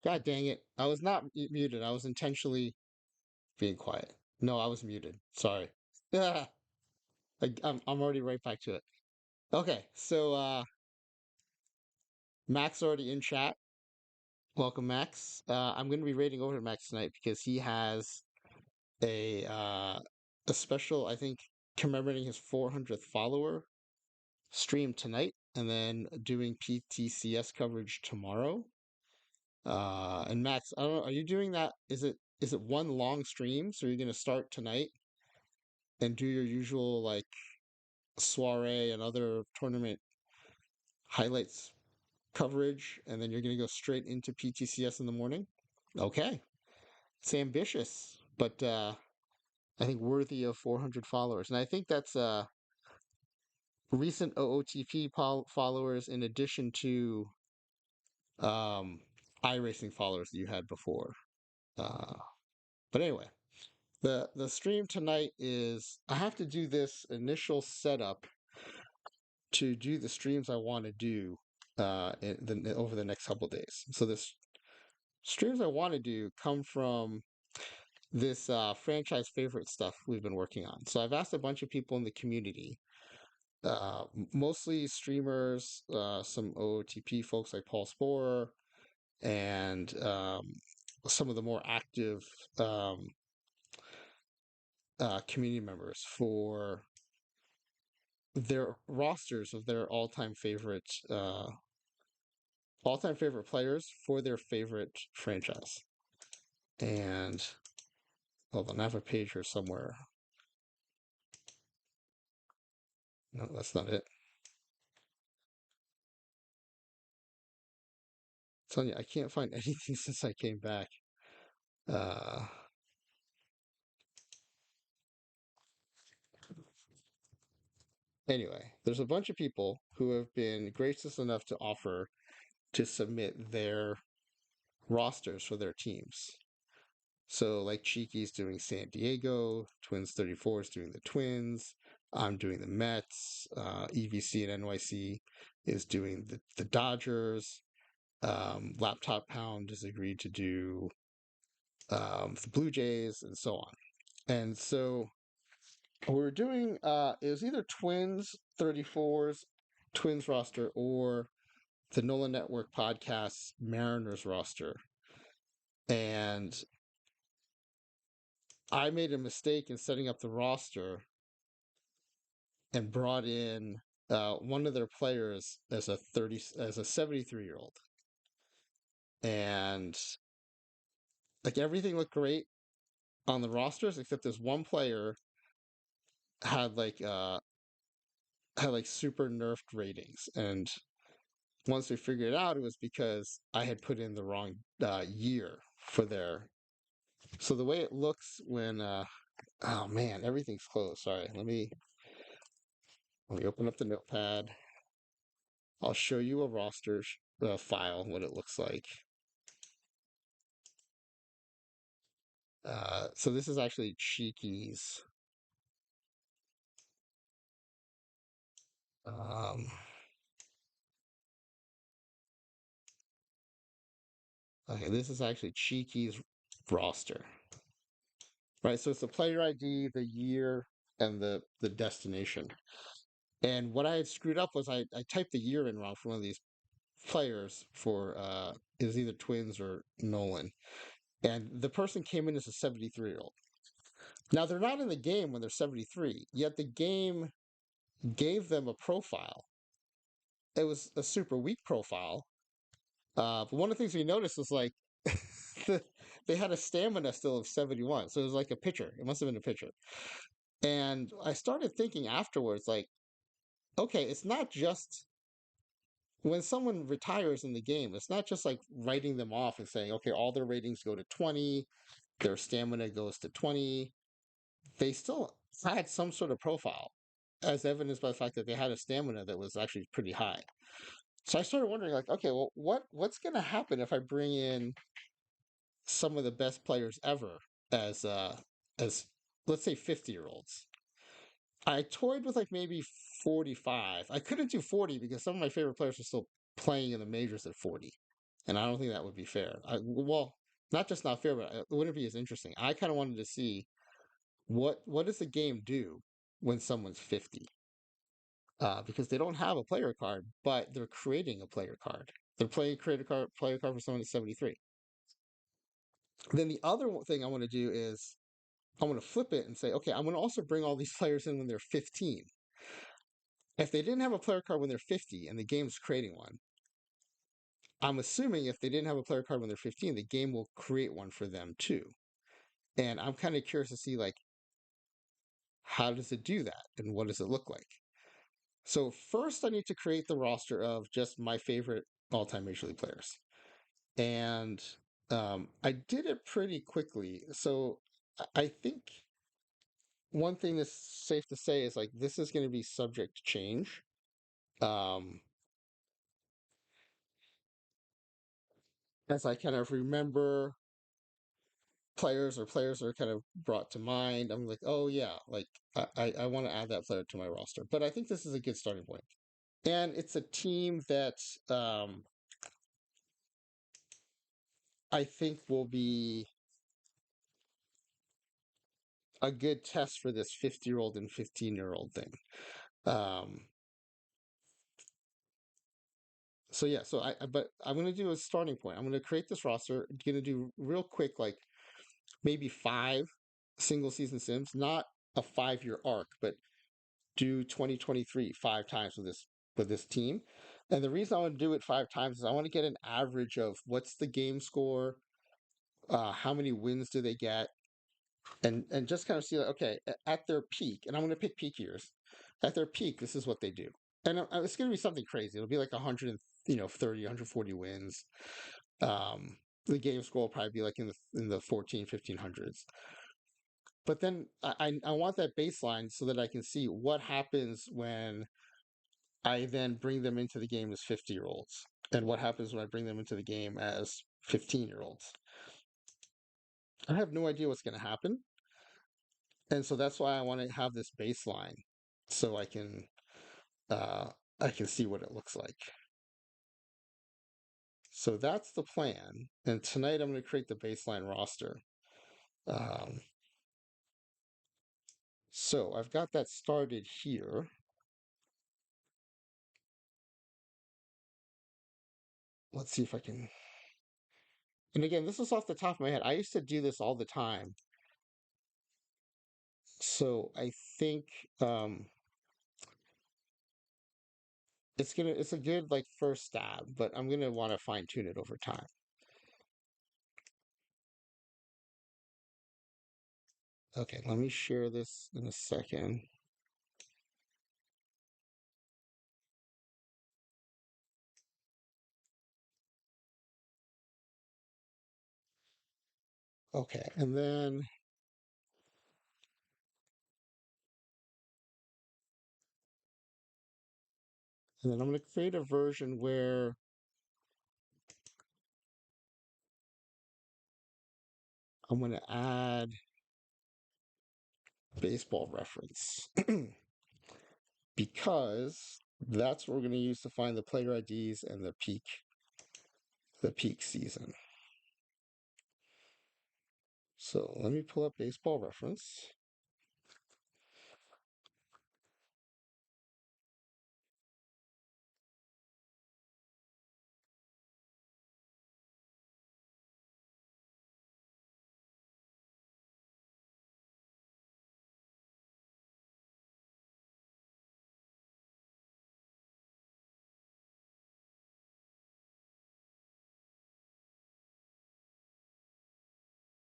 God dang it. I was not muted. I was intentionally being quiet. No, I was muted. Sorry. Yeah. I'm already right back to it. Okay, so Max already in chat. Welcome, Max. I'm going to be raiding over to Max tonight because he has a special, I think, commemorating his 400th follower stream tonight, and then doing PTCS coverage tomorrow. And Max, I don't know, are you doing that? Is it one long stream? So you're going to start tonight and do your usual like soiree and other tournament highlights coverage, and then you're going to go straight into PTCS in the morning? Okay, it's ambitious, but I think worthy of 400 followers, and I think that's recent OOTP followers in addition to um, iRacing followers that you had before. Uh, but anyway, the stream tonight is I have to do this initial setup to do the streams I want to do over the next couple days. So this streams I want to do come from this franchise favorite stuff we've been working on. So I've asked a bunch of people in the community, mostly streamers, some OOTP folks like Paul Sporer, and some of the more active um, community members for their rosters of their all-time favorite players for their favorite franchise. And hold on, I have a page here somewhere. No, that's not it. I'm telling you, I can't find anything since I came back. Uh, anyway, there's a bunch of people who have been gracious enough to offer to submit their rosters for their teams. So, like Cheeky's doing San Diego, Twins 34 is doing the Twins, I'm doing the Mets, EVC and NYC is doing the Dodgers, Laptop Pound has agreed to do the Blue Jays, and so on. And so we're doing, it was either Twins 34's Twins roster or the Nolan Network podcast Mariners roster. And I made a mistake in setting up the roster and brought in one of their players as a 73-year-old, and like everything looked great on the rosters except this one player had super nerfed ratings, and once we figured it out, it was because I had put in the wrong year for their. So the way it looks when oh man, everything's closed. Sorry, let me open up the notepad. I'll show you a roster file, what it looks like. So this is actually Cheeky's. Um, okay, this is actually Cheeky's roster, right? So it's the player ID, the year, and the destination. And what I had screwed up was I typed the year in wrong for one of these players for it was either Twins or Nolan, and the person came in as a 73-year-old. Now they're not in the game when they're 73, yet the game gave them a profile. It was a super weak profile. But one of the things we noticed was like they had a stamina still of 71. So it was like a pitcher. It must have been a pitcher. And I started thinking afterwards, like, okay, it's not just when someone retires in the game, it's not just like writing them off and saying, okay, all their ratings go to 20, their stamina goes to 20. They still had some sort of profile, as evidenced by the fact that they had a stamina that was actually pretty high. So I started wondering, like, okay, well, what's going to happen if I bring in some of the best players ever as as let's say 50-year-olds? I toyed with like maybe 45. I couldn't do 40 because some of my favorite players are still playing in the majors at 40. and I don't think that would be fair. Well, not just not fair, but it wouldn't be as interesting. I kind of wanted to see what does the game do when someone's 50, because they don't have a player card, but they're creating a player card. They're playing create a card player card for someone at 73. Then the other thing I want to do is I want to flip it and say, okay, I'm going to also bring all these players in when they're 15. If they didn't have a player card when they're 50 and the game's creating one, I'm assuming if they didn't have a player card when they're 15, the game will create one for them too. And I'm kind of curious to see like how does it do that and what does it look like? So first I need to create the roster of just my favorite all-time Major League players. And I did it pretty quickly. So I think one thing that's safe to say is like this is going to be subject to change. Um, as I kind of remember players or players are kind of brought to mind, I'm like, oh yeah, like I want to add that player to my roster. But I think this is a good starting point. And it's a team that I think will be a good test for this 50-year-old and 15-year-old thing. Um, so yeah, so but I'm gonna do a starting point. I'm gonna create this roster. I'm gonna do real quick, like maybe 5 single season sims, not a 5-year arc, but do 2023 5 times with this team. And the reason I want to do it 5 times is I want to get an average of what's the game score, how many wins do they get, and just kind of see like, okay, at their peak, and I'm going to pick peak years. At their peak, this is what they do, and it's going to be something crazy. It'll be like 100, 30, 140 wins. The game score will probably be like in the 14, 1500s. But then I want that baseline so that I can see what happens when I then bring them into the game as 50-year-olds, and what happens when I bring them into the game as 15-year-olds. I have no idea what's going to happen, and so that's why I want to have this baseline so uh, I can see what it looks like. So that's the plan. And tonight I'm going to create the baseline roster. Um, so I've got that started here. Let's see if I can. And again, this is off the top of my head. I used to do this all the time. So I think it's a good like first stab, but I'm gonna want to fine tune it over time. Okay, let me share this in a second. Okay, and then I'm gonna create a version where I'm gonna add baseball reference because that's what we're gonna use to find the player IDs and the peak season. So let me pull up baseball reference.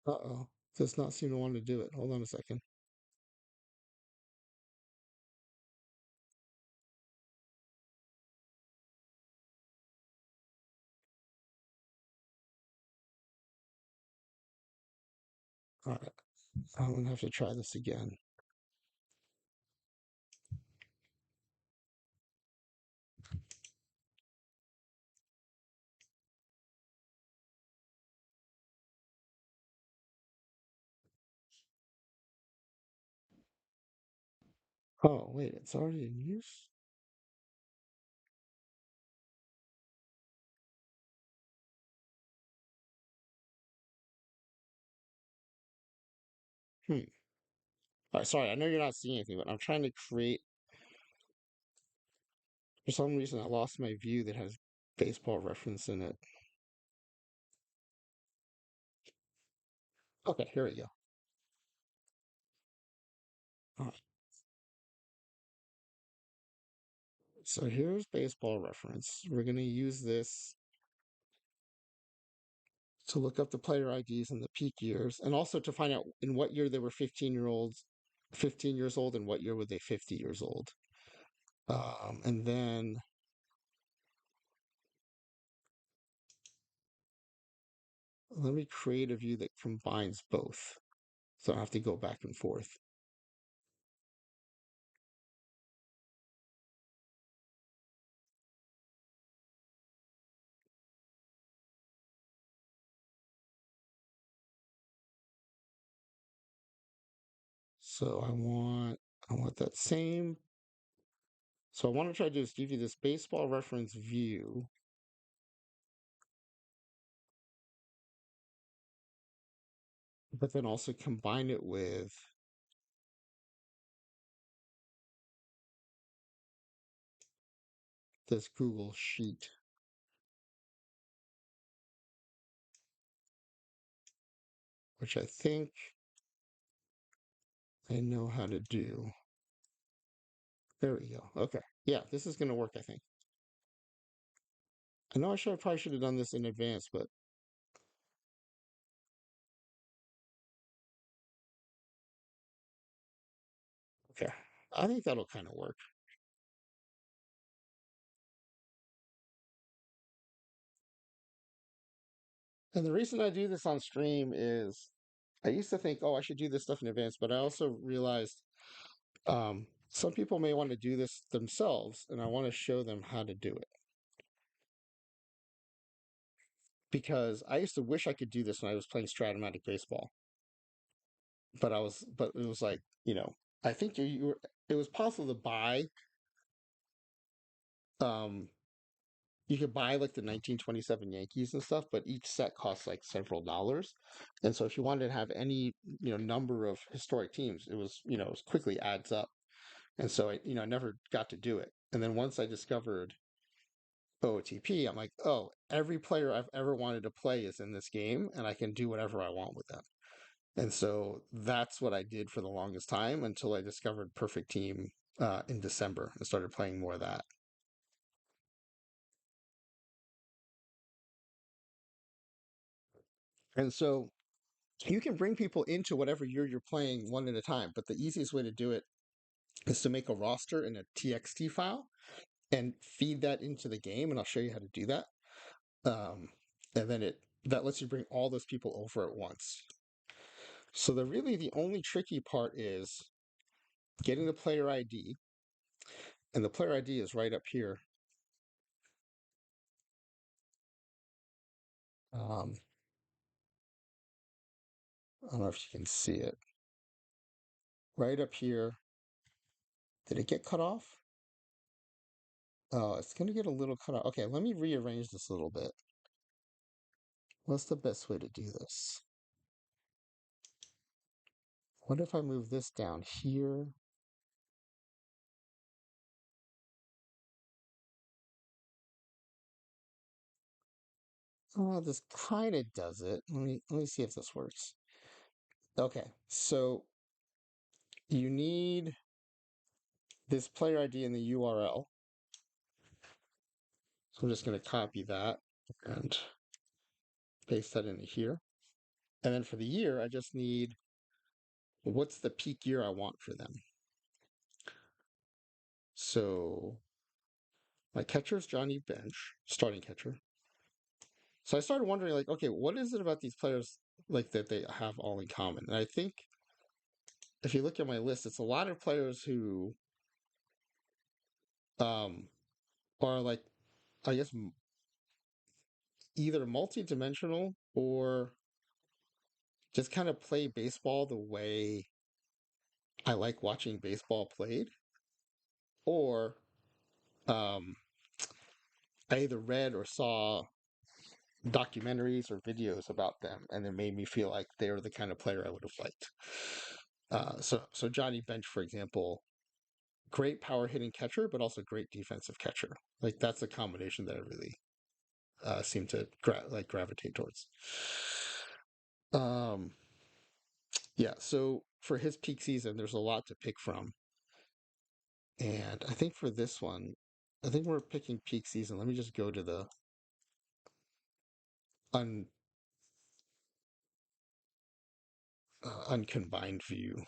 Uh-oh, does not seem to want to do it. Hold on a second. All right, I'm gonna have to try this again. Oh, wait, it's already in use? Hmm. All right, sorry, I know you're not seeing anything, but I'm trying to create. For some reason, I lost my view that has baseball reference in it. Okay, here we go. All right, so here's baseball reference. We're going to use this to look up the player IDs and the peak years, and also to find out in what year they were 15 years old, and what year were they 50 years old. And then let me create a view that combines both, so I have to go back and forth. So I want that same. So I want to try to just give you this baseball reference view, but then also combine it with this Google Sheet, which I think I know how to do. There we go. Okay. Yeah, this is going to work, I think. I know I probably should have done this in advance, but okay. I think that'll kind of work. And the reason I do this on stream is I used to think, oh, I should do this stuff in advance, but I also realized some people may want to do this themselves, and I want to show them how to do it. Because I used to wish I could do this when I was playing Stratomatic baseball, but it was like, I think it was possible to buy, um, you could buy like the 1927 Yankees and stuff, but each set costs like several dollars. And so if you wanted to have any, number of historic teams, it was quickly adds up. And so I never got to do it. And then once I discovered OOTP, I'm like, oh, every player I've ever wanted to play is in this game, and I can do whatever I want with them. And so that's what I did for the longest time until I discovered Perfect Team in December and started playing more of that. And so you can bring people into whatever year you're playing one at a time, but the easiest way to do it is to make a roster in a TXT file and feed that into the game. And I'll show you how to do that. Um, and then that lets you bring all those people over at once. So the only tricky part is getting the player ID, and the player ID is right up here. Um, I don't know if you can see it. Right up here. Did it get cut off? Oh, it's going to get a little cut off. Okay, let me rearrange this a little bit. What's the best way to do this? What if I move this down here? Oh, this kind of does it. Let me see if this works. Okay, so you need this player ID in the URL. So I'm just going to copy that and paste that into here. And then for the year, I just need what's the peak year I want for them. So my catcher is Johnny Bench, starting catcher. So I started wondering, like, okay, what is it about these players like that they have all in common? And I think if you look at my list, it's a lot of players who um, are like, I guess, either multi-dimensional or just kind of play baseball the way I like watching baseball played, or um, I either read or saw documentaries or videos about them, and it made me feel like they were the kind of player I would have liked. So Johnny Bench, for example, great power hitting catcher, but also great defensive catcher. Like that's a combination that I really seem to gravitate towards. Um, yeah. So for his peak season, there's a lot to pick from, and I think for this one, I think we're picking peak season. Let me just go to the un uncombined view.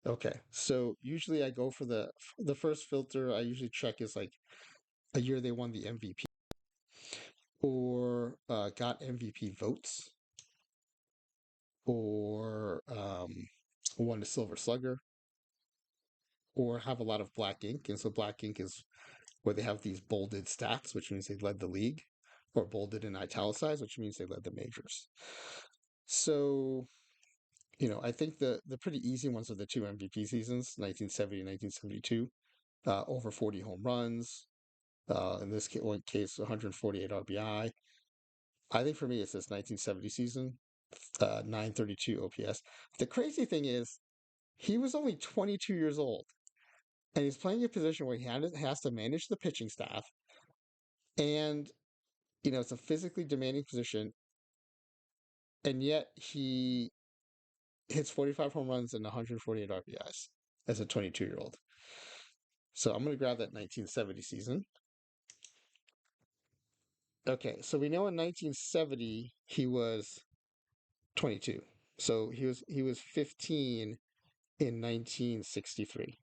Okay, so usually I go for the first filter. I usually check is like a year they won the MVP or got MVP votes or won the Silver Slugger or have a lot of black ink. And so black ink is where they have these bolded stats, which means they led the league, or bolded and italicized, which means they led the majors. So, I think the pretty easy ones are the two MVP seasons, 1970 and 1972, over 40 home runs. In this case, 148 RBI. I think for me, it's this 1970 season, 932 OPS. The crazy thing is, he was only 22 years old, and he's playing a position where he has to manage the pitching staff, and it's a physically demanding position, and yet he hits 45 home runs and 148 RBIs as a 22-year-old. So I'm going to grab that 1970 season. Okay, so we know in 1970 he was 22. So he was 15 in 1963.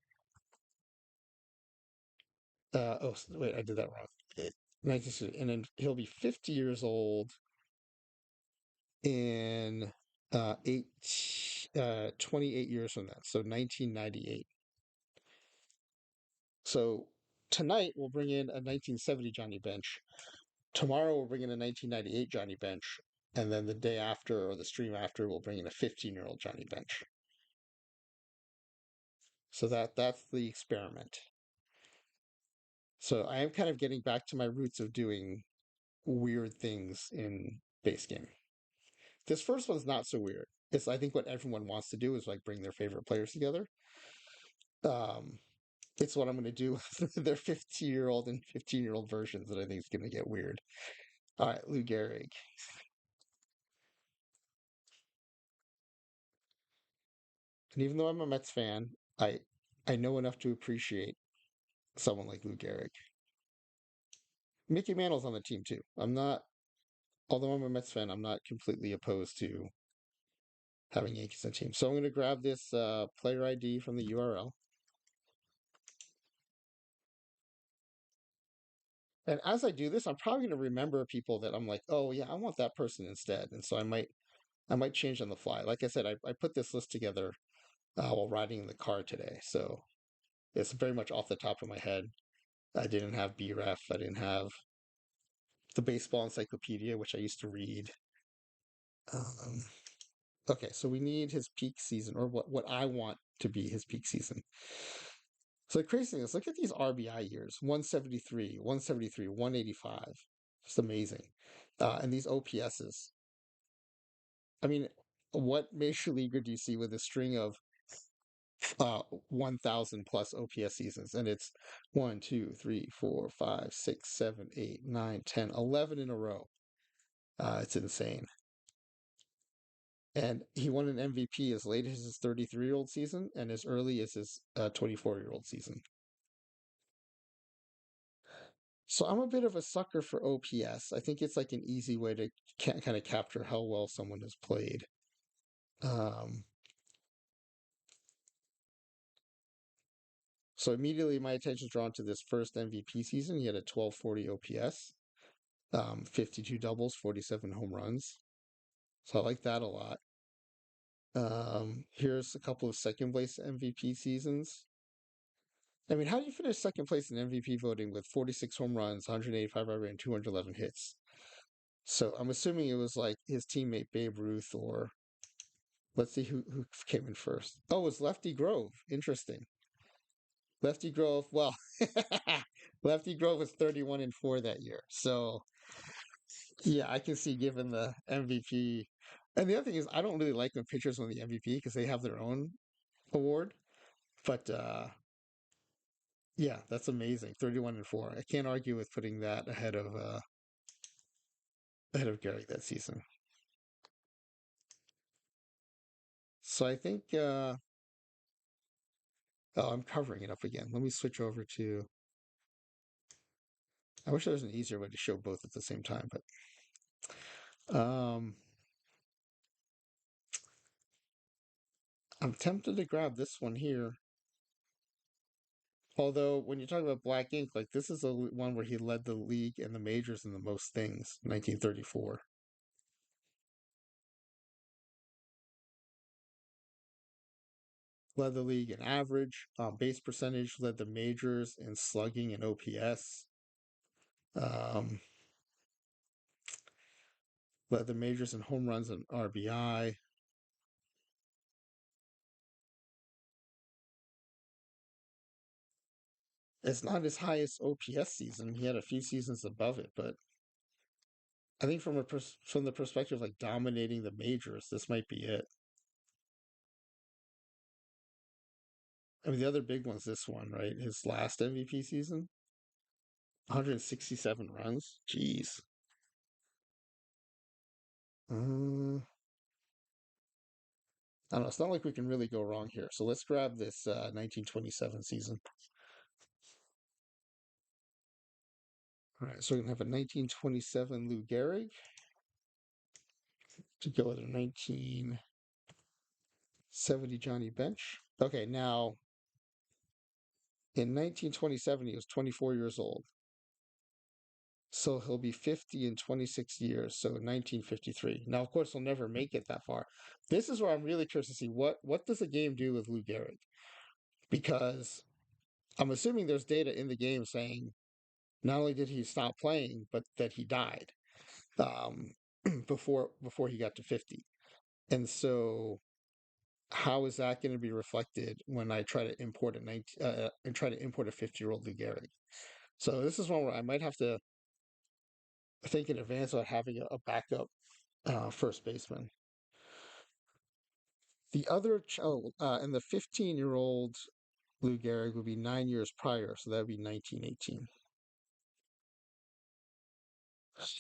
Wait, I did that wrong. 1960, and then he'll be 50 years old in 28 years from that. So 1998. So tonight we'll bring in a 1970 Johnny Bench. Tomorrow we'll bring in a 1998 Johnny Bench, and then the day after or the stream after we'll bring in a 15-year-old Johnny Bench. So that's the experiment. So I am kind of getting back to my roots of doing weird things in base game. This first one's not so weird. It's I think what everyone wants to do is like bring their favorite players together. Um, it's what I'm going to do with their 50-year-old and 15-year-old versions that I think is going to get weird. All right, Lou Gehrig. And even though I'm a Mets fan, I know enough to appreciate someone like Lou Gehrig. Mickey Mantle's on the team too. Although I'm a Mets fan, I'm not completely opposed to having Yankees on the team. So I'm going to grab this player ID from the URL. And as I do this, I'm probably going to remember people that I'm like, oh yeah, I want that person instead. And so I might change on the fly. Like I said, I put this list together while riding in the car today, so it's very much off the top of my head. I didn't have BREF. I didn't have the baseball encyclopedia, which I used to read. Um, okay, so we need his peak season, or what I want to be his peak season. So the crazy thing is, look at these RBI years: 173, 173, 185. Just amazing. And these OPSs. I mean, what major leaguer do you see with a string of 1,000 plus OPS seasons? And it's 1, 2, 3, 4, 5, 6, 7, 8, 9, 10, 11 in a row. It's insane. And he won an MVP as late as his 33-year-old season and as early as his 24-year-old season. So I'm a bit of a sucker for OPS. I think it's like an easy way to kind of capture how well someone has played. Um, so immediately my attention is drawn to this first MVP season. He had a 1240 OPS, 52 doubles, 47 home runs. So I like that a lot. Here's a couple of second place MVP seasons. I mean, how do you finish second place in MVP voting with 46 home runs, 185 RBI, and 211 hits? So I'm assuming it was like his teammate Babe Ruth, or let's see who came in first. Oh, it was Lefty Grove. Interesting. Lefty Grove. Well, Lefty Grove was 31-4 that year. So Yeah, I can see given the MVP. And the other thing is, I don't really like when pitchers win the MVP because they have their own award. But yeah, that's amazing. 31 and 4. I can't argue with putting that ahead of Gehrig that season. So I think oh, I'm covering it up again. Let me switch over to I wish there was an easier way to show both at the same time, but I'm tempted to grab this one here. Although when you talk about Black Ink, like this is one where he led the league and the majors in the most things, 1934. Led the league in average, base percentage, led the majors in slugging and OPS. Um, Led the majors in home runs and RBI. It's not his highest OPS season. He had a few seasons above it, but I think from the perspective of like dominating the majors, this might be it. I mean, the other big one's this one, right? His last MVP season, 167 runs. Jeez. I don't know. It's not like we can really go wrong here. So let's grab this 1927 season. All right, so we're gonna have a 1927 Lou Gehrig to go with a 1970 Johnny Bench. Okay, now in 1927 he was 24 years old. So he'll be 50 in 26 years, so 1953. Now, of course, he'll never make it that far. This is where I'm really curious to see what does the game do with Lou Gehrig? Because I'm assuming there's data in the game saying not only did he stop playing, but that he died um, before he got to 50. And so, how is that going to be reflected when I try to import a 19 and try to import a 50-year-old Lou Gehrig? So this is one where I might have to think in advance about having a backup first baseman. The other, and the 15-year-old Lou Gehrig would be 9 years prior, so that would be 1918.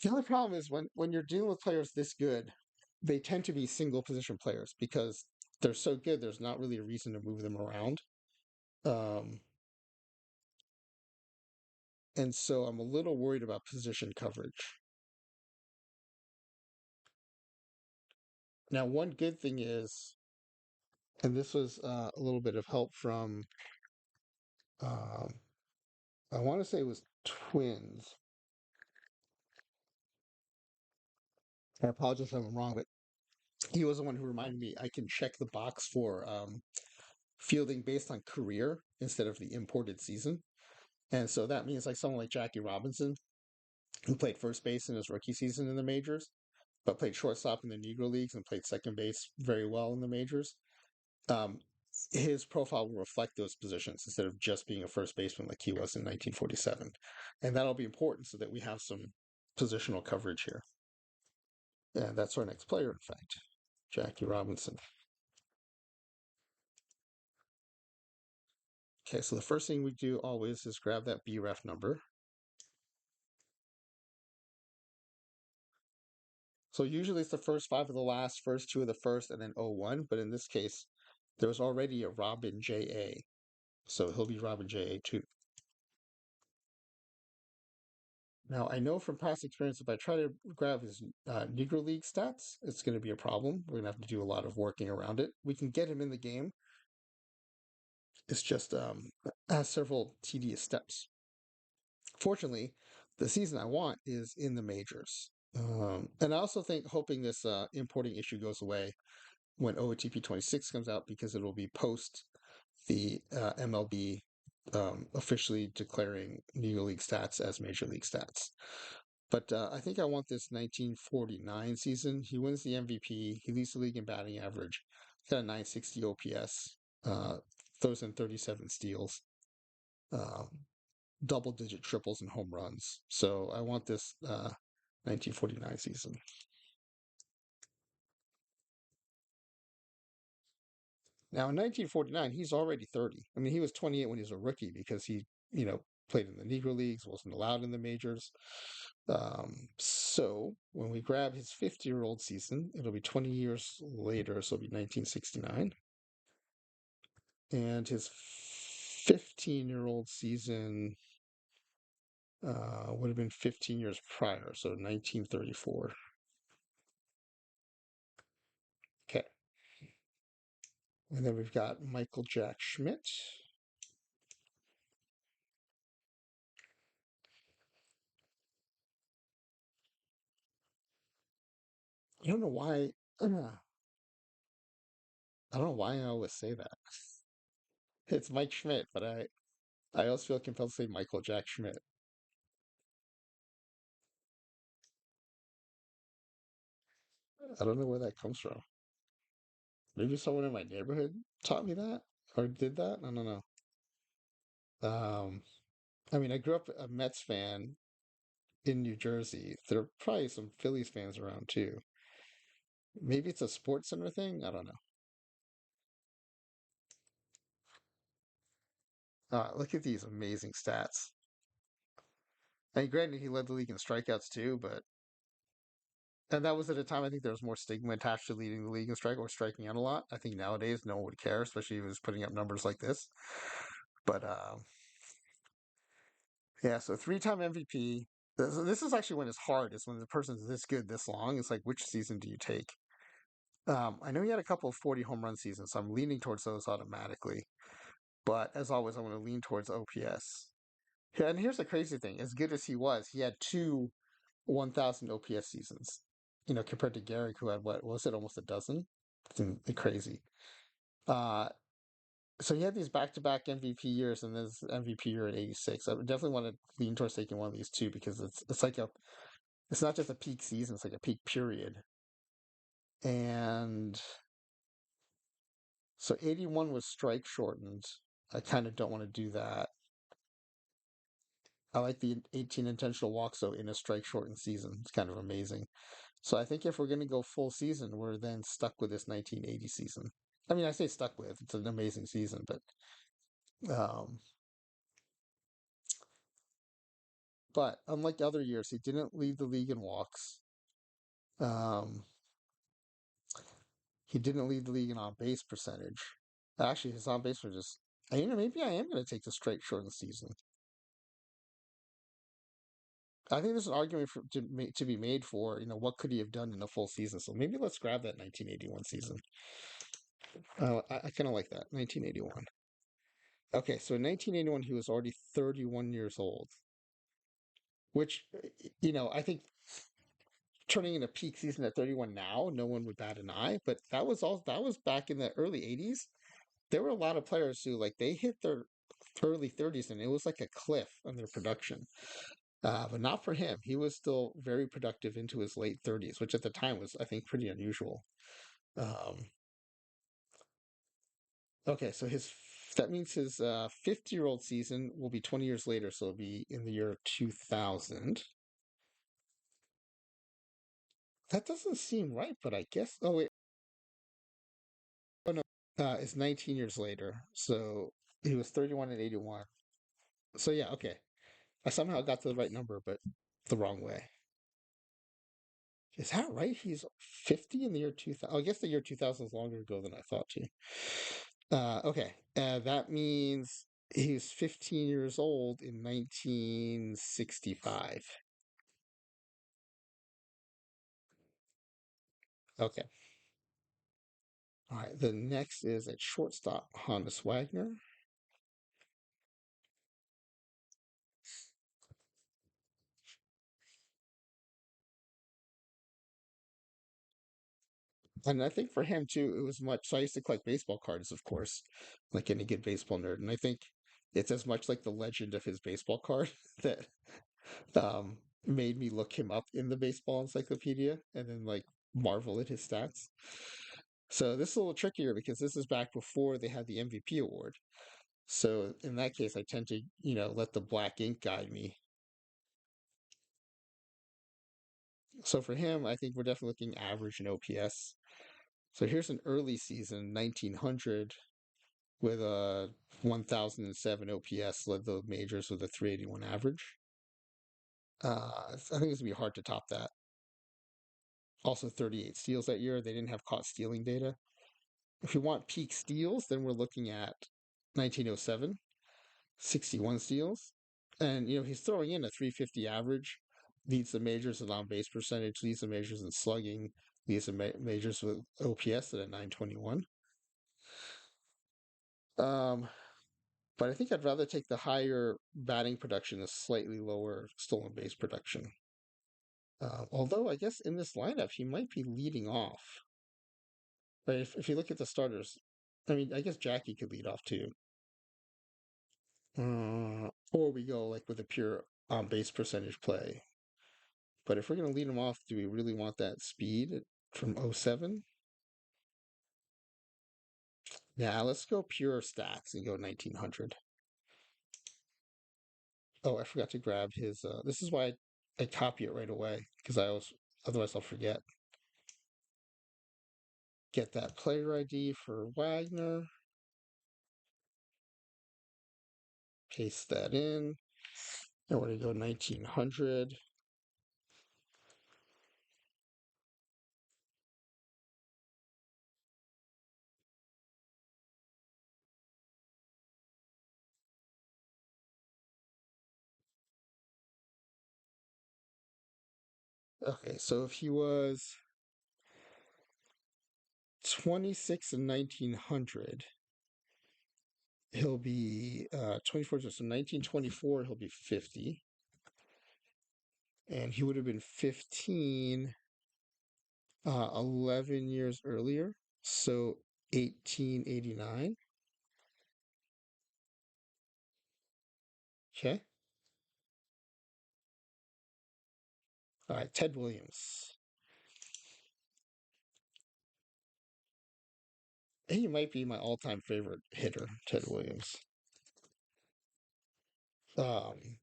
The only problem is when you're dealing with players this good, they tend to be single position players because they're so good. There's not really a reason to move them around, um, and so I'm a little worried about position coverage. Now, one good thing is, and this was a little bit of help from, um, I want to say it was Twins. I apologize if I'm wrong, but he was the one who reminded me I can check the box for fielding based on career instead of the imported season. And so that means like someone like Jackie Robinson, who played first base in his rookie season in the majors, but played shortstop in the Negro Leagues and played second base very well in the majors. Um, his profile will reflect those positions instead of just being a first baseman like he was in 1947. And that'll be important so that we have some positional coverage here. And that's our next player, in fact, Jackie Robinson. Okay, so the first thing we do always is grab that BREF number. So usually it's the first five of the last, first two of the first, and then 01. But in this case, there was already a Robin J.A. So he'll be Robin J.A. too. Now, I know from past experience, if I try to grab his Negro League stats, it's going to be a problem. We're going to have to do a lot of working around it. We can get him in the game. It's just has several tedious steps. Fortunately, the season I want is in the majors. And I also think hoping this importing issue goes away when OOTP 26 comes out because it will be post the MLB officially declaring Negro League stats as Major League stats. But I think I want this 1949 season. He wins the MVP. He leads the league in batting average. He's got a 960 OPS. Throws in 37 steals. Um, Double-digit triples and home runs. So I want this 1949 season. Now in 1949, he's already 30. I mean, he was 28 when he was a rookie because he, played in the Negro Leagues, wasn't allowed in the majors. So when we grab his 50-year-old season, it'll be 20 years later, so it'll be 1969. And his 15-year-old season would have been 15 years prior, so 1934. Okay. And then we've got Michael Jack Schmidt. I don't know why. I don't know why I always say that. It's Mike Schmidt, but I always feel compelled to say Michael Jack Schmidt. I don't know where that comes from. Maybe someone in my neighborhood taught me that or did that. I don't know. Um, I mean, I grew up a Mets fan in New Jersey. There are probably some Phillies fans around too. Maybe it's a sports center thing. I don't know. Look at these amazing stats. And granted, he led the league in strikeouts too, but and that was at a time I think there was more stigma attached to leading the league in strike or striking out a lot. I think nowadays no one would care, especially if he was putting up numbers like this. But yeah, so three-time MVP. This is actually when it's hard. Is when the person's this good this long. It's like which season do you take? I know he had a couple of 40 home run seasons, so I'm leaning towards those automatically. But as always, I'm going to lean towards OPS. Yeah, and here's the crazy thing: as good as he was, he had two 1,000 OPS seasons. Compared to Garrick, who had what was it, almost a dozen? It's crazy. Uh, so he had these back-to-back MVP years, and this MVP year at 86. I would definitely want to lean towards taking one of these two because it's like it's not just a peak season; it's like a peak period. And so 81 was strike shortened. I kind of don't want to do that. I like the 18 intentional walks though in a strike shortened season. It's kind of amazing. So I think if we're going to go full season, we're then stuck with this 1980 season. I mean, I say stuck with, it's an amazing season, um, but unlike other years, he didn't lead the league in walks. Um, he didn't lead the league in on base percentage. Actually, his on base was just, maybe I am going to take the strike shortened season. I think there's an argument to be made for, what could he have done in a full season. So maybe let's grab that 1981 season. I kind of like that, 1981. Okay, so in 1981, he was already 31 years old, which, I think turning in a peak season at 31 now, no one would bat an eye. But that was back in the early 80s. There were a lot of players who like they hit their early 30s and it was like a cliff on their production. But not for him. He was still very productive into his late 30s, which at the time was, I think, pretty unusual. Um, okay, so that means his 50-year-old season will be 20 years later, so it'll be in the year 2000. That doesn't seem right, but I guess. Oh wait, oh no, it's 19 years later. So he was 31 and 81. So yeah, okay. I somehow got to the right number, but the wrong way. Is that right? He's 50 in the year 2000. I guess the year 2000 is longer ago than I thought too. Okay. That means he's 15 years old in 1965. Okay. All right. The next is at shortstop, Hannes Wagner. And I think for him too, it was much. So I used to collect baseball cards, of course, like any good baseball nerd. And I think it's as much like the legend of his baseball card that made me look him up in the baseball encyclopedia and then like marvel at his stats. So this is a little trickier because this is back before they had the MVP award. So in that case, I tend to, let the black ink guide me. So for him, I think we're definitely looking average in OPS. So here's an early season, 1900, with a 1007 OPS, led the majors with a 381 average. I think it's gonna be hard to top that. Also, 38 steals that year. They didn't have caught stealing data. If you want peak steals, then we're looking at 1907, 61 steals. And, he's throwing in a 350 average, leads the majors with on base percentage, leads the majors in slugging, leads the majors with OPS at a 921. Um, but I think I'd rather take the higher batting production, the slightly lower stolen base production. Although I guess in this lineup, he might be leading off. But if you look at the starters, I mean, I guess Jackie could lead off too. Or we go like with a pure on base percentage play. But if we're going to lead him off, do we really want that speed from '07? Yeah, let's go pure stats and go 1900. Oh, I forgot to grab his. This is why I copy it right away because otherwise I'll forget. Get that player ID for Wagner. Paste that in. And we're going to go 1900. Okay, so if he was 26 in 1900, he'll be 24. So 1924, he'll be 50. And he would have been 15 11 years earlier. So 1889. Okay. All right. Ted Williams. He might be my all time favorite hitter, Ted Williams. Um,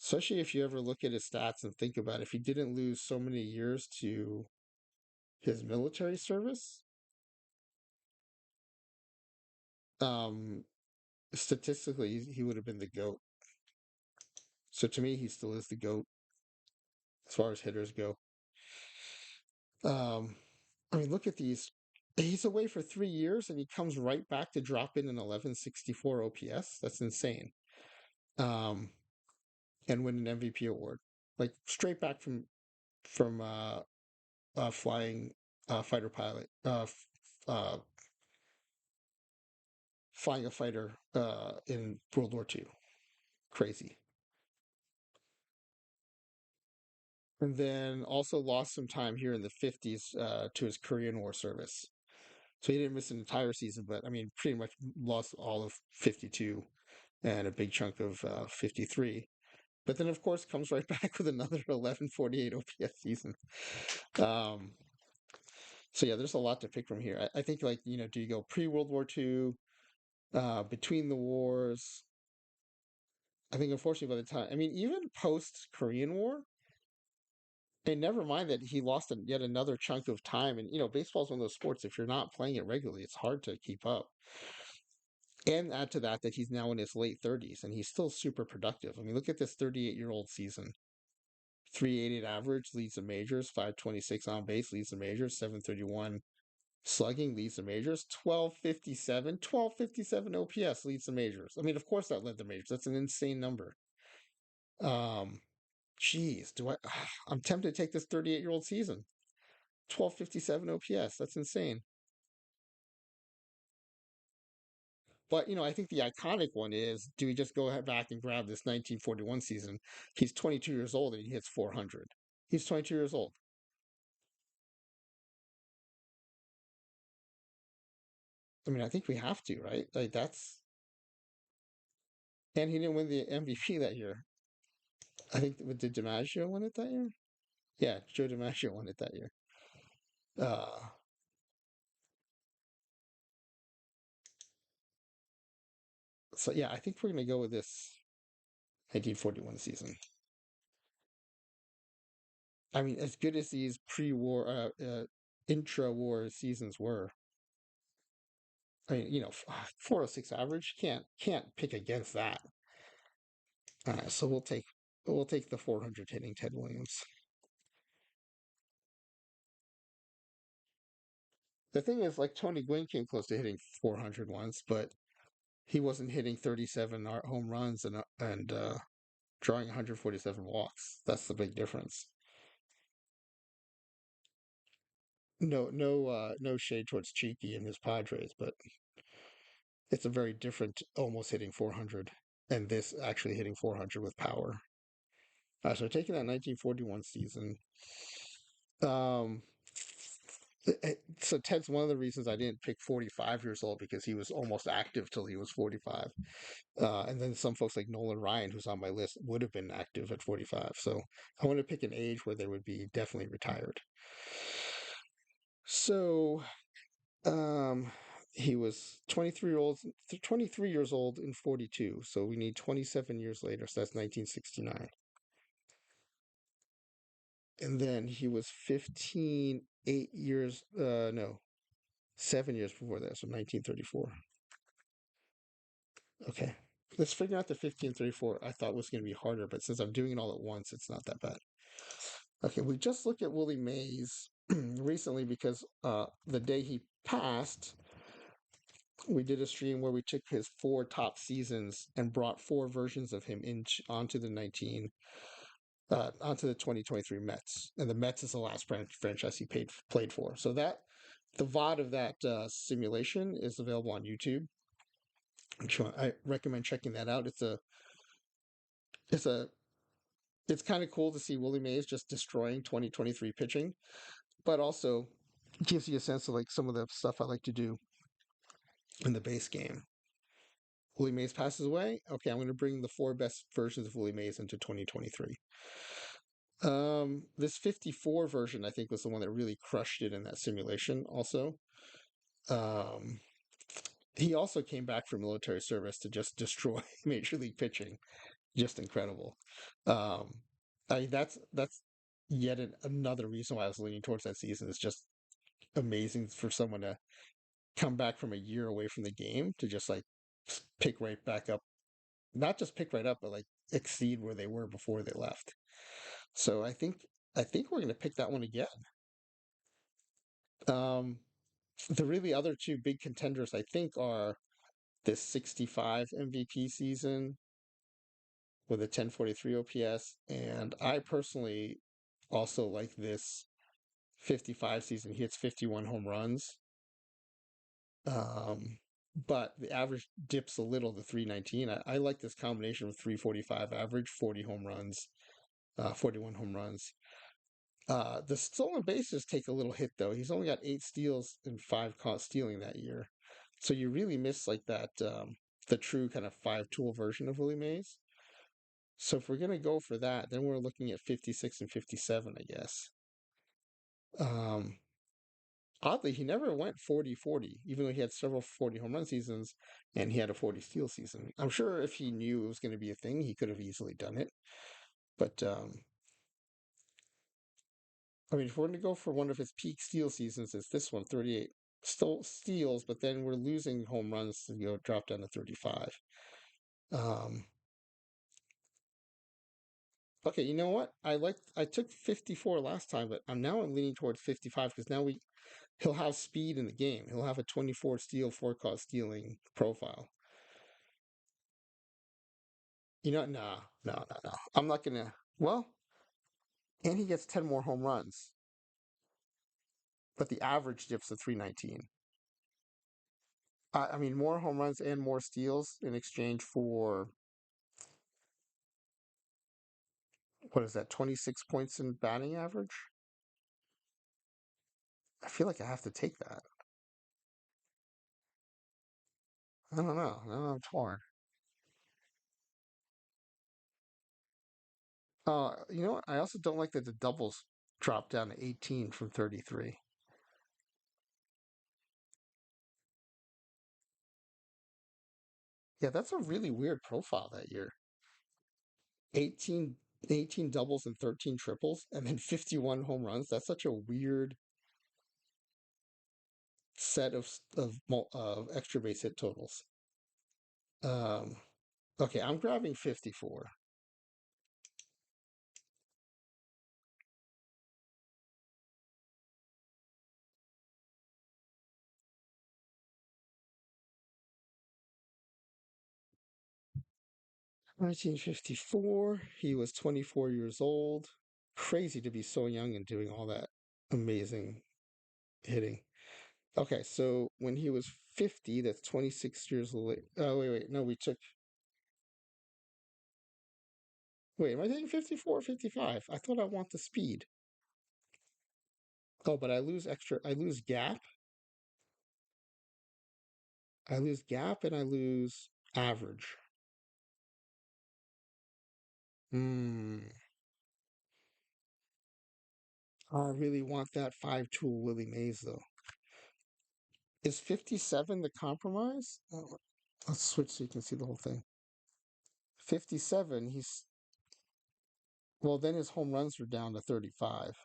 Especially if you ever look at his stats and think about it, if he didn't lose so many years to his military service, um, statistically, he would have been the GOAT. So to me, he still is the GOAT as far as hitters go. Um, I mean, look at these. He's away for 3 years and he comes right back to drop in an 1164 OPS. That's insane. Um, and win an MVP award, like straight back from flying fighter pilot, flying a fighter in World War II. Crazy. And then also lost some time here in the 50s to his Korean War service. So he didn't miss an entire season, but I mean, pretty much lost all of 52 and a big chunk of 53. But then, of course, comes right back with another 1148 OPS season. Um, so yeah, there's a lot to pick from here. I think, like, do you go pre World War II, between the wars? I think, unfortunately, by the time, I mean, even post Korean War, and never mind that he lost yet another chunk of time. And baseball's one of those sports. If you're not playing it regularly, it's hard to keep up. And add to that he's now in his late 30s and he's still super productive. I mean, look at this 38-year-old season. 388 average, leads the majors. 526 on base, leads the majors. 731 slugging, leads the majors. 1257 OPS, leads the majors. I mean, of course that led the majors. That's an insane number. Um, Geez, I'm tempted to take this 38-year-old season. 1257 OPS. That's insane. But I think the iconic one is: do we just go back and grab this 1941 season? He's 22 years old and he hits 400. He's 22 years old. I mean, I think we have to, right? Like that's, and he didn't win the MVP that year. I think did DiMaggio win it that year? Yeah, Joe DiMaggio won it that year. Uh, so yeah, I think we're gonna go with this 1941 season. I mean, as good as these pre-war, intra-war seasons were, I mean, 406 average can't pick against that. So we'll take the 400 hitting Ted Williams. The thing is, like Tony Gwynn came close to hitting 400 once, but he wasn't hitting 37 home runs and drawing 147 walks. That's the big difference. No shade towards Cheeky and his Padres, but it's a very different almost hitting 400 and this actually hitting 400 with power. So taking that 1941 season, um, so Ted's one of the reasons I didn't pick 45 years old because he was almost active till he was 45. And then some folks like Nolan Ryan, who's on my list, would have been active at 45. So I want to pick an age where they would be definitely retired. So um, he was 23 years old in 42. So we need 27 years later. So that's 1969. And then he was 15, 8 years, no, 7 years before that. So 1934. Okay. Let's figure out the 1534. I thought was going to be harder, but since I'm doing it all at once, it's not that bad. Okay, we just looked at Willie Mays recently because the day he passed, we did a stream where we took his four top seasons and brought four versions of him onto the 2023 Mets, and the Mets is the last franchise he played for. So that the VOD of that simulation is available on YouTube. I recommend checking that out. It's a it's kind of cool to see Willie Mays just destroying 2023 pitching, but also gives you a sense of like some of the stuff I like to do in the base game. Willie Mays passes away. Okay, I'm going to bring the four best versions of Willie Mays into 2023. This 54 version, I think, was the one that really crushed it in that simulation. Also, um, he also came back from military service to just destroy Major League pitching. Just incredible. Um, that's yet another reason why I was leaning towards that season. It's just amazing for someone to come back from a year away from the game to just like pick right back up, not just pick right up, but like exceed where they were before they left. So I think we're going to pick that one again. Um, the really other two big contenders, I think, are this 65 MVP season with a 1043 OPS, and I personally also like this 55 season. He hits 51 home runs. Um, but the average dips a little to 319. I like this combination of 345 average, 40 home runs, 41 home runs. The stolen bases take a little hit though. He's only got 8 steals and 5 caught stealing that year. So you really miss like that the true kind of five tool version of Willie Mays. So if we're gonna go for that, then we're looking at 56 and 57, I guess. Um, Oddly, he never went 40-40, even though he had several 40 home run seasons and he had a 40 steal season. I'm sure if he knew it was going to be a thing, he could have easily done it. But I mean, if we're going to go for one of his peak steal seasons, it's this one, 38 still steals, but then we're losing home runs to go drop down to 35. Um, okay, you know what? I took 54 last time, but I'm leaning towards 55 because now he'll have speed in the game. He'll have a 24 steal, 4 caught stealing profile. No, no, no, no. I'm not gonna. Well, and he gets 10 more home runs, but the average dips to 319. I mean, more home runs and more steals in exchange for what is that? 26 points in batting average. I feel like I have to take that. I don't know. I'm torn. You know what? I also don't like that the doubles dropped down to 18 from 33. Yeah, that's a really weird profile that year. 18 18 doubles and 13 triples, and then 51 home runs. That's such a weird set of extra base hit totals. Um, okay, I'm grabbing 54. 1954. He was 24 years old. Crazy to be so young and doing all that amazing hitting. Okay, so when he was 50, that's 26 years late. Oh, wait. No, we took. Wait, am I taking 54 or 55? I thought I want the speed. Oh, but I lose extra. I lose gap. I lose gap and I lose average. Hmm. I really want that 5 tool Willie Mays, though. Is 57 the compromise? Oh, let's switch so you can see the whole thing. 57, well, then his home runs are down to 35.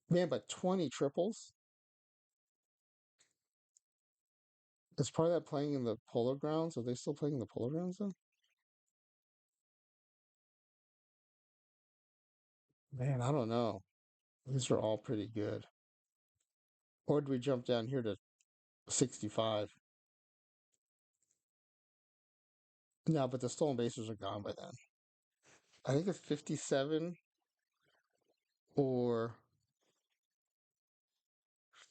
Man, but 20 triples? Is part of that playing in the Polo Grounds? Are they still playing in the Polo Grounds then? Man, I don't know. These are all pretty good. Or do we jump down here to 65? No, but the stolen bases are gone by then. I think it's 57 or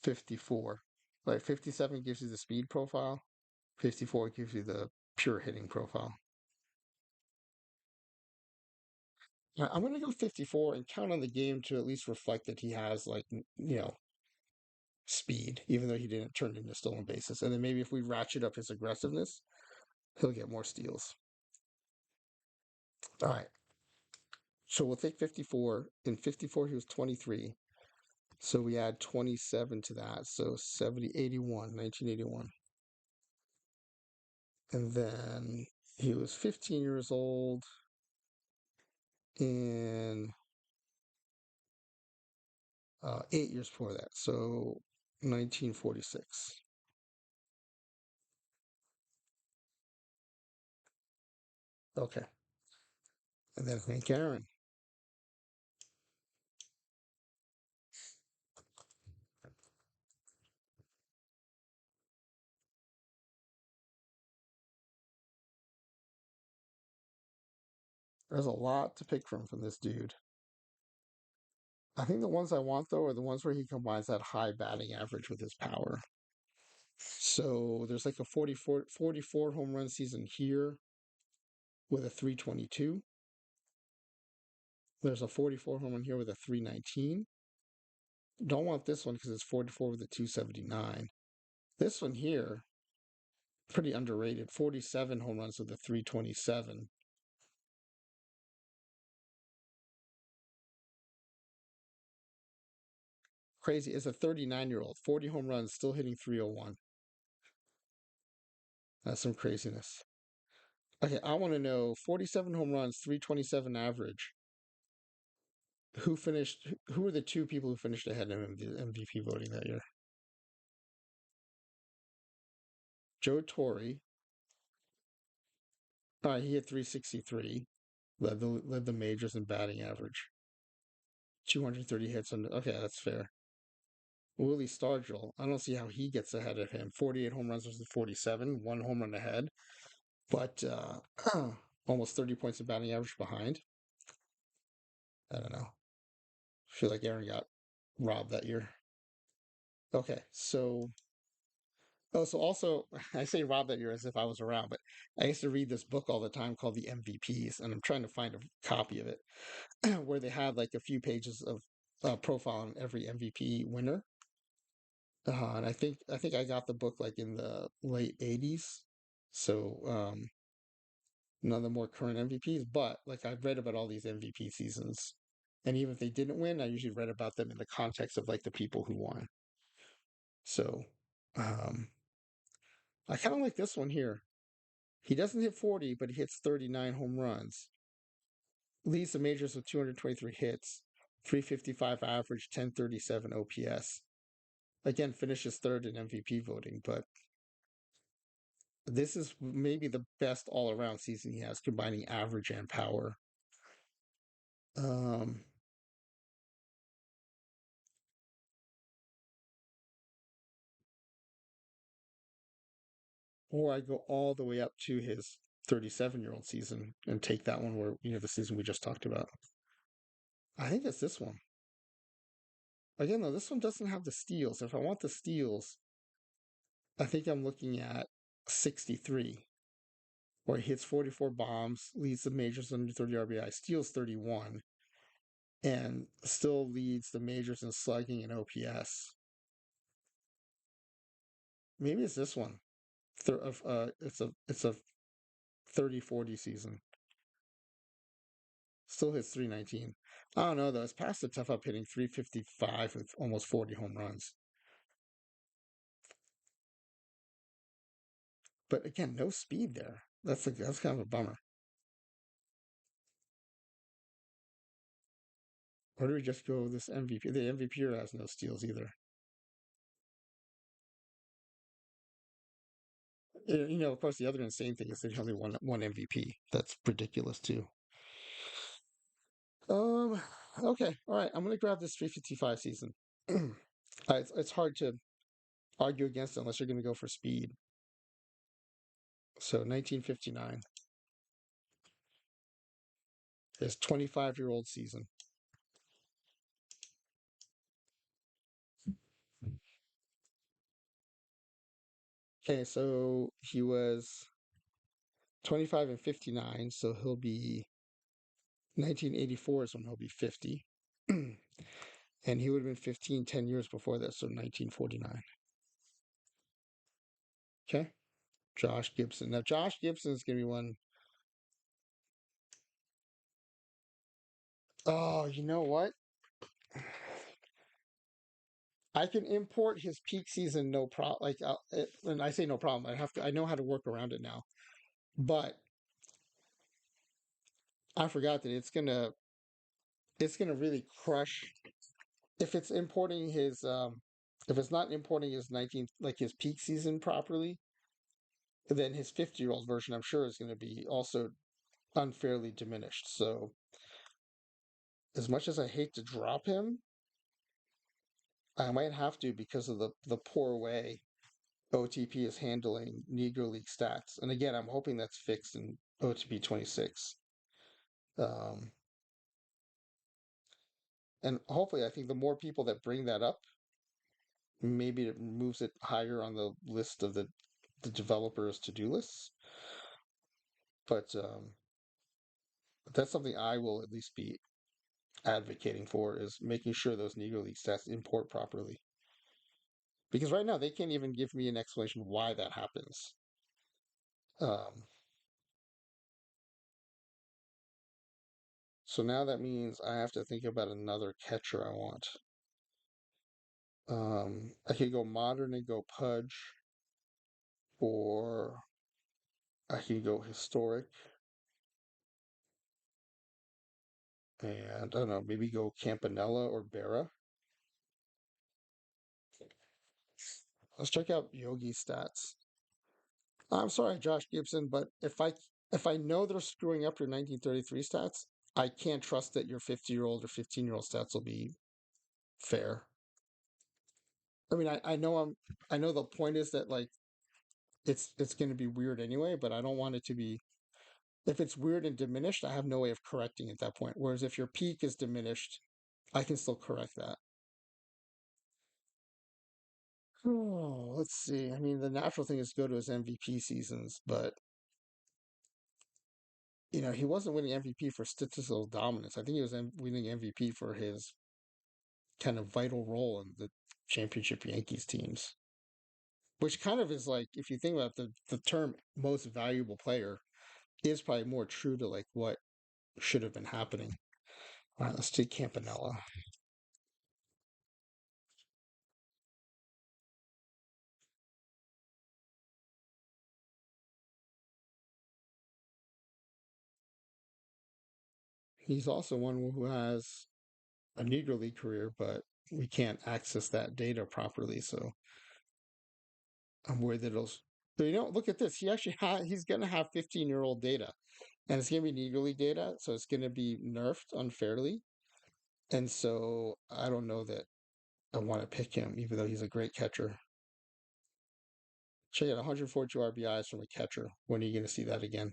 54. Like 57 gives you the speed profile, 54 gives you the pure hitting profile. I'm going to go 54 and count on the game to at least reflect that he has, like, speed, even though he didn't turn into stolen bases. And then maybe if we ratchet up his aggressiveness, he'll get more steals. All right. So we'll take 54. In 54, he was 23. So we add 27 to that. So 70, 81, 1981. And then he was 15 years old in 8 years before that. So 1946. Okay. And then Hank Aaron. There's a lot to pick from this dude. I think the ones I want, though, are the ones where he combines that high batting average with his power. So there's like a 44 home run season here with a 322. There's a 44 home run here with a 319. Don't want this one because it's 44 with a 279. This one here, pretty underrated. 47 home runs with a 327. Crazy. It's a 39-year-old, 40 home runs, still hitting 301. That's some craziness. Okay, I want to know 47 home runs, 327 average. Who were the two people who finished ahead of him in the MVP voting that year? Joe Torre. He hit 363, led the majors in batting average. 230 hits on. Okay, that's fair. Willie Stargell. I don't see how he gets ahead of him. 48 home runs versus 47, one home run ahead, but almost 30 points of batting average behind. I don't know. I feel like Aaron got robbed that year. Okay, so so also I say robbed that year as if I was around, but I used to read this book all the time called The MVPs, and I'm trying to find a copy of it where they had like a few pages of profile on every MVP winner. And I think I got the book like in the late '80s, so none of the more current MVPs. But like I've read about all these MVP seasons, and even if they didn't win, I usually read about them in the context of like the people who won. So um, I kind of like this one here. He doesn't hit 40, but he hits 39 home runs. Leads the majors with 223 hits, 355 average, 1037 OPS. Again, finishes third in MVP voting, but this is maybe the best all around season he has, combining average and power. Um, or I go all the way up to his 37-year-old season and take that one where, the season we just talked about. I think it's this one. Again, though, this one doesn't have the steals. If I want the steals, I think I'm looking at 63, where he hits 44 bombs, leads the majors under 30 RBI, steals 31, and still leads the majors in slugging and OPS. Maybe it's this one. It's a 30-40 season. Still hits 319. I don't know though. It's past the tough up hitting 355 with almost 40 home runs. But again, no speed there. That's kind of a bummer. Or do we just go with this MVP? The MVP has no steals either. Of course, the other insane thing is there's only one MVP. That's ridiculous too. Um. Okay. All right. I'm gonna grab this 355 season. It's hard to argue against it unless you're gonna go for speed. So 1959, his 25-year-old season. Okay, so he was 25 and 59, so he'll be 1984 is when he'll be 50. And he would have been 15 10 years before that, so 1949. Okay. Josh Gibson. Now, Josh Gibson is going to be one. Oh, you know what? I can import his peak season no problem. And I say no problem. I know how to work around it now. But I forgot that it's gonna really crush if it's importing his if it's not importing his 19 like his peak season properly, then his 50-year-old version I'm sure is going to be also unfairly diminished. So as much as I hate to drop him, I might have to because of the poor way OTP is handling Negro League stats. And again, I'm hoping that's fixed in OTP 26. Um, and hopefully, I think the more people that bring that up, maybe it moves it higher on the list of the developers' to-do lists. But that's something I will at least be advocating for is making sure those Negro League stats import properly. Because right now they can't even give me an explanation why that happens. Um, so now that means I have to think about another catcher I want. I could go modern and go Pudge, or I could go historic, and I don't know, maybe go Campanella or Berra. Let's check out Yogi's stats. I'm sorry, Josh Gibson, but if I know they're screwing up your 1933 stats, I can't trust that your 50-year-old or 15-year-old stats will be fair. I mean, I know the point is that like it's going to be weird anyway, but I don't want it to be. If it's weird and diminished, I have no way of correcting at that point. Whereas if your peak is diminished, I can still correct that. Oh, let's see. I mean, the natural thing is to go to his MVP seasons, but he wasn't winning MVP for statistical dominance. I think he was winning MVP for his kind of vital role in the championship Yankees teams, which kind of is like, if you think about the term most valuable player is probably more true to like what should have been happening. All right, let's take Campanella. He's also one who has a Negro League career, but we can't access that data properly. So I'm worried that it'll. So, look at this. He's going to have 15-year-old data, and it's going to be Negro League data, so it's going to be nerfed unfairly. And so I don't know that I want to pick him, even though he's a great catcher. Check out 142 RBIs from a catcher. When are you going to see that again?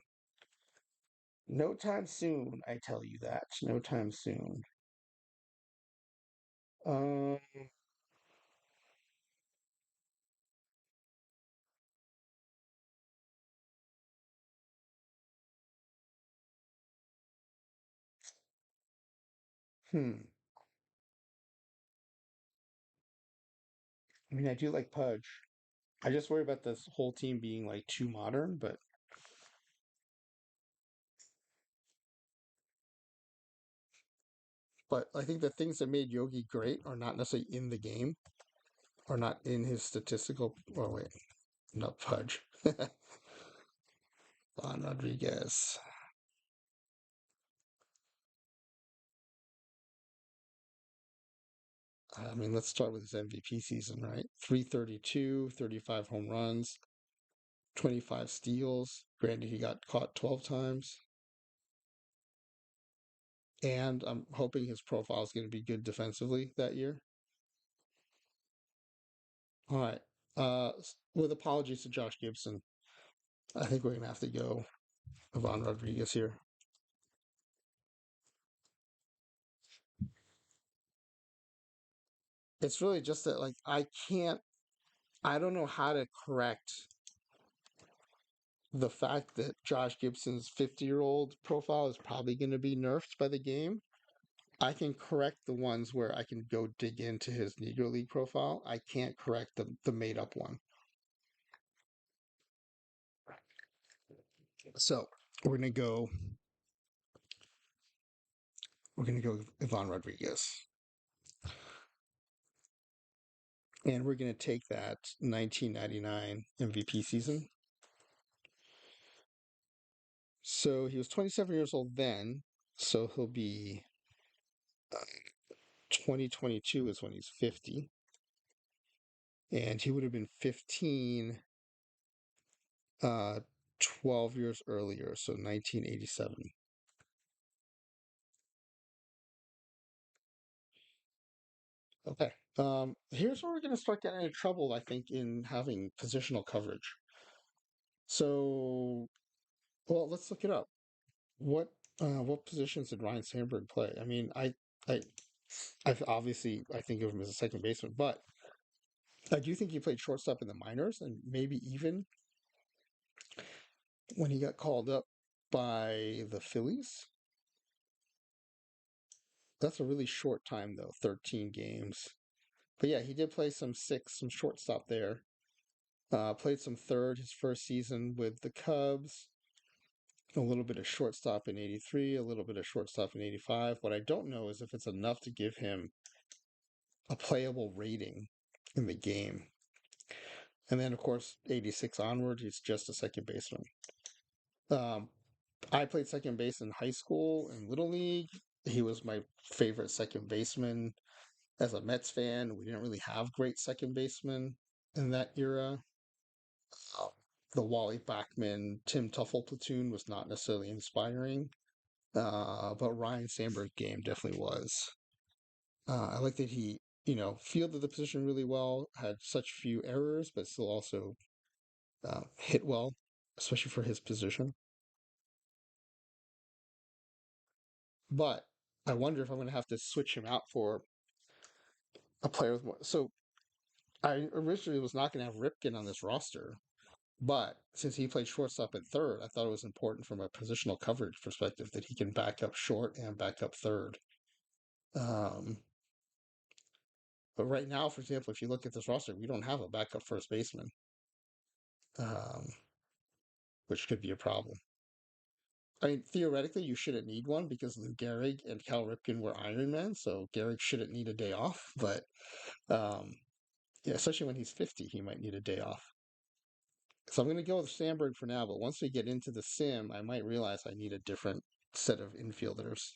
No time soon, I tell you that. No time soon. Um, hmm. I mean, I do like Pudge. I just worry about this whole team being like too modern, but I think the things that made Yogi great are not necessarily in the game, are not in his statistical. Oh wait, not Pudge. Juan Rodriguez. I mean, let's start with his MVP season, right? 332, 35 home runs, 25 steals. Granted, he got caught 12 times. And I'm hoping his profile is going to be good defensively that year. All right. With apologies to Josh Gibson, I think we're going to have to go Ivan Rodriguez here. It's really just that, like, I don't know how to correct the fact that Josh Gibson's 50-year-old profile is probably going to be nerfed by the game. I can correct the ones where I can go dig into his Negro League profile. I can't correct the made up one. So we're gonna go. We're gonna go Ivan Rodriguez, and we're gonna take that 1999 MVP season. So he was 27 years old then. So he'll be 2022 is when he's 50, and he would have been 15 uh 12 years earlier, so 1987. Okay. Here's where we're going to start getting into trouble, I think, in having positional coverage. So, well, let's look it up. What positions did Ryan Sandberg play? I mean, I, I think of him as a second baseman, but I do think he played shortstop in the minors, and maybe even when he got called up by the Phillies. That's a really short time, though, 13 games. But yeah, he did play some shortstop there. Played some third his first season with the Cubs. A little bit of shortstop in 83, a little bit of shortstop in 85. What I don't know is if it's enough to give him a playable rating in the game. And then, of course, 86 onward, he's just a second baseman. Um, I played second base in high school and Little League. He was my favorite second baseman. As a Mets fan, we didn't really have great second basemen in that era. Uh, the Wally Backman, Tim Tuffle platoon was not necessarily inspiring, but Ryan Sandberg game definitely was. I like that he, fielded the position really well, had such few errors, but still also hit well, especially for his position. But I wonder if I'm going to have to switch him out for a player with more. So I originally was not going to have Ripken on this roster, but since he played shortstop at third, I thought it was important from a positional coverage perspective that he can back up short and back up third. Um, but right now, for example, if you look at this roster, we don't have a backup first baseman, um, which could be a problem. I mean, theoretically, you shouldn't need one because Lou Gehrig and Cal Ripken were Iron Men, so Gehrig shouldn't need a day off. But um, yeah, especially when he's 50, he might need a day off. So I'm going to go with Sandberg for now. But once we get into the sim, I might realize I need a different set of infielders.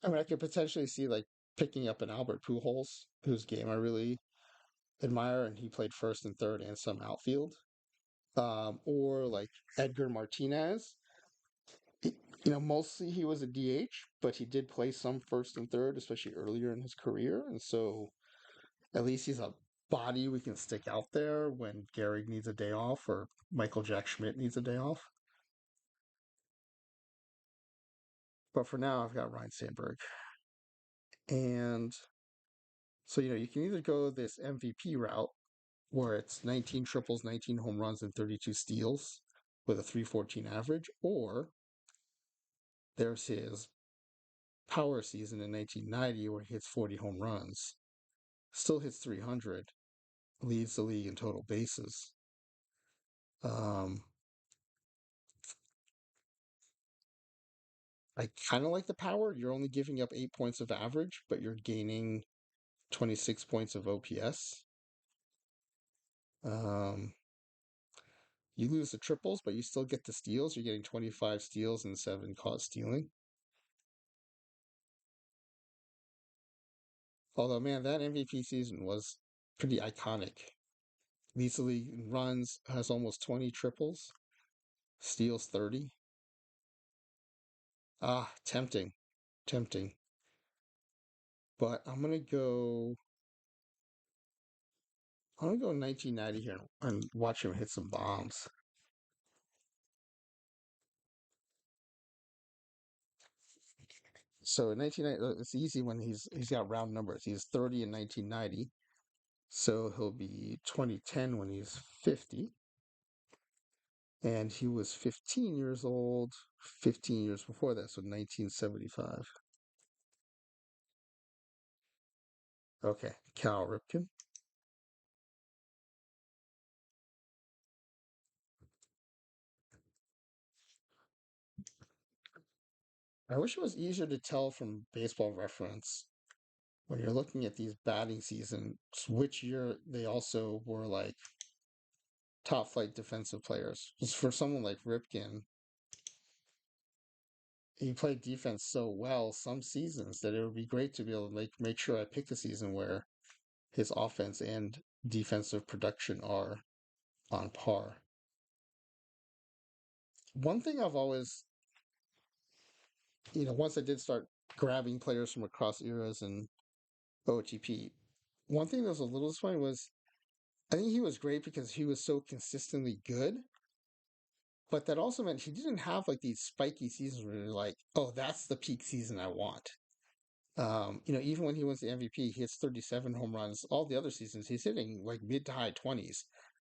I mean, I could potentially see like picking up an Albert Pujols, whose game I really admire, and he played first and third and some outfield. Or like Edgar Martinez. He- mostly he was a DH, but he did play some first and third, especially earlier in his career. And so at least he's a body we can stick out there when Gehrig needs a day off or Michael Jack Schmidt needs a day off. But for now, I've got Ryan Sandberg. And so, you can either go this MVP route where it's 19 triples, 19 home runs, and 32 steals with a 314 average, or there's his power season in 1990 where he hits 40 home runs, still hits 300, leads the league in total bases. Um, I kind of like the power. You're only giving up 8 points of average, but you're gaining 26 points of OPS. Um, you lose the triples, but you still get the steals. You're getting 25 steals and 7 caught stealing. Although, man, that MVP season was pretty iconic. Leads the league in runs, has almost 20 triples, steals 30. Ah, tempting, tempting. But I'm gonna go 1990 here and watch him hit some bombs. So in 1990, it's easy when he's got round numbers. He's 30 in 1990, so he'll be 2010 when he's 50, and he was 15 years old 15 years before that, so 1975. Okay, Cal Ripken. I wish it was easier to tell from Baseball Reference when you're looking at these batting seasons which year they also were like top flight defensive players. Just for someone like Ripken, he played defense so well some seasons that it would be great to be able to make sure I pick a season where his offense and defensive production are on par. One thing I've always, once I did start grabbing players from across eras and OOTP, one thing that was a little disappointing was I think he was great because he was so consistently good, but that also meant he didn't have like these spiky seasons where you're like, oh, that's the peak season I want. Even when he wins the MVP, he hits 37 home runs. All the other seasons, he's hitting like mid to high 20s.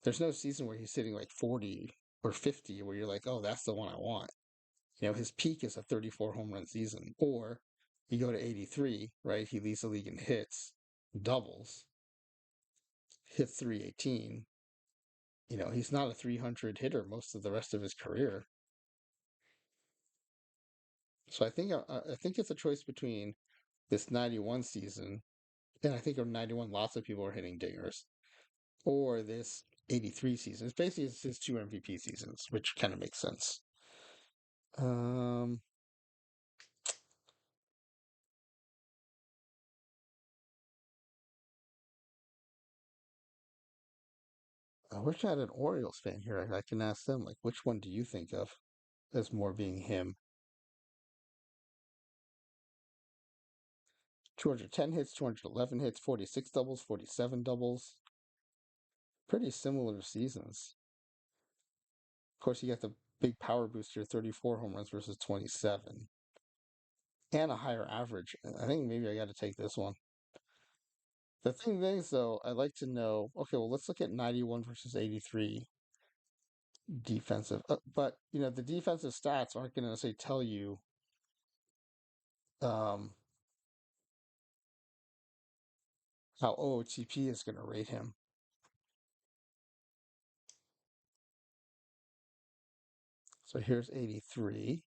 There's no season where he's hitting like 40 or 50 where you're like, oh, that's the one I want. His peak is a 34 home run season. Or you go to 83, right? He leads the league in hits, doubles, hits 318. He's not a 300 hitter most of the rest of his career. So I think it's a choice between this 91 season, and I think of 91, lots of people are hitting dingers, or this 83 season. It's his two MVP seasons, which kind of makes sense. Um, I wish I had an Orioles fan here. I can ask them, like, which one do you think of as more being him? 210 hits, 211 hits, 46 doubles, 47 doubles. Pretty similar seasons. Of course, you get the big power booster, 34 home runs versus 27, and a higher average. I think maybe I got to take this one. The thing is, though, I'd like to know. Okay, well, let's look at 91 versus 83 defensive. But the defensive stats aren't going to necessarily tell you um, how OOTP is going to rate him. So here's 83,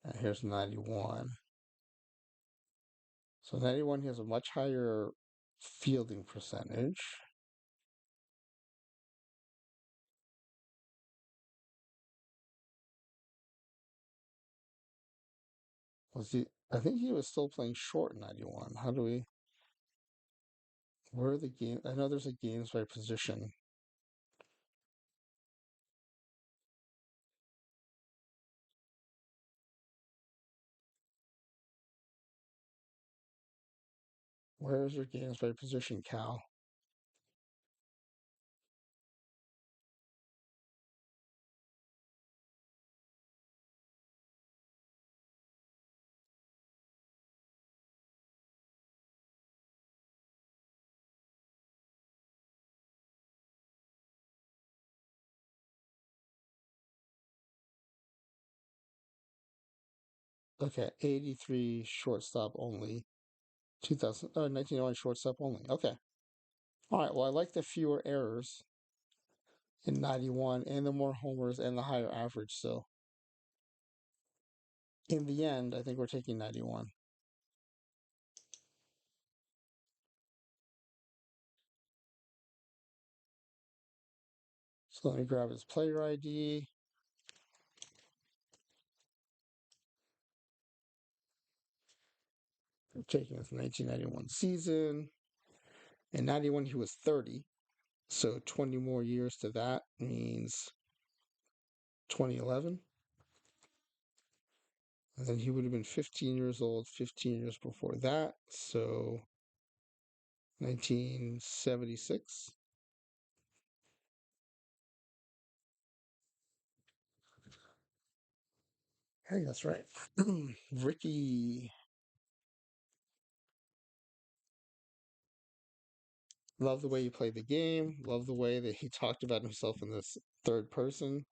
and here's 91. So 91 has a much higher fielding percentage. Was he? I think he was still playing short in 91. How do we? Where are the games? I know there's a games by position. Where is your games by position, Cal? Okay, 83 shortstop only. 2000, 1901 shortstop only. Okay. All right. Well, I like the fewer errors in 91 and the more homers and the higher average. So in the end, I think we're taking 91. So let me grab his player ID. I'm taking his 1991 season. In 91, he was 30. So 20 more years to that means 2011. And then he would have been 15 years old 15 years before that. So 1976. Hey, that's right. Ricky, love the way he played the game. Love the way that he talked about himself in this third person.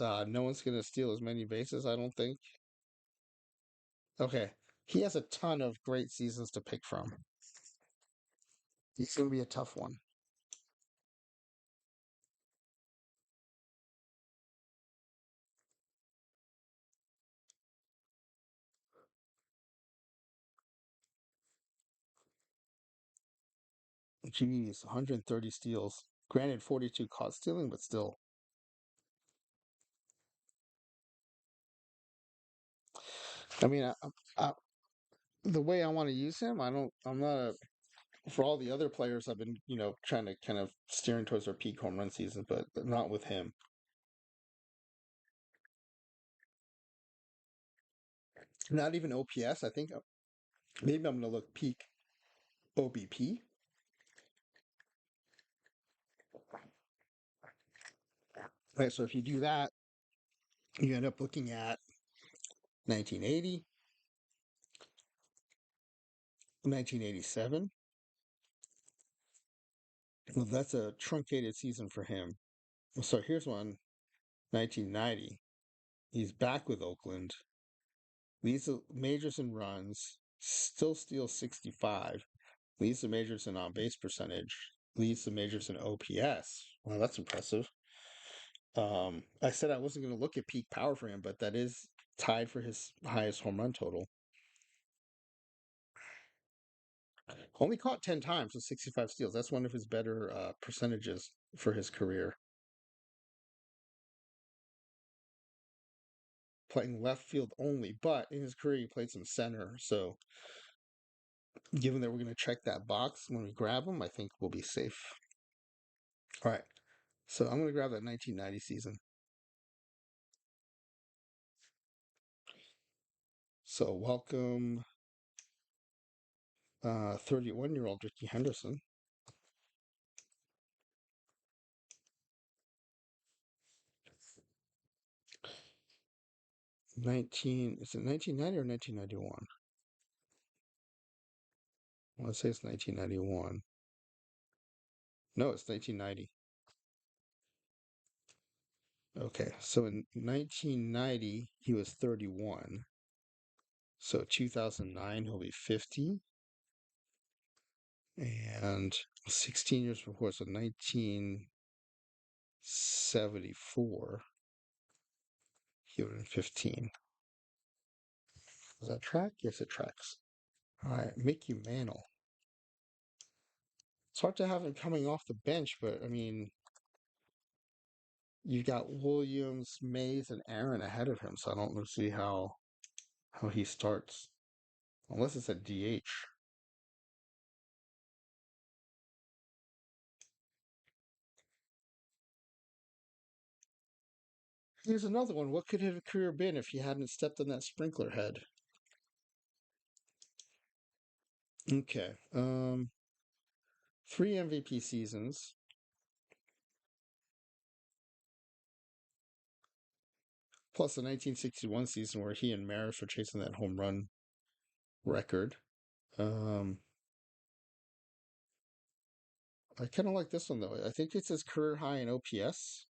No one's going to steal as many bases, I don't think. Okay. He has a ton of great seasons to pick from. He's going to be a tough one. Jeez, 130 steals. Granted, 42 caught stealing, but still. I mean, I, the way I want to use him, I'm not a, for all the other players I've been, trying to kind of steering towards their peak home run season, but not with him. Not even OPS. I think maybe I'm going to look peak OBP. Right. So if you do that, you end up looking at 1980, 1987. Well, that's a truncated season for him. So here's one, 1990. He's back with Oakland. Leads the majors in runs, still steals 65. Leads the majors in on base percentage. Leads the majors in OPS. Wow, that's impressive. I said I wasn't going to look at peak power for him, but that is tied for his highest home run total. Only caught 10 times with 65 steals. That's one of his better percentages for his career. Playing left field only, but in his career he played some center. So, given that we're going to check that box when we grab him, I think we'll be safe. All right. So, I'm going to grab that 1990 season. So, welcome 31-year-old Ricky Henderson. Is it 1990 or 1991? I want to say it's 1991. No, it's 1990. Okay, so in 1990, he was 31. So 2009, he'll be 50. And 16 years before, so 1974, he would have been 15. Does that track? Yes, it tracks. All right, Mickey Mantle. It's hard to have him coming off the bench, but I mean, You got Williams, Mays, and Aaron ahead of him, so I don't see how he starts unless it's a DH. Here's another one. What could his career been if he hadn't stepped on that sprinkler head? Okay. 3 MVP seasons, plus the 1961 season where he and Maris were chasing that home run record. Um, I kind of like this one though. I think it's his career high in OPS.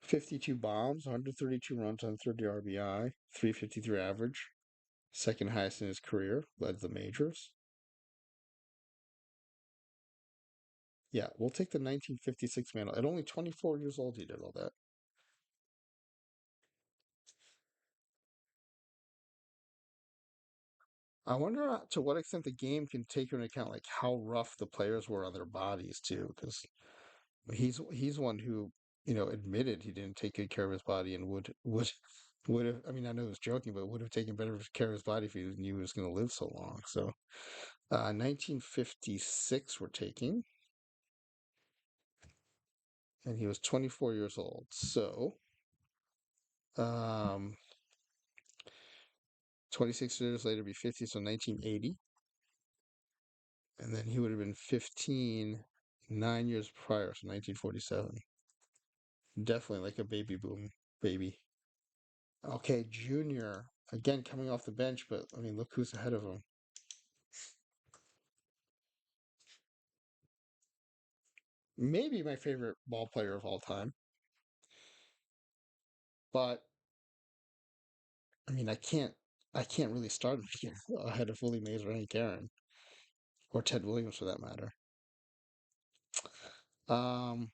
52 bombs, 132 runs on 30 RBI, 353 average. Second highest in his career, led the majors. Yeah, we'll take the 1956 man. At only 24 years old, he did all that. I wonder to what extent the game can take into account like how rough the players were on their bodies too, because he's one who admitted he didn't take good care of his body and would have. I mean, I know he was joking, but would have taken better care of his body if he knew he was going to live so long. So, 1956 we're taking, and he was 24 years old. So, um, 26 years later, be 50. So 1980, and then he would have been 15 9 years prior, so 1947. Definitely like a baby boom baby. Okay, Junior again coming off the bench, but I mean, look who's ahead of him. Maybe my favorite ball player of all time, but I mean, I can't really start him here ahead of Willie Mays or Hank Aaron or Ted Williams for that matter. Um,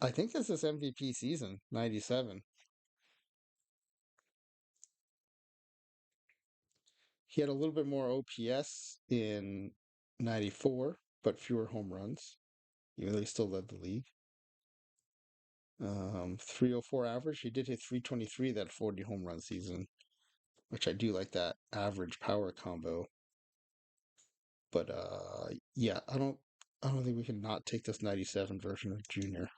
I think this is MVP season '97. He had a little bit more OPS in '94, but fewer home runs, even though he still led the league. 304 average. He did hit 323 that 40 home run season, which I do like that average power combo. But yeah, I don't think we can not take this '97 version of Junior.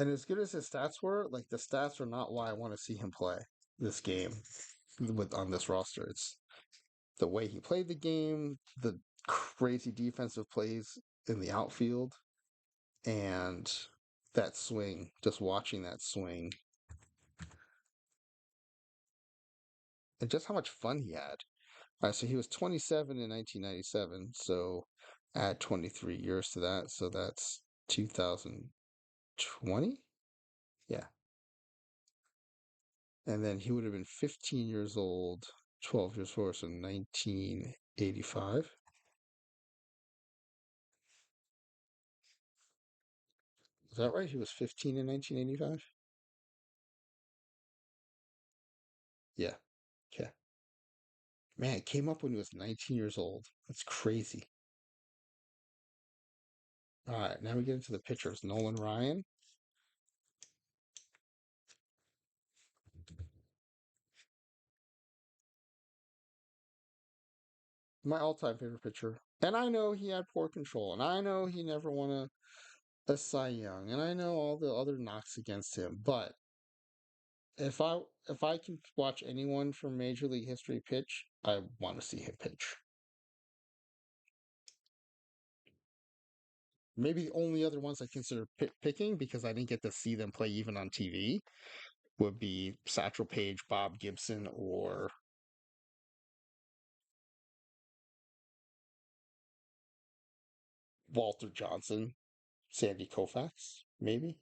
And as good as his stats were, like the stats are not why I want to see him play this game with on this roster. It's the way he played the game, the crazy defensive plays in the outfield, and that swing. Just watching that swing, and just how much fun he had. All right, so he was 27 in 1997. So add 23 years to that. So that's 2020. Yeah. And then he would have been 15 years old, 12 years for us in 1985. Is that right? He was 15 in 1985? Yeah. Okay. Man, it came up when he was 19 years old. That's crazy. All right, now we get into the pitchers. Nolan Ryan. My all-time favorite pitcher. And I know he had poor control, and I know he never won a Cy Young, and I know all the other knocks against him. But if I can watch anyone from Major League history pitch, I want to see him pitch. Maybe the only other ones I consider picking because I didn't get to see them play even on TV would be Satchel Paige, Bob Gibson, or Walter Johnson, Sandy Koufax, maybe.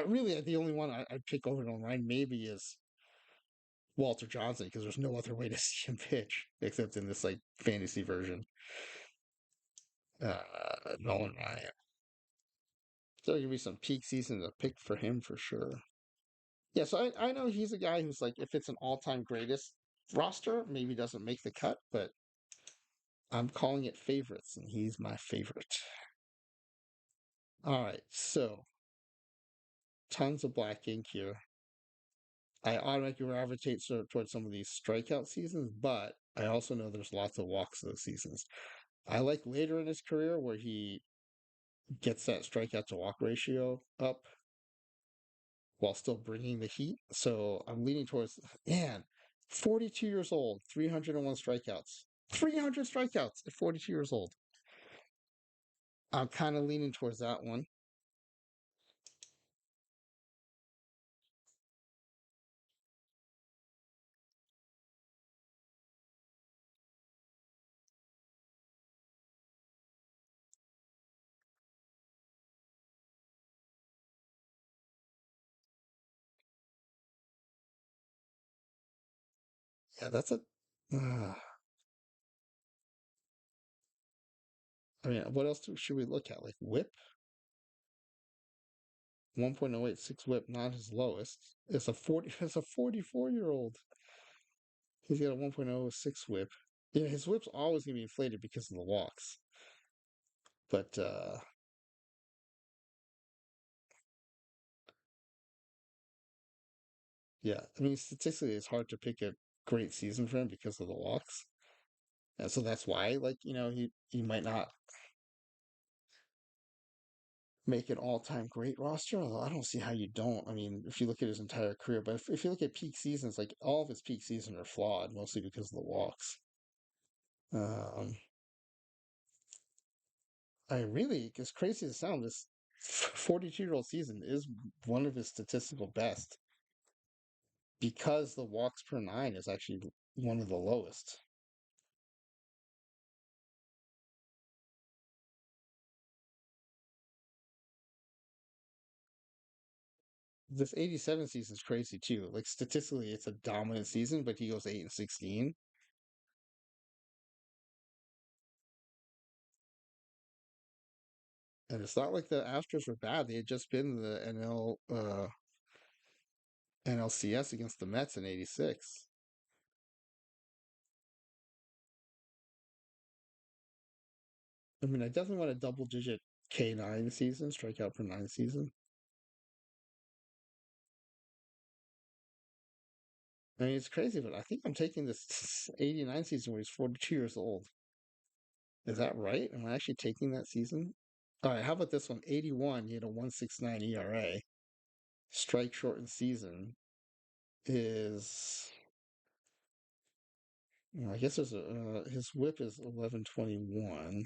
Really, the only one I'd pick over Nolan Ryan maybe is Walter Johnson because there's no other way to see him pitch except in this like fantasy version. Nolan Ryan. So there could be some peak seasons to pick for him for sure. Yeah, so I know he's a guy who's like, if it's an all time greatest roster, maybe doesn't make the cut, but I'm calling it favorites, and he's my favorite. All right, so tons of black ink here. I automatically gravitate towards some of these strikeout seasons, but I also know there's lots of walks those seasons. I like later in his career where he gets that strikeout to walk ratio up while still bringing the heat. So I'm leaning towards, man, 42 years old, 301 strikeouts. 300 strikeouts at 42 years old. I'm kind of leaning towards that one. Yeah, that's a. I mean, what else should we look at? Like whip, 1.086 whip, not his lowest. It's a 40. It's a 44-year-old. He's got a 1.06 whip. Yeah, his whip's always gonna be inflated because of the walks. But yeah, I mean, statistically, it's hard to pick a great season for him because of the walks. And so that's why, like, he might not make an all-time great roster. Although I don't see how you don't. I mean, if you look at his entire career, but if you look at peak seasons, like all of his peak seasons are flawed, mostly because of the walks. Um, I really, as crazy as it sounds, this 42-year-old season is one of his statistical best because the walks per nine is actually one of the lowest. This 87 season is crazy too. Like statistically, it's a dominant season, but he goes 8-16. And it's not like the Astros were bad. They had just been the NLCS against the Mets in '86. I mean, I definitely want a double digit K9 season, strikeout per nine season. I mean, it's crazy, but I think I'm taking this '89 season where he's 42 years old. Is that right? Am I actually taking that season? All right, how about this one? '81, he had a 1.69 ERA. Strike shortened season is, I guess there's his whip is 11.21.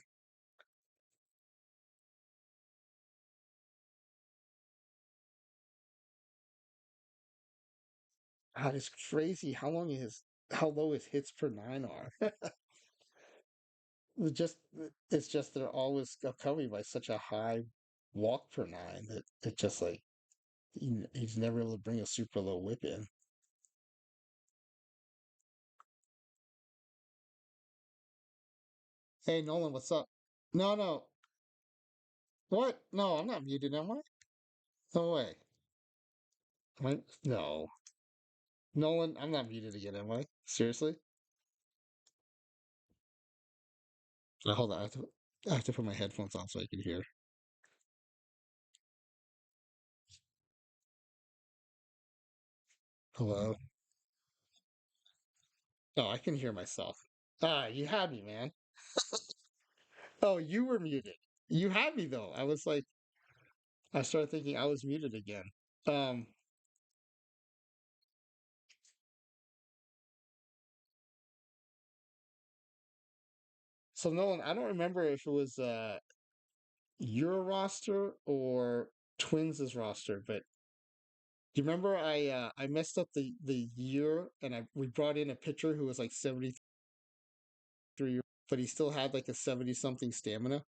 God, it's crazy how low his hits per nine are. just it's just they're always accompanied by such a high walk per nine that it just like he's never able to bring a super low whip in. Hey Nolan, what's up? No, no, what? No, I'm not muted, am I? No way. No, Nolan, I'm not muted again, am I? Seriously? Hold on, I have to put my headphones on so I can hear. Hello. Oh, I can hear myself. Ah, you had me, man. Oh, you were muted. You had me though. I was like, I started thinking I was muted again. Um, so Nolan, I don't remember if it was your roster or Twins' roster, but do you remember I messed up the year and I we brought in a pitcher who was like 73, but he still had like a 70 something stamina.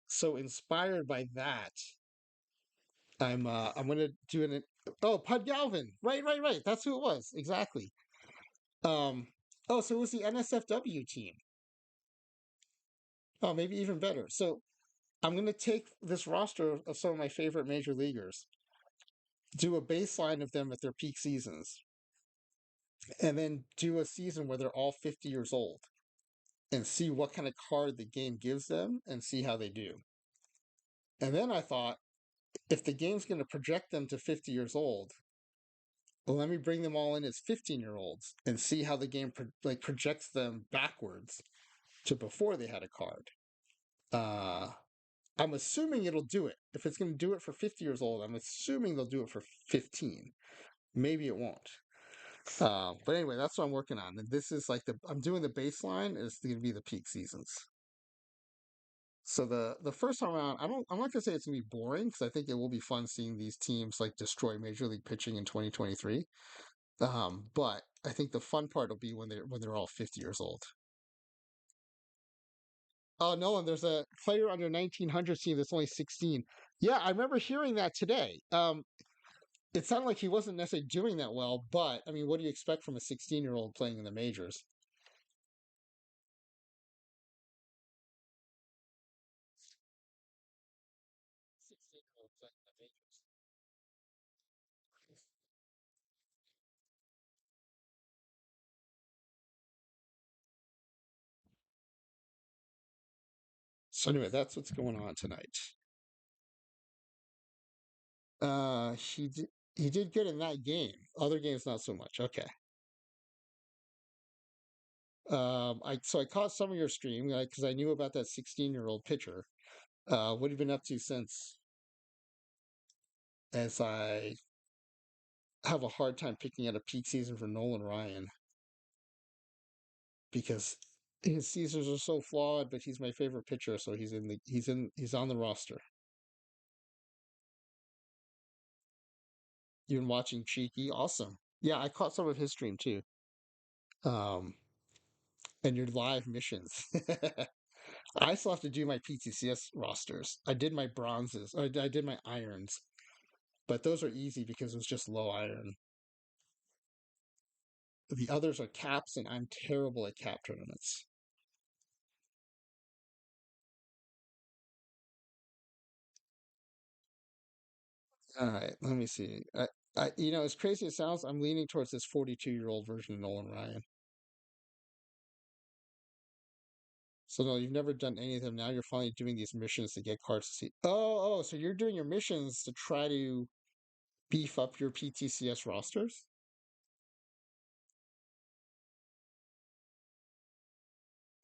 So inspired by that, I'm gonna do an oh Pud Galvin. Right, right, right. That's who it was. Exactly. Um oh, so it was the NSFW team. Oh, maybe even better. So I'm gonna take this roster of some of my favorite major leaguers. do a baseline of them at their peak seasons, and then do a season where they're all 50 years old and see what kind of card the game gives them and see how they do. And then I thought, if the game's going to project them to 50 years old, well, let me bring them all in as 15-year-olds and see how the game projects them backwards to before they had a card. Uh, I'm assuming it'll do it. If it's going to do it for 50 years old, I'm assuming they'll do it for 15. Maybe it won't. But anyway, that's what I'm working on. And this is like I'm doing the baseline. Is going to be the peak seasons. So the first time around, I'm not gonna say it's gonna be boring because I think it will be fun seeing these teams like destroy Major League pitching in 2023. But I think the fun part will be when they're all 50 years old. Oh, Nolan, there's a player under 1900 team that's only 16. Yeah, I remember hearing that today. It sounded like he wasn't necessarily doing that well, but I mean, what do you expect from a 16-year-old playing in the majors? 16-year-old playing in the majors. So anyway, that's what's going on tonight. He did good in that game. Other games, not so much. Okay. I caught some of your stream because I knew about that 16-year-old pitcher. What have you been up to since? As I have a hard time picking out a peak season for Nolan Ryan because his seasons are so flawed, but he's my favorite pitcher, so he's on the roster. You've been watching Cheeky, awesome. Yeah, I caught some of his stream too. Um, and your live missions. I still have to do my PTCS rosters. I did my bronzes. I did my irons, but those are easy because it was just low iron. The others are caps, and I'm terrible at cap tournaments. All right, let me see. As crazy as it sounds, I'm leaning towards this 42-year-old version of Nolan Ryan. So no, you've never done any of them. Now you're finally doing these missions to get cards to see. So you're doing your missions to try to beef up your PTCS rosters,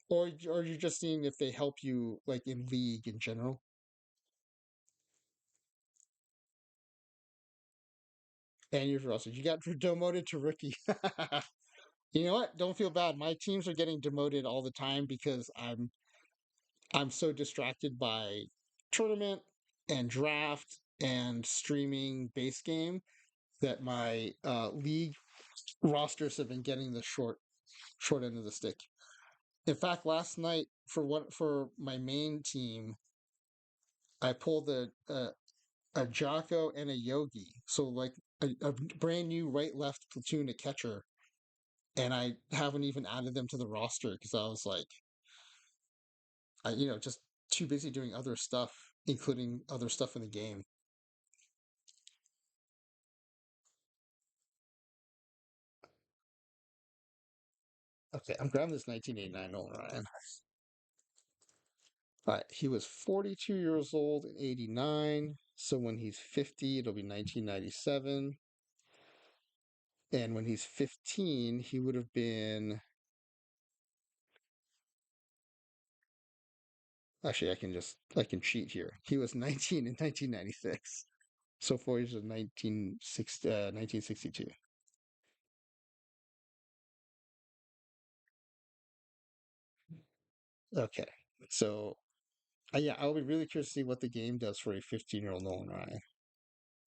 or you're just seeing if they help you like in league in general. And your rosters, you got demoted to rookie. You know what? Don't feel bad. My teams are getting demoted all the time because I'm so distracted by tournament and draft and streaming base game that my league rosters have been getting the short end of the stick. In fact, last night for my main team, I pulled a Jocko and a Yogi, so like a brand new right left platoon to catcher, and I haven't even added them to the roster because I was like, just too busy doing other stuff, including other stuff in the game. Okay, I'm grabbing this 1989 Nolan Ryan. All right, he was 42 years old in 89. So when he's 50, it'll be 1997. And when he's 15, he would have been. Actually, I can cheat here. He was 19 in 1996. So 4 years of 1962. Okay. So, yeah, I'll be really curious to see what the game does for a 15-year-old Nolan Ryan.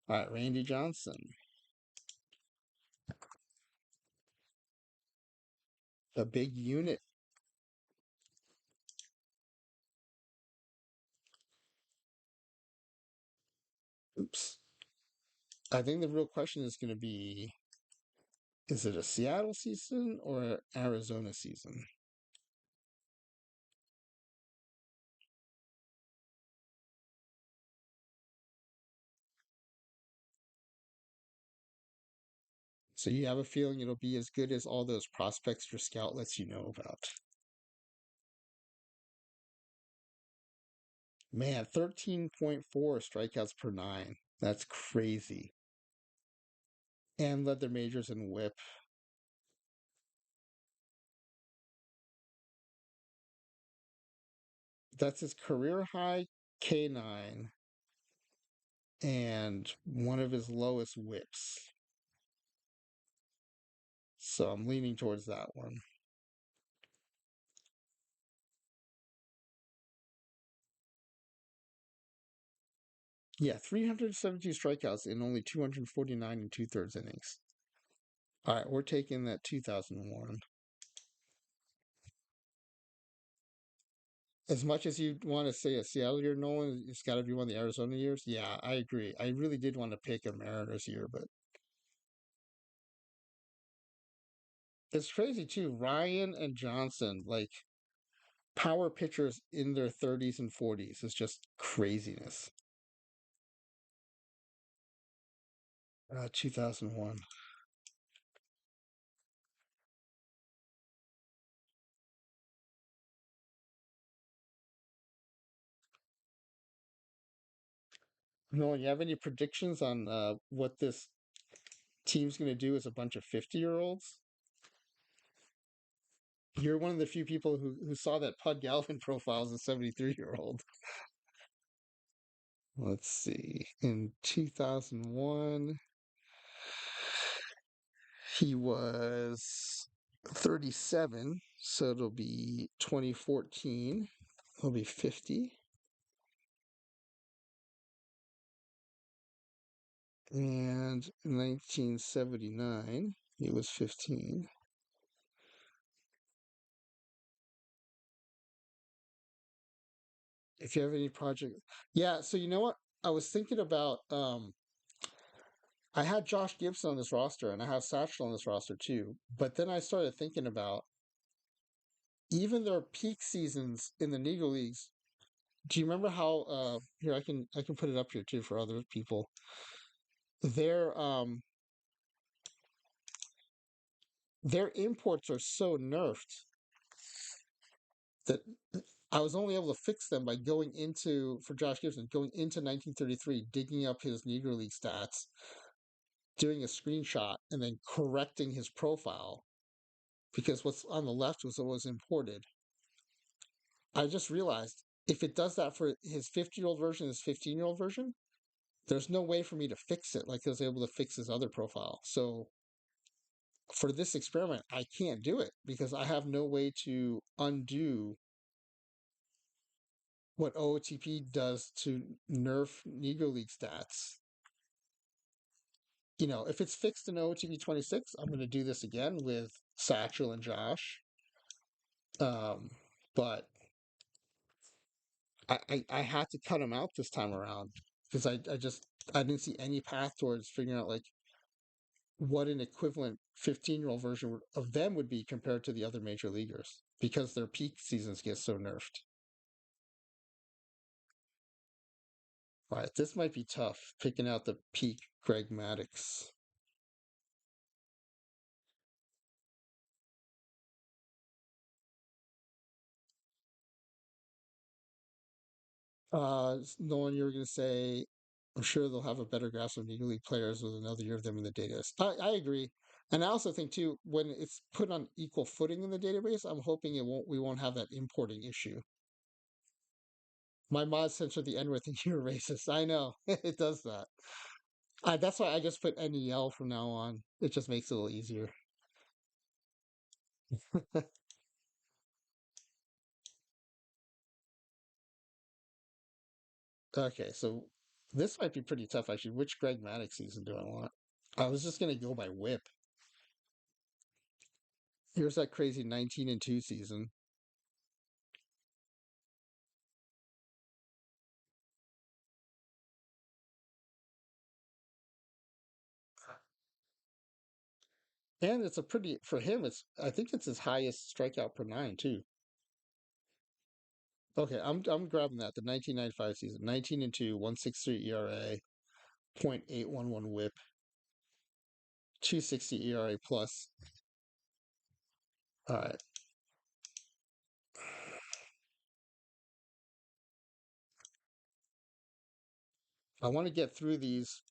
All right, Randy Johnson, a big unit. Oops. I think the real question is going to be, is it a Seattle season or an Arizona season? So you have a feeling it'll be as good as all those prospects your scout lets you know about. Man, 13.4 strikeouts per nine. That's crazy. And led their majors in whip. That's his career high K9 and one of his lowest whips. So I'm leaning towards that one. Yeah, 372 strikeouts in only 249 and two-thirds innings. All right, we're taking that 2001. As much as you want to say a Seattle year, Nolan, it's got to be one of the Arizona years. Yeah, I agree. I really did want to pick a Mariners year, but it's crazy too. Ryan and Johnson, like power pitchers in their 30s and 40s, is just craziness. 2001. Nolan, you have any predictions on what this team's going to do as a bunch of 50-year-olds? You're one of the few people who saw that Pud Galvin profile as a 73-year-old. Let's see. In 2001, he was 37, so it'll be 2014. He'll be 50. And in 1979, he was 15. If you have any project, yeah. So you know what? I was thinking about. I had Josh Gibson on this roster, and I have Satchel on this roster too. But then I started thinking about even their peak seasons in the Negro leagues. Do you remember how? Here, I can put it up here too for other people. Their imports are so nerfed that I was only able to fix them by going into for Josh Gibson, going into 1933, digging up his Negro League stats, doing a screenshot, and then correcting his profile because what's on the left was what was imported. I just realized if it does that for his 50-year-old version, his 15-year-old version, there's no way for me to fix it like I was able to fix his other profile. So for this experiment, I can't do it because I have no way to undo what OOTP does to nerf Negro League stats. If it's fixed in OOTP 26, I'm going to do this again with Satchel and Josh. But I had to cut them out this time around because I didn't see any path towards figuring out like what an equivalent 15-year-old version of them would be compared to the other major leaguers because their peak seasons get so nerfed. All right, this might be tough picking out the peak Greg Maddux. Nolan, you were going to say, I'm sure they'll have a better grasp of League League players with another year of them in the database. I agree. And I also think too, when it's put on equal footing in the database, I'm hoping we won't have that importing issue. My mod censored the N word thing. You're racist. I know it does that. That's why I just put NEL from now on. It just makes it a little easier. Okay, so this might be pretty tough actually. Which Greg Maddux season do I want? I was just gonna go by whip. Here's that crazy 19-2 season. And it's a pretty for him. I think it's his highest strikeout per nine too. Okay, I'm grabbing that the 1995 season, 19-2, 1.63 ERA, .811 WHIP. 260 ERA plus. All right. I want to get through these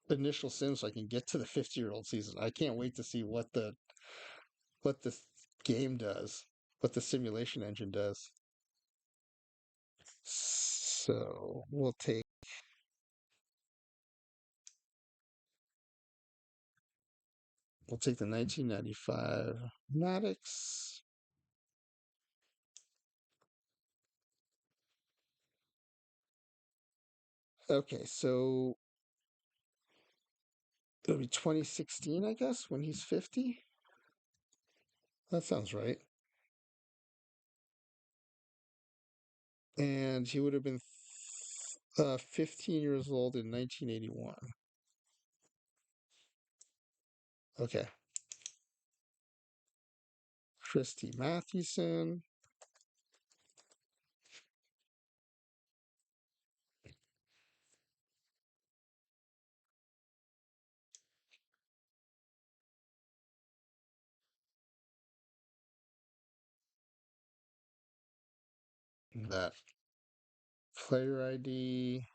initial sims so I can get to the 50-year-old season. I can't wait to see what this game does, what the simulation engine does. So we'll take the 1995 Maddox. Okay, so it'll be 2016, I guess, when he's 50. That sounds right. And he would have been 15 years old in 1981. Okay. Christy Mathewson. That player ID.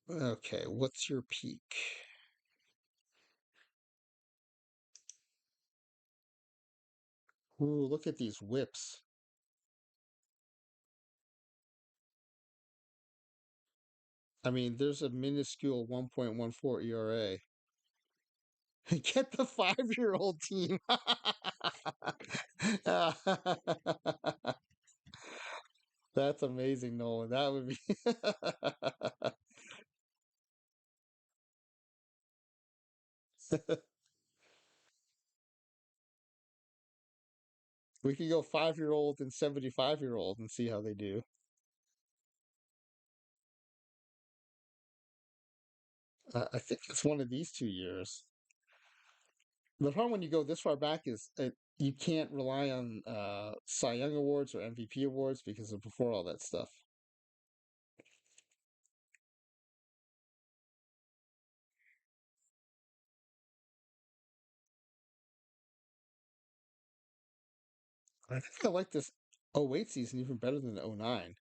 Okay, what's your peak? Ooh, look at these whips. I mean, there's a minuscule 1.14 ERA. Get the 5-year-old team. That's amazing, Nolan. That would be. We could go 5-year-old and 75-year-old and see how they do. I think it's one of these 2 years. The problem when you go this far back is you can't rely on Cy Young awards or MVP awards because of before all that stuff. I think I like this '08 season even better than the '09.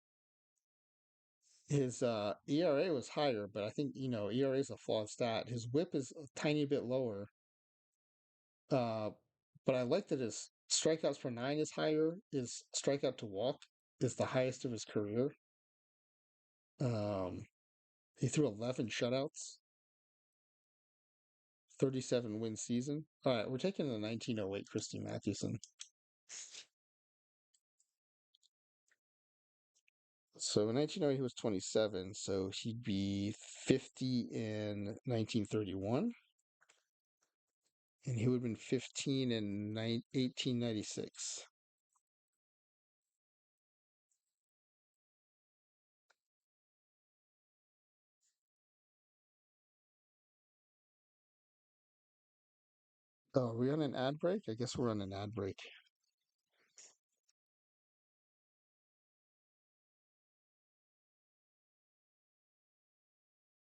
His ERA was higher, but I think ERA is a flawed stat. His WHIP is a tiny bit lower, uh, but I like that his strikeouts per nine is higher. His strikeout to walk is the highest of his career. Um, he threw 11 shutouts, 37 win season. All right, we're taking the 1908 Christy Mathewson. So in 1908 he was 27, so he'd be 50 in 1931. And he would have been 15 in 1896. Oh, are we on an ad break? I guess we're on an ad break.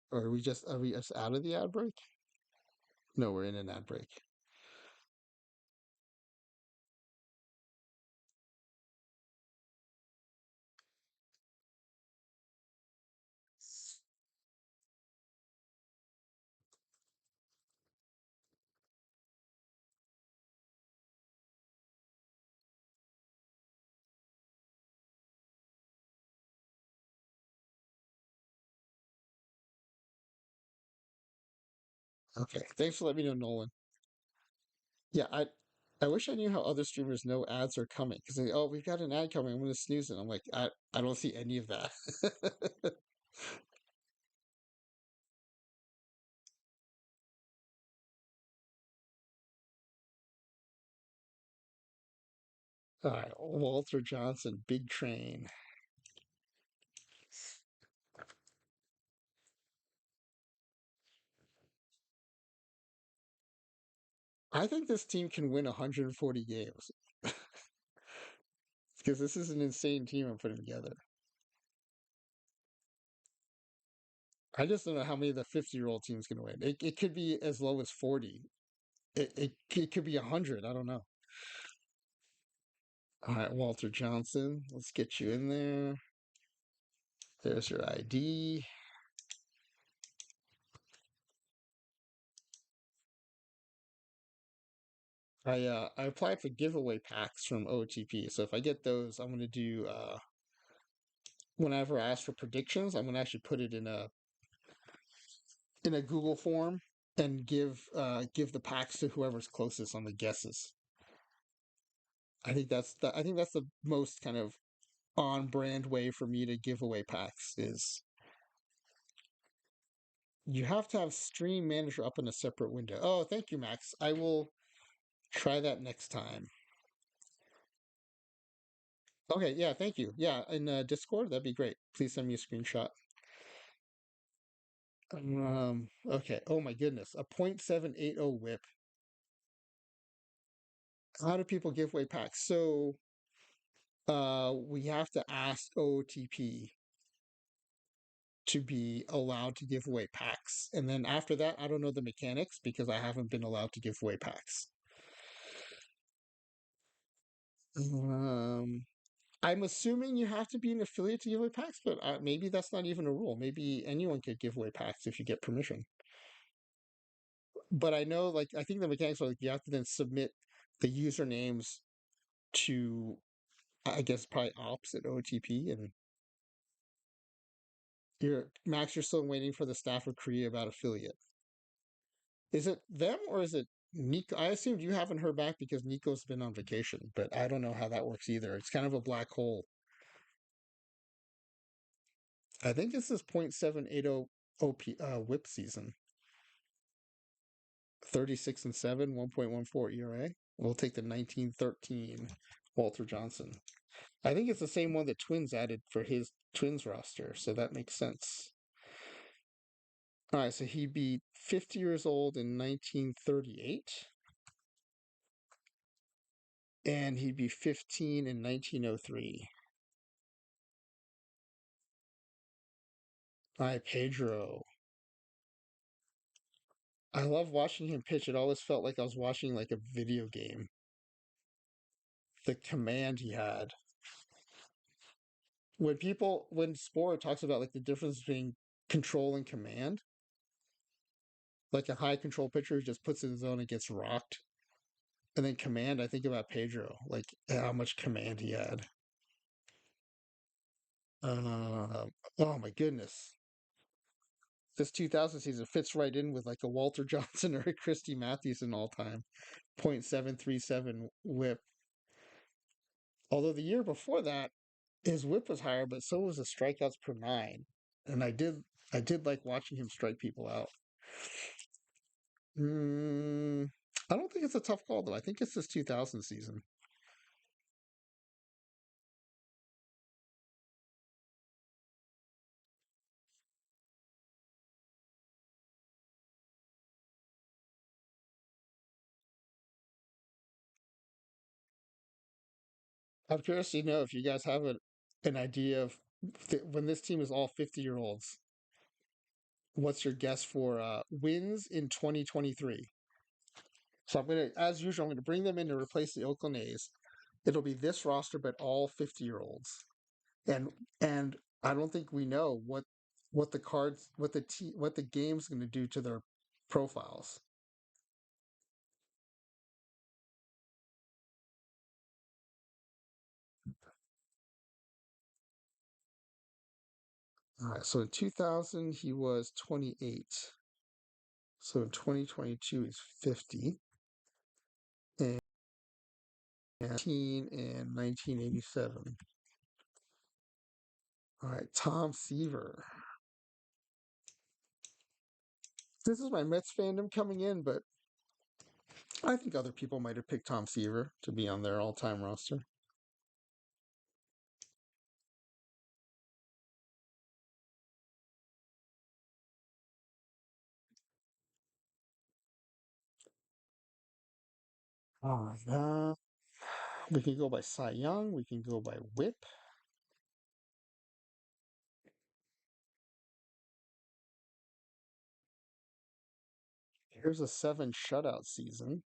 Or are we just out of the ad break? No, we're in an ad break. Okay. Thanks for letting me know, Nolan. Yeah, I wish I knew how other streamers know ads are coming because oh, we've got an ad coming. I'm gonna snooze it. I'm like, I don't see any of that. All right, Walter Johnson, Big Train. I think this team can win 140 games because this is an insane team I'm putting together. I just don't know how many of the 50-year-old teams going to win. It could be as low as 40. It could be 100. I don't know. All right, Walter Johnson. Let's get you in there. There's your ID. I applied for giveaway packs from OOTP. So if I get those, I'm gonna do whenever I ask for predictions, I'm gonna actually put it in a Google form and give the packs to whoever's closest on the guesses. I think that's the most kind of on brand way for me to give away packs is you have to have Stream Manager up in a separate window. Oh, thank you, Max. I will try that next time. Okay, yeah, thank you. Yeah, in Discord, that'd be great. Please send me a screenshot. Okay. Oh my goodness, a .780 whip. How do people give away packs? So, we have to ask OOTP to be allowed to give away packs, and then after that, I don't know the mechanics because I haven't been allowed to give away packs. Um, I'm assuming you have to be an affiliate to give away packs, but maybe that's not even a rule. Maybe anyone could give away packs if you get permission. But I know, like, I think the mechanics are like you have to then submit the usernames to, I guess, probably ops at OTP. And Max, you're still waiting for the staff of Korea about affiliate. Is it them or is it Nico? I assumed you haven't heard back because Nico's been on vacation, but I don't know how that works either. It's kind of a black hole. I think this is .780 whip season. 36 and 7, 1.14 ERA. We'll take the 1913 Walter Johnson. I think it's the same one that Twins added for his Twins roster, so that makes sense. All right, so he'd be 50 years old in 1938, and he'd be 15 in 1903. All right, Pedro. I love watching him pitch. It always felt like I was watching like a video game. The command he had. When Spore talks about like the difference between control and command, like a high control pitcher who just puts in his zone and gets rocked. And then command, I think about Pedro, like how much command he had. Oh my goodness. This 2000 season fits right in with like a Walter Johnson or a Christy Mathewson all time. .737 whip. Although the year before that, his whip was higher, but so was the strikeouts per nine. And I did like watching him strike people out. Mm, I don't think it's a tough call though. I think it's this 2000 season. I'm curious to know if you guys have an idea of when this team is all 50-year-olds. What's your guess for wins in 2023? So I'm gonna, as usual, I'm gonna bring them in to replace the Oakland A's. It'll be this roster, but all 50-year-olds. And I don't think we know what the cards, what the game's going to do to their profiles. All right. So in 2000 he was 28. So in 2022 he's 50. And 19 in 1987. All right, Tom Seaver. This is my Mets fandom coming in, but I think other people might have picked Tom Seaver to be on their all-time roster. Oh, we can go by Cy Young. We can go by Whip. Here's a 7 shutout season.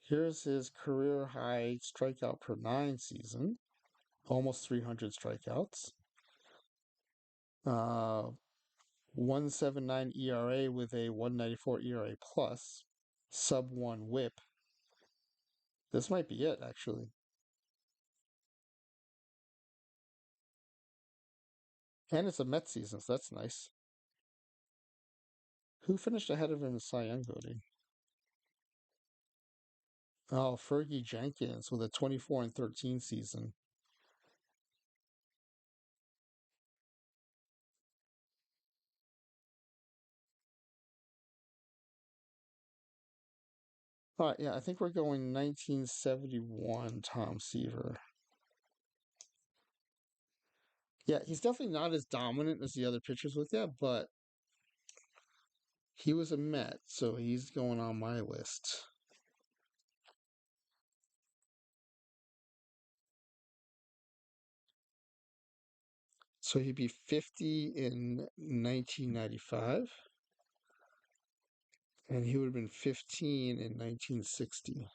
Here's his career high strikeout per nine season, almost 300 strikeouts. 179 ERA with a 194 ERA plus, sub 1 whip. This might be it, actually. And it's a Mets season, so that's nice. Who finished ahead of him in Cy Young voting? Oh, Fergie Jenkins with a 24 and 13 season. All right, yeah, I think we're going 1971 Tom Seaver. Yeah, he's definitely not as dominant as the other pitchers with that, but he was a Met, so he's going on my list. So he'd be 50 in 1995, and he would have been 15 in 1960.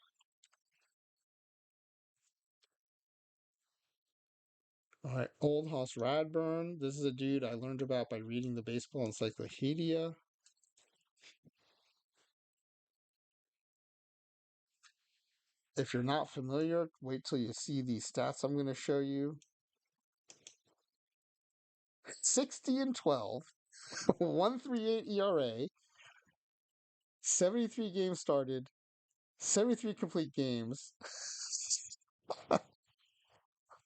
All right, Old Hoss Radburn. This is a dude I learned about by reading the Baseball Encyclopedia. If you're not familiar, wait till you see these stats I'm going to show you. 60 and 12, 138 ERA, 73 games started, 73 complete games,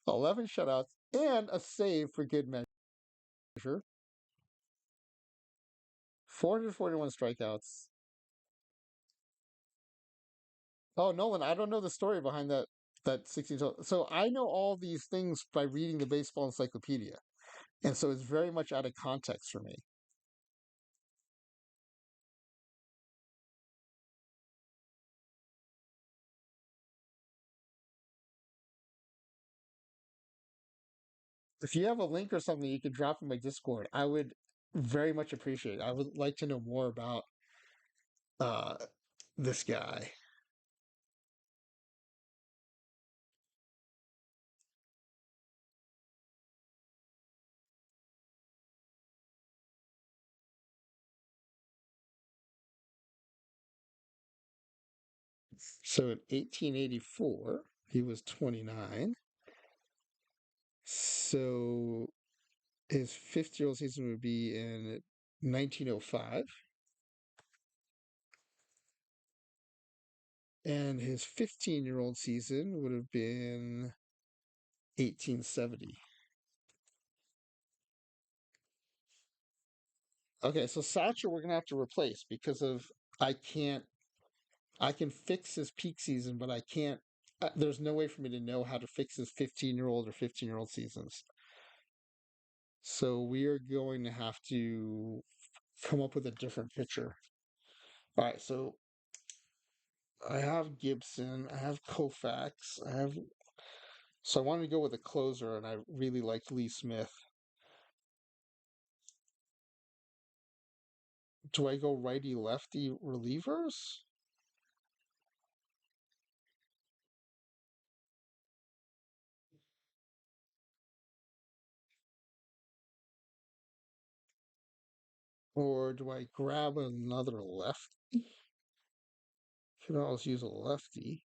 11 shutouts, and a save for good measure, 441 strikeouts. Oh, Nolan, I don't know the story behind that 16. So I know all these things by reading the Baseball Encyclopedia. And so it's very much out of context for me. If you have a link or something you could drop in my Discord, I would very much appreciate it. I would like to know more about uh, this guy. So in 1884, he was 29. So his 50-year-old season would be in 1905. And his 15-year-old season would have been 1870. Okay, so Satcher we're gonna have to replace because of I can't. I can fix his peak season, but I can't. There's no way for me to know how to fix his 15-year-old or 15-year-old seasons. So we are going to have to come up with a different pitcher. All right, so I have Gibson, I have Koufax, I have. So I wanted to go with a closer, and I really liked Lee Smith. Do I go righty lefty relievers? Or do I grab another left? Could always use a lefty.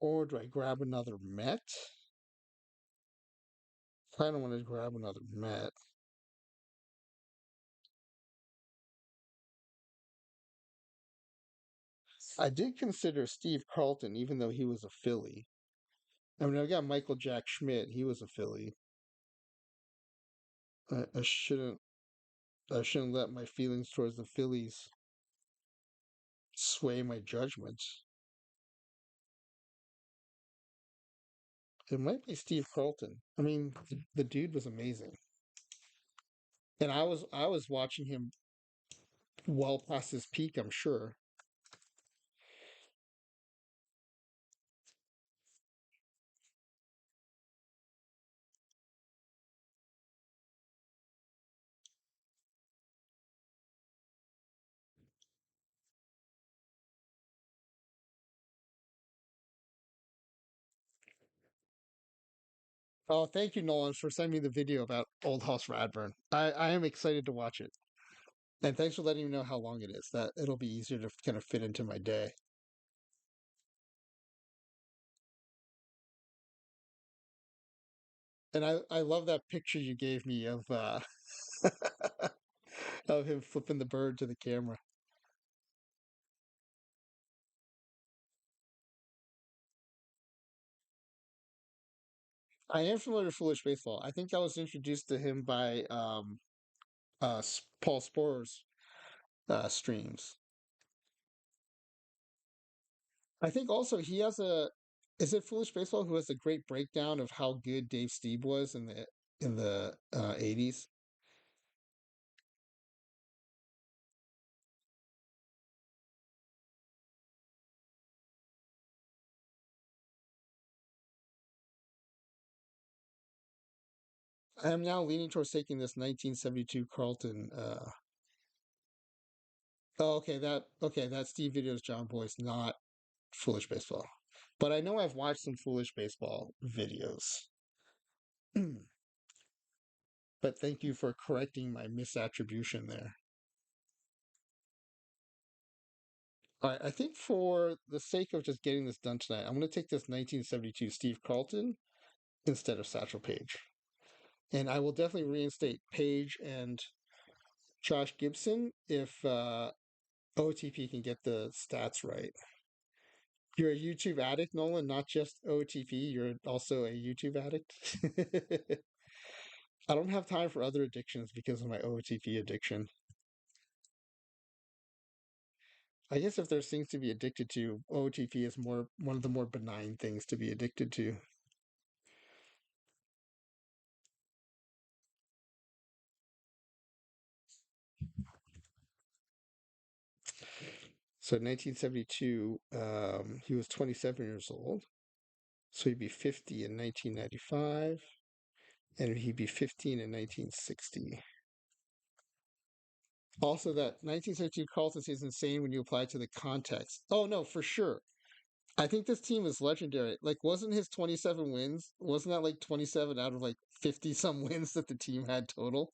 Or do I grab another Met? I don't want to grab another Met. I did consider Steve Carlton, even though he was a Philly. I mean, I got Michael Jack Schmidt. He was a Philly. I shouldn't. I shouldn't let my feelings towards the Phillies sway my judgment. It might be Steve Carlton. I mean, the dude was amazing, and I was watching him well past his peak, I'm sure. Oh, thank you, Nolan, for sending me the video about Old House Radburn. I am excited to watch it. And thanks for letting me know how long it is. That it'll be easier to kind of fit into my day. And I love that picture you gave me of of him flipping the bird to the camera. I am familiar with Foolish Baseball. I think I was introduced to him by Paul Sporer's streams. I think also he has a is it Foolish Baseball who has a great breakdown of how good Dave Stieb was in the 80s. I am now leaning towards taking this 1972 Carlton. Oh, okay, that Steve videos John Boy's not Foolish Baseball, but I know I've watched some Foolish Baseball videos. But thank you for correcting my misattribution there. All right, I think for the sake of just getting this done tonight, I'm going to take this 1972 Steve Carlton instead of Satchel Paige. And I will definitely reinstate Page and Josh Gibson if OTP can get the stats right. You're a YouTube addict, Nolan, not just OTP. You're also a YouTube addict. I don't have time for other addictions because of my OTP addiction. I guess if there's things to be addicted to, OTP is more one of the more benign things to be addicted to. So 1972, he was 27 years old. So he'd be 50 in 1995, and he'd be 15 in 1960. Also, that 1972 Carlton is insane when you apply it to the context. Oh, no, for sure. I think this team is legendary. Like, wasn't his 27 wins? Wasn't that like 27 out of like 50 some wins that the team had total?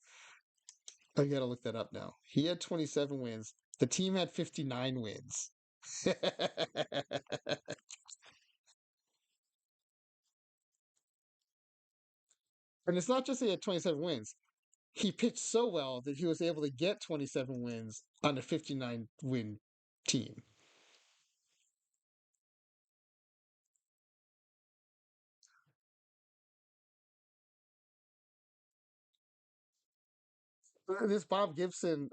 I gotta look that up now. He had 27 wins. The team had 59 wins. And it's not just that he had 27 wins. He pitched so well that he was able to get 27 wins on a 59 win team. This Bob Gibson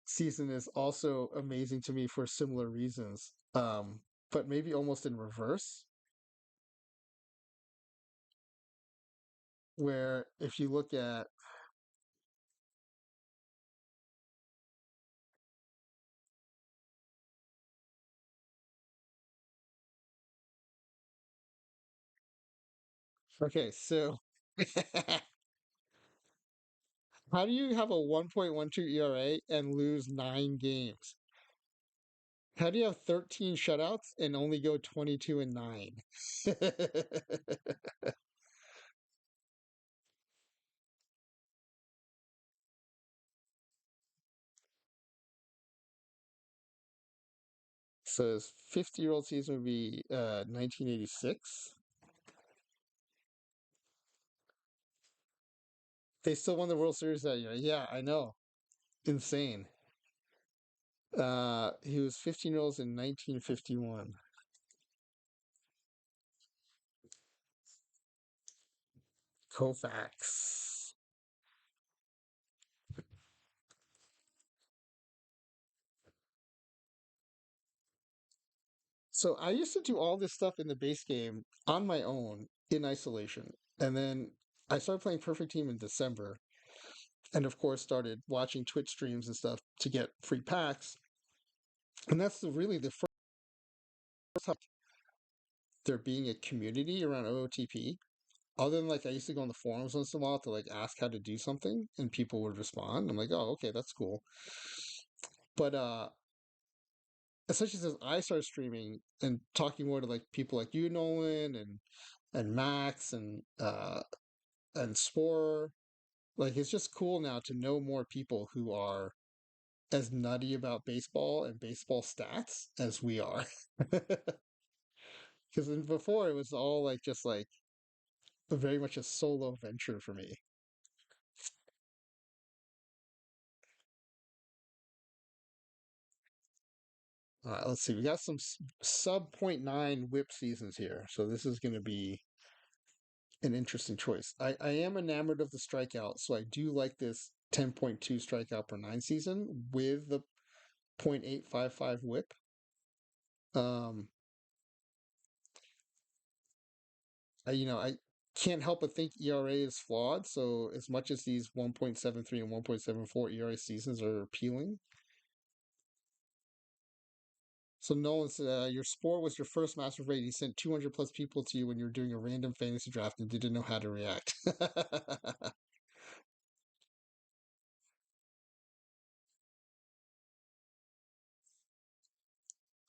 season is also amazing to me for similar reasons, but maybe almost in reverse. Where if you look at okay, so how do you have a 1.12 ERA and lose 9 games? How do you have 13 shutouts and only go 22 and 9? So his 50-year-old season would be 1986. They still won the World Series that year. Yeah, I know. Insane. He was 15 years old in 1951. Koufax. So I used to do all this stuff in the base game on my own in isolation. And then I started playing Perfect Team in December. and of course started watching Twitch streams and stuff to get free packs. And that's really the first time there being a community around OOTP. Other than like I used to go on the forums once in a while to like ask how to do something and people would respond. I'm like, oh, okay, that's cool. But especially since I started streaming and talking more to like people like you, Nolan, and Max and Spore, like it's just cool now to know more people who are as nutty about baseball and baseball stats as we are. Because before it was all like just like very much a solo venture for me. All right, let's see. We got some sub .9 whip seasons here, so this is going to be an interesting choice. I am enamored of the strikeout, so I do like this 10.2 strikeout per nine season with the .855 whip. Um, I can't help but think ERA is flawed. So as much as these 1.73 and 1.74 ERA seasons are appealing, so Nolan said your Sport was your first master raid. He sent 200 plus people to you when you were doing a random fantasy draft and didn't know how to react.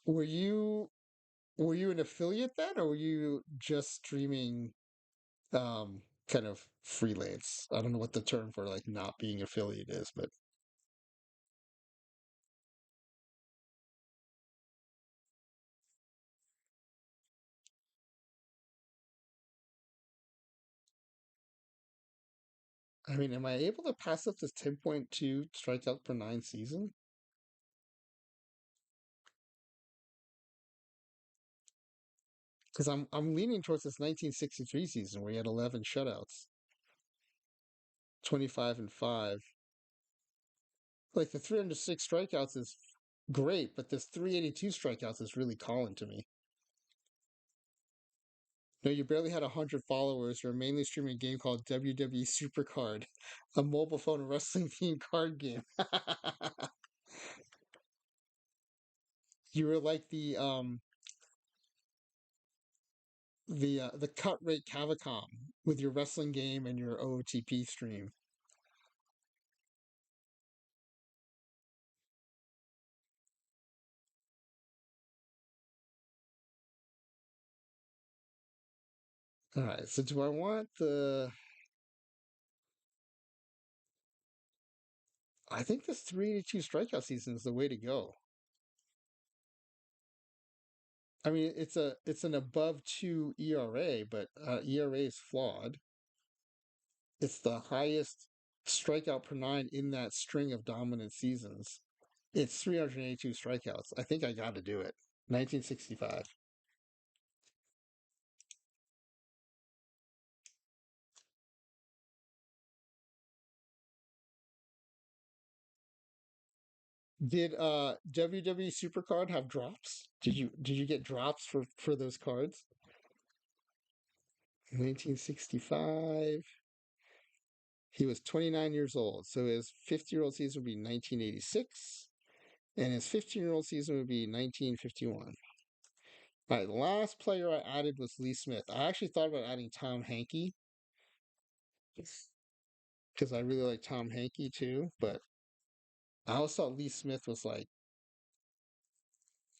were you were you an affiliate then, or were you just streaming kind of freelance? I don't know what the term for like not being affiliate is, but I mean, am I able to pass up this 10.2 strikeout per nine season? Because I'm leaning towards this 1963 season where he had 11 shutouts, 25 and 5. Like the 306 strikeouts is great, but this 382 strikeouts is really calling to me. No, you barely had 100 followers. You're mainly streaming a game called WWE Supercard, a mobile phone wrestling themed card game. You were like the cut rate Cavacom with your wrestling game and your OOTP stream. All right, so do I want the? I think this 382 strikeout season is the way to go. I mean, it's an above two ERA, but ERA is flawed. It's the highest strikeout per nine in that string of dominant seasons. It's 382 strikeouts. I think I got to do it. 1965. Did WWE Supercard have drops? Did you get drops for those cards? 1965. He was 29 years old, so his 50-year-old season would be 1986, and his 15-year-old season would be 1951. All right, the last player I added was Lee Smith. I actually thought about adding Tom Hankey because I really like Tom Hankey too, but I also thought Lee Smith was like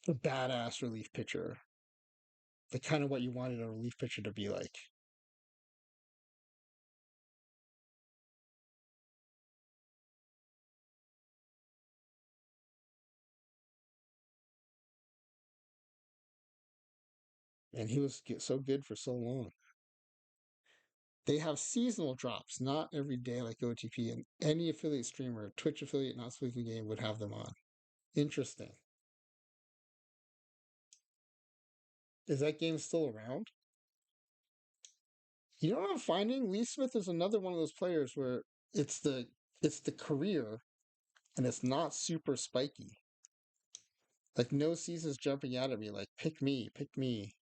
a badass relief pitcher, the kind of what you wanted a relief pitcher to be like. And he was so good for so long. They have seasonal drops, not every day like OTP, and any affiliate streamer, Twitch affiliate, not speaking game, would have them on. Interesting. Is that game still around? You know what I'm finding? Lee Smith is another one of those players where it's the it's the career and it's not super spiky. Like no season's jumping out at me like pick me, pick me.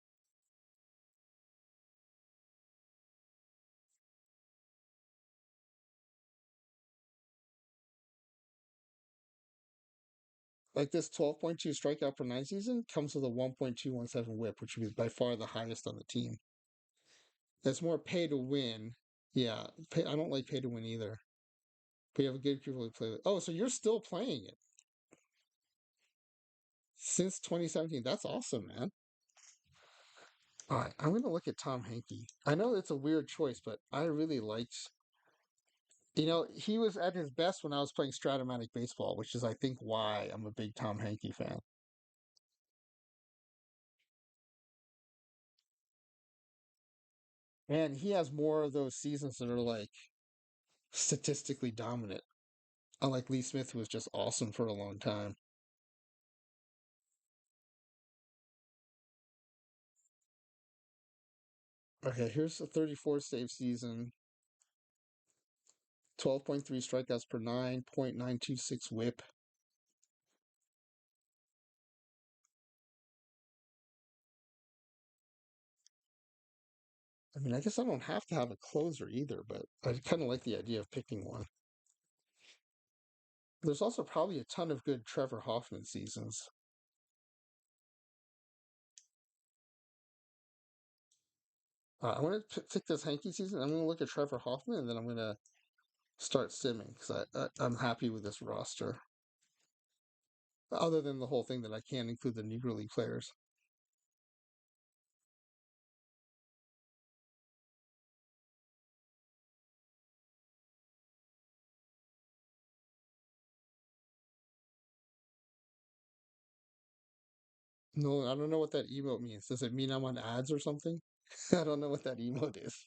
Like this 12.2 strikeout per nine season comes with a 1.217 whip, which would be by far the highest on the team. That's more pay to win. Yeah, I don't like pay to win either. But you have a good people to play with. Oh, so you're still playing it since 2017. That's awesome, man. All right, I'm gonna look at Tom Hankey. I know it's a weird choice, but I really liked. He was at his best when I was playing Stratomatic baseball, which is, I think, why I'm a big Tom Hankey fan. And he has more of those seasons that are like statistically dominant, unlike Lee Smith, who was just awesome for a long time. Okay, here's a 34 save season, 12.3 strikeouts per nine, 0.926 whip. I mean, I guess I don't have to have a closer either, but I kind of like the idea of picking one. There's also probably a ton of good Trevor Hoffman seasons. I'm going to pick this Hankey season. I'm going to look at Trevor Hoffman, and then I'm going to start simming because I'm happy with this roster. Other than the whole thing that I can't include the Negro League players. No, I don't know what that emote means. Does it mean I'm on ads or something? I don't know what that emote is.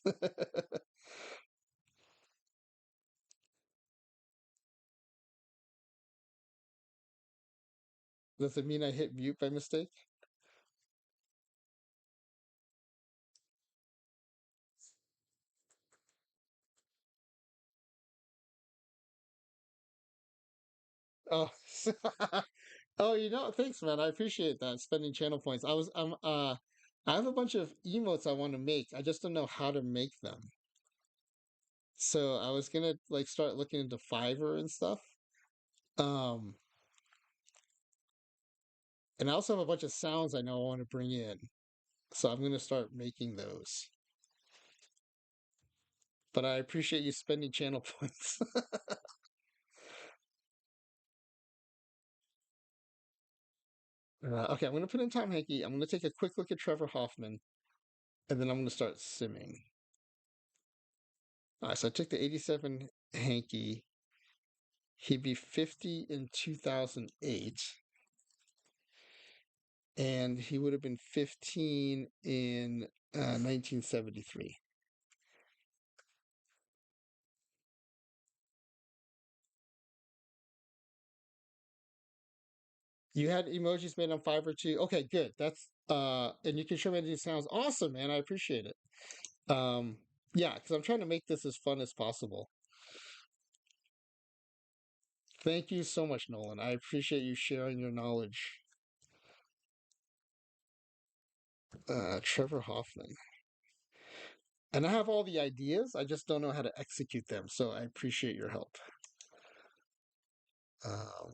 Does it mean I hit mute by mistake? Oh, oh, thanks, man. I appreciate that. Spending channel points. I have a bunch of emotes I want to make. I just don't know how to make them. So I was gonna like start looking into Fiverr and stuff. Um, and I also have a bunch of sounds I know I want to bring in. So I'm gonna start making those. But I appreciate you spending channel points. Okay, I'm gonna put in Tom Hankey. I'm gonna take a quick look at Trevor Hoffman, and then I'm gonna start simming. All right, so I took the 87 Hankey. He'd be 50 in 2008, and he would have been 15 in 1973. You had emojis made on Fiverr too. Okay, good. And you can show me these sounds. Awesome, man. I appreciate it. Um, yeah, because I'm trying to make this as fun as possible. Thank you so much, Nolan. I appreciate you sharing your knowledge. Trevor Hoffman. And I have all the ideas. I just don't know how to execute them. So I appreciate your help. Um,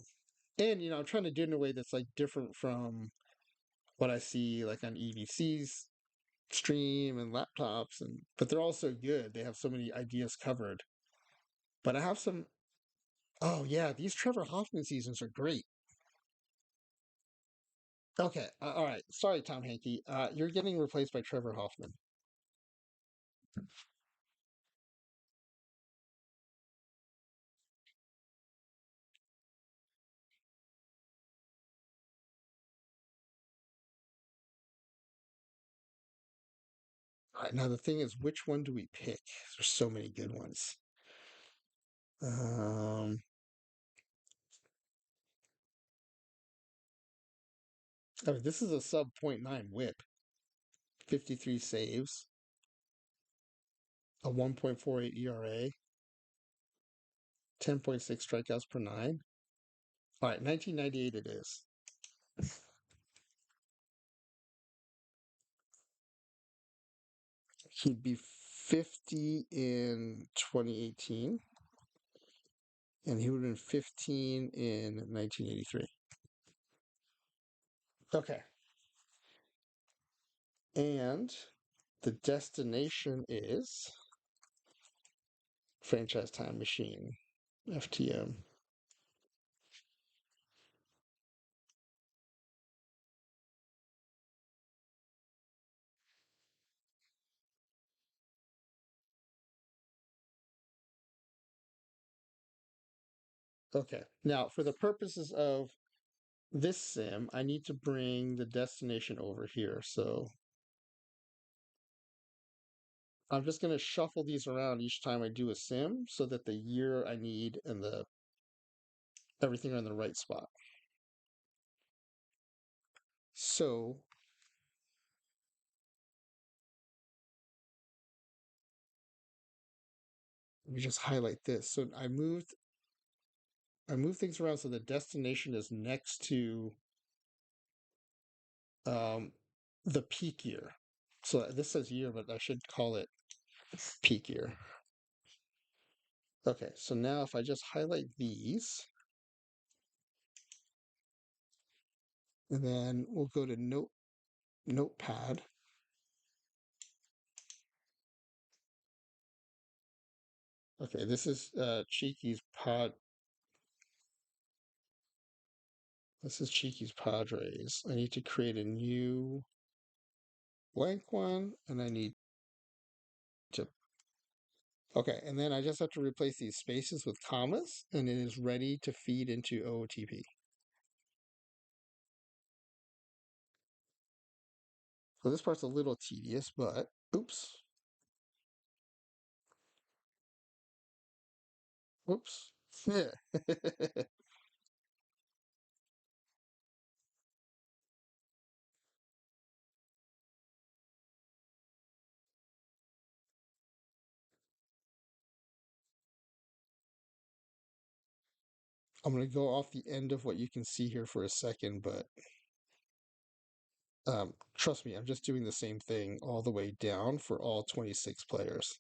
and I'm trying to do it in a way that's like different from what I see like on EVC's stream and laptops, and but they're all so good. They have so many ideas covered. But I have some. Oh yeah, these Trevor Hoffman seasons are great. Okay, all right. Sorry, Tom Hankey. You're getting replaced by Trevor Hoffman. All right, now the thing is, which one do we pick? There's so many good ones. Um, I mean, this is a sub point .9 whip, 53 saves, a 1.48 ERA, 10.6 strikeouts per nine. All right, 1998 it is. He'd be 50 in 2018, and he would have been 15 in 1983. Okay. And the destination is Franchise Time Machine, FTM. Okay. Now, for the purposes of this sim, I need to bring the destination over here. So I'm just going to shuffle these around each time I do a sim so that the year I need and the everything are in the right spot. So let me just highlight this. So I moved things around so the destination is next to um, the peak year. So this says year, but I should call it peak year. Okay, so now if I just highlight these, and then we'll go to Notepad. Okay, this is Cheeky's pod. This is Cheeky's Padres. I need to create a new blank one, and I need to. Okay, and then I just have to replace these spaces with commas, and it is ready to feed into OOTP. So this part's a little tedious, but oops, whoops. Yeah. I'm going to go off the end of what you can see here for a second, but trust me, I'm just doing the same thing all the way down for all 26 players.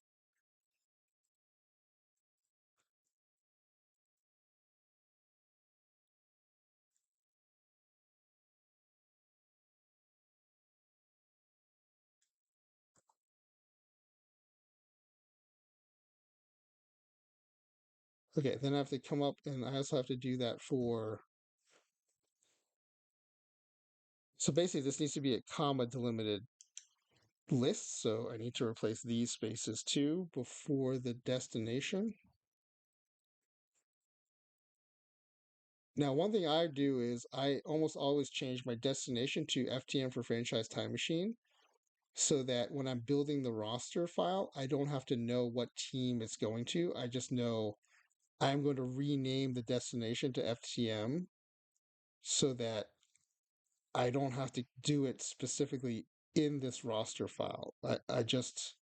Okay, then I have to come up and I also have to do that for. So basically, this needs to be a comma delimited list. So I need to replace these spaces too before the destination. Now, one thing I do is I almost always change my destination to FTM for Franchise Time Machine so that when I'm building the roster file, I don't have to know what team it's going to. I just know I'm going to rename the destination to FTM so that I don't have to do it specifically in this roster file. I just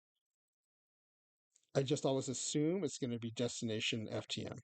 always assume it's going to be destination FTM.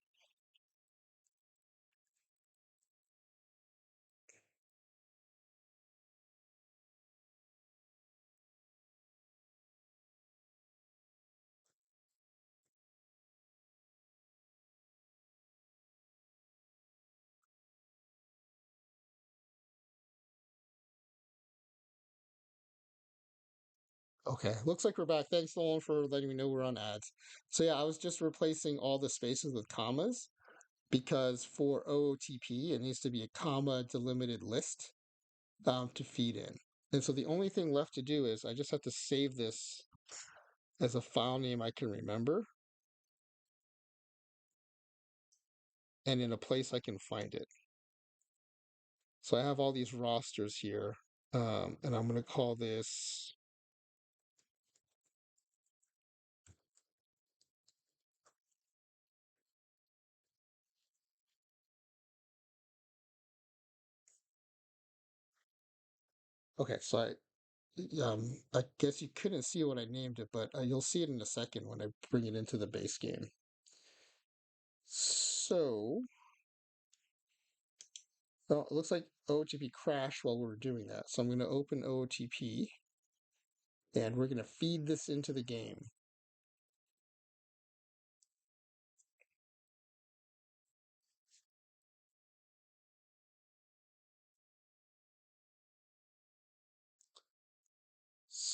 Okay, looks like we're back. Thanks, Nolan, for letting me know we're on ads. So yeah, I was just replacing all the spaces with commas because for OOTP, it needs to be a comma delimited list to feed in. And so the only thing left to do is I just have to save this as a file name I can remember and in a place I can find it. So I have all these rosters here, and I'm going to call this. Okay, so I guess you couldn't see what I named it, but you'll see it in a second when I bring it into the base game. So, oh, it looks like OOTP crashed while we were doing that. So I'm going to open OOTP and we're going to feed this into the game.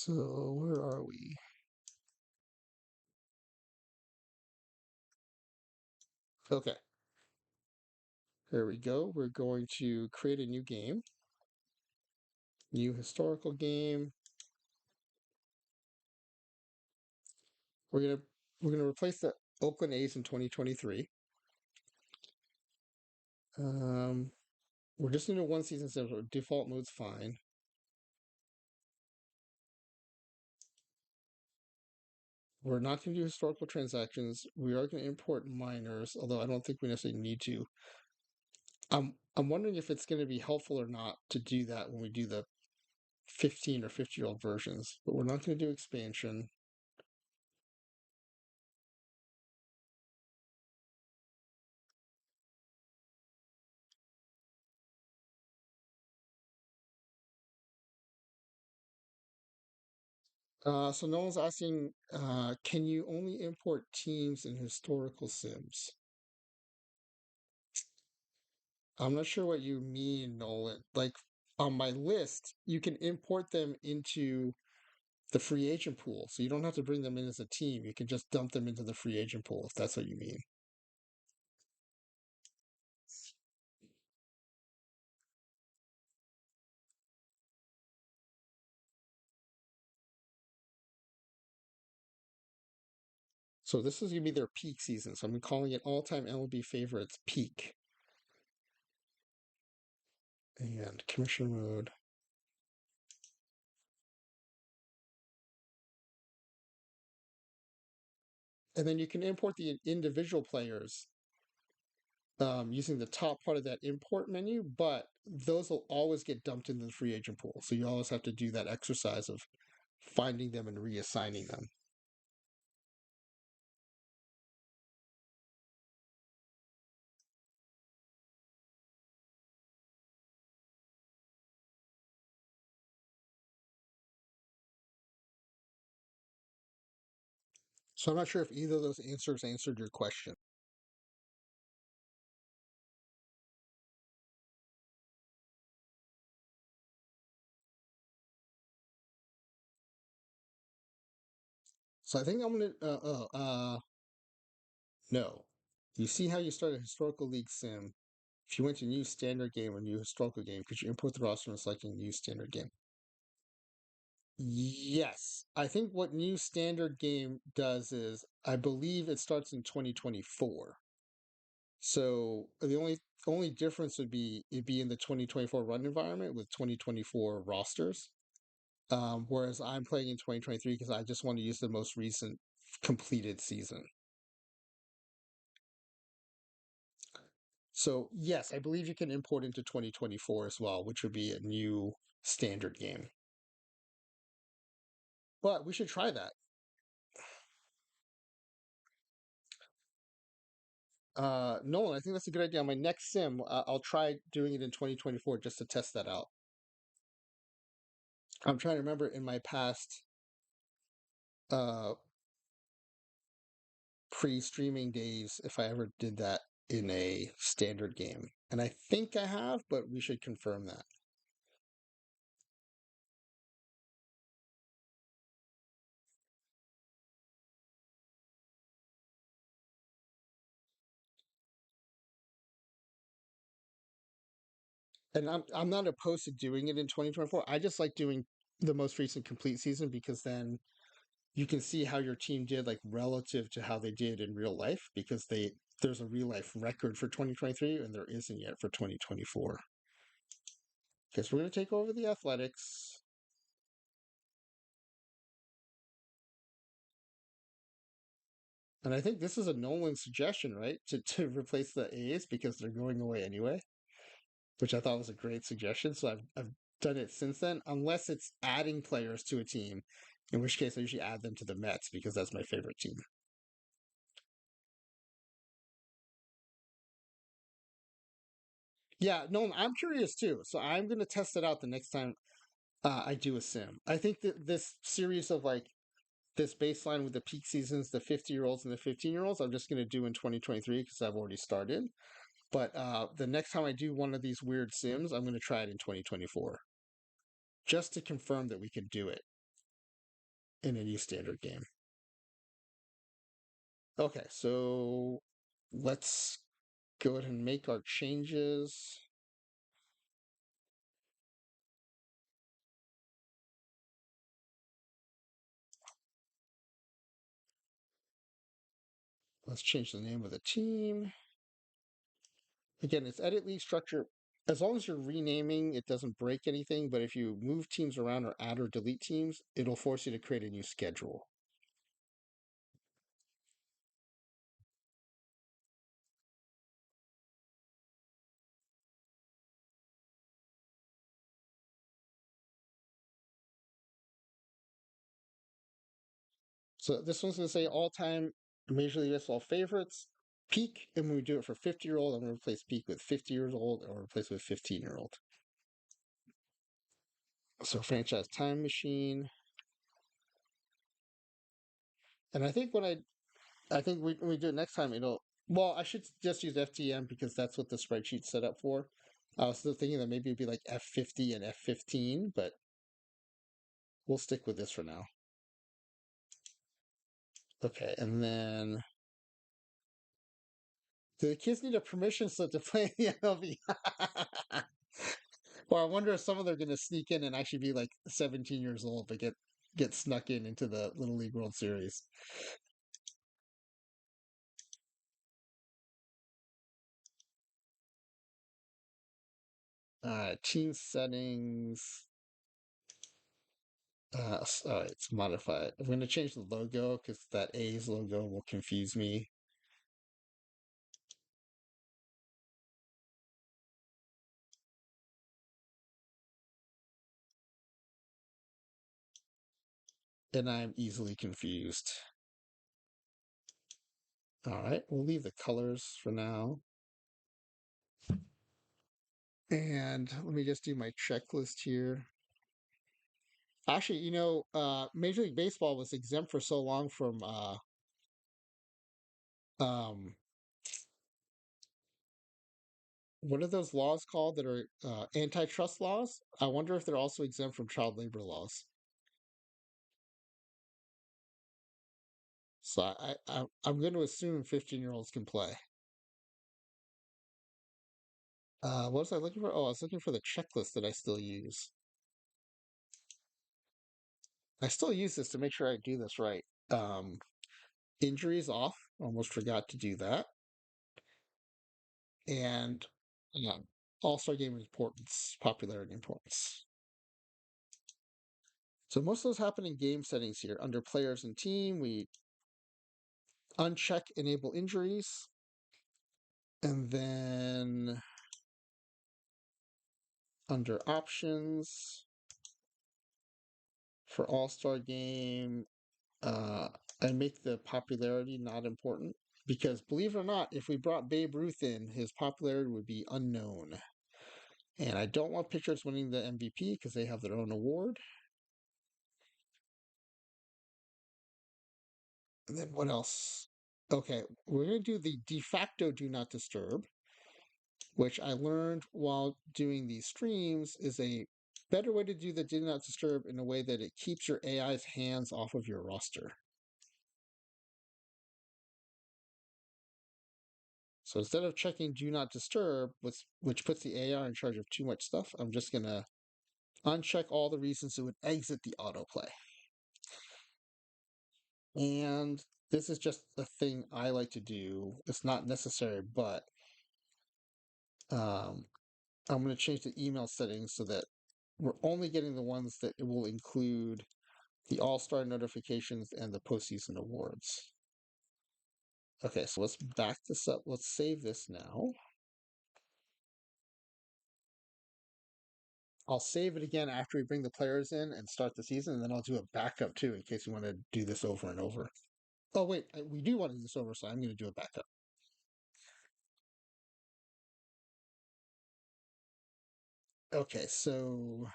So where are we? Okay, here we go. We're going to create a new game, new historical game. We're gonna we're gonna replace the Oakland A's in 2023. Um, we're just gonna do one season sim, so default mode's fine. We're not going to do historical transactions. We are going to import minors, although I don't think we necessarily need to. I'm wondering if it's going to be helpful or not to do that when we do the 15 or 50-year-old versions, but we're not going to do expansion. So no one's asking, can you only import teams in historical sims? I'm not sure what you mean, Nolan. Like on my list, you can import them into the free agent pool. So you don't have to bring them in as a team. You can just dump them into the free agent pool if that's what you mean. So this is going to be their peak season. So I'm calling it all-time MLB favorites peak. And commissioner mode. And then you can import the individual players using the top part of that import menu, but those will always get dumped into the free agent pool. So you always have to do that exercise of finding them and reassigning them. So I'm not sure if either of those answers answered your question. So I think I'm gonna no. You see how you start a historical league sim? If you went to new standard game or new historical game, could you import the roster and select a new standard game? Yes. I think what new standard game does is I believe it starts in 2024. So the only difference would be it'd be in the 2024 run environment with 2024 rosters. Whereas I'm playing in 2023 because I just want to use the most recent completed season. So yes, I believe you can import into 2024 as well, which would be a new standard game. But we should try that. Nolan, I think that's a good idea. On my next sim, I'll try doing it in 2024 just to test that out. I'm trying to remember in my past uh, pre-streaming days if I ever did that in a standard game. And I think I have, but we should confirm that. And I'm not opposed to doing it in 2024. I just like doing the most recent complete season because then you can see how your team did like relative to how they did in real life because there's a real life record for 2023 and there isn't yet for 2024. Because we're going to take over the Athletics. And I think this is a Nolan suggestion, right? To replace the A's because they're going away anyway, which I thought was a great suggestion. So I've done it since then, unless it's adding players to a team, in which case I usually add them to the Mets because that's my favorite team. Yeah, no, I'm curious too. So I'm going to test it out the next time I do a sim. I think that this series of like this baseline with the peak seasons, the 50-year-olds and the 15-year-olds, I'm just going to do in 2023 because I've already started. But the next time I do one of these weird sims, I'm going to try it in 2024 just to confirm that we can do it. in a new standard game. Okay, so let's go ahead and make our changes. Let's change the name of the team. Again, it's edit league structure. As long as you're renaming, it doesn't break anything. But if you move teams around or add or delete teams, it'll force you to create a new schedule. So this one's going to say all-time Major League Baseball favorites, peak, and when we do it for 50-year-old, I'm going to replace peak with 50 years old or replace it with 15-year-old. So franchise time machine. And I think when we do it next time, it'll, well, I should just use FTM because that's what the spreadsheet's set up for. I was still thinking that maybe it'd be like F50 and F15, but we'll stick with this for now. Okay, and then do the kids need a permission slip to play in the MLB? Well, I wonder if some of them are going to sneak in and actually be like 17 years old, but get snuck in into the Little League World Series. Team settings. All right, let's modify it. I'm going to change the logo because that A's logo will confuse me. And I'm easily confused. All right, we'll leave the colors for now. And let me just do my checklist here. Actually, Major League Baseball was exempt for so long from um, what are those laws called that are antitrust laws? I wonder if they're also exempt from child labor laws. So I'm going to assume 15-year-olds can play. What was I looking for? Oh, I was looking for the checklist that I still use. I still use this to make sure I do this right. Injuries off. Almost forgot to do that. And uh, All-Star game importance, popularity importance. So most of those happen in game settings here. Under players and team, we uncheck enable injuries. And then under options for All-Star game, uh, I make the popularity not important because believe it or not, if we brought Babe Ruth in, his popularity would be unknown. And I don't want pitchers winning the MVP because they have their own award. And then what else? Okay, we're going to do the de facto do not disturb, which I learned while doing these streams is a better way to do the do not disturb in a way that it keeps your AI's hands off of your roster. So instead of checking do not disturb, which puts the AI in charge of too much stuff, I'm just going to uncheck all the reasons it would exit the autoplay. And this is just a thing I like to do. It's not necessary, but um, I'm going to change the email settings so that we're only getting the ones that it will include the All-Star notifications and the postseason awards. Okay, so let's back this up. Let's save this now. I'll save it again after we bring the players in and start the season, and then I'll do a backup too in case we want to do this over and over. Oh, wait, we do want to do this over, so I'm going to do a backup. Okay, so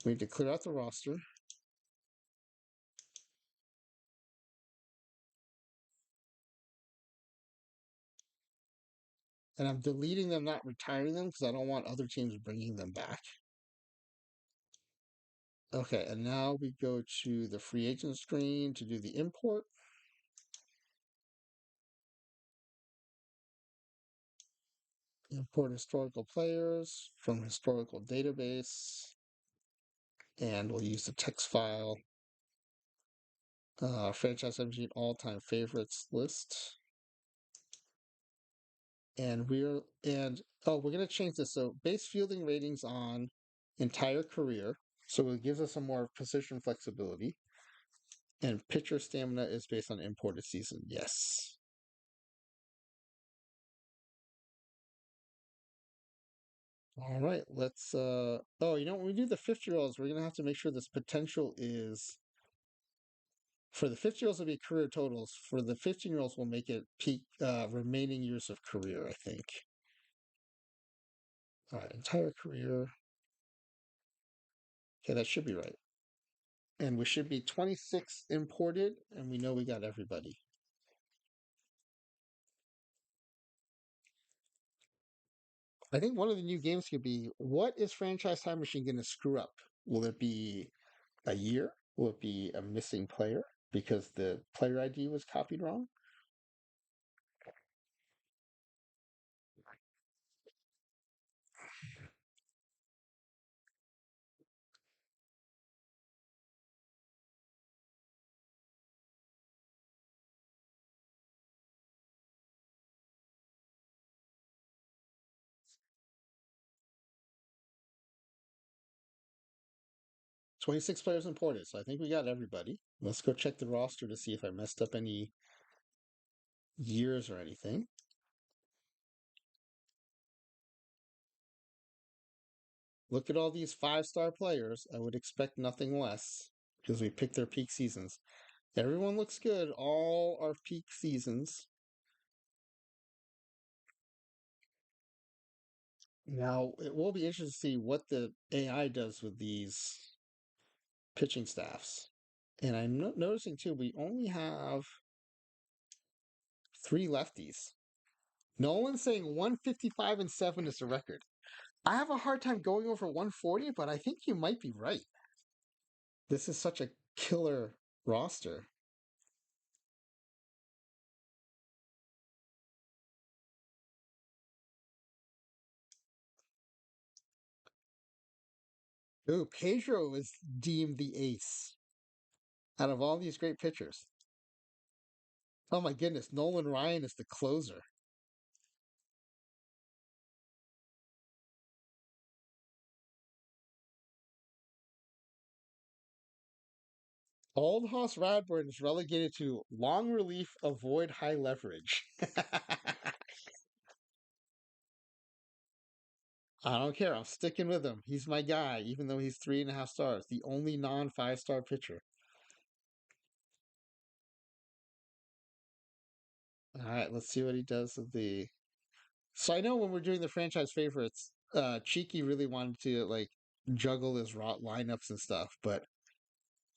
we need to clear out the roster. And I'm deleting them, not retiring them, because I don't want other teams bringing them back. Okay, and now we go to the free agent screen to do the import. Import historical players from historical database. And we'll use the text file. Franchise 17 all-time favorites list. And we're gonna change this. So base fielding ratings on entire career. So it gives us some more position flexibility. And pitcher stamina is based on imported season. Yes. All right, let's when we do the 50-year-olds, we're gonna have to make sure this potential is for the 50-year-olds will be career totals. For the 15-year-olds, we'll make it peak remaining years of career, I think. All right, entire career. Okay, that should be right. And we should be 26 imported, and we know we got everybody. I think one of the new games could be what is Franchise Time Machine going to screw up? Will it be a year? Will it be a missing player because the player ID was copied wrong? 26 players imported, so I think we got everybody. Let's go check the roster to see if I messed up any years or anything. Look at all these 5-star players. I would expect nothing less because we picked their peak seasons. Everyone looks good. All our peak seasons. Now, it will be interesting to see what the AI does with these pitching staffs. And I'm noticing too, we only have 3 lefties. Nolan's saying 155 and 7 is the record. I have a hard time going over 140, but I think you might be right. This is such a killer roster. Ooh, Pedro is deemed the ace out of all these great pitchers. Oh my goodness, Nolan Ryan is the closer. Aldhouse Radburn is relegated to long relief, avoid high leverage. I don't care. I'm sticking with him. He's my guy, even though he's 3.5 stars, the only non 5-star pitcher. All right, let's see what he does with the. So I know when we're doing the franchise favorites, Cheeky really wanted to like juggle his rot lineups and stuff, but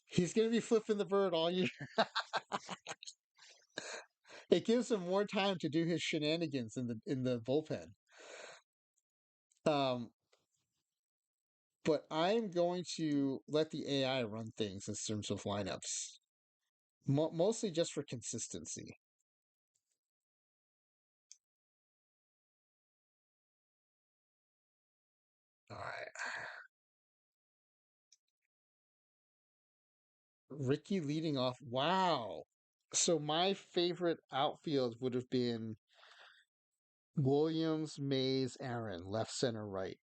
he's gonna be flipping the bird all year. It gives him more time to do his shenanigans in the bullpen. Um, but I'm going to let the AI run things in terms of lineups, mostly just for consistency. All right, Ricky leading off. Wow. So my favorite outfield would have been Williams, Mays, Aaron, left, center, right.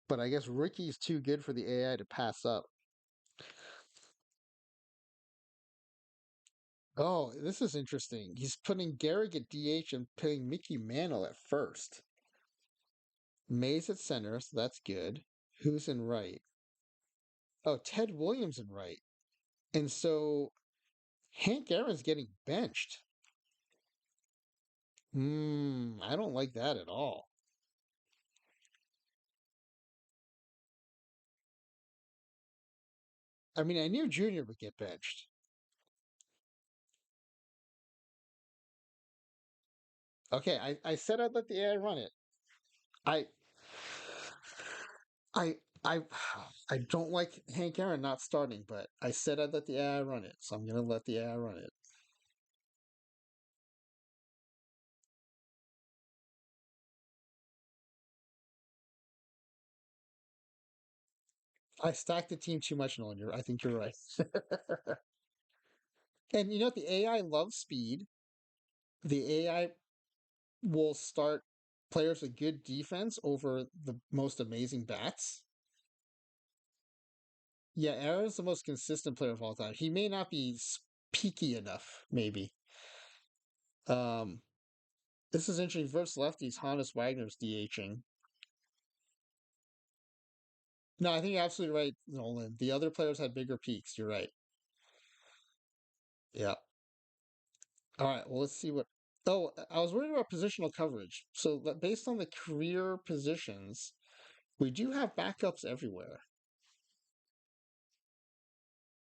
But I guess Ricky's too good for the AI to pass up. Oh, this is interesting. He's putting Garrick at DH and putting Mickey Mantle at first. Mays at center, so that's good. Who's in right? Oh, Ted Williams in right. And so Hank Aaron's getting benched. I don't like that at all. I mean, I knew Junior would get benched. Okay, I said I'd let the AI run it. I I I I don't like Hank Aaron not starting, but I said I'd let the AI run it, so I'm gonna let the AI run it. I stacked the team too much, Nolan. I think you're right. And you know what? The AI loves speed. The AI will start players with good defense over the most amazing bats. Yeah, Aaron's the most consistent player of all time. He may not be peaky enough, maybe. Um, this is interesting. Versus lefties, Hannes Wagner's DHing. No, I think you're absolutely right, Nolan. The other players had bigger peaks. You're right. Yeah. All right. Well, let's see what. Oh, I was worried about positional coverage. So, based on the career positions, we do have backups everywhere.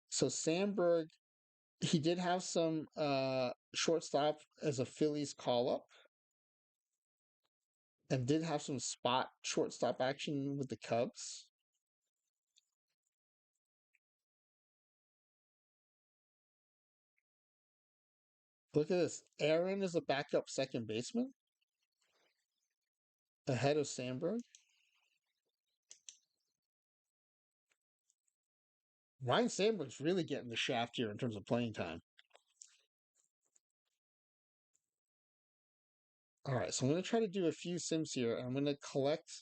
So Sandberg, he did have some shortstop as a Phillies call up, and did have some spot shortstop action with the Cubs. Look at this. Aaron is a backup second baseman ahead of Sandberg. Ryan Sandberg's really getting the shaft here in terms of playing time. All right, so I'm going to try to do a few sims here. I'm going to collect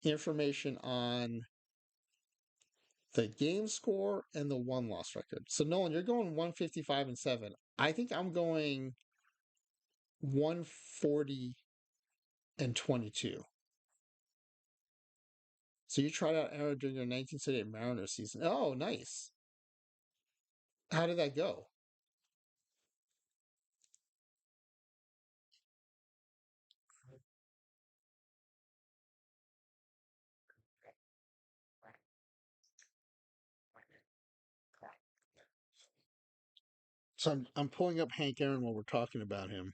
information on the game score and the one loss record. So Nolan, you're going 155 and 7. I think I'm going 140 and 22. So you tried out Arrow during your 1978 Mariners season. Oh, nice. How did that go? So I'm pulling up Hank Aaron while we're talking about him,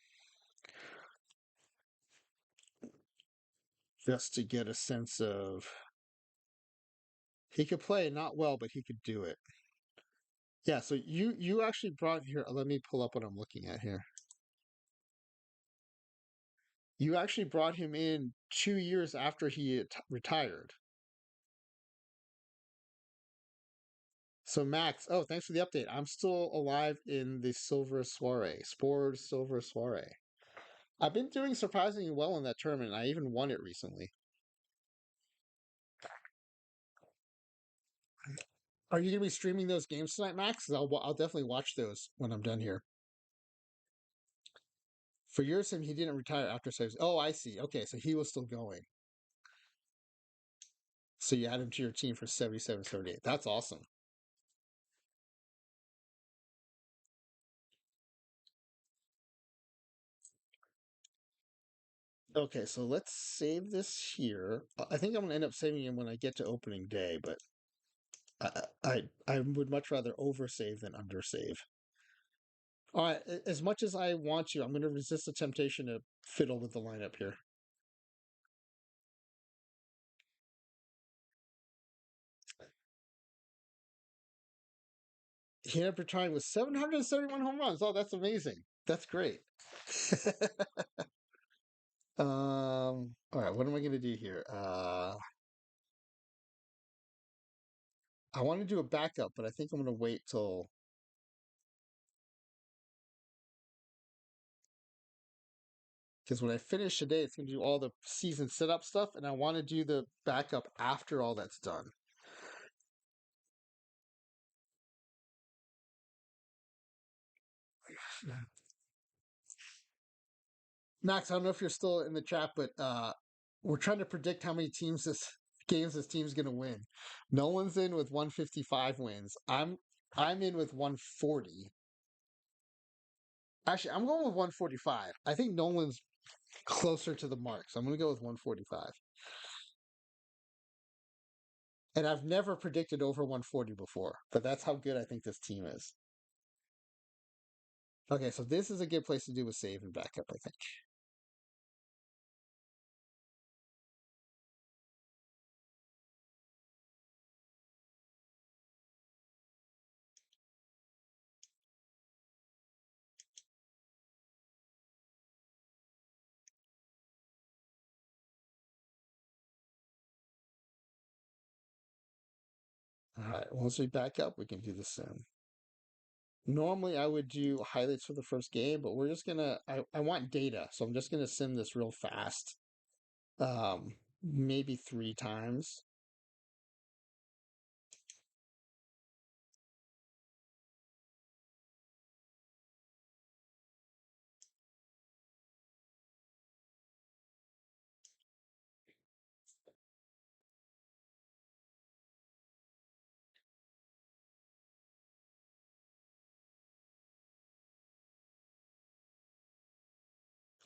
just to get a sense of he could play not well, but he could do it. Yeah. So you actually brought here. Let me pull up what I'm looking at here. You actually brought him in 2 years after he had retired. So Max, oh, thanks for the update. I'm still alive in the Silver Soiree, Spores Silver Soiree. I've been doing surprisingly well in that tournament. I even won it recently. Are you going to be streaming those games tonight, Max? 'Cause I'll definitely watch those when I'm done here. For yours, him, he didn't retire after service. Oh, I see. Okay, so he was still going. So you add him to your team for 77, 78. That's awesome. Okay, so let's save this here. I think I'm going to end up saving him when I get to opening day, but I would much rather oversave than undersave. All right, as much as I want to, I'm going to resist the temptation to fiddle with the lineup here. He ended up retiring with 771 home runs. Oh, that's amazing. That's great. All right, what am I going to do here? I want to do a backup, but I think I'm going to wait till because when I finish today, it's going to do all the season setup stuff, and I want to do the backup after all that's done. Max, I don't know if you're still in the chat, but we're trying to predict how many teams this games this team's going to win. No one's in with 155 wins. I'm in with 140. Actually, I'm going with 145. I think Nolan's closer to the mark, so I'm going to go with 145. And I've never predicted over 140 before, but that's how good I think this team is. Okay, so this is a good place to do a save and backup, I think. All right, once we back up, we can do the sim. Normally, I would do highlights for the first game, but we're just gonna. I want data, so I'm just gonna sim this real fast. Maybe 3 times.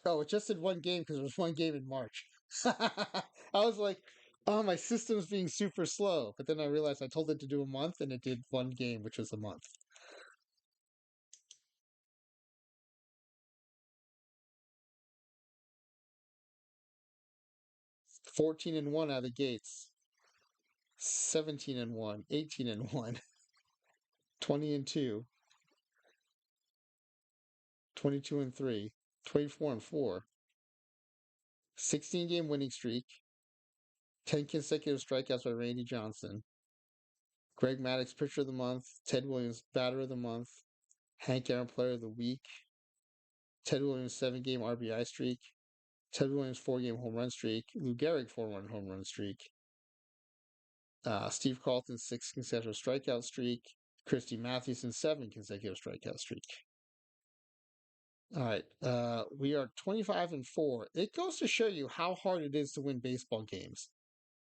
Oh, it just did one game because it was one game in March. I was like, oh, my system's being super slow. But then I realized I told it to do a month and it did one game, which was a month. 14-1 out of the gates, 17-1, 18-1, 20-2, 22-3, 24-4, 16-game winning streak, 10 consecutive strikeouts by Randy Johnson, Greg Maddux pitcher of the month, Ted Williams batter of the month, Hank Aaron player of the week, Ted Williams 7-game RBI streak, Ted Williams 4-game home run streak, Lou Gehrig 4-run home run streak, Steve Carlton 6 consecutive strikeout streak, Christy Mathewson 7 consecutive strikeout streak. All right, we are 25-4. It goes to show you how hard it is to win baseball games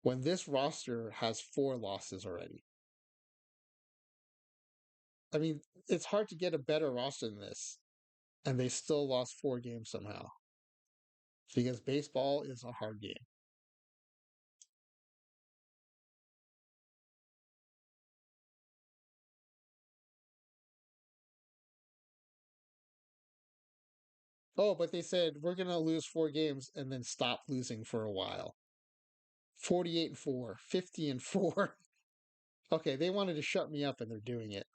when this roster has 4 losses already. I mean, it's hard to get a better roster than this, and they still lost 4 games somehow because baseball is a hard game. Oh, but they said we're going to lose 4 games and then stop losing for a while. 48-4, 50-4. Okay, they wanted to shut me up and they're doing it.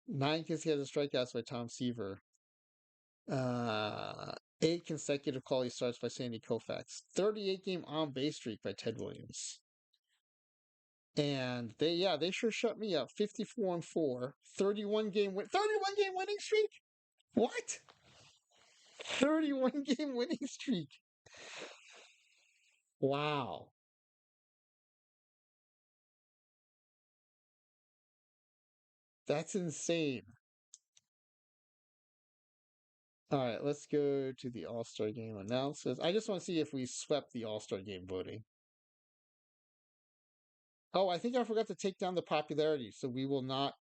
9 consecutive strikeouts by Tom Seaver. Uh, 8 consecutive quality starts by Sandy Koufax. 38-game on base streak by Ted Williams. And they sure shut me up. 54-4, 31 game winning streak. What? 31 game winning streak. Wow. That's insane. All right, let's go to the All-Star game analysis. I just want to see if we swept the All-Star game voting. Oh, I think I forgot to take down the popularity, so we will not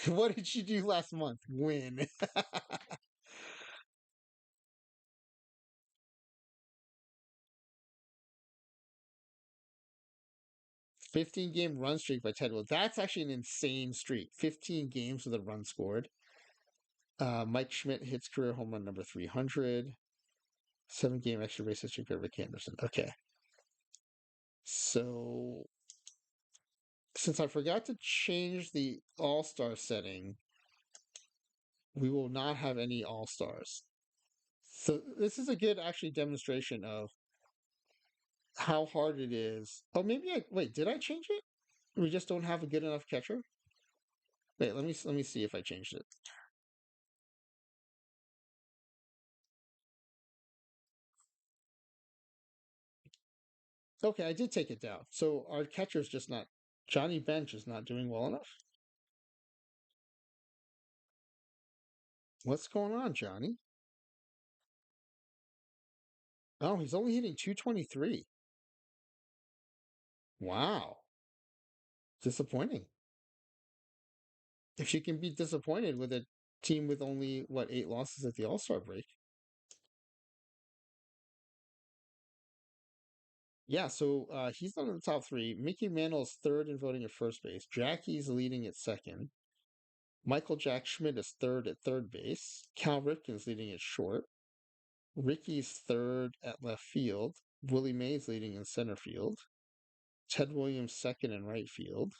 what did you do last month? Win. 15-game run streak by Ted Will. That's actually an insane streak. 15 games with a run scored. Mike Schmidt hits career home run number 300. 7-game extra base streak by Rick Anderson. Okay. So, since I forgot to change the All Star setting, we will not have any All Stars. So, this is a good actually demonstration of how hard it is. Oh, maybe wait, did I change it? We just don't have a good enough catcher? Wait, let me see if I changed it. Okay, I did take it down. So our catcher's just not Johnny Bench is not doing well enough. What's going on, Johnny? Oh, he's only hitting 223. Wow. Disappointing. If you can be disappointed with a team with only what 8 losses at the All-Star break. Yeah, so he's not in the top 3. Mickey Mantle's third in voting at first base. Jackie's leading at second. Michael Jack Schmidt is third at third base. Cal Ripken's leading at short. Ricky's third at left field. Willie Mays leading in center field. Ted Williams second in right field.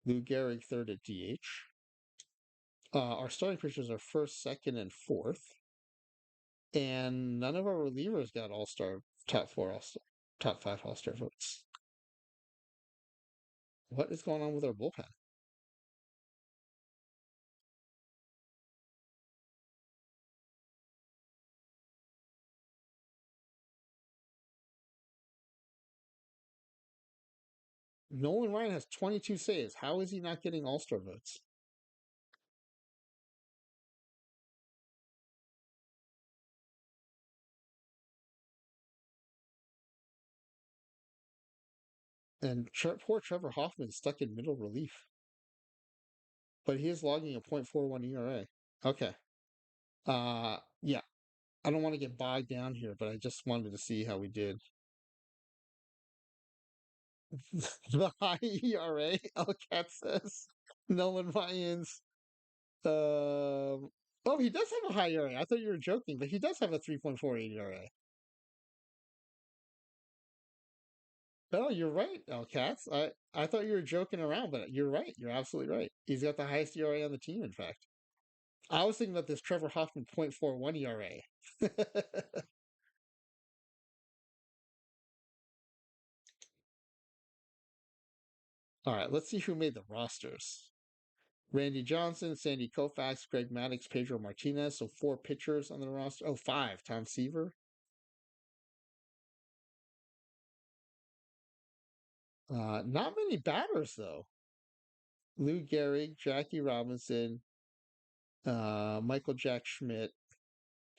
Lou Gehrig third at DH. Our starting pitchers are first, second, and fourth. And none of our relievers got top 5 All Star votes. What is going on with our bullpen? Nolan Ryan has 22 saves. How is he not getting All-Star votes? And poor Trevor Hoffman stuck in middle relief, but he is logging a .41 ERA. Okay. Yeah. I don't want to get bogged down here, but I just wanted to see how we did. The high ERA, Cat says. Nolan Ryan's. Oh, he does have a high ERA. I thought you were joking, but he does have a 3.48 ERA. No, you're right, Cats. I thought you were joking around, but you're right. You're absolutely right. He's got the highest ERA on the team, in fact. I was thinking about this Trevor Hoffman .41 ERA. All right, let's see who made the rosters. Randy Johnson, Sandy Koufax, Greg Maddux, Pedro Martinez. So four pitchers on the roster. Oh, five. Tom Seaver. Not many batters though. Lou Gehrig, Jackie Robinson, Michael Jack Schmidt,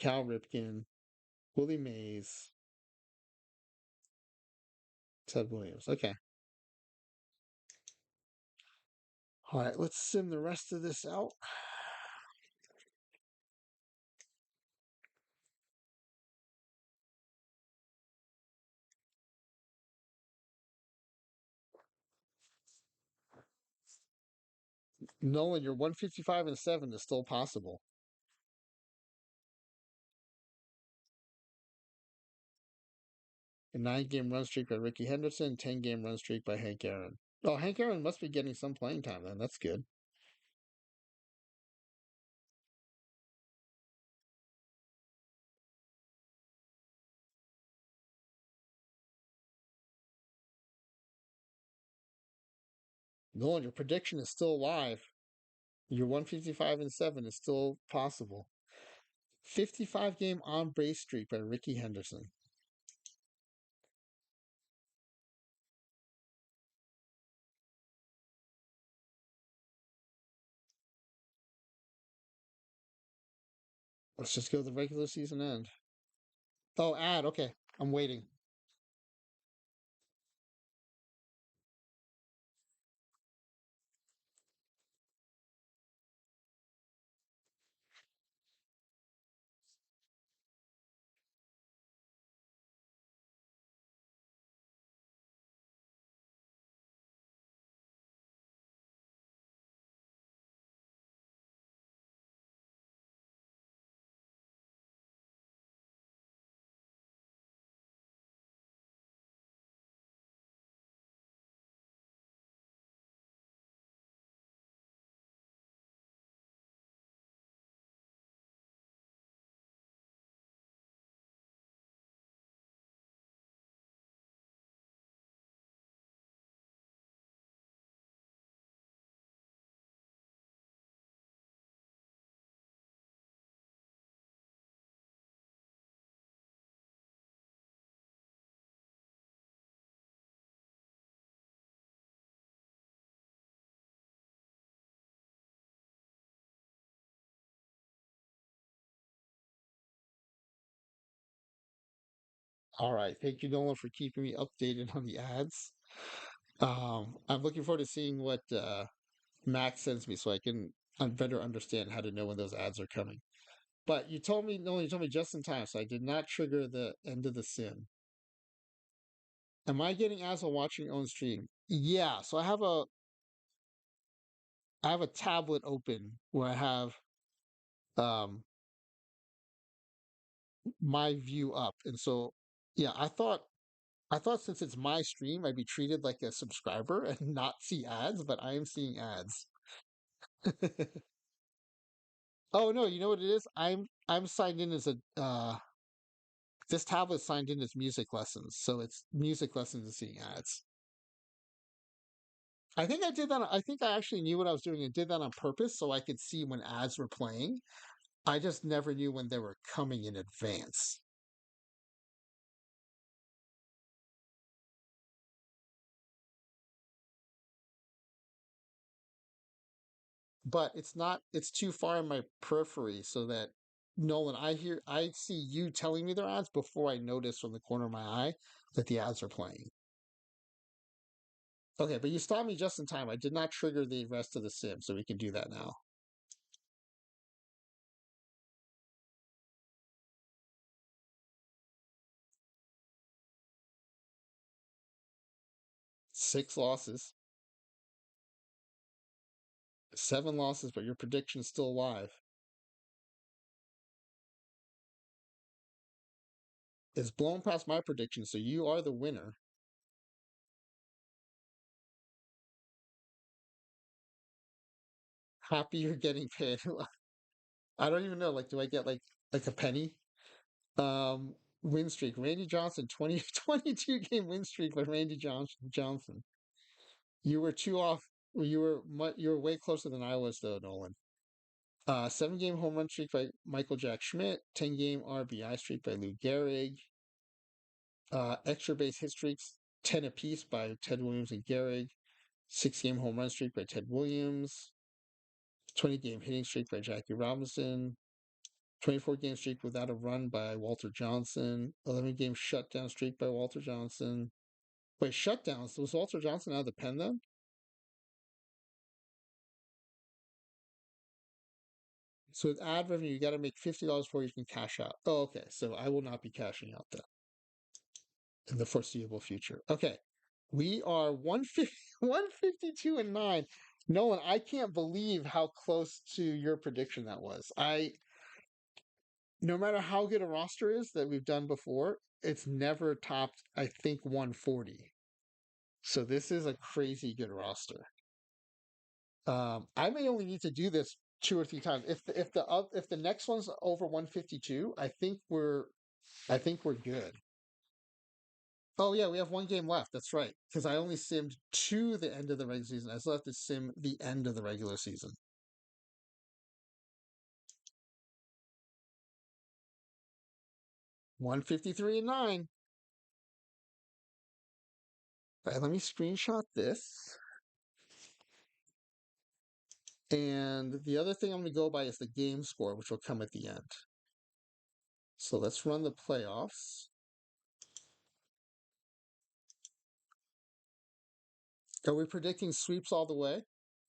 Cal Ripken, Willie Mays, Ted Williams. Okay. All right, let's sim the rest of this out. Nolan, your 155 and 7 is still possible. A 9 game run streak by Ricky Henderson, 10 game run streak by Hank Aaron. Oh, Hank Aaron must be getting some playing time then. That's good. Nolan, your prediction is still live. Your 155 and 7 is still possible. 55 game on base streak by Ricky Henderson. Let's just go to the regular season end. Oh, ad. Okay. I'm waiting. All right. Thank you, Nolan, for keeping me updated on the ads. I'm looking forward to seeing what Max sends me so I can better understand how to know when those ads are coming. But you told me, Nolan, you told me just in time, so I did not trigger the end of the sim. Am I getting ads while watching your own stream? Yeah. So I have a tablet open where I have um my view up. And so yeah, I thought since it's my stream, I'd be treated like a subscriber and not see ads, but I am seeing ads. Oh no, you know what it is? I'm signed in as a this tablet signed in as music lessons, so it's music lessons and seeing ads. I think I did that. I think I actually knew what I was doing and did that on purpose so I could see when ads were playing. I just never knew when they were coming in advance. But it's not, it's too far in my periphery so that Nolan, I see you telling me they're ads before I notice from the corner of my eye that the ads are playing. Okay, but you stopped me just in time. I did not trigger the rest of the sim, so we can do that now. 6 losses, 7 losses, but your prediction's still alive. It's blown past my prediction, so you are the winner. Happy you're getting paid. I don't even know. Like, do I get like a penny? Win streak. Randy Johnson, 22 game win streak by Randy Johnson. You were two off. You were way closer than I was though, Nolan. 7 game home run streak by Michael Jack Schmidt. 10 game RBI streak by Lou Gehrig. Extra base hit streaks, 10 apiece by Ted Williams and Gehrig. 6 game home run streak by Ted Williams. 20 game hitting streak by Jackie Robinson. 24 game streak without a run by Walter Johnson. 11 game shutdown streak by Walter Johnson. Wait, shutdowns? Was Walter Johnson out of the pen then? So with ad revenue, you got to make $50 before you can cash out. Oh, okay. So I will not be cashing out then in the foreseeable future. Okay. We are 150, 152 and 9. Nolan, I can't believe how close to your prediction that was. No matter how good a roster is that we've done before, it's never topped, I think, 140. So this is a crazy good roster. I may only need to do this 2 or 3 times. If the next one's over 152, I think we're good. Oh yeah, we have 1 game left. That's right. Because I only simmed to the end of the regular season. I still have to sim the end of the regular season. 153 and 9. All right, let me screenshot this. And the other thing I'm going to go by is the game score, which will come at the end. So let's run the playoffs. Are we predicting sweeps all the way?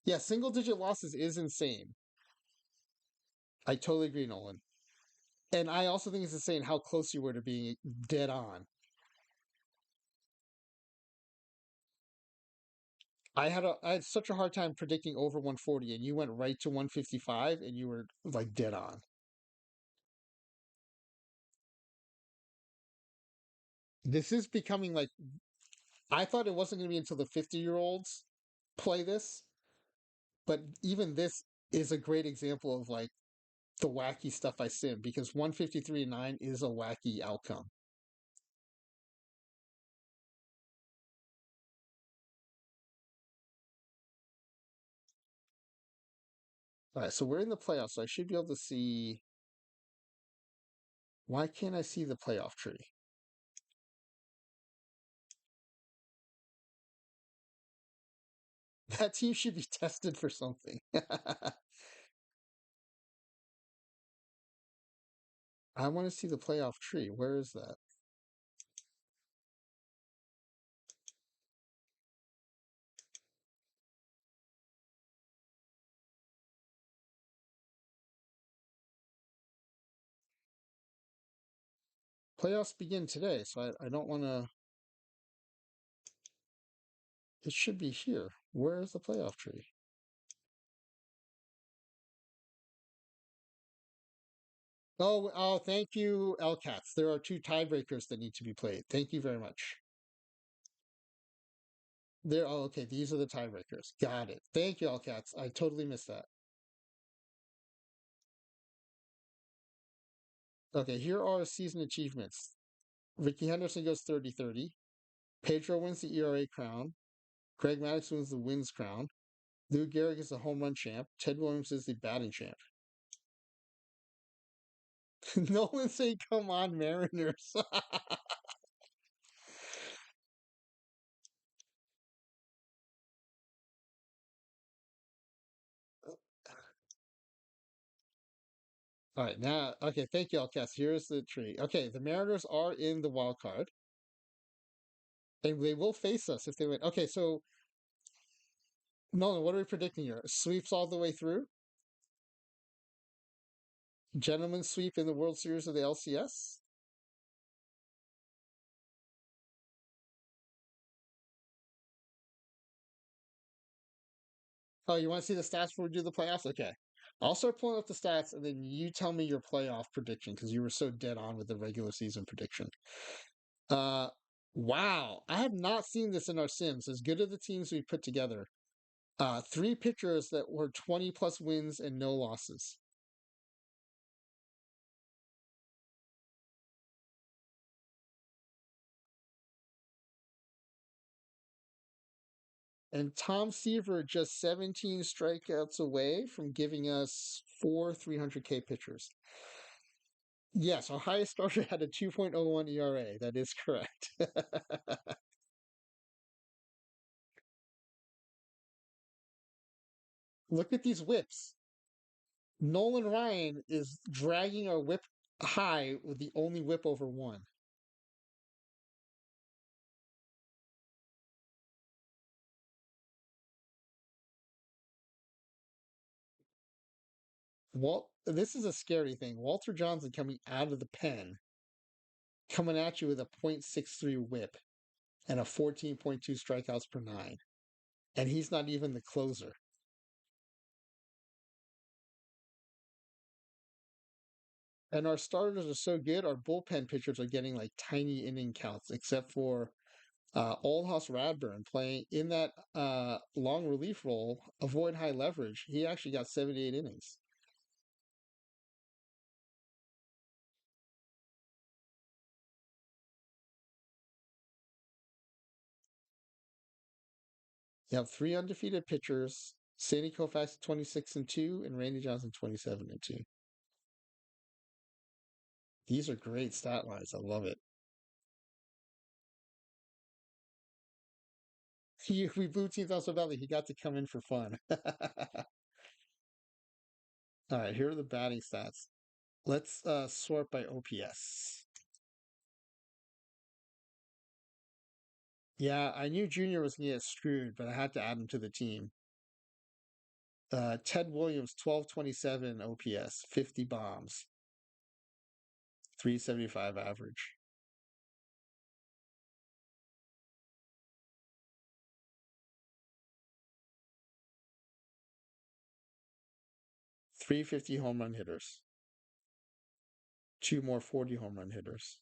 Yeah, single digit losses is insane. I totally agree, Nolan. And I also think it's insane how close you were to being dead on. I had such a hard time predicting over 140, and you went right to 155, and you were like dead on. This is becoming like I thought it wasn't going to be until the 50-year-olds play this, but even this is a great example of like the wacky stuff I sim because 153 and 9 is a wacky outcome. All right, so we're in the playoffs, so I should be able to see. Why can't I see the playoff tree? That team should be tested for something. I want to see the playoff tree. Where is that? Playoffs begin today, so I don't want to. It should be here. Where is the playoff tree? Oh, thank you, LCATs. There are 2 tiebreakers that need to be played. Thank you very much. Okay. These are the tiebreakers. Got it. Thank you, LCATs. I totally missed that. Okay, here are season achievements. Ricky Henderson goes 30-30. Pedro wins the ERA crown. Craig Maddox wins the wins crown. Lou Gehrig is the home run champ. Ted Williams is the batting champ. Nolan say, "Come on, Mariners." All right, now, okay, thank you, Alcast. Here's the tree. Okay, the Mariners are in the wild card, and they will face us if they win. Okay, so Nolan, what are we predicting here? Sweeps all the way through? Gentlemen sweep in the World Series of the LCS? Oh, you want to see the stats before we do the playoffs? Okay. I'll start pulling up the stats, and then you tell me your playoff prediction because you were so dead on with the regular season prediction. Uh, wow. I have not seen this in our Sims. As good as the teams we put together. Three pitchers that were 20 plus wins and no losses. And Tom Seaver just 17 strikeouts away from giving us four 300K pitchers. Yes, our highest starter had a 2.01 ERA. That is correct. Look at these whips. Nolan Ryan is dragging our whip high with the only whip over one. This is a scary thing. Walter Johnson coming out of the pen, coming at you with a .63 whip and a 14.2 strikeouts per nine. And he's not even the closer. And our starters are so good, our bullpen pitchers are getting like tiny inning counts, except for Aldhouse Radburn playing in that long relief role, avoid high leverage. He actually got 78 innings. You have three undefeated pitchers: Sandy Koufax 26-2 and Randy Johnson 27-2. These are great stat lines. I love it. We blew teams out so badly, he got to come in for fun. All right, here are the batting stats. Let's sort by OPS. Yeah, I knew Junior was going to get screwed, but I had to add him to the team. Ted Williams, 1227 OPS, 50 bombs, 375 average. 350 home run hitters. Two more 40 home run hitters.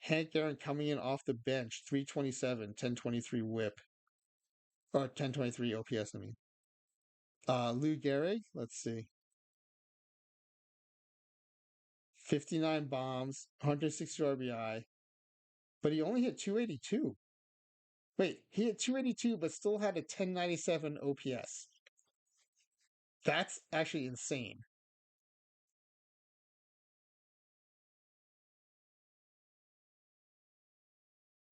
Hank Aaron coming in off the bench, 327, 1023 whip. Or 1023 OPS, I mean. Lou Gehrig, let's see. 59 bombs, 160 RBI, but he only hit 282. Wait, he hit 282, but still had a 1097 OPS. That's actually insane.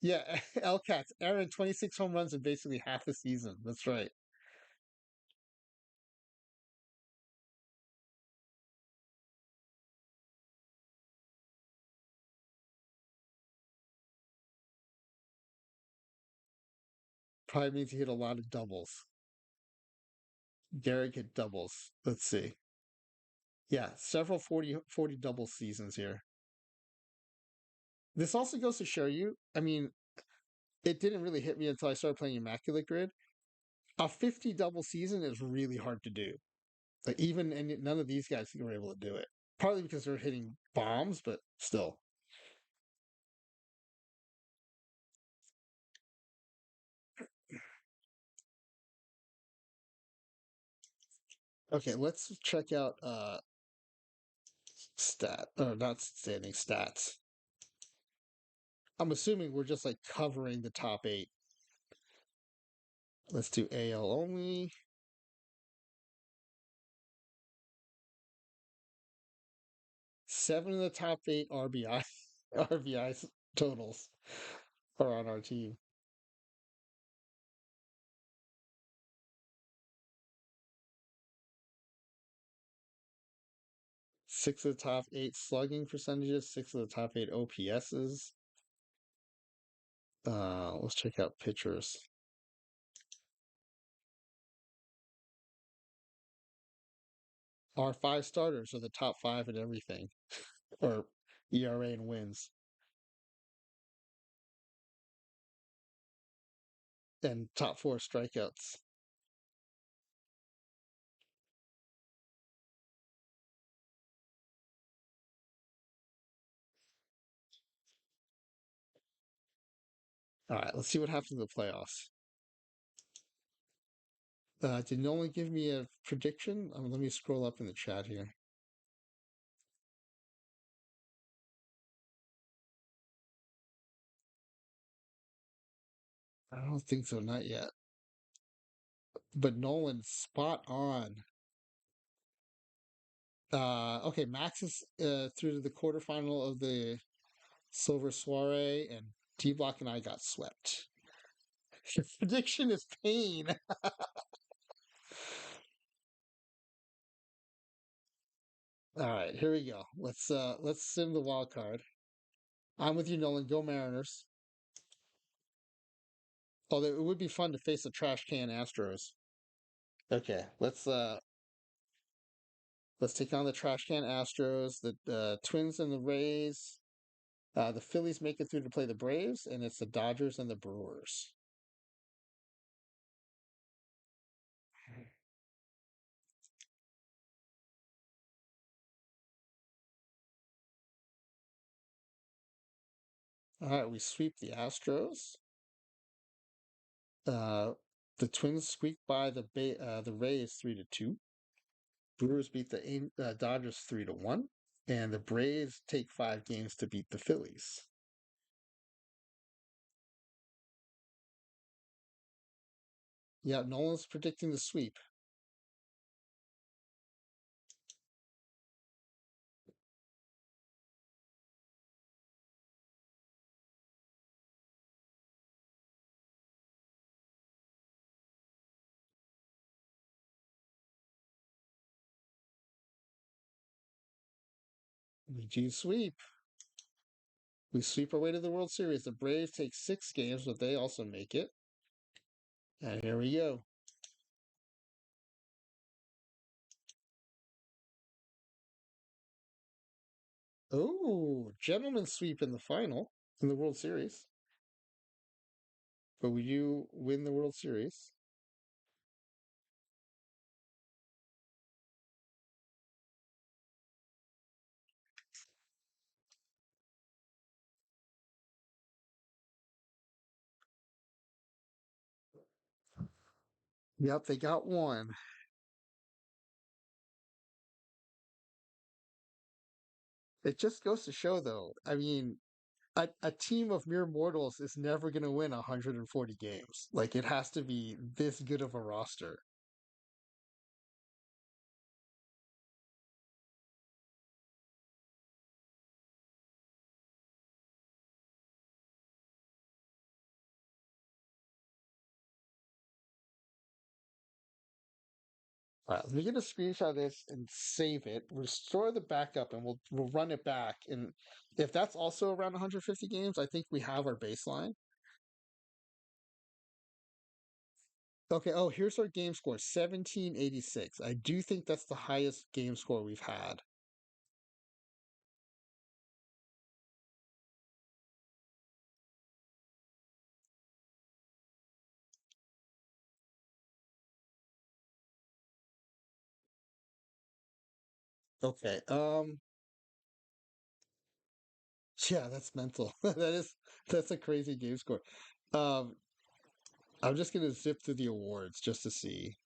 Yeah, Cats, Aaron, 26 home runs in basically half the season. That's right. Probably means he hit a lot of doubles. Gehrig hit doubles. Let's see. Yeah, several 40 double seasons here. This also goes to show you, I mean, it didn't really hit me until I started playing Immaculate Grid. A 50 double season is really hard to do. Like even and none of these guys were able to do it. Partly because they're hitting bombs, but still. Okay, let's check out stat or not standing stats. I'm assuming we're just like covering the top eight. Let's do AL only. Seven of the top eight RBI RBI totals are on our team. Six of the top eight slugging percentages. Six of the top eight OPSs. Let's check out pitchers. Our five starters are the top five in everything, or ERA and wins, and top four strikeouts. All right, let's see what happens in the playoffs. Did no one give me a prediction? Let me scroll up in the chat here. I don't think so, not yet. But Nolan's spot on. Okay, Max is through to the quarterfinal of the Silver Soiree, and D Block and I got swept. Your prediction is pain. All right, here we go. Let's sim the wild card. I'm with you, Nolan. Go Mariners. Although it would be fun to face the trash can Astros. Okay, let's take on the trash can Astros, the Twins and the Rays. The Phillies make it through to play the Braves, and it's the Dodgers and the Brewers. All right, we sweep the Astros. Uh, the Twins squeak by the Rays 3-2. Brewers beat the Dodgers 3-1, and the Braves take 5 games to beat the Phillies. Yeah, Nolan's predicting the sweep. We do sweep. We sweep our way to the World Series. The Braves take 6 games, but they also make it. And here we go. Oh, gentlemen sweep in the final in the World Series. But will you win the World Series? Yep, they got one. It just goes to show, though. I mean, a team of mere mortals is never going to win 140 games. Like, it has to be this good of a roster. All right, let me get a screenshot of this and save it. Restore the backup, and we'll run it back. And if that's also around 150 games, I think we have our baseline. Okay. Oh, here's our game score: 1786. I do think that's the highest game score we've had. Okay. Yeah, that's mental. That's a crazy game score. Um, I'm just gonna zip through the awards just to see.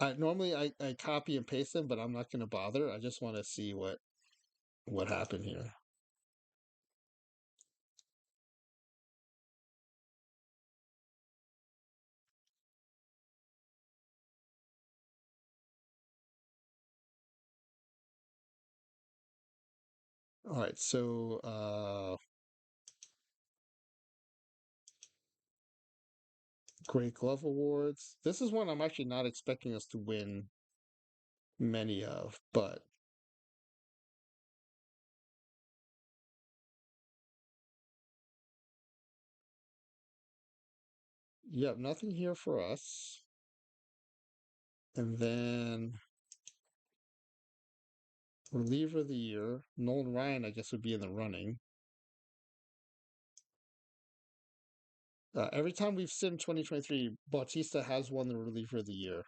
Normally I copy and paste them, but I'm not gonna bother. I just want to see what happened here. All right, so Great Glove Awards. This is one I'm actually not expecting us to win many of, but yep, nothing here for us. And then reliever of the year, Nolan Ryan, I guess would be in the running. Every time we've sim 2023, Bautista has won the reliever of the year.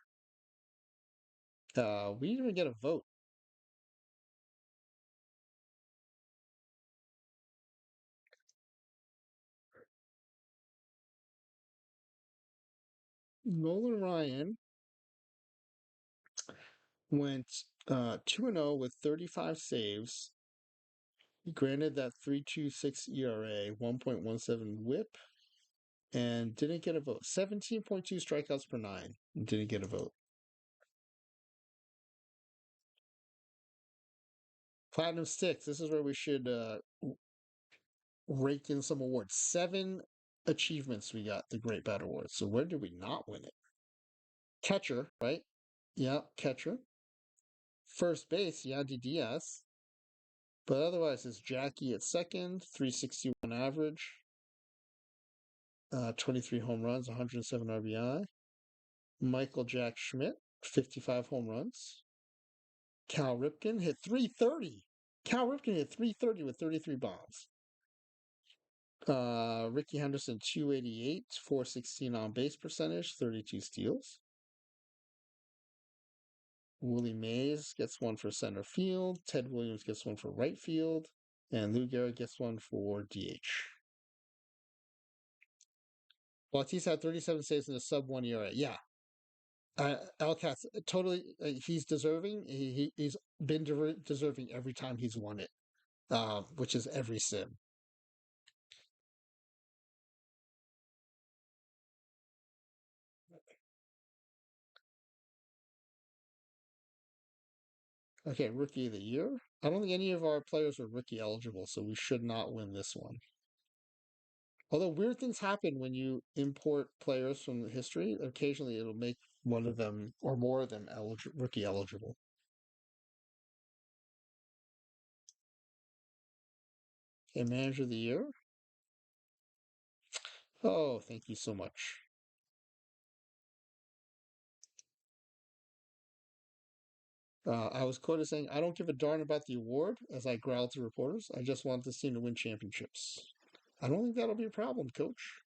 We didn't even get a vote. Nolan Ryan went 2-0 with 35 saves. Granted that 3.26 ERA, 1.17 whip, and didn't get a vote. 17.2 strikeouts per nine. Didn't get a vote. Platinum Sticks. This is where we should rake in some awards. 7 achievements we got the Great Bat Award. So where did we not win it? Catcher, right? Yeah, catcher. First base, Yandy Diaz. But otherwise, it's Jackie at second, 361 average, 23 home runs, 107 RBI. Michael Jack Schmidt, 55 home runs. Cal Ripken hit 330. Cal Ripken hit 330 with 33 bombs. Ricky Henderson, 288, 416 on base percentage, 32 steals. Willie Mays gets one for center field. Ted Williams gets one for right field. And Lou Gehrig gets one for DH. Bautista had 37 saves in a sub 1 ERA. Yeah. Alcatz, totally, he's deserving. He's been deserving every time he's won it, which is every sim. Okay, Rookie of the Year. I don't think any of our players are rookie eligible, so we should not win this one. Although weird things happen when you import players from the history, occasionally it'll make one of them or more of them rookie eligible. Okay, Manager of the Year. Oh, thank you so much. I was quoted saying, I don't give a darn about the award, as I growled to reporters. I just want this team to win championships. I don't think that'll be a problem, coach.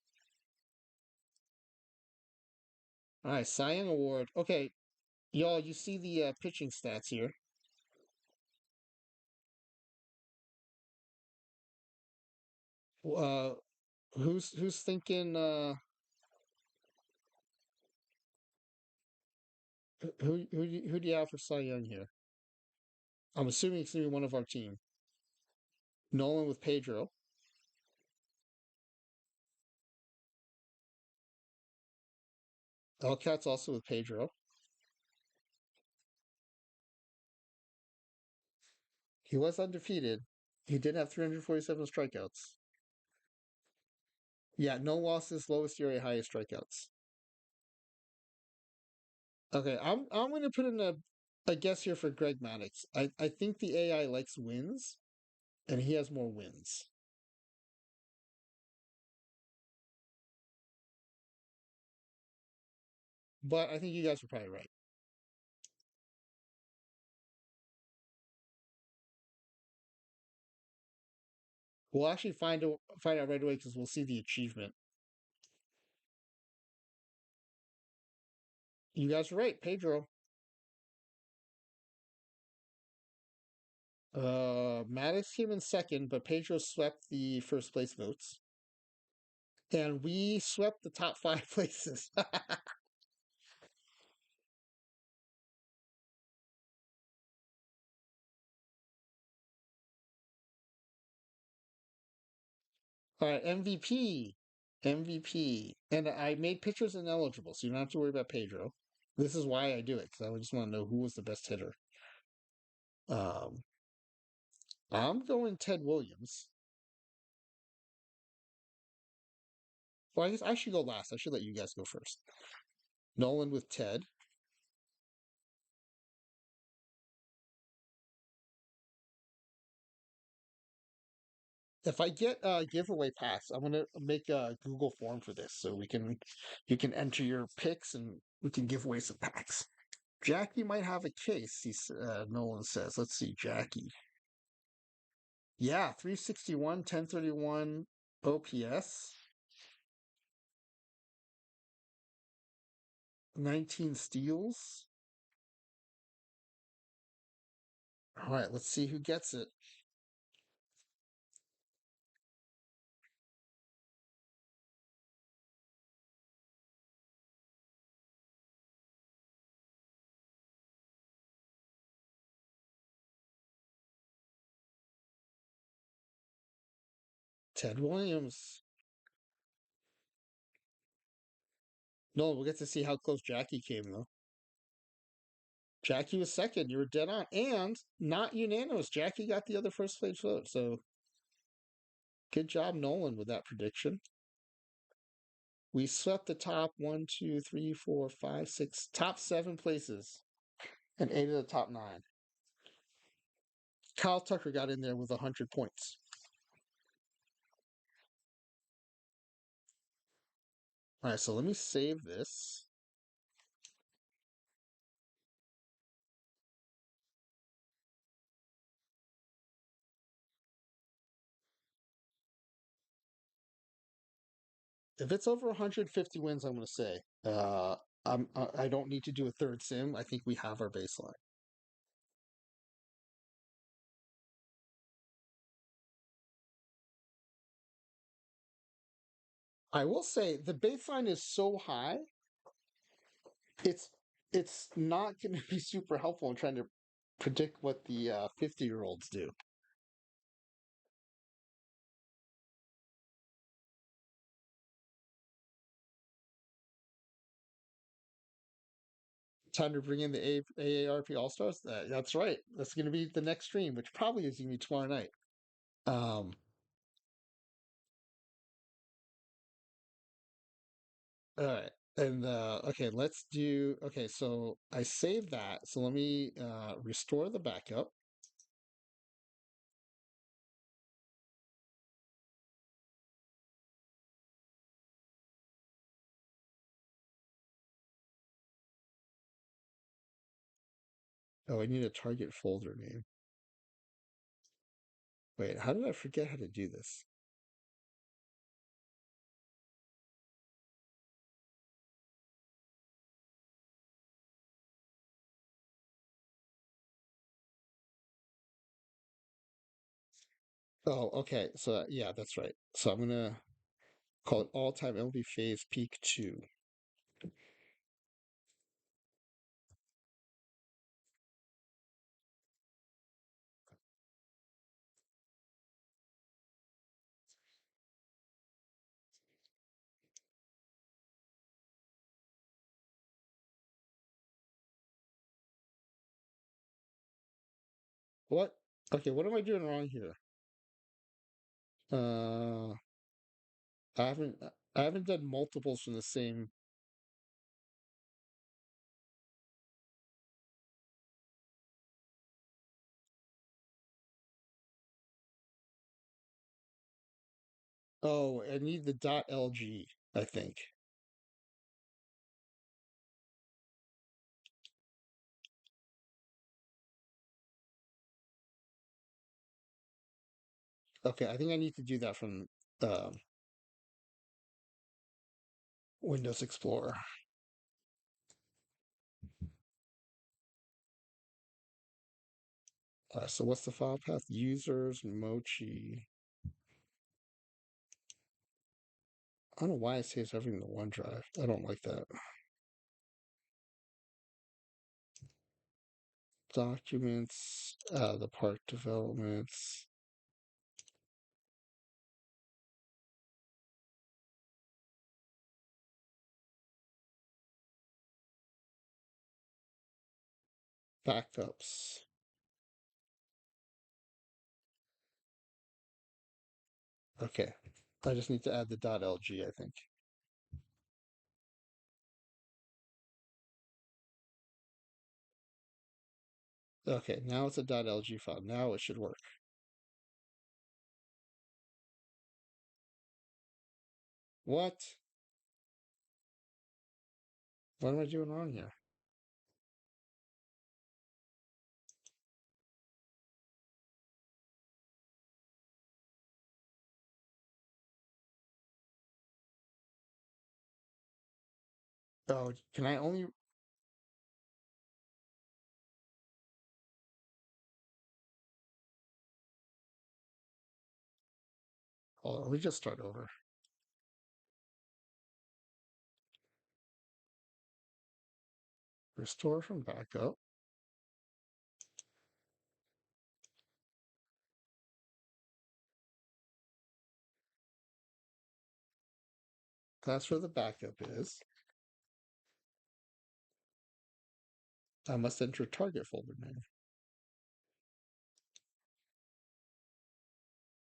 All right, Cy Young Award. Okay, y'all, you see the pitching stats here. Uh, who's thinking? Who do you have for Cy Young here? I'm assuming it's gonna be one of our team. Nolan with Pedro. Elcat's also with Pedro. He was undefeated. He did have 347 strikeouts. Yeah, no losses, lowest ERA, highest strikeouts. Okay, I'm gonna put in a guess here for Greg Maddux. I think the AI likes wins, and he has more wins. But I think you guys are probably right. We'll actually find out right away because we'll see the achievement. You guys are right, Pedro. Maddox came in second, but Pedro swept the first place votes, and we swept the top 5 places. All right, MVP, and I made pitchers ineligible, so you don't have to worry about Pedro. This is why I do it because I just want to know who was the best hitter. Um, I'm going Ted Williams. Well, I guess I should go last. I should let you guys go first. Nolan with Ted. If I get a giveaway packs, I'm gonna make a Google form for this so you can enter your picks and we can give away some packs. Jackie might have a case. Nolan says. Let's see, Jackie. Yeah, 361, 1031 OPS, 19 steals. All right, let's see who gets it. Ted Williams. No, we'll get to see how close Jackie came, though. Jackie was second. You were dead on. And not unanimous. Jackie got the other first place vote. So good job, Nolan, with that prediction. We swept the top one, two, three, four, five, six, top seven places, and eight of the top nine. Kyle Tucker got in there with 100 points. All right, so let me save this. If it's over 150 wins, I'm going to say I don't need to do a third sim. I think we have our baseline. I will say the baseline is so high, it's it's not going to be super helpful in trying to predict what the 50-year-olds do. Time to bring in the AARP All Stars. That's right. That's going to be the next stream, which probably is going to be tomorrow night. Um, all right. And okay, let's do. Okay, so I saved that. So let me restore the backup. Oh, I need a target folder name. Wait, how did I forget how to do this? Oh, okay. So yeah, that's right. So I'm gonna call it all-time MLB phase peak 2. What? Okay, what am I doing wrong here? Uh, I haven't I haven't done multiples from the same. Oh, I need the .lg, I think. Okay, I think I need to do that from um, Windows Explorer. So what's the file path? Users, Mochi. I don't know why it saves everything to OneDrive. I don't like that. Documents, the park developments. Backups. Okay. I just need to add the .lg, I think. Okay, now it's a .lg file. Now it should work. What? What am I doing wrong here? Oh, can I only... Hold on, let me just start over. Restore from backup. That's where the backup is. I must enter target folder name.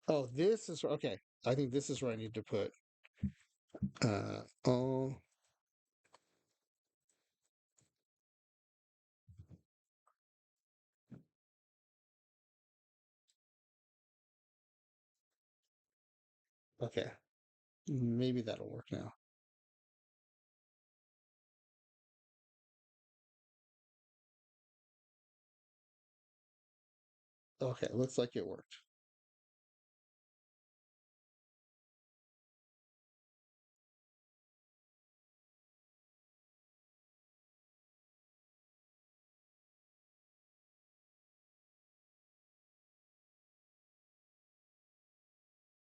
Oh, this is okay. I think this is where I need to put oh, okay. Maybe that'll work now. Okay, looks like it worked.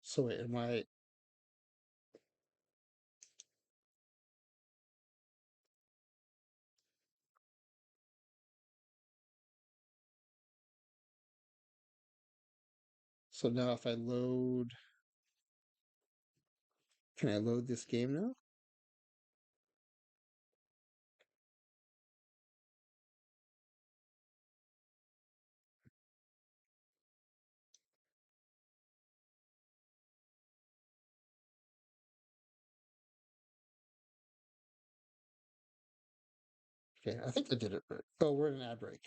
So wait, am I... So now if I load, can I load this game now? Okay, I think I did it right. Oh, we're in an ad break.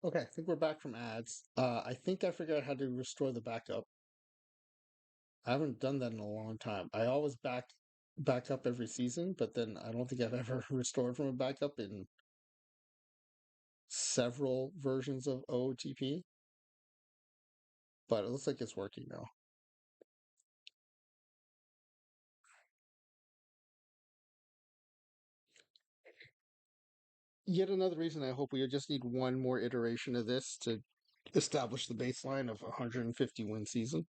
Okay, I think we're back from ads. I think I figured out how to restore the backup. I haven't done that in a long time. I always back up every season, but then I don't think I've ever restored from a backup in several versions of OOTP. But it looks like it's working now. Yet another reason I hope we just need one more iteration of this to establish the baseline of 150 win season.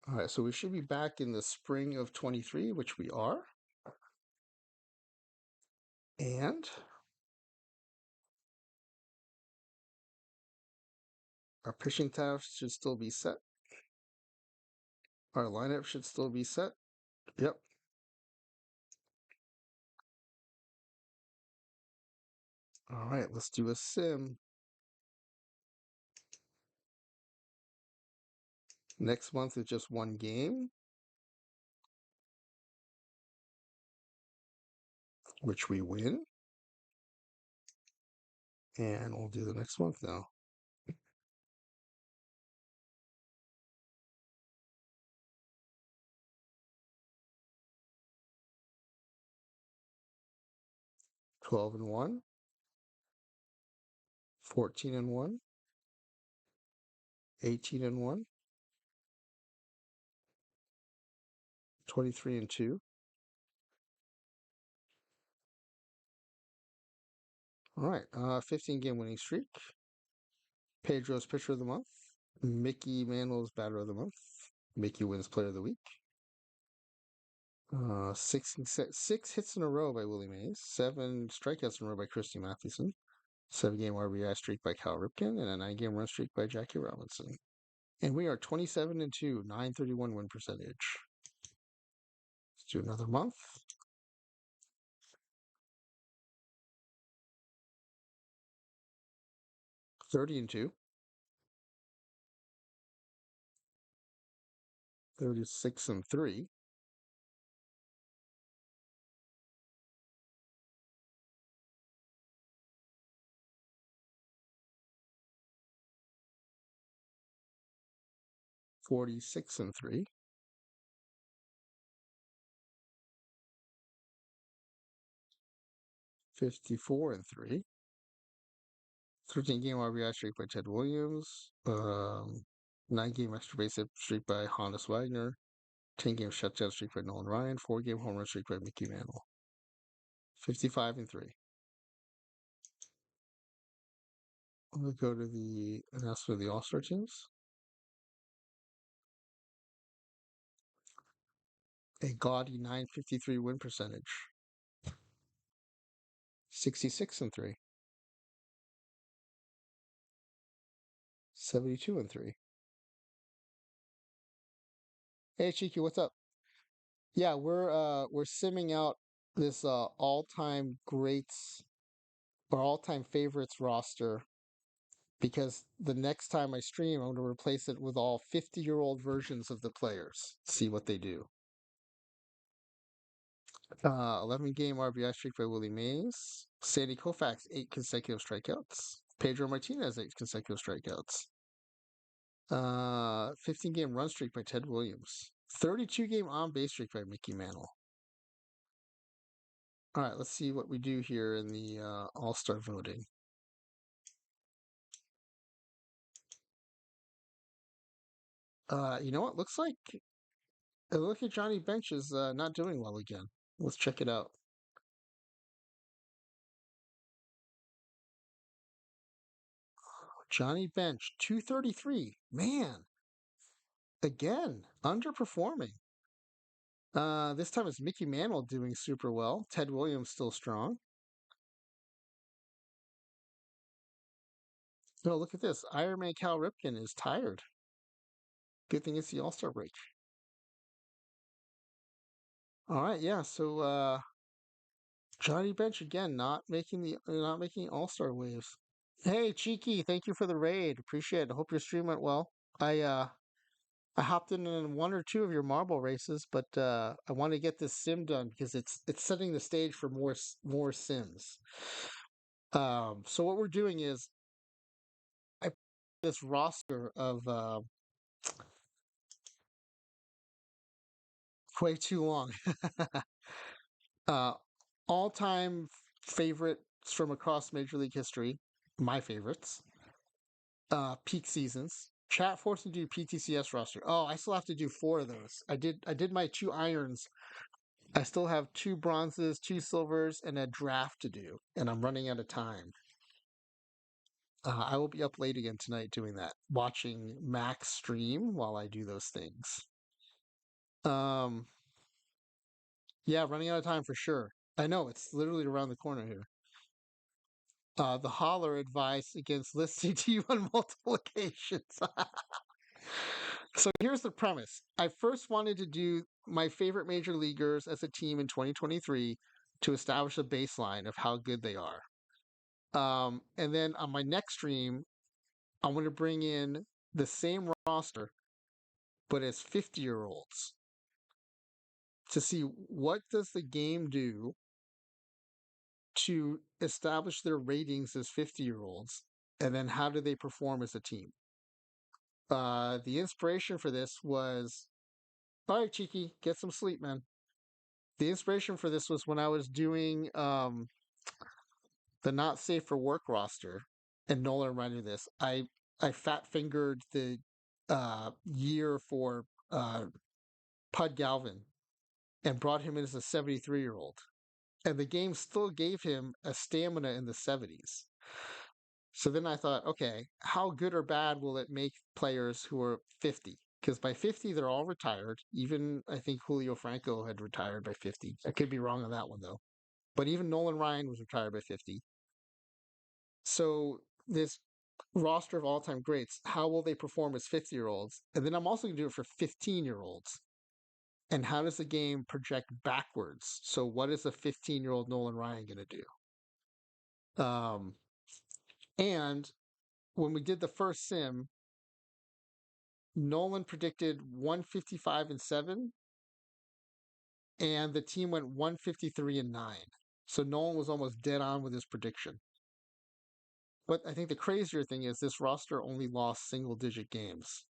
All right, so we should be back in the spring of 23, which we are. And our pitching staff should still be set. Our lineup should still be set. Yep. All right, let's do a sim. Next month is just one game, which we win. And we'll do the next month now. $12 and 1, 14 and 1, 18 and 1, 23 and 2. All right, 15-game winning streak. Pedro's pitcher of the month. Mickey Mantle's batter of the month. Mickey wins player of the week. Six hits in a row by Willie Mays. 7 strikeouts in a row by Christy Mathewson. 7-game RBI streak by Cal Ripken, and a 9-game run streak by Jackie Robinson. And we are 27 and 2, 931 win percentage. Let's do another month. 30 and 2. 36 and 3. 46 and 3. 54 and 3. 13-game RBI streak by Ted Williams. 9-game extra base hit streak by Honus Wagner. 10-game shutdown streak by Nolan Ryan. 4-game home run streak by Mickey Mantle. 55 and 3. We'll go to the announcement of the All-Star teams. A gaudy 953 win percentage. 66 and 3. 72 and 3. Hey Cheeky, what's up? Yeah, we're simming out this all-time greats or all-time favorites roster because the next time I stream, I'm going to replace it with all 50-year-old versions of the players. See what they do. 11-game RBI streak by Willie Mays. Sandy Koufax, 8 consecutive strikeouts. Pedro Martinez, 8 consecutive strikeouts. 15-game run streak by Ted Williams. 32-game on-base streak by Mickey Mantle. All right, let's see what we do here in the All-Star voting. You know what? Looks like Johnny Bench is not doing well again. Let's check it out. Johnny Bench, 233. Man, again, underperforming. This time it's Mickey Mantle doing super well. Ted Williams still strong. No, look at this. Ironman Cal Ripken is tired. Good thing it's the All-Star break. All right, yeah. So Johnny Bench again, not making All-Star waves. Hey, Cheeky, thank you for the raid. Appreciate it. I hope your stream went well. I hopped in one or two of your marble races, but I want to get this sim done because it's setting the stage for more sims. So what we're doing is I put this roster of way too long. uh, All-time favorites from across Major League history, my favorites. Peak seasons. Chat forced me to do PTCS roster. Oh, I still have to do 4 of those. I did my 2 irons. I still have 2 bronzes, 2 silvers, and a draft to do, and I'm running out of time. I will be up late again tonight doing that, watching Max stream while I do those things. Um, yeah, running out of time for sure. I know it's literally around the corner here. The holler advice against listening to you on multiple occasions. So here's the premise. I first wanted to do my favorite major leaguers as a team in 2023 to establish a baseline of how good they are. And then on my next stream, I'm going to bring in the same roster but as 50-year-olds to see what does the game do to establish their ratings as 50-year-olds, and then how do they perform as a team. The inspiration for this was, all right, Cheeky, get some sleep, man. The inspiration for this was when I was doing the not safe for work roster, and Nolan running this. I fat fingered the year for Pud Galvin and brought him in as a 73-year-old, and the game still gave him a stamina in the 70s. So then I thought, okay, how good or bad will it make players who are 50? Because by 50, they're all retired. Even I think Julio Franco had retired by 50. I could be wrong on that one, though. But even Nolan Ryan was retired by 50. So this roster of all-time greats, how will they perform as 50-year-olds? And then I'm also going to do it for 15-year-olds. And how does the game project backwards? So what is a 15-year-old Nolan Ryan going to do? And when we did the first sim, Nolan predicted 155 and 7, and the team went 153 and 9. So Nolan was almost dead on with his prediction. But I think the crazier thing is this roster only lost single-digit games.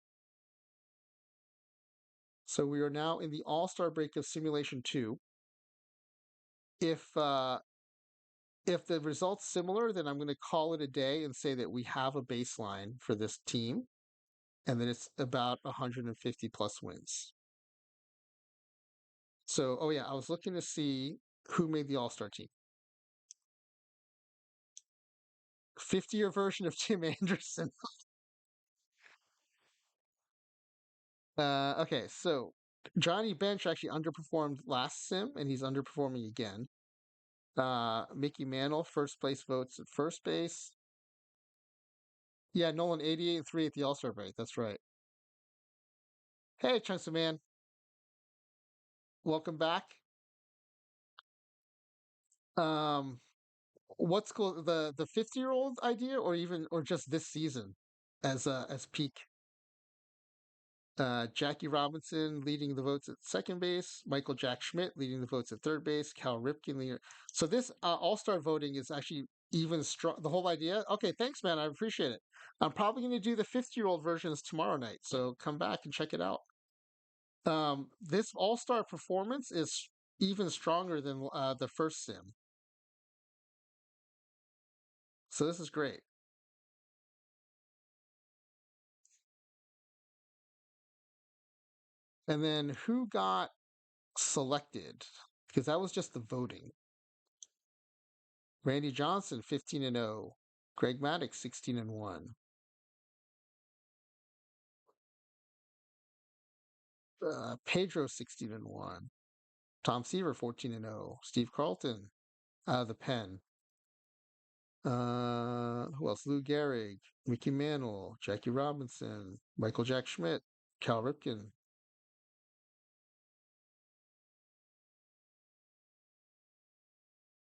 So we are now in the All-Star break of Simulation 2. If the result's similar, then I'm going to call it a day and say that we have a baseline for this team, and that it's about 150 plus wins. So, oh yeah, I was looking to see who made the All-Star team. 50-year version of Tim Anderson. Okay, so Johnny Bench actually underperformed last sim, and he's underperforming again. Mickey Mantle, first place votes at first base. Yeah, Nolan 88 and 3 at the All-Star break. That's right. Hey, Chunks of Man. Welcome back. Um, what's cool, the 50-year-old idea, or just this season as peak? Jackie Robinson leading the votes at second base, Michael Jack Schmidt leading the votes at third base, Cal Ripken leading. So this all-star voting is actually even strong. The whole idea. Okay, thanks, man. I appreciate it. I'm probably going to do the 50-year-old versions tomorrow night, so come back and check it out. This all-star performance is even stronger than the first sim. So this is great. And then who got selected? Because that was just the voting. Randy Johnson 15 and 0. Greg Maddux 16 and 1. Pedro 16 and 1. Tom Seaver 14 and 0. Steve Carlton out of the pen. Who else? Lou Gehrig, Mickey Mantle, Jackie Robinson, Michael Jack Schmidt, Cal Ripken.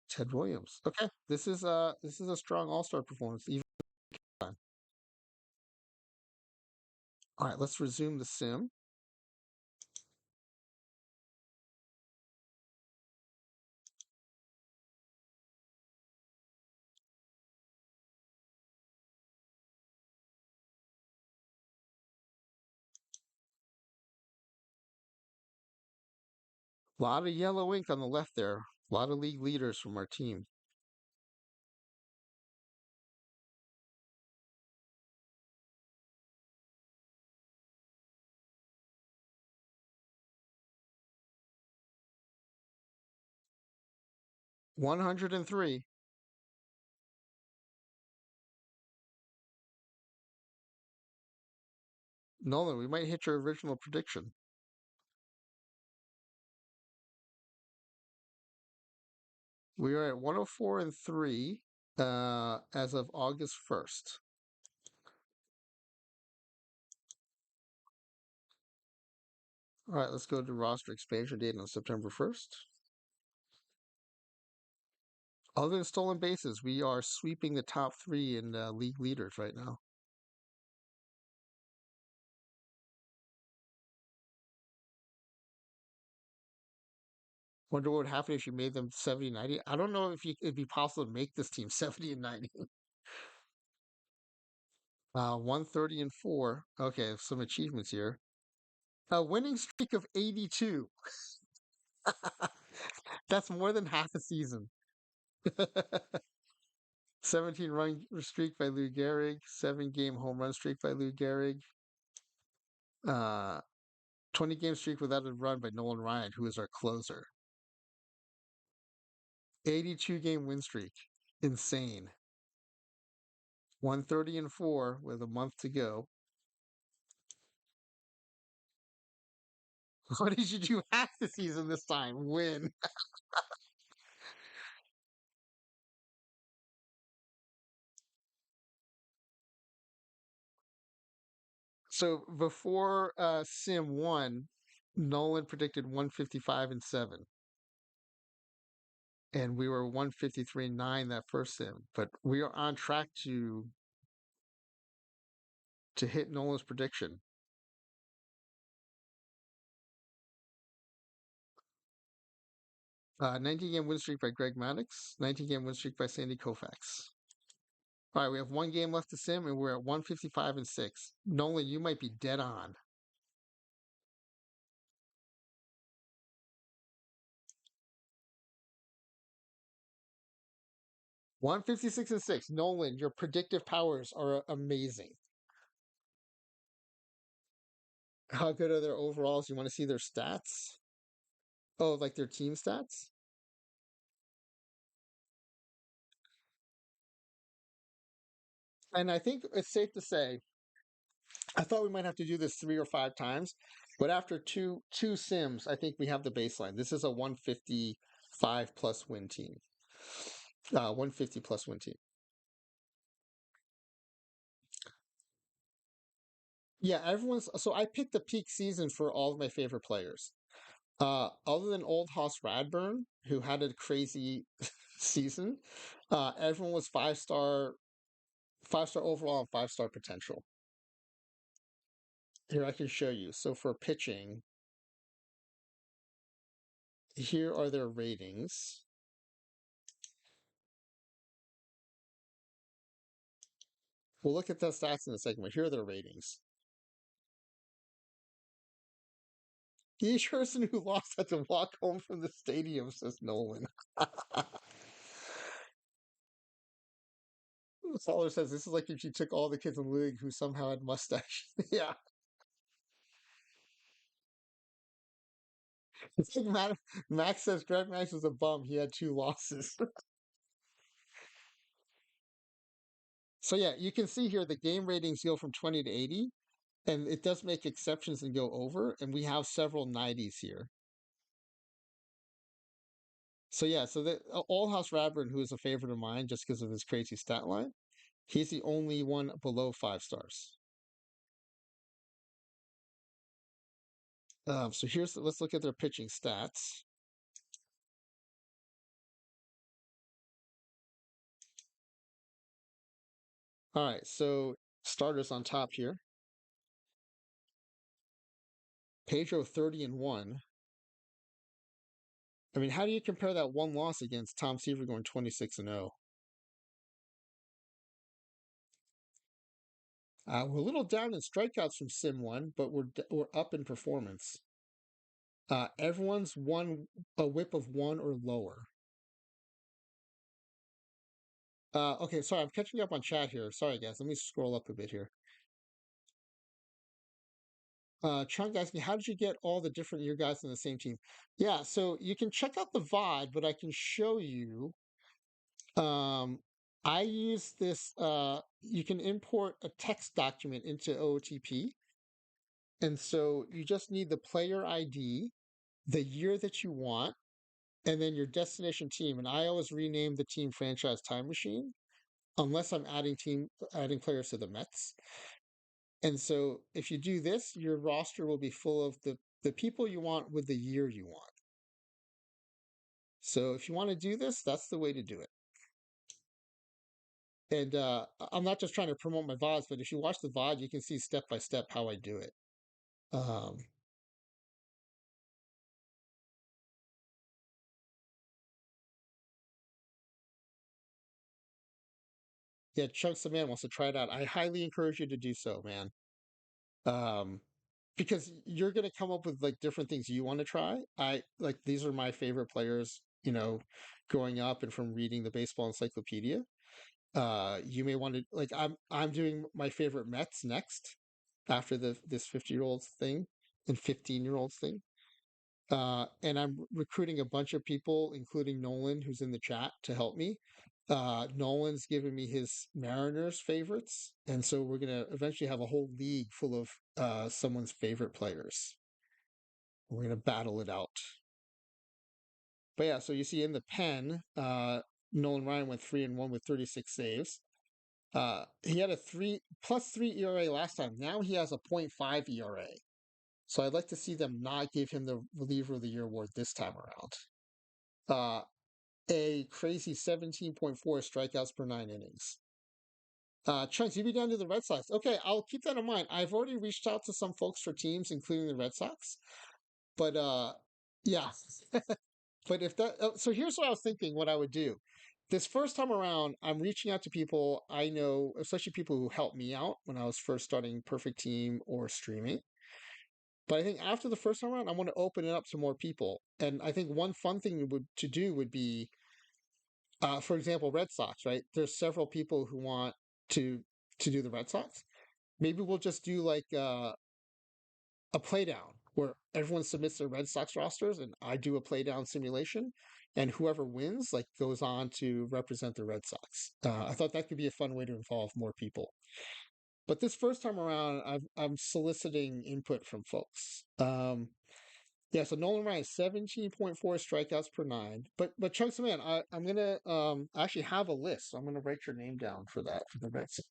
Ted Williams. Okay, this is a strong all-star performance. Even time. All right, let's resume the sim. A lot of yellow ink on the left there. A lot of league leaders from our team. One 103. Nolan, we might hit your original prediction. We are at 104 and 3 as of August 1st. All right, let's go to roster expansion date on September 1st. Other than stolen bases, we are sweeping the top 3 in league leaders right now. Wonder what would happen if you made them 70 and 90. I don't know if it'd be possible to make this team 70 and 90. 130 and 4. Okay, some achievements here. A winning streak of 82. That's more than half a season. 17 run streak by Lou Gehrig. 7-game home run streak by Lou Gehrig. Uh, 20-game streak without a run by Nolan Ryan, who is our closer. 82-game win streak. Insane. 130 and 4 with a month to go. What did you do half the season this time? Win. So before Sim 1, Nolan predicted 155 and 7. And we were 153 and 9 that first Sim. But we are on track to hit Nolan's prediction. 19-game win streak by Greg Maddox. 19-game win streak by Sandy Koufax. All right, we have 1 game left to Sim, and we're at 155 and 6. Nolan, you might be dead on. 156 and 6. Nolan, your predictive powers are amazing. How good are their overalls? You want to see their stats? Oh, like their team stats? And I think it's safe to say, I thought we might have to do this 3 or 5 times, but after two Sims, I think we have the baseline. This is a 155 plus win team. 150 plus win team. Yeah, everyone's so I picked the peak season for all of my favorite players. Other than Old Hoss Radburn, who had a crazy season, everyone was 5 star, 5 star overall and 5 star potential. Here I can show you. So for pitching, here are their ratings. We'll look at the stats in a second, but here are their ratings. Each person who lost had to walk home from the stadium, says Nolan. Solar says this is like if you took all the kids in the league who somehow had mustache. Yeah. It's like Max says Greg Max was a bum. He had 2 losses. So yeah, you can see here the game ratings go from 20 to 80, and it does make exceptions and go over, and we have several 90s here. So yeah, so the All House Radburn, who is a favorite of mine just because of his crazy stat line, he's the only one below 5 stars. So let's look at their pitching stats. All right, so starters on top here. Pedro 30 and 1. I mean, how do you compare that one loss against Tom Seaver going 26 and 0? We're a little down in strikeouts from Sim 1, but we're up in performance. Everyone's won a whip of 1 or lower. Okay, sorry, I'm catching up on chat here. Sorry, guys. Let me scroll up a bit here. Chunk asking, how did you get all the different your guys in the same team? Yeah, so you can check out the VOD, but I can show you. I use this. You can import a text document into OOTP, and so you just need the player ID, the year that you want, and then your destination team. And I always rename the team Franchise Time Machine, unless I'm adding players to the Mets. And so if you do this, your roster will be full of the people you want with the year you want. So if you want to do this, that's the way to do it. And I'm not just trying to promote my VODs, but if you watch the VOD, you can see step by step how I do it. Um, Yeah, Chunks the Man wants to try it out. I highly encourage you to do so, man. Um, because you're gonna come up with like different things you want to try. I like these are my favorite players, growing up and from reading the baseball encyclopedia. You may want to like I'm doing my favorite Mets next after this 50-year-olds thing and 15-year-olds thing. And I'm recruiting a bunch of people, including Nolan, who's in the chat, to help me. Nolan's giving me his Mariners favorites, and so we're gonna eventually have a whole league full of someone's favorite players. We're gonna battle it out. But yeah, so you see in the pen, Nolan Ryan went 3-1 with 36 saves. He had a 3+3 ERA last time. Now he has a .5 ERA. So I'd like to see them not give him the reliever of the year award this time around. Uh, a crazy 17.4 strikeouts per 9 innings. Chunks, you be down to the Red Sox. Okay, I'll keep that in mind. I've already reached out to some folks for teams, including the Red Sox. But yeah. But if that, so here's what I was thinking what I would do. This first time around, I'm reaching out to people I know, especially people who helped me out when I was first starting Perfect Team or streaming. But I think after the first time around, I want to open it up to more people. And I think one fun thing to do would be, for example, Red Sox. Right? There's several people who want to to do the Red Sox. Maybe we'll just do like a playdown where everyone submits their Red Sox rosters and I do a playdown simulation, and whoever wins like goes on to represent the Red Sox. I thought that could be a fun way to involve more people. But this first time around, I'm soliciting input from folks. Yeah, so Nolan Ryan 17.4 strikeouts per nine. But Chunks Man, I'm gonna actually have a list. So I'm gonna write your name down for that for the Red Sox.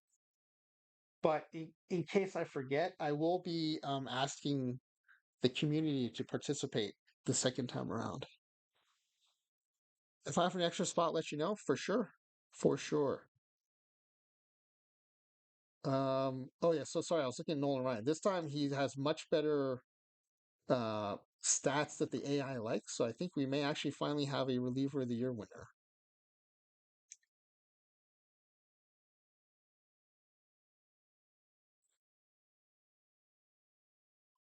But in case I forget, I will be asking the community to participate the second time around. If I have an extra spot, let you know for sure. For sure. Oh yeah, so sorry, I was looking at Nolan Ryan. This time he has much better stats that the AI likes, so I think we may actually finally have a reliever of the year winner.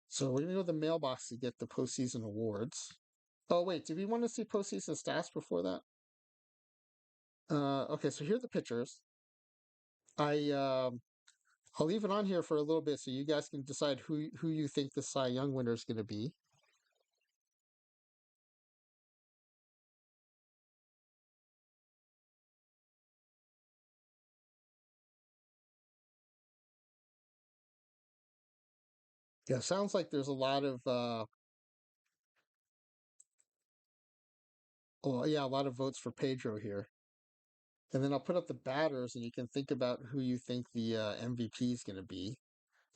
So we're gonna go to the mailbox to get the postseason awards. Oh wait, do we want to see postseason stats before that? Okay, so here are the pitchers. I I'll leave it on here for a little bit so you guys can decide who you think the Cy Young winner is going to be. Yeah, sounds like there's a lot of oh yeah, a lot of votes for Pedro here. And then I'll put up the batters, and you can think about who you think the MVP is going to be.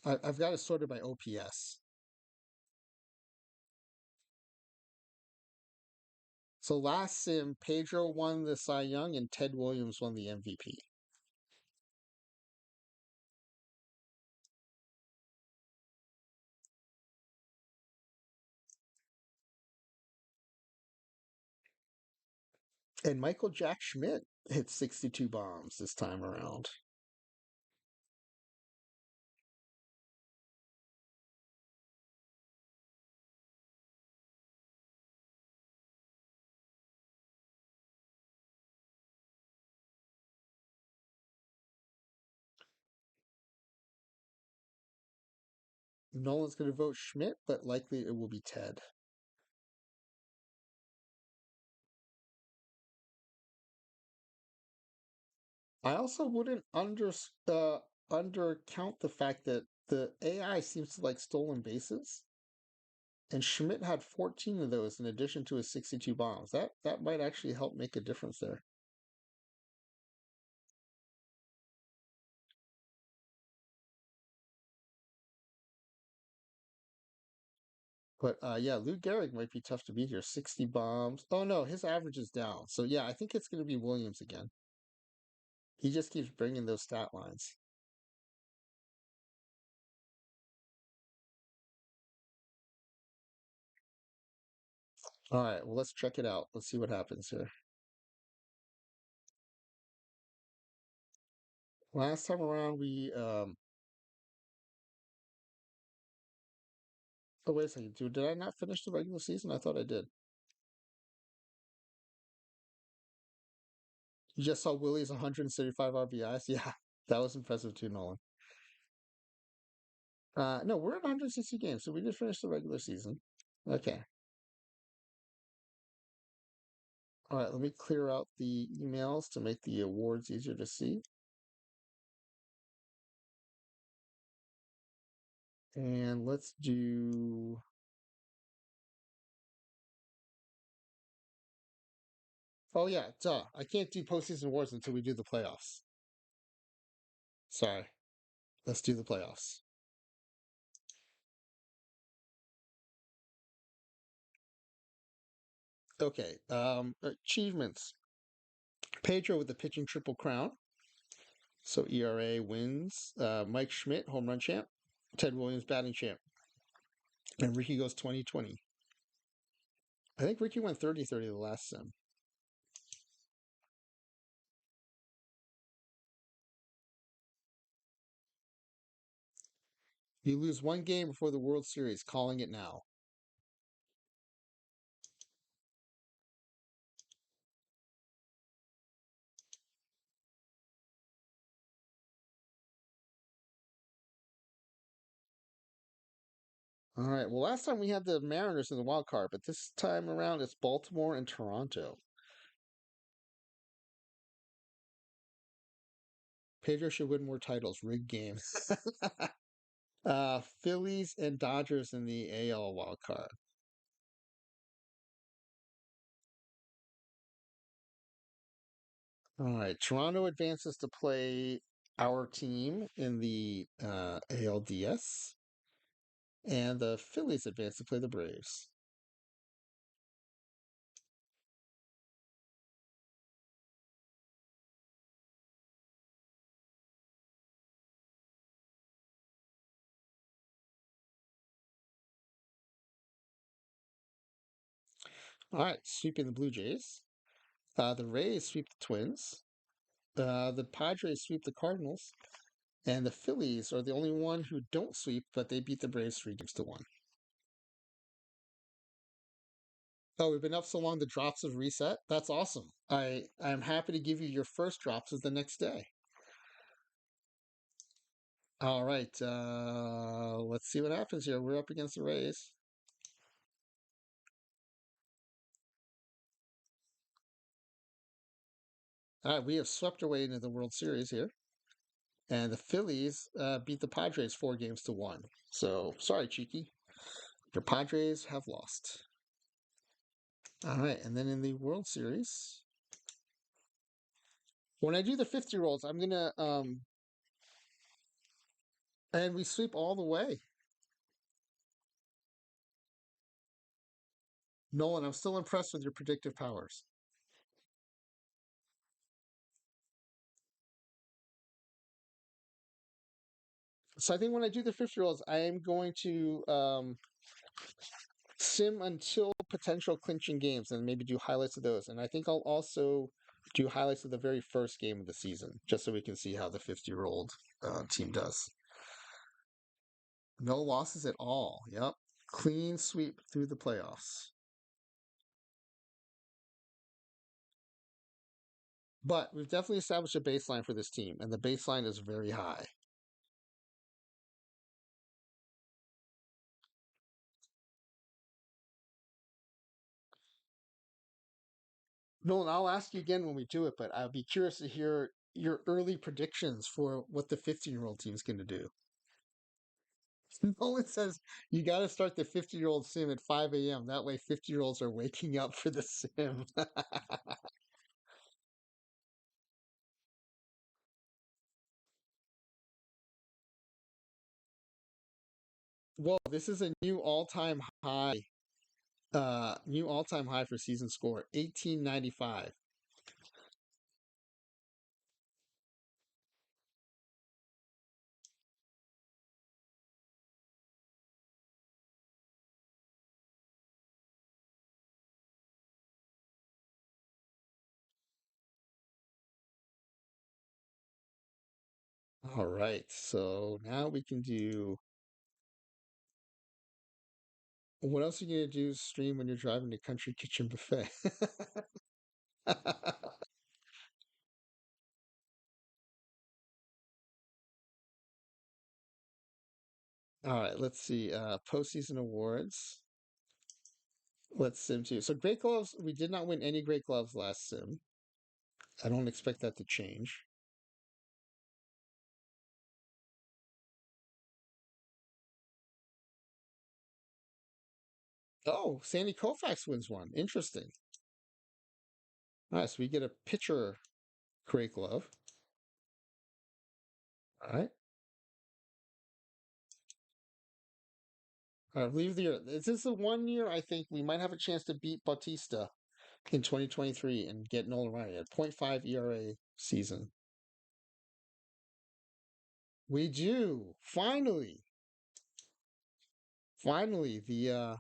I've got it sorted by OPS. So last sim, Pedro won the Cy Young, and Ted Williams won the MVP. And Michael Jack Schmidt hit 62 bombs this time around. Nolan's going to vote Schmidt, but likely it will be Ted. I also wouldn't undercount the fact that the AI seems to like stolen bases, and Schmidt had 14 of those in addition to his 62 bombs. That might actually help make a difference there. But yeah, Lou Gehrig might be tough to beat here. 60 bombs. Oh no, his average is down. So yeah, I think it's going to be Williams again. He just keeps bringing those stat lines. All right, well let's check it out. Let's see what happens here. Last time around, we oh, wait a second, dude. Did I not finish the regular season? I thought I did. You just saw Willie's 175 RBIs? Yeah, that was impressive too, Nolan. No, we're at 160 games, so we did finish the regular season. Okay. All right, let me clear out the emails to make the awards easier to see. And let's do. Oh, yeah, duh. I can't do postseason awards until we do the playoffs. Sorry. Let's do the playoffs. Okay. Achievements. Pedro with the pitching triple crown. So ERA wins. Mike Schmidt, home run champ. Ted Williams, batting champ. And Ricky goes 2020. I think Ricky went 30-30 the last sim. You lose one game before the World Series, calling it now. All right. Well, last time we had the Mariners in the wild card, but this time around it's Baltimore and Toronto. Pedro should win more titles. Rigged game. Phillies and Dodgers in the AL wild card. All right. Toronto advances to play our team in the ALDS, and the Phillies advance to play the Braves. All right. Sweeping the Blue Jays. The Rays sweep the Twins. The Padres sweep the Cardinals. And the Phillies are the only one who don't sweep, but they beat the Braves 3 games to 1. Oh, we've been up so long the drops have reset. That's awesome. I'm happy to give you your first drops of the next day. All right, let's see what happens here. We're up against the Rays. All right, we have swept our way into the World Series here, and the Phillies beat the Padres 4 games to 1. So sorry, Cheeky, your Padres have lost. All right, and then in the World Series, when I do the 50-year-olds, I'm gonna and we sweep all the way. Nolan, I'm still impressed with your predictive powers. So I think when I do the 50-year-olds, I am going to sim until potential clinching games and maybe do highlights of those. And I think I'll also do highlights of the very first game of the season, just so we can see how the 50-year-old team does. No losses at all. Yep. Clean sweep through the playoffs. But we've definitely established a baseline for this team, and the baseline is very high. Nolan, I'll ask you again when we do it, but I'll be curious to hear your early predictions for what the 15-year-old team's going to do. Nolan says you got to start the 50-year-old sim at 5 a.m. That way 50-year-olds are waking up for the sim. Whoa, this is a new all-time high for season score, 1895. All right. So now we can do what else are you gonna do? Stream when you're driving to Country Kitchen Buffet. All right, let's see. Postseason awards. Let's sim two. So Great Gloves, we did not win any Great Gloves last sim. I don't expect that to change. Oh, Sandy Koufax wins one. Interesting. All right, so we get a pitcher Great Glove. All right. All right, leave the year. This is the one year I think we might have a chance to beat Bautista in 2023 and get Nolan Ryan at .5 ERA season. We do. Finally. Finally, the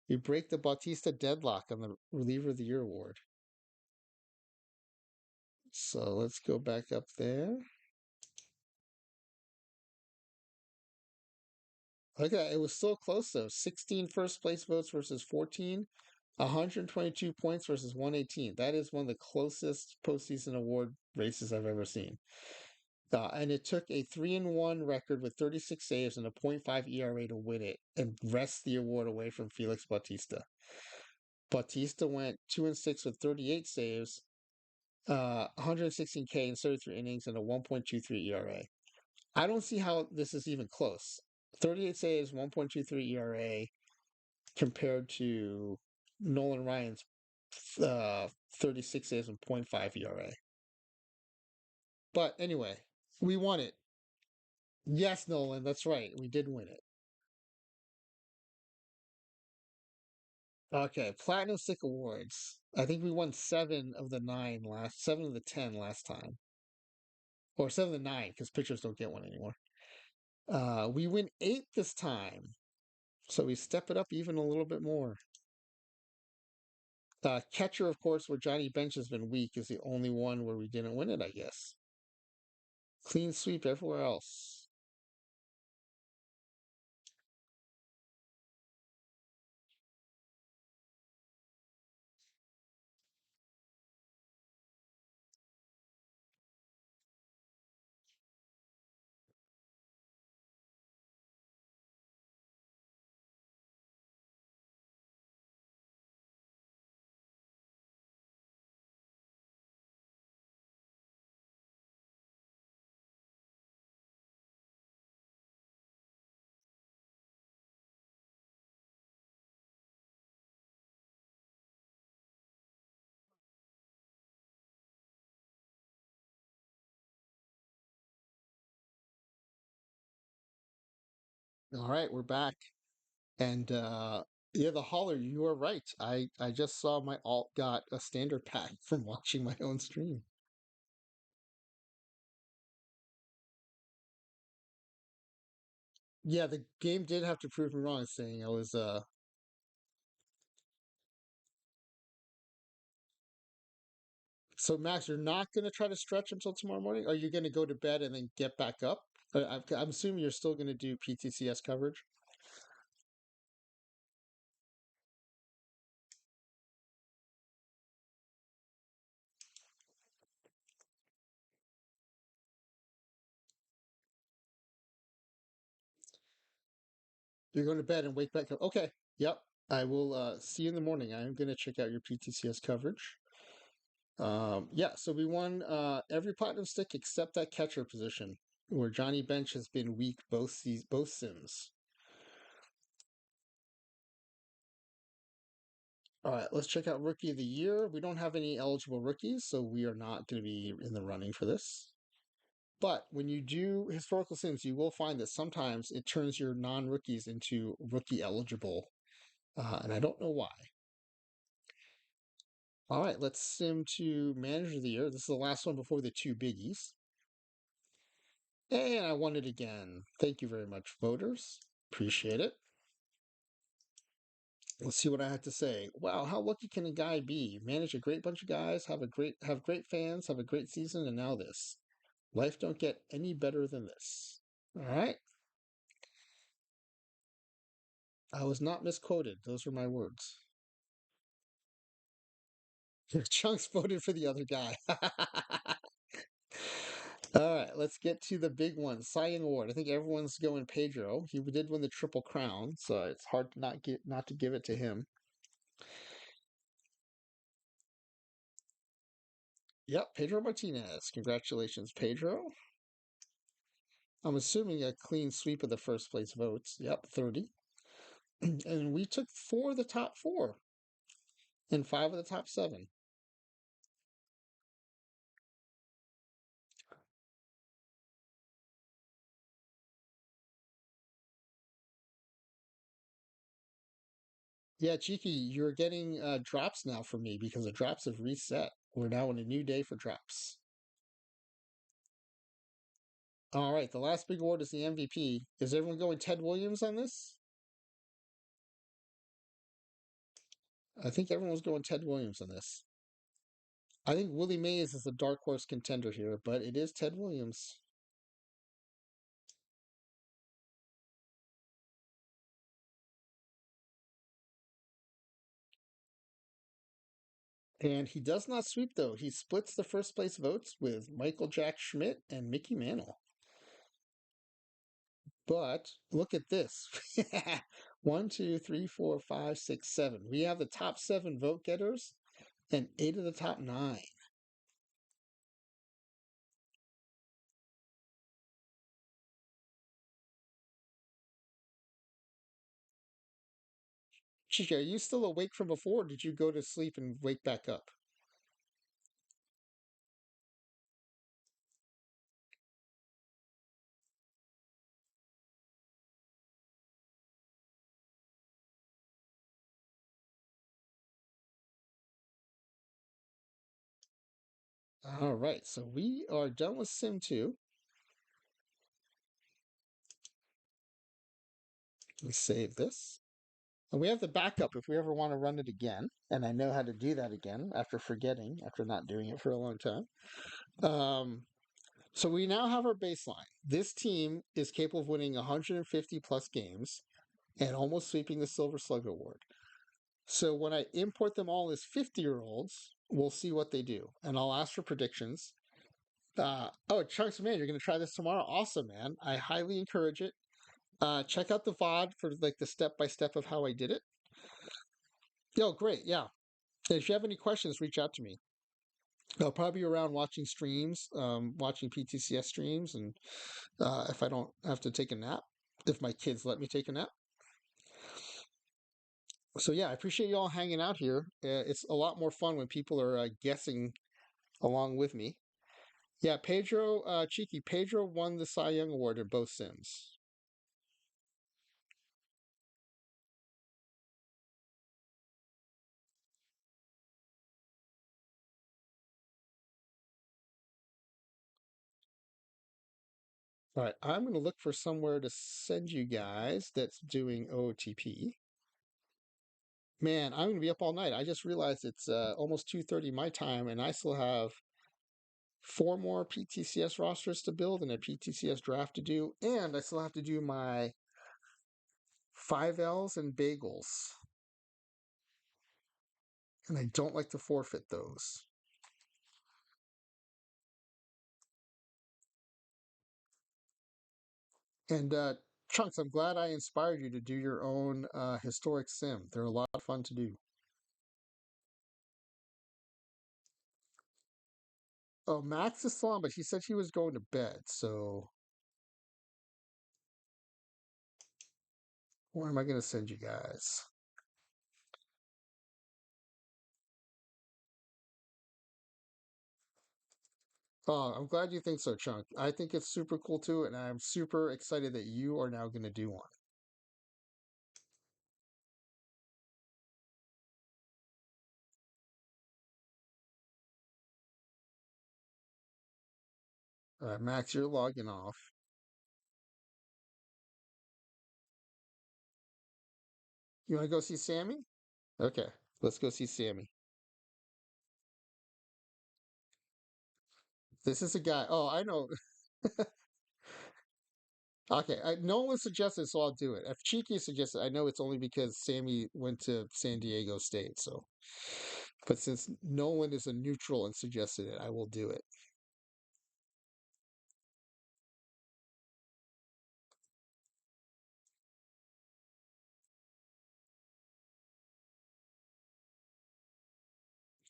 we break the Bautista deadlock on the reliever of the year award. So let's go back up there. Okay, it was still close though. 16 first place votes versus 14, 122 points versus 118. That is one of the closest postseason award races I've ever seen. And it took a 3-1 record with 36 saves and a .5 ERA to win it and wrest the award away from Felix Bautista. Bautista went 2-6 with 38 saves, 116 K in 33 innings, and a 1.23 ERA. I don't see how this is even close. 38 saves, 1.23 ERA compared to Nolan Ryan's 36 saves and .5 ERA. But anyway, we won it. Yes, Nolan, that's right. We did win it. Okay, Platinum Stick Awards. I think we won 7 of the 10 last time. Or 7 of the 9, because pitchers don't get one anymore. We win 8 this time. So we step it up even a little bit more. Catcher, of course, where Johnny Bench has been weak, is the only one where we didn't win it, I guess. Clean sweep everywhere else. All right, we're back. And yeah, the hauler, you are right. I just saw my alt got a standard pack from watching my own stream. Yeah, the game did have to prove me wrong, saying I was so Max, you're not gonna try to stretch until tomorrow morning? Are you gonna go to bed and then get back up? I'm assuming you're still gonna do PTCS coverage. You're going to bed and wake back up. Okay. Yep. I will see you in the morning. I'm going to check out your PTCS coverage. Yeah, so we won every platinum stick except that catcher position, where Johnny Bench has been weak both sims. All right, let's check out Rookie of the Year. We don't have any eligible rookies, so we are not going to be in the running for this. But when you do historical sims, you will find that sometimes it turns your non-rookies into rookie eligible, and I don't know why. All right, let's sim to Manager of the Year. This is the last one before the two biggies. And I won it again. Thank you very much, voters. Appreciate it. Let's see what I have to say. Wow, how lucky can a guy be? Manage a great bunch of guys, have great fans, have a great season, and now this. Life don't get any better than this. All right. I was not misquoted. Those were my words. Chunks voted for the other guy. All right, let's get to the big one, Cy Young Award. I think everyone's going Pedro. He did win the Triple Crown, so it's hard to not to give it to him. Yep, Pedro Martinez. Congratulations, Pedro. I'm assuming a clean sweep of the first place votes. Yep, 30. And we took 4 of the top 4 and 5 of the top 7. Yeah, Cheeky, you're getting drops now from me because the drops have reset. We're now in a new day for drops. All right, the last big award is the MVP. Is everyone going Ted Williams on this? I think everyone's going Ted Williams on this. I think Willie Mays is the dark horse contender here, but it is Ted Williams. And he does not sweep, though. He splits the first place votes with Michael Jack Schmidt and Mickey Mantle. But look at this. 1, 2, 3, 4, 5, 6, 7. We have the top 7 vote getters and 8 of the top 9. Chica, are you still awake from before? Or did you go to sleep and wake back up? All right, so we are done with Sim 2. Let me save this. And we have the backup if we ever want to run it again. And I know how to do that again after forgetting, after not doing it for a long time. Um, so we now have our baseline. This team is capable of winning 150 plus games and almost sweeping the Silver Slugger Award. So when I import them all as 50-year-olds, we'll see what they do. And I'll ask for predictions. Oh, Chunks, man, you're going to try this tomorrow? Awesome, man. I highly encourage it. Check out the VOD for like the step-by-step of how I did it. Yo, great. Yeah. If you have any questions, reach out to me. I'll probably be around watching streams, watching PTCS streams, and if I don't have to take a nap, if my kids let me take a nap. So yeah, I appreciate you all hanging out here. It's a lot more fun when people are guessing along with me. Yeah, Pedro, Cheeky, Pedro won the Cy Young Award in both Sims. All right, I'm going to look for somewhere to send you guys that's doing OOTP. Man, I'm going to be up all night. I just realized it's almost 2:30 my time, and I still have 4 more PTCS rosters to build and a PTCS draft to do, and I still have to do my 5Ls and bagels. And I don't like to forfeit those. And Chunks, I'm glad I inspired you to do your own historic sim. They're a lot of fun to do. Oh, Max is still on, but he said he was going to bed. So, what am I going to send you guys? Oh, I'm glad you think so, Chunk. I think it's super cool too, and I'm super excited that you are now going to do one. All right, Max, you're logging off. You want to go see Sammy? Okay, let's go see Sammy. This is a guy. Oh, I know. Okay, no one suggested, so I'll do it. If Cheeky suggested, I know it's only because Sammy went to San Diego State. So, but since no one is a neutral and suggested it, I will do it.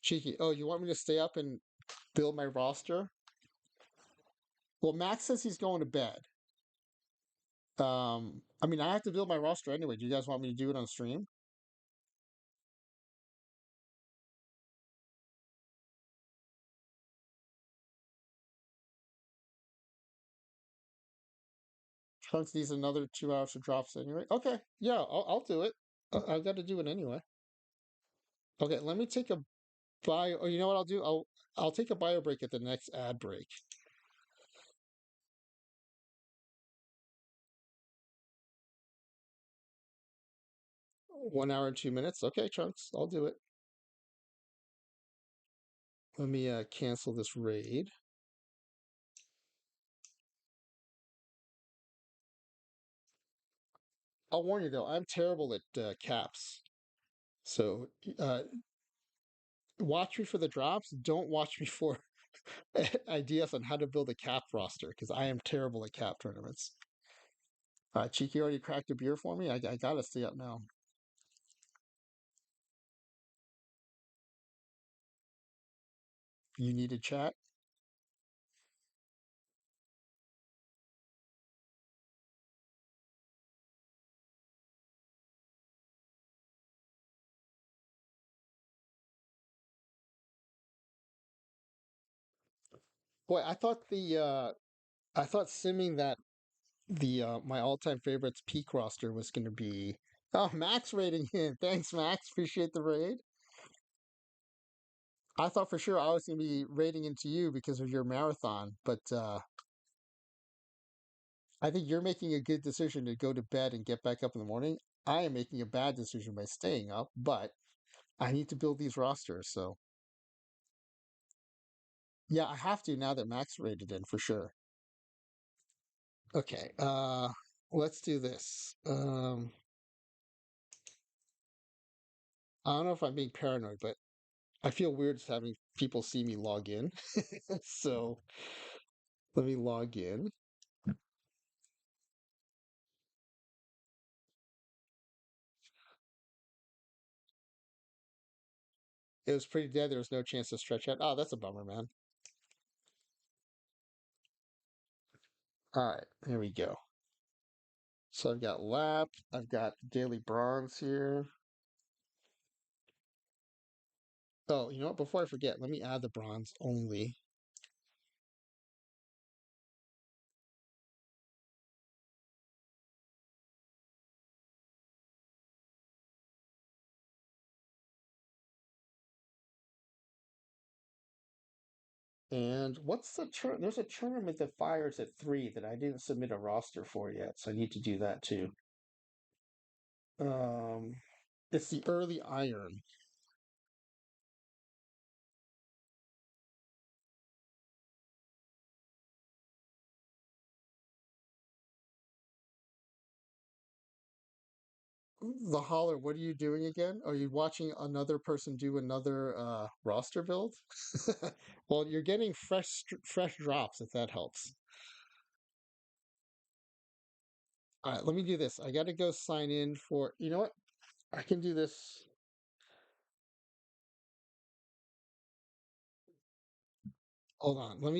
Cheeky. Oh, you want me to stay up and build my roster? Well, Max says he's going to bed. I mean, I have to build my roster anyway. Do you guys want me to do it on stream? Trunks needs another 2 hours to drops anyway. Okay, yeah, I'll do it. I've got to do it anyway. Okay, let me take a bio. Or you know what I'll do? I'll take a bio break at the next ad break. 1 hour and 2 minutes. Okay, Trunks, I'll do it. Let me cancel this raid. I'll warn you though, I'm terrible at caps. So watch me for the drops. Don't watch me for ideas on how to build a cap roster because I am terrible at cap tournaments. Cheeky already cracked a beer for me. I gotta stay up now. You need a chat? Boy, I thought simming that the my all-time favorites peak roster was going to be Max rating in. Thanks, Max. Appreciate the raid. I thought for sure I was going to be rating into you because of your marathon, but I think you're making a good decision to go to bed and get back up in the morning. I am making a bad decision by staying up, but I need to build these rosters. So yeah, I have to now that Max rated in for sure. Okay, let's do this. I don't know if I'm being paranoid, but I feel weird just having people see me log in. So let me log in. It was pretty dead. There was no chance to stretch out. Oh, that's a bummer, man. All right, here we go. So I've got lap. I've got daily bronze here. Oh, you know what? Before I forget, let me add the bronze only. And what's the There's a tournament that fires at 3 that I didn't submit a roster for yet, so I need to do that too. Um, it's the early iron. The holler, what are you doing again? Are you watching another person do another roster build? Well, you're getting fresh drops if that helps. All right, let me do this. I got to go sign in for. You know what? I can do this. Hold on. Let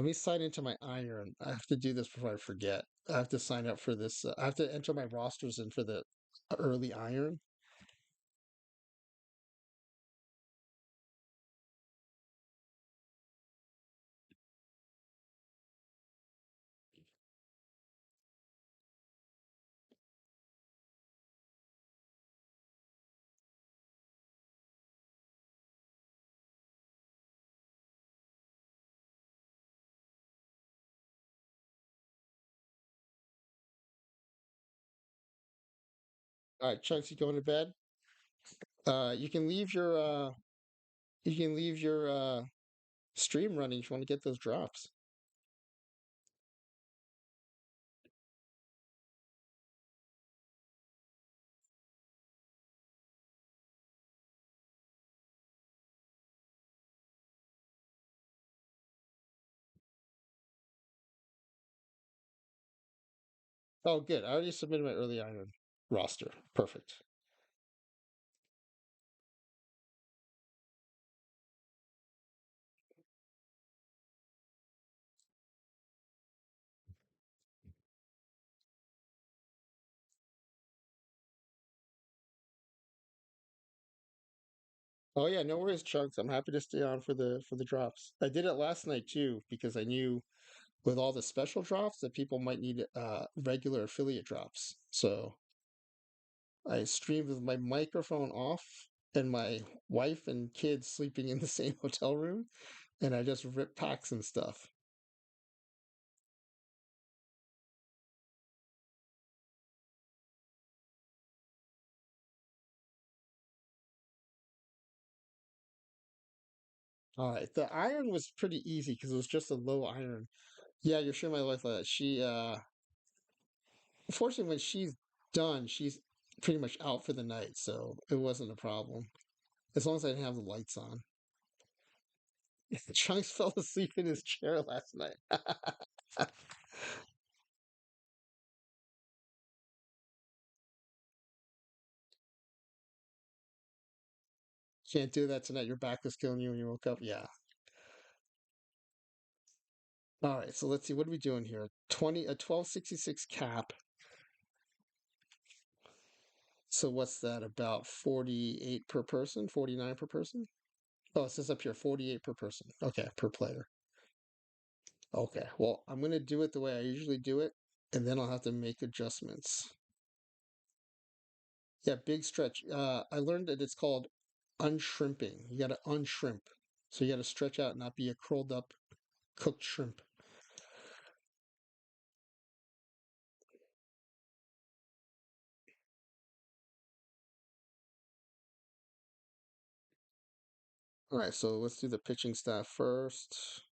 me sign into my iron. I have to do this before I forget. I have to sign up for this. I have to enter my rosters in for the early iron. All right, Chunks, you going to bed? You can leave your you can leave your stream running if you want to get those drops. Oh, good. I already submitted my early iron roster. Perfect. Oh yeah, no worries, Chunks. I'm happy to stay on for the drops. I did it last night too because I knew with all the special drops that people might need regular affiliate drops. So I streamed with my microphone off and my wife and kids sleeping in the same hotel room, and I just ripped packs and stuff. All right, the iron was pretty easy because it was just a low iron. Yeah, you're sure my wife like that. She unfortunately when she's done, she's pretty much out for the night, so it wasn't a problem. As long as I didn't have the lights on. Chunks fell asleep in his chair last night. Can't do that tonight. Your back was killing you when you woke up. Yeah. All right. So let's see. What are we doing here? 1266 cap. So what's that about 48 per person? 49 per person? Oh, it says up here 48 per person. Okay, per player. Okay. Well, I'm going to do it the way I usually do it, and then I'll have to make adjustments. Yeah, big stretch. I learned that it's called unshrimping. You got to unshrimp. So you got to stretch out, not be a curled up cooked shrimp. All right, so let's do the pitching staff first.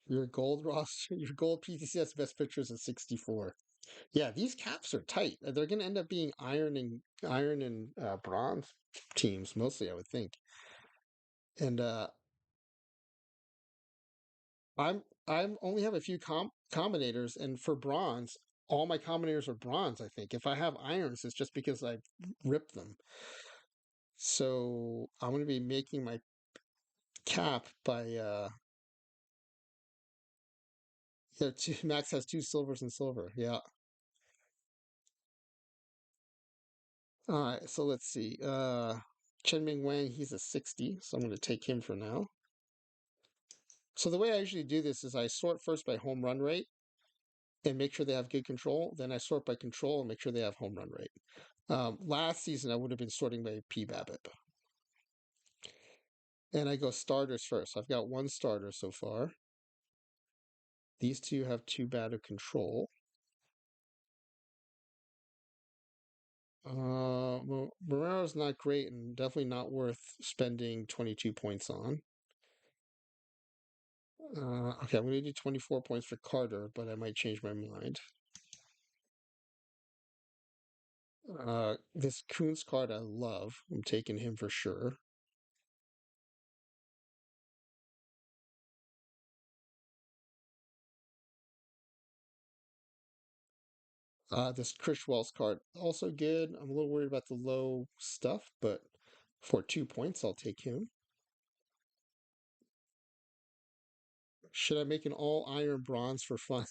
Your gold roster, your gold PTCS best pitchers at 64. Yeah, these caps are tight. They're going to end up being iron and bronze teams mostly, I would think. And I'm only have a few combinators, and for bronze, all my combinators are bronze. I think if I have irons, it's just because I ripped them. So I'm going to be making my cap by yeah, Max has two silvers and silver. Yeah. All right, so let's see. Chen Ming Wang, he's a 60, so I'm going to take him for now. So the way I usually do this is I sort first by home run rate and make sure they have good control. Then I sort by control and make sure they have home run rate. Last season, I would have been sorting by PBABIP. And I go starters first. I've got one starter so far. These two have too bad of control. Morero's not great and definitely not worth spending 22 points on. Okay, I'm going to do 24 points for Carter, but I might change my mind. This Coons card I love. I'm taking him for sure. This Chris Wells card also good. I'm a little worried about the low stuff, but for 2 points, I'll take him. Should I make an all iron bronze for fun?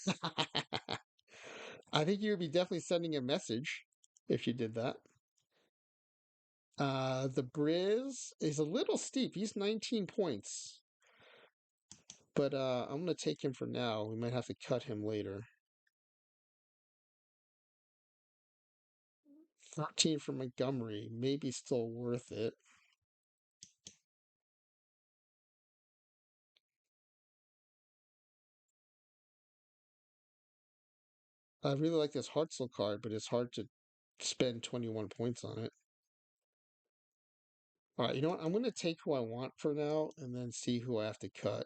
I think you would be definitely sending a message if you did that. The Briz is a little steep. He's 19 points, but I'm gonna take him for now. We might have to cut him later. 13 for Montgomery, maybe still worth it. I really like this Hartzell card, but it's hard to spend 21 points on it. All right, you know what? I'm going to take who I want for now and then see who I have to cut.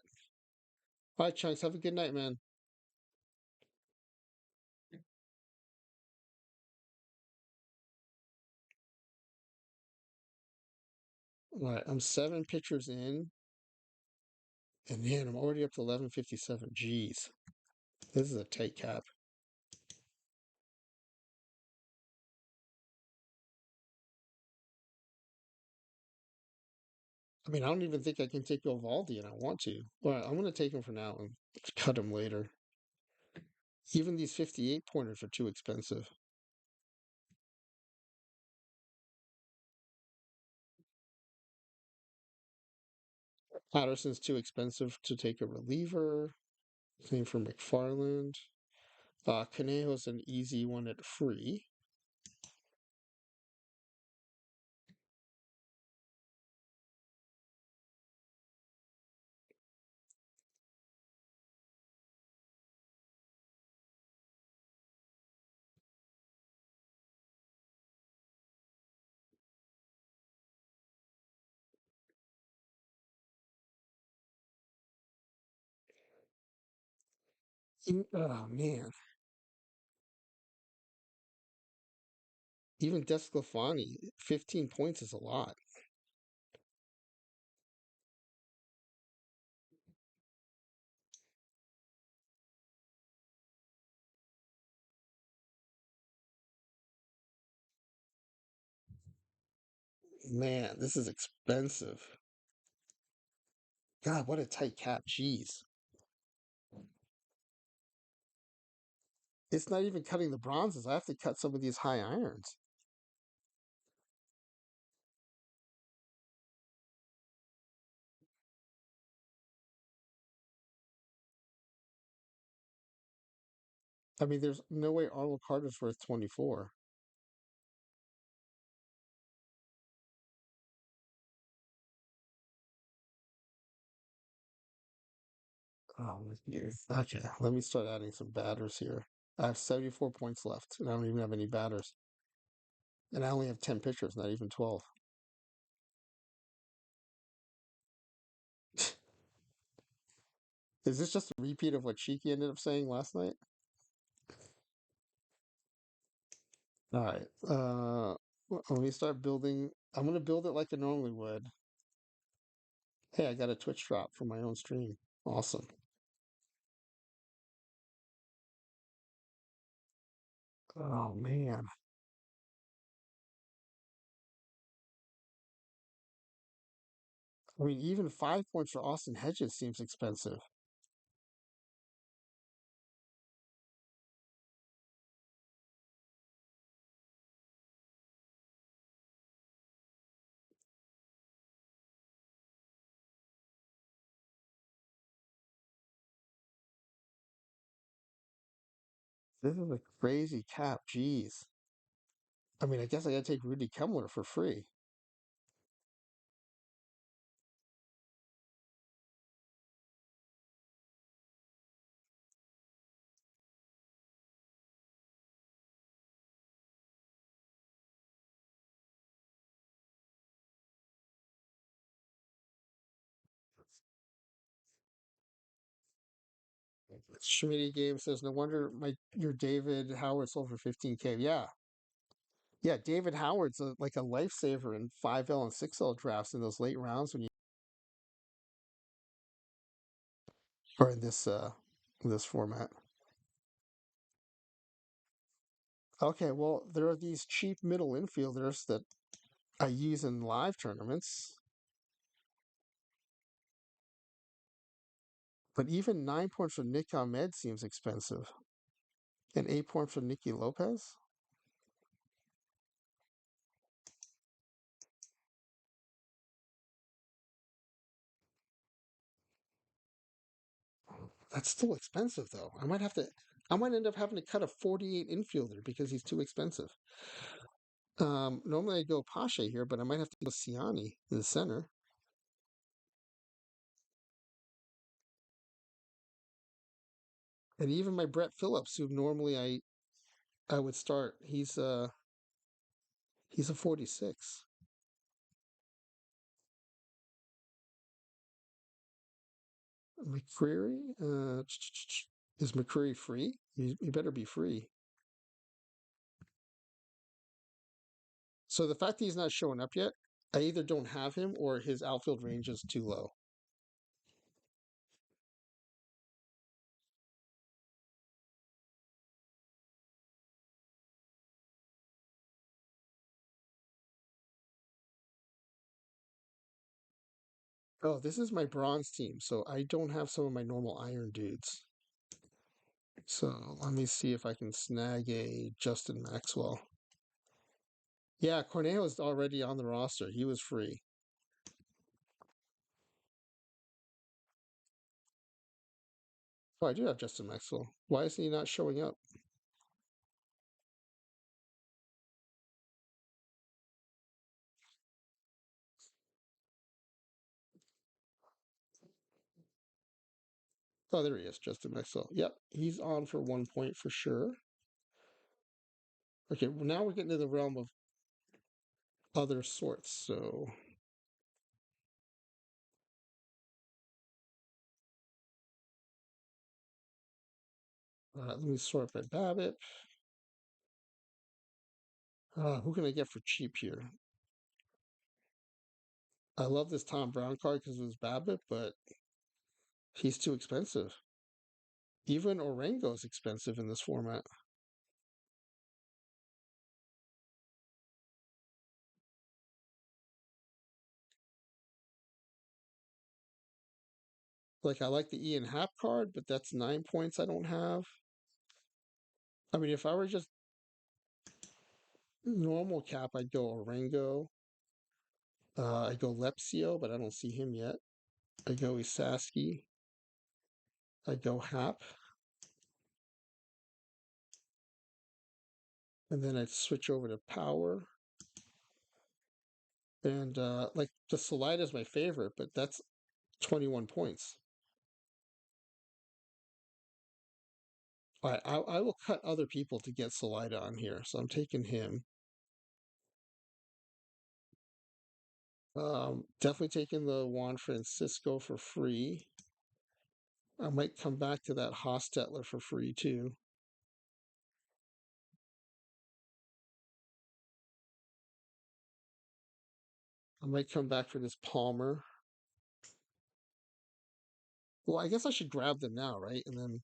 All right, Chunks, have a good night, man. All right, I'm 7 pitchers in, and man, I'm already up to 1157. Jeez, this is a tight cap. I mean, I don't even think I can take Ovaldi, and I want to. All right, I'm going to take him for now and cut him later. Even these 58 pointers are too expensive. Patterson's too expensive to take a reliever. Same for McFarland. Conejo's an easy one at free. Oh man, even Desclafani, 15 points is a lot. Man, this is expensive. God, what a tight cap. Jeez. It's not even cutting the bronzes. I have to cut some of these high irons. I mean, there's no way Arnold Carter's worth 24. Oh, okay. Let me start adding some batters here. I have 74 points left, and I don't even have any batters. And I only have 10 pitchers, not even 12. Is this just a repeat of what Cheeky ended up saying last night? All right. Let me start building. I'm going to build it like I normally would. Hey, I got a Twitch drop from my own stream. Awesome. Oh, man. I mean, even 5 points for Austin Hedges seems expensive. This is a crazy cap. Jeez. I mean, I guess I got to take Rudy Kemmler for free. Schmitty game says, no wonder your David Howard sold for 15K. Yeah. Yeah, David Howard's like a lifesaver in 5L and 6L drafts in those late rounds when you or in this format. Okay, well, there are these cheap middle infielders that I use in live tournaments, but even 9 points for Nick Ahmed seems expensive. And 8 points for Nicky Lopez? That's still expensive though. I might end up having to cut a 48 infielder because he's too expensive. Normally I go Pache here, but I might have to go Siani in the center. And even my Brett Phillips, who normally I would start, He's a 46. McCreary? Is McCreary free? He better be free. So the fact that he's not showing up yet, I either don't have him or his outfield range is too low. Oh, this is my bronze team, so I don't have some of my normal iron dudes. So let me see if I can snag a Justin Maxwell. Yeah, Cornejo is already on the roster. He was free. Oh, I do have Justin Maxwell. Why is he not showing up? Oh, there he is, Justin Maxwell. Yep, he's on for 1 point for sure. Okay, well, now we're getting to the realm of other sorts. So let me sort by BABIP. Who can I get for cheap here? I love this Tom Brown card because it was BABIP, but he's too expensive. Even Orengo is expensive in this format. Like I like the Ian Happ card, but that's 9 points I don't have. I mean, if I were just normal cap, I'd go Orengo. I go Lepsio, but I don't see him yet. I go Isaski. I go Hap. And then I'd switch over to Power. And like the Salida is my favorite, but that's 21 points. I will cut other people to get Salida on here, so I'm taking him. Definitely taking the Juan Francisco for free. I might come back to that Hostetler for free too. I might come back for this Palmer. Well, I guess I should grab them now, right? And then,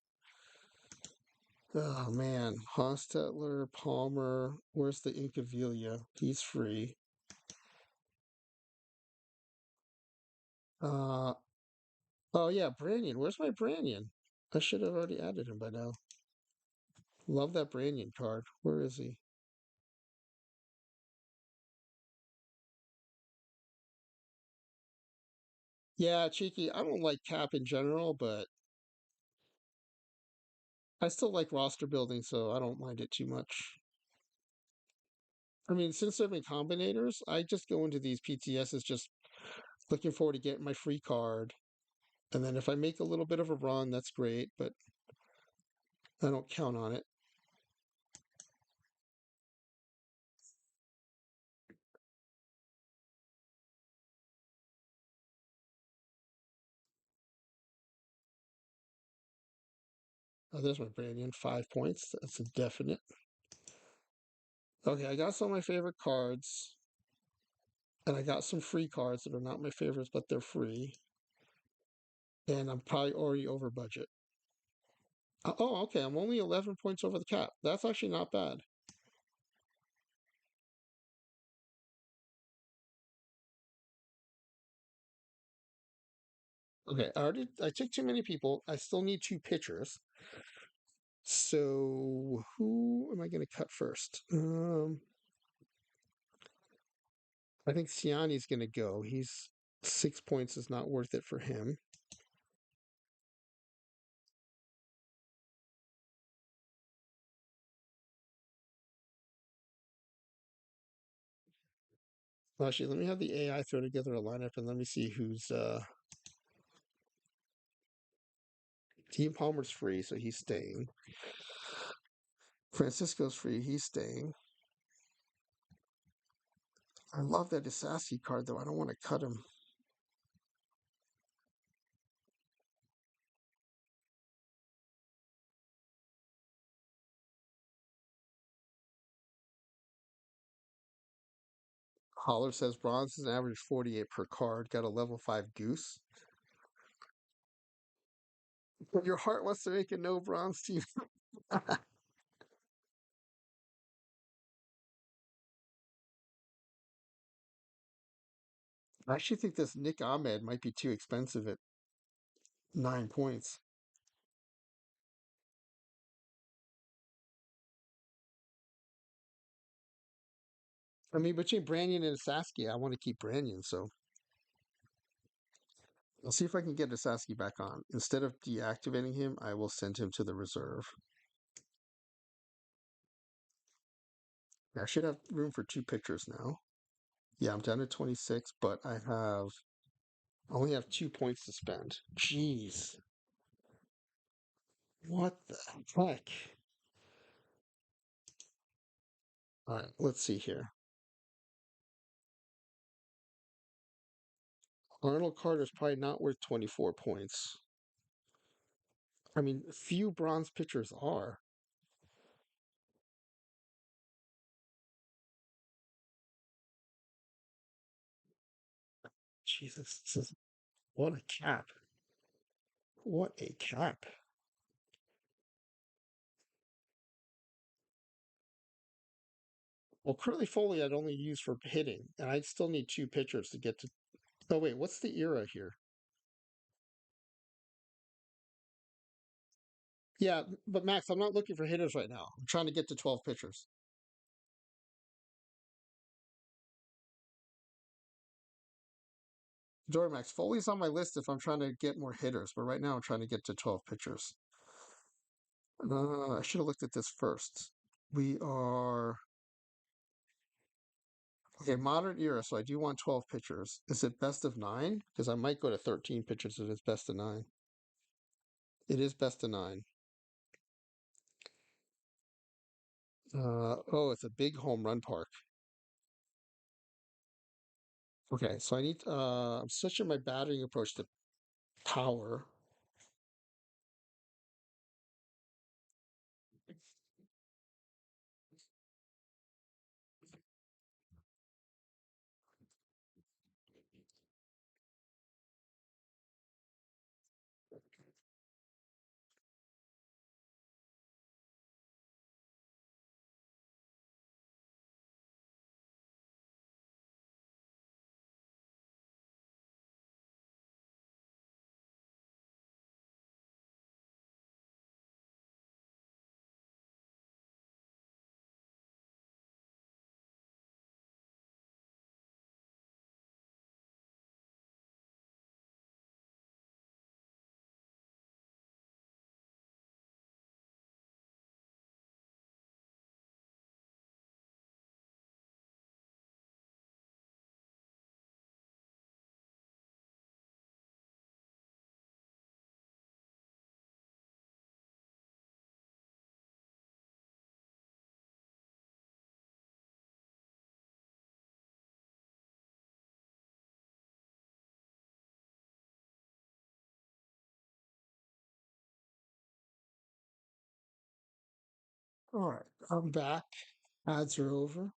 oh man, Hostetler, Palmer. Where's the Incaviglia? He's free. Uh, oh yeah, Branyan. Where's my Branyan? I should have already added him by now. Love that Branyan card. Where is he? Yeah, cheeky. I don't like Cap in general, but I still like roster building, so I don't mind it too much. I mean, since they're in combinators, I just go into these PTSs just looking forward to getting my free card. And then if I make a little bit of a run, that's great, but I don't count on it. Oh, there's my Branyan, 5 points. That's a definite. Okay, I got some of my favorite cards, and I got some free cards that are not my favorites, but they're free. And I'm probably already over budget. Oh, okay. I'm only 11 points over the cap. That's actually not bad. Okay, I took too many people. I still need two pitchers. So who am I going to cut first? I think Siani's going to go. He's 6 points is not worth it for him. Well, actually, let me have the AI throw together a lineup and let me see who's Team Palmer's free, so he's staying. Francisco's free, he's staying. I love that Isaski card, though. I don't want to cut him. Holler says bronze is an average 48 per card. Got a level 5 goose. But your heart wants to make a no bronze team. I actually think this Nick Ahmed might be too expensive at 9 points. I mean, between Branyan and Saskia, I want to keep Branyan, so I'll see if I can get Saskia back on. Instead of deactivating him, I will send him to the reserve. I should have room for 2 pitchers now. Yeah, I'm down to 26, but I only have 2 points to spend. Jeez. What the heck? All right, let's see here. Arnold Carter's probably not worth 24 points. I mean, few bronze pitchers are. Jesus, what a cap. What a cap. Well, Curly Foley I'd only use for hitting, and I'd still need 2 pitchers to get to. Oh, wait, what's the era here? Yeah, but Max, I'm not looking for hitters right now. I'm trying to get to 12 pitchers. Max, Foley's on my list if I'm trying to get more hitters, but right now I'm trying to get to 12 pitchers. I should have looked at this first. We are okay, modern era, so I do want 12 pitchers. Is it best of 9? Because I might go to 13 pitchers if it's best of 9. It is best of 9. Oh, it's a big home run park. Okay, so I'm switching my batting approach to power. All right, I'm back. Ads are over.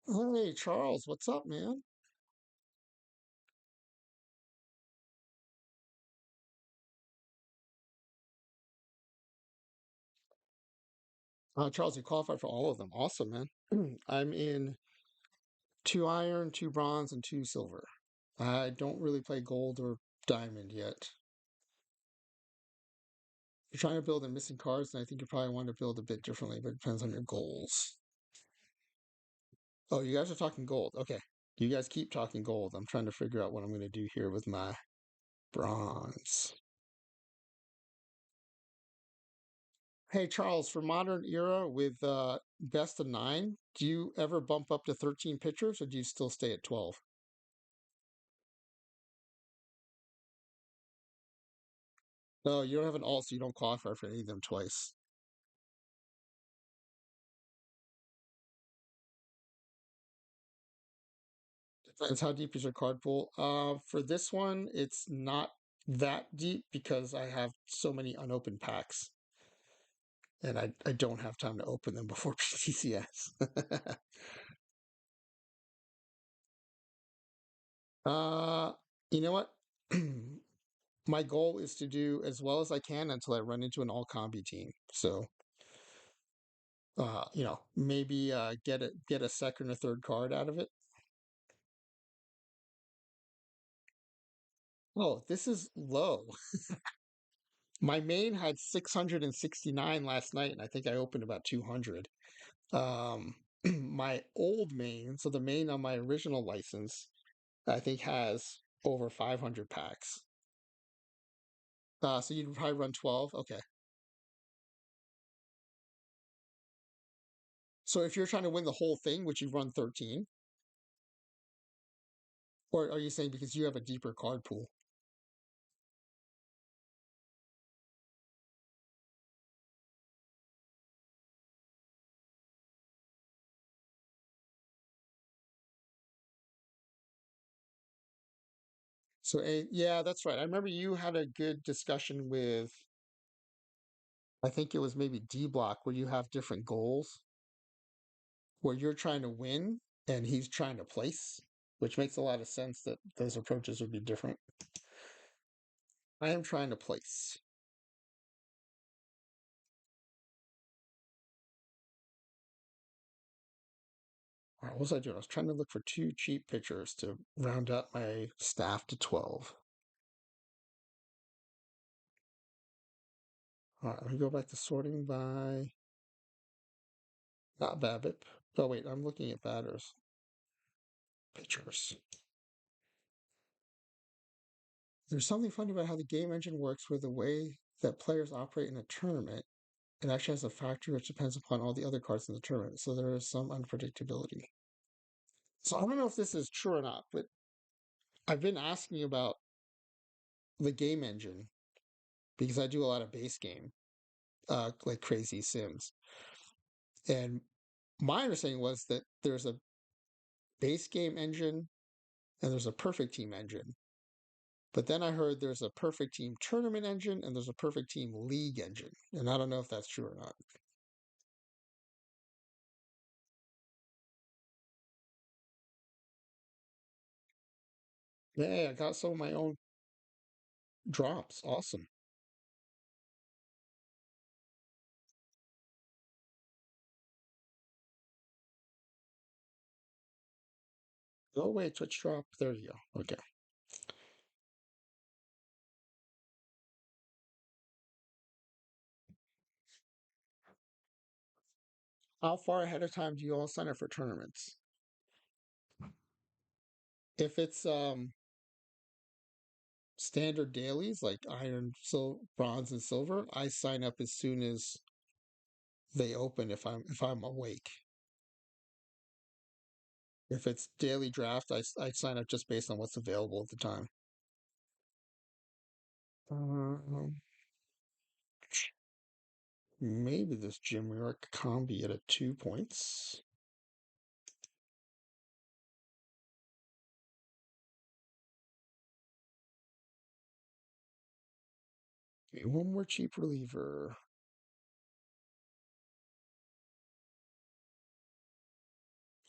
Hey, Charles, what's up, man? Charles, you qualified for all of them. Awesome, man. I'm in 2 iron, 2 bronze, and 2 silver. I don't really play gold or diamond yet. You're trying to build in missing cards, and I think you probably want to build a bit differently, but it depends on your goals. Oh, you guys are talking gold. Okay. You guys keep talking gold. I'm trying to figure out what I'm going to do here with my bronze. Hey, Charles, for modern era with best of 9, do you ever bump up to 13 pitchers or do you still stay at 12? No, you don't have an alt, so you don't qualify for any of them twice. Depends how deep is your card pool. For this one, it's not that deep because I have so many unopened packs, and I don't have time to open them before PTCS. uh, you know what? My goal is to do as well as I can until I run into an all combi team. So, maybe get a second or third card out of it. Oh, this is low. My main had 669 last night, and I think I opened about 200. My old main, so the main on my original license, I think has over 500 packs. So you'd probably run 12. Okay. So if you're trying to win the whole thing, would you run 13? Or are you saying because you have a deeper card pool? So, yeah, that's right. I remember you had a good discussion with, I think it was maybe D Block, where you have different goals, where you're trying to win and he's trying to place, which makes a lot of sense that those approaches would be different. I am trying to place. All right, what was I doing? I was trying to look for two cheap pitchers to round up my staff to 12. All right, let me go back to sorting by not BABIP. Oh, wait, I'm looking at batters. Pitchers. There's something funny about how the game engine works with the way that players operate in a tournament. It actually has a factor which depends upon all the other cards in the tournament, so there is some unpredictability. So I don't know if this is true or not, but I've been asking about the game engine because I do a lot of base game, like Crazy Sims. And my understanding was that there's a base game engine and there's a perfect team engine. But then I heard there's a perfect team tournament engine and there's a perfect team league engine. And I don't know if that's true or not. Yeah, I got some of my own drops. Awesome. Oh, wait, Twitch drop. There you go. Okay. How far ahead of time do you all sign up for tournaments? If it's standard dailies like iron, bronze, and silver, I sign up as soon as they open if I'm awake. If it's daily draft, I sign up just based on what's available at the time. Um, Maybe this Jim York combi at a 2 points. Okay, one more cheap reliever.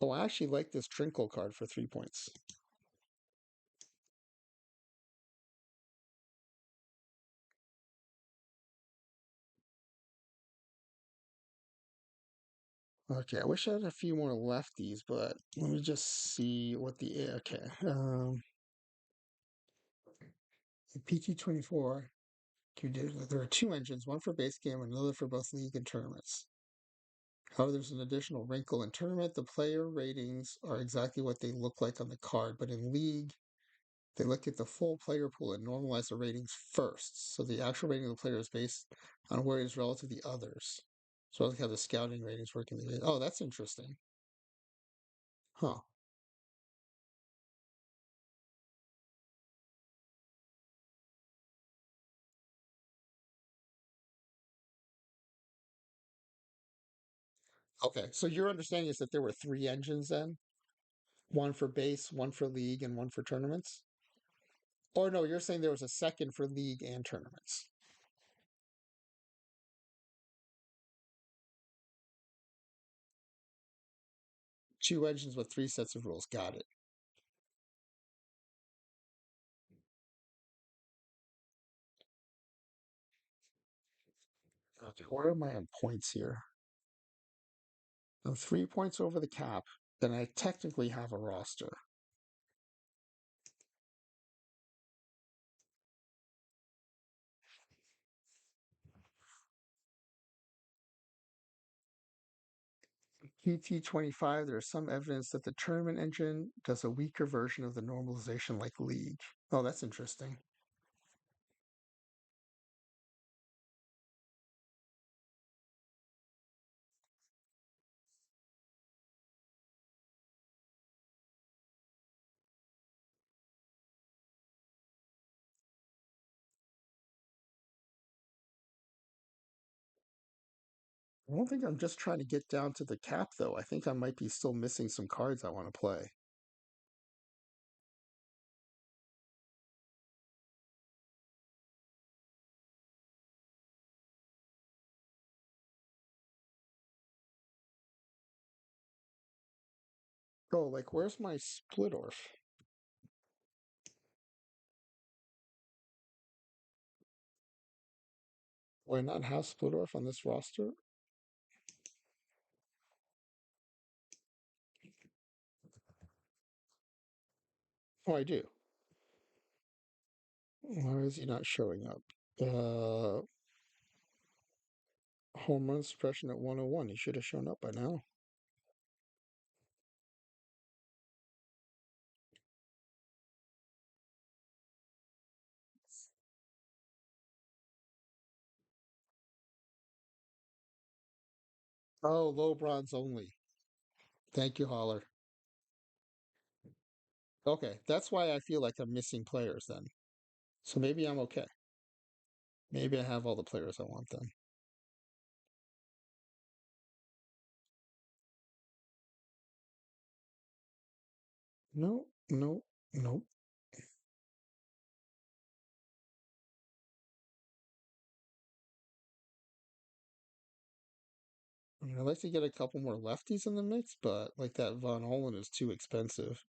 Oh, I actually like this Trinkle card for 3 points. Okay, I wish I had a few more lefties, but let me just see what the okay. PT24. There are two engines, one for base game and another for both league and tournaments. However, there's an additional wrinkle in tournament. The player ratings are exactly what they look like on the card, but in league, they look at the full player pool and normalize the ratings first. So the actual rating of the player is based on where he is relative to the others. So I like how the scouting ratings work in the game. Oh, that's interesting. Huh. Okay. So your understanding is that there were three engines then? One for base, one for league, and one for tournaments? Or no, you're saying there was a second for league and tournaments. Two engines with three sets of rules. Got it. Okay, where am I on points here? I'm 3 points over the cap, then I technically have a roster. PT25, there's some evidence that the tournament engine does a weaker version of the normalization like league. Oh, that's interesting. I don't think I'm just trying to get down to the cap, though. I think I might be still missing some cards I want to play. Oh, like, where's my split orf? Do I not have split orf on this roster? Oh, I do. Why is he not showing up? Uh, Home run suppression at 101. He should have shown up by now. Oh, low bronze only. Thank you, Holler. Okay, that's why I feel like I'm missing players then. So maybe I'm okay. Maybe I have all the players I want then. No, no, no. I mean, I'd like to get a couple more lefties in the mix, but like that Von Hollen is too expensive.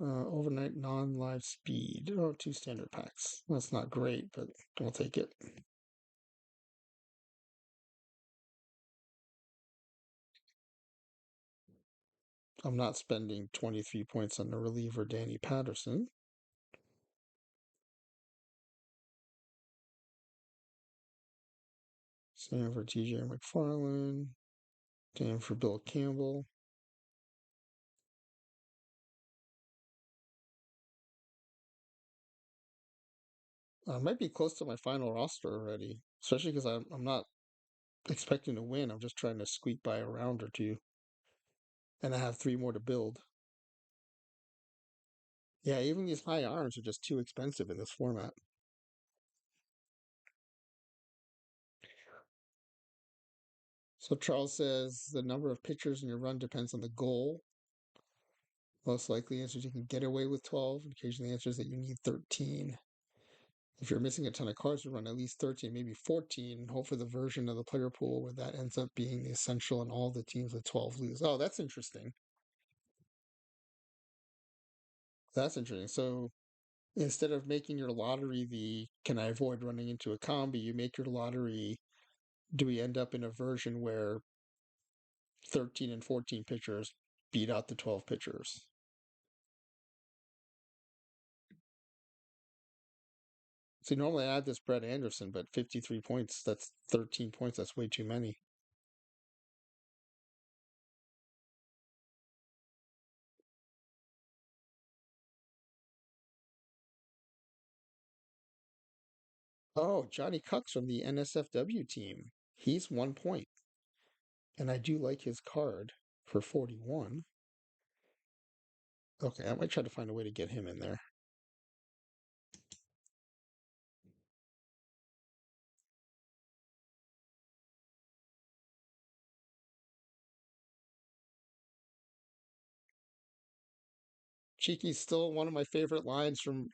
Overnight non-live speed. Oh, two standard packs. That's not great, but I'll take it. I'm not spending 23 points on the reliever Danny Patterson. Same for TJ McFarland. Same for Bill Campbell. I might be close to my final roster already, especially because I'm not expecting to win. I'm just trying to squeak by a round or two, and I have three more to build. Yeah, even these high arms are just too expensive in this format. So Charles says the number of pitchers in your run depends on the goal. Most likely answers you can get away with 12. Occasionally answers that you need 13. If you're missing a ton of cards, you run at least 13, maybe 14, and hope for the version of the player pool where that ends up being the essential and all the teams with 12 lose. Oh, that's interesting. That's interesting. So instead of making your lottery the can I avoid running into a combi, you make your lottery do we end up in a version where 13 and 14 pitchers beat out the 12 pitchers? See, normally I add this Brett Anderson, but 53 points, that's 13 points, that's way too many. Oh, Johnny Cucks from the NSFW team. He's 1 point. And I do like his card for 41. Okay, I might try to find a way to get him in there. Cheeky's still one of my favorite lines from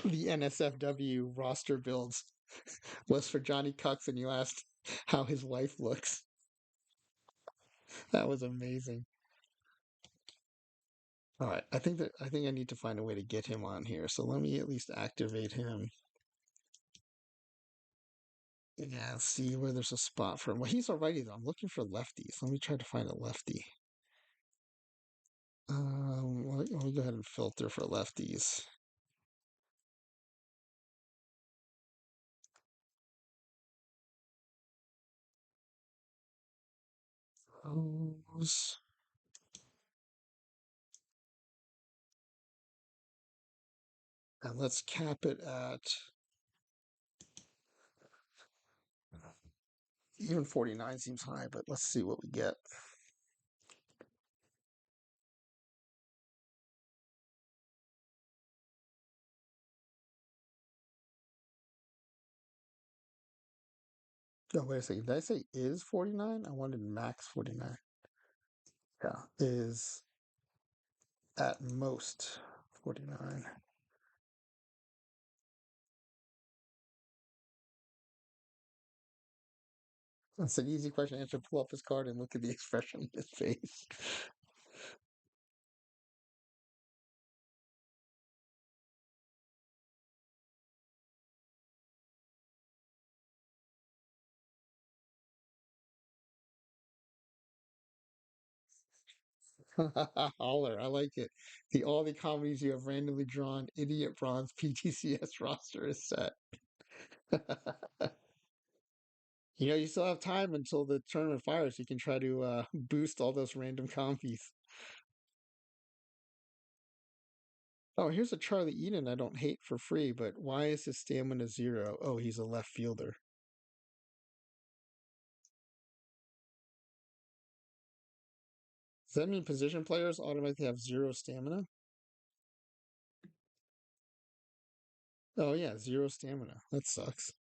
the NSFW roster builds was for Johnny Cucks, and you asked how his wife looks. That was amazing. All right, I think I need to find a way to get him on here. So let me at least activate him. Yeah, see where there's a spot for him. Well, he's already though. I'm looking for lefties. Let me try to find a lefty. Let me go ahead and filter for lefties. Those. And let's cap it at even 49 seems high, but let's see what we get. Oh, wait a second. Did I say is 49? I wanted max 49. Yeah, is at most 49. That's an easy question to answer. Pull up his card and look at the expression in his face. Holler, I like it. All the comedies you have randomly drawn, idiot bronze PTCS roster is set. You still have time until the tournament fires. You can try to boost all those random compies. Oh, here's a Charlie Eden I don't hate for free, but why is his stamina 0? Oh, he's a left fielder. Does that mean position players automatically have 0 stamina? Oh yeah, 0 stamina. That sucks.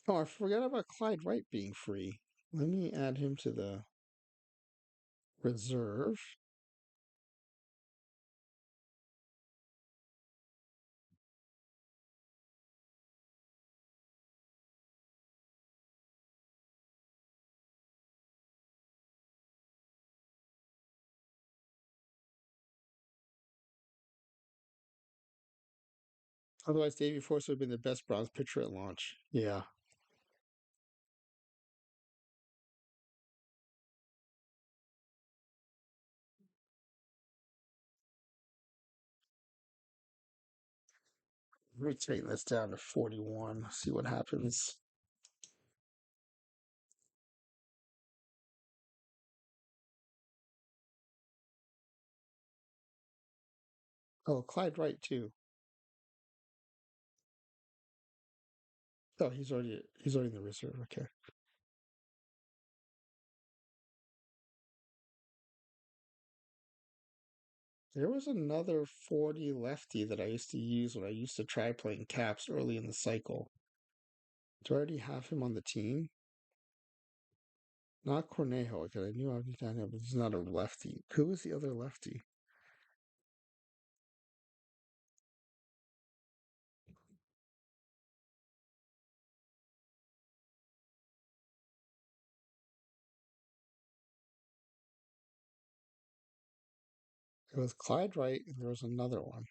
Oh, I forgot about Clyde Wright being free. Let me add him to the reserve. Otherwise, Davey Force would have been the best bronze pitcher at launch. Yeah. Let me take this down to 41. See what happens. Oh, Clyde Wright too. Oh, he's already in the reserve. Okay. There was another 40 lefty that I used to use when I used to try playing caps early in the cycle. Do I already have him on the team? Not Cornejo, because I knew I would down him, but he's not a lefty. Who was the other lefty? It was Clyde Wright, and there was another one.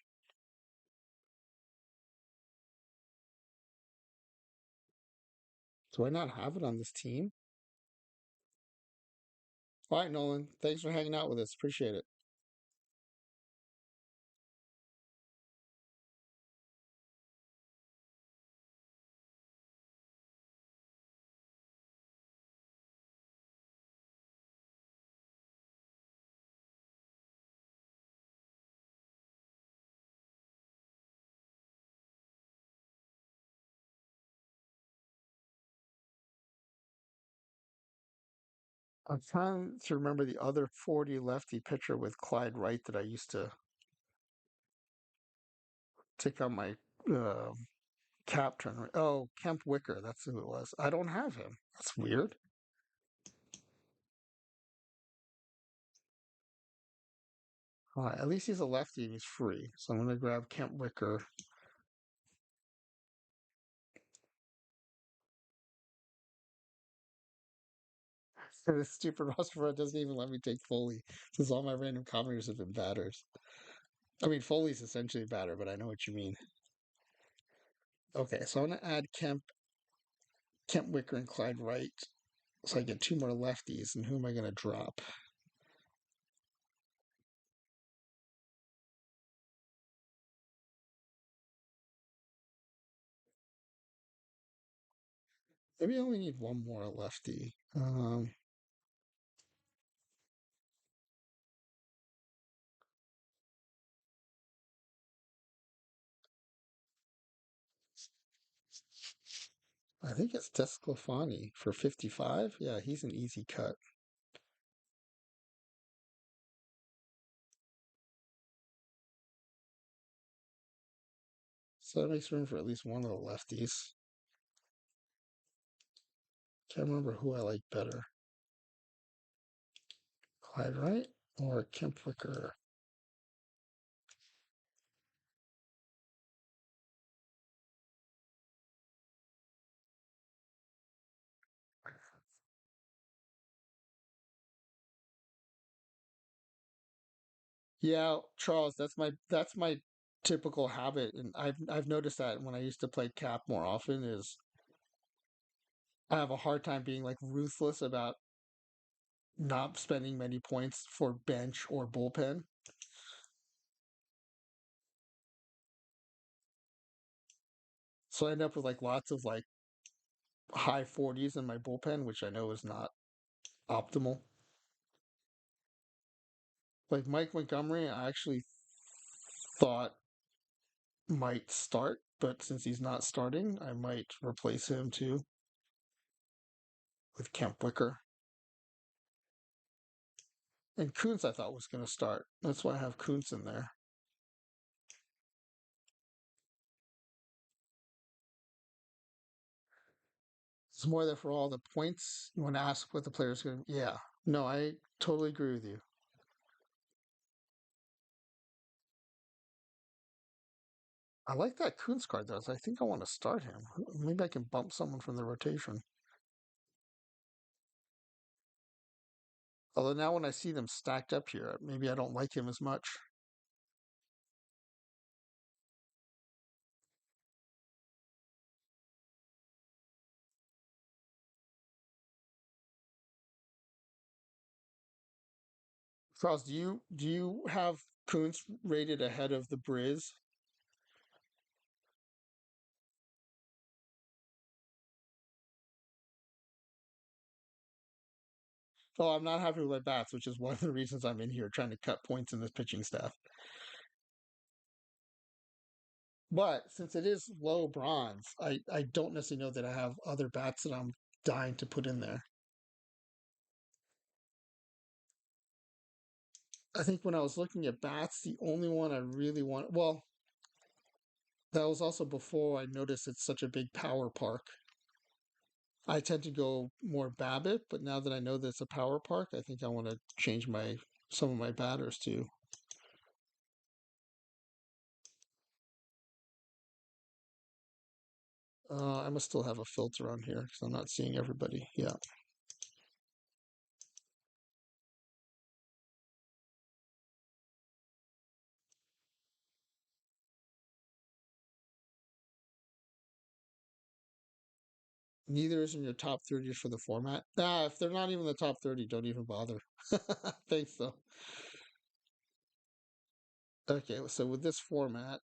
Do I not have it on this team? All right, Nolan. Thanks for hanging out with us. Appreciate it. I'm trying to remember the other 40 lefty pitcher with Clyde Wright that I used to take on my uh, cap tournament. Oh, Kemp Wicker, that's who it was. I don't have him. That's weird. At least he's a lefty and he's free. So I'm going to grab Kemp Wicker. This stupid roster doesn't even let me take Foley since all my random commenters have been batters. I mean, Foley's essentially a batter, but I know what you mean. Okay, so I'm going to add Kemp Wicker and Clyde Wright. So I get two more lefties. And who am I going to drop? Maybe I only need one more lefty. I think it's Desclafani for 55. Yeah, he's an easy cut. So that makes room for at least one of the lefties. Can't remember who I like better. Clyde Wright or Kemp Wicker? Yeah, Charles, that's my typical habit, and I've noticed that when I used to play cap more often is I have a hard time being like ruthless about not spending many points for bench or bullpen. So I end up with like lots of like high 40s in my bullpen, which I know is not optimal. Like Mike Montgomery, I actually thought might start, but since he's not starting, I might replace him too with Kemp Wicker. And Kuntz, I thought was going to start. That's why I have Kuntz in there. It's more there for all the points. You want to ask what the player's going to. Yeah. No, I totally agree with you. I like that Kuntz card, though. So I think I want to start him. Maybe I can bump someone from the rotation. Although now when I see them stacked up here, maybe I don't like him as much. Charles, do you have Kuntz rated ahead of the Briz? Oh, I'm not happy with my bats, which is one of the reasons I'm in here trying to cut points in this pitching staff. But since it is low bronze, I don't necessarily know that I have other bats that I'm dying to put in there. I think when I was looking at bats, the only one I really want, well, that was also before I noticed it's such a big power park. I tend to go more Babbitt, but now that I know that it's a power park, I think I want to change my some of my batters too. I must still have a filter on here because I'm not seeing everybody. Yeah. Neither is in your top 30 for the format. If they're not even the top 30, don't even bother. Thanks, though. Okay, so with this format,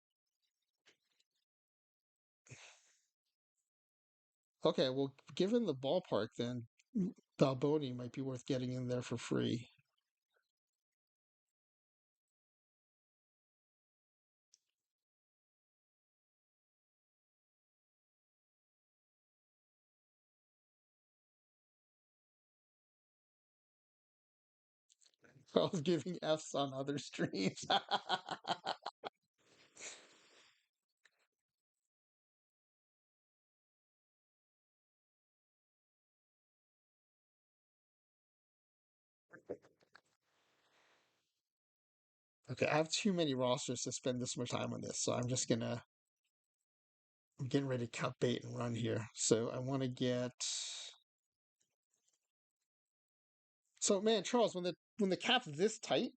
okay, well, given the ballpark, then Balboni might be worth getting in there for free. I was giving Fs on other streams. Okay, I have too many rosters to spend this much time on this, so I'm getting ready to cut bait and run here. So I want to get. So man, Charles, when the cap's this tight,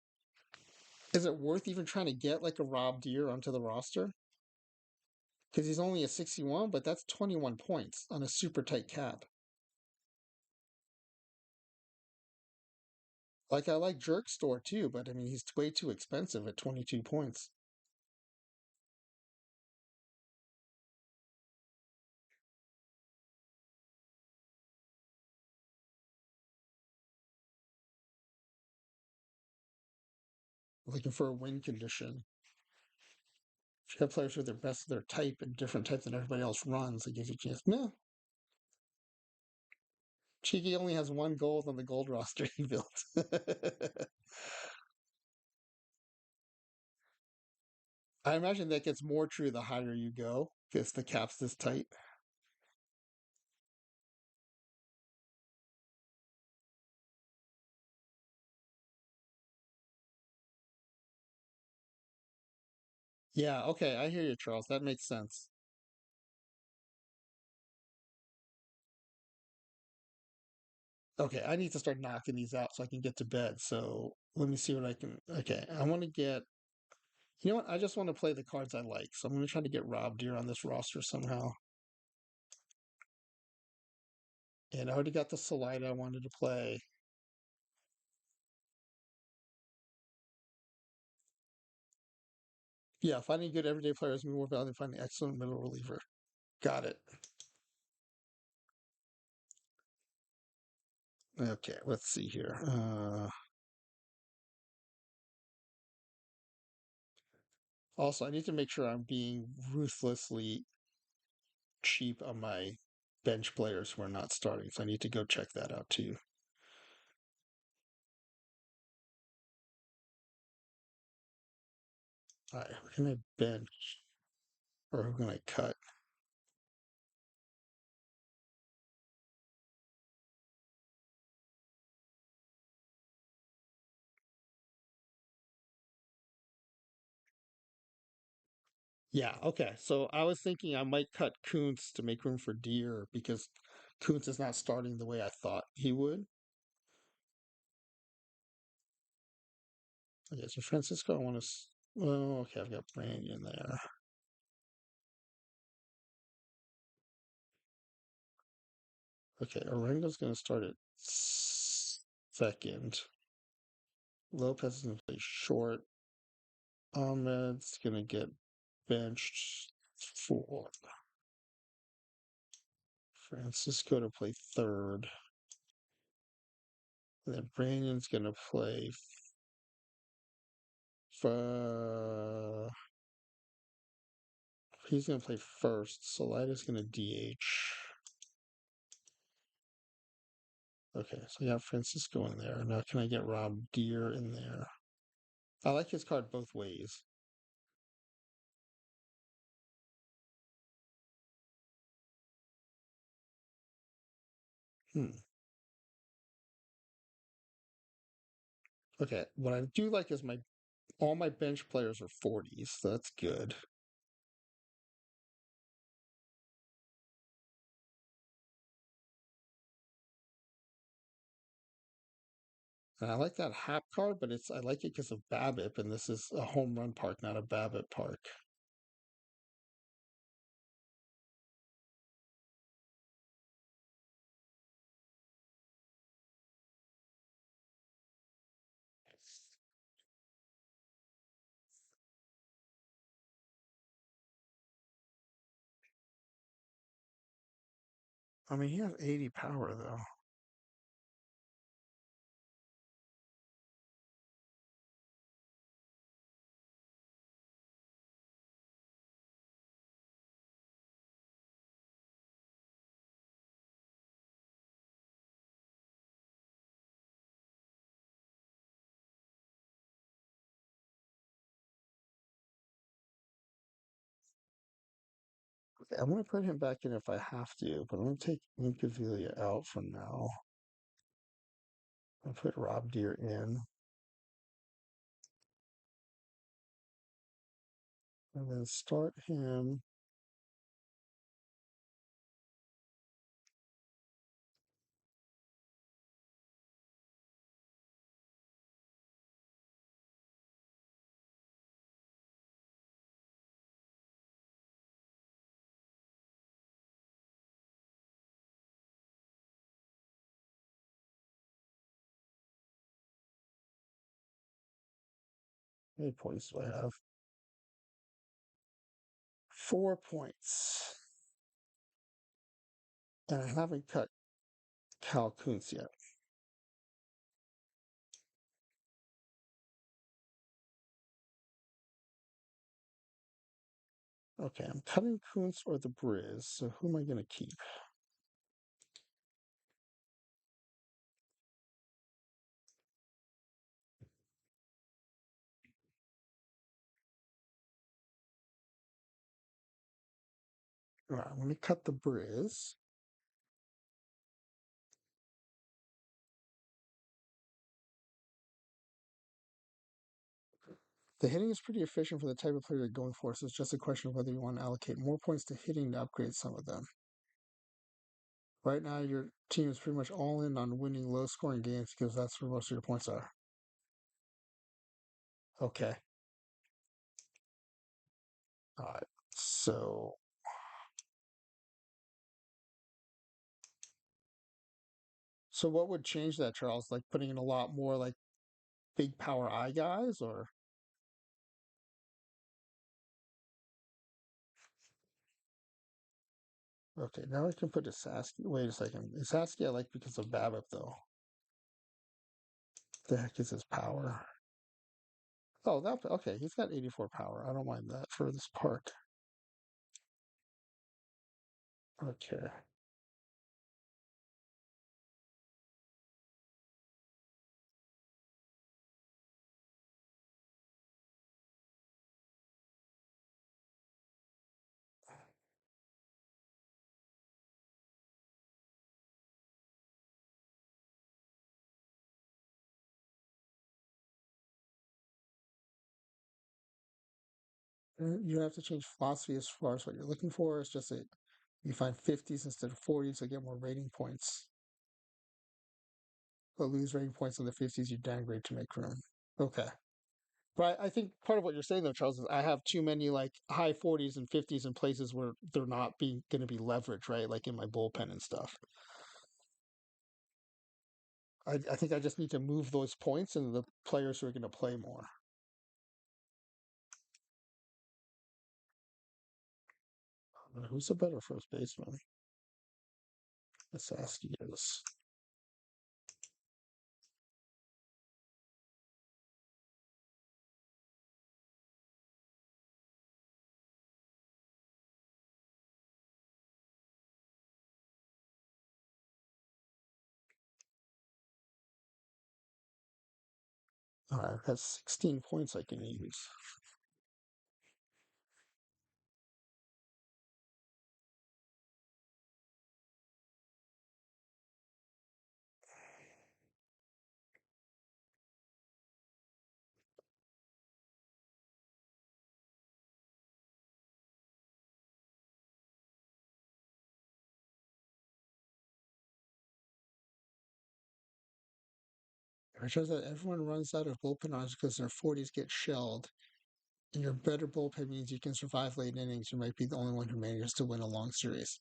is it worth even trying to get like a Rob Deer onto the roster? Because he's only a 61, but that's 21 points on a super tight cap. Like I like Jerk Store too, but I mean he's way too expensive at 22 points. Looking for a win condition. If you have players with their best of their type and different type than everybody else runs, it gives you a chance. No, Cheeky only has one gold on the gold roster he built. I imagine that gets more true the higher you go, because the cap's this tight. Yeah, okay, I hear you, Charles. That makes sense. Okay, I need to start knocking these out so I can get to bed. So let me see what I can. Okay, I want to get. You know what? I just want to play the cards I like. So I'm going to try to get Rob Deer on this roster somehow. And I already got the Salida I wanted to play. Yeah, finding good everyday players is more valuable than finding excellent middle reliever. Got it. Okay, let's see here. Also, I need to make sure I'm being ruthlessly cheap on my bench players who are not starting. So I need to go check that out too. All right, who can I bench or who can I cut? Yeah, okay. So I was thinking I might cut Kuntz to make room for Deer because Kuntz is not starting the way I thought he would. Okay, so Francisco, I want to. Oh, okay, I've got Brandon there. Okay, Arengo's going to start at second. Lopez is going to play short. Ahmed's going to get benched for Francisco to play third. And then Brandon's going to play for. He's going to play first. Salida's going to DH. Okay, so I got Francisco in there. Now, can I get Rob Deer in there? I like his card both ways. Hmm. Okay, what I do like is my all my bench players are 40s. So that's good. And I like that Hap card, but it's I like it because of BABIP, and this is a home run park, not a BABIP park. I mean, he has 80 power though. Okay, I'm gonna put him back in if I have to, but I'm gonna take Incaviglia out for now. I'll put Rob Deere in, and then start him. 8 points do I have? 4 points. And I haven't cut Cal Kuntz yet. Okay, I'm cutting Kuntz or the Briz, so who am I going to keep? All right, I'm going to cut the Briz. The hitting is pretty efficient for the type of player you're going for, so it's just a question of whether you want to allocate more points to hitting to upgrade some of them. Right now, your team is pretty much all in on winning low scoring games because that's where most of your points are. Okay. All right. So what would change that, Charles? Like putting in a lot more like big power eye guys, or okay, now I can put a Sasky. Wait a second. Sasky I like because of BABIP though. The heck is his power? Oh, that okay. He's got 84 power. I don't mind that for this part. Okay. You don't have to change philosophy as far as what you're looking for. It's just that you find 50s instead of 40s to get more rating points. But lose rating points on the 50s, you downgrade to make room. Okay. But I think part of what you're saying though, Charles, is I have too many like high 40s and 50s in places where they're not being going to be leveraged, right? Like in my bullpen and stuff. I think I just need to move those points into the players who are going to play more. Who's a better first baseman? Let's ask you this. All right, I've got 16 points I can use. It shows that everyone runs out of bullpen arms because their 40s get shelled. And your better bullpen means you can survive late innings. You might be the only one who manages to win a long series.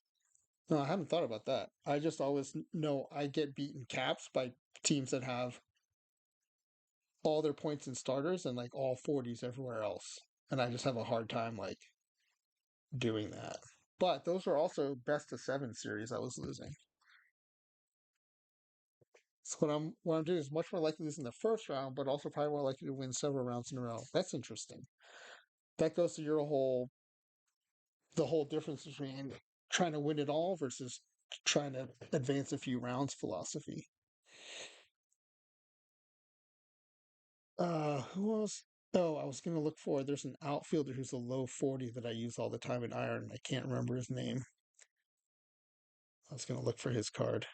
No, I haven't thought about that. I just always know I get beaten caps by teams that have all their points in starters and like all 40s everywhere else. And I just have a hard time like doing that. But those were also best of 7 series I was losing. So what I'm doing is much more likely to lose in the first round, but also probably more likely to win several rounds in a row. That's interesting. That goes to your whole the whole difference between trying to win it all versus trying to advance a few rounds philosophy. Who else? Oh, I was going to look for, there's an outfielder who's a low 40 that I use all the time in Iron. I can't remember his name. I was going to look for his card.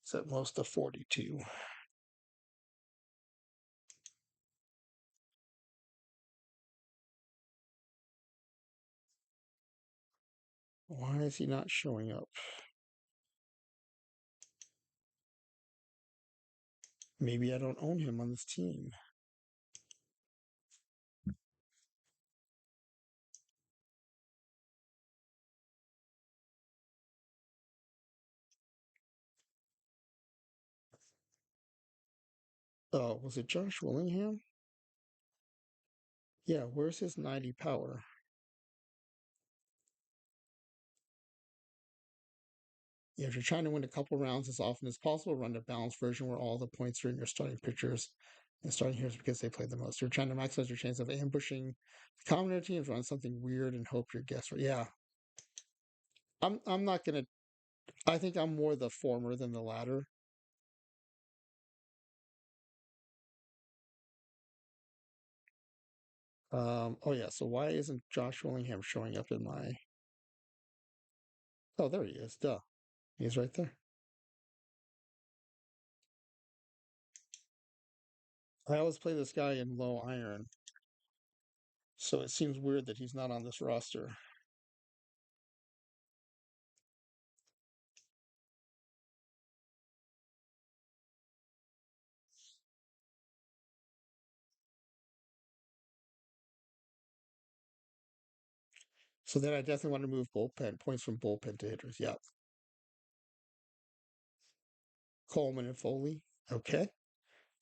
It's at most a 42. Why is he not showing up? Maybe I don't own him on this team. Oh, was it Josh Willingham? Yeah, where's his 90 power? Yeah, if you're trying to win a couple rounds as often as possible, run a balanced version where all the points are in your starting pitchers and starting heroes because they play the most. You're trying to maximize your chance of ambushing commoner teams, run something weird and hope your guess right. Yeah, I'm not gonna. I think I'm more the former than the latter. Oh yeah. So why isn't Josh Willingham showing up in my? Oh, there he is. Duh, he's right there. I always play this guy in low iron, so it seems weird that he's not on this roster. So then I definitely want to move bullpen points from bullpen to hitters. Yeah, Coleman and Foley. Okay.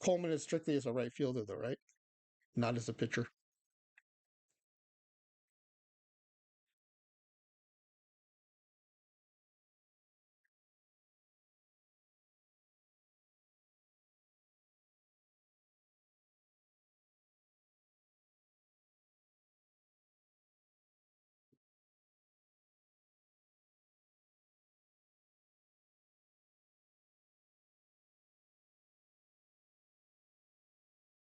Coleman is strictly as a right fielder, though, right? Not as a pitcher.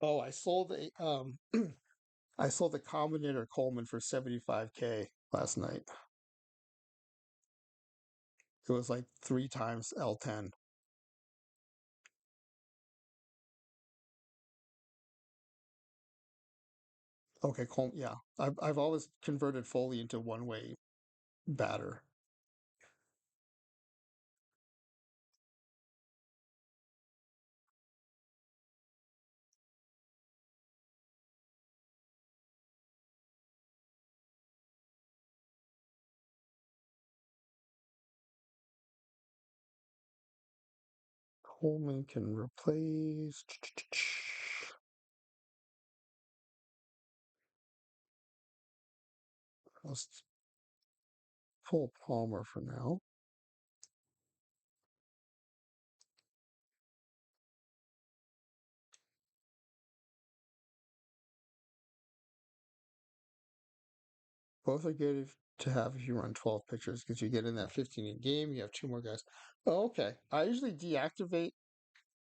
Oh, I sold a I sold the Combinator Coleman for 75K last night. It was like three times L10. Okay, Coleman. Yeah, I've always converted Foley into one way batter. Coleman can replace. Let's pull Palmer for now. Both are good to have if you run 12 pitchers because you get in that 15 in game. You have two more guys. Oh, okay. I usually deactivate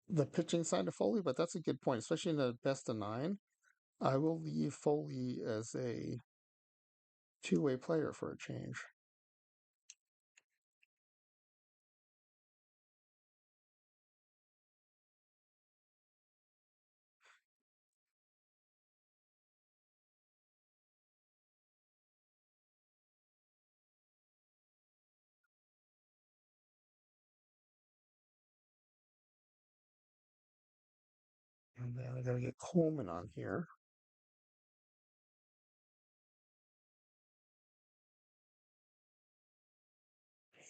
the pitching side of Foley, but that's a good point, especially in a best of nine. I will leave Foley as a two-way player for a change. And then I gotta get Coleman on here.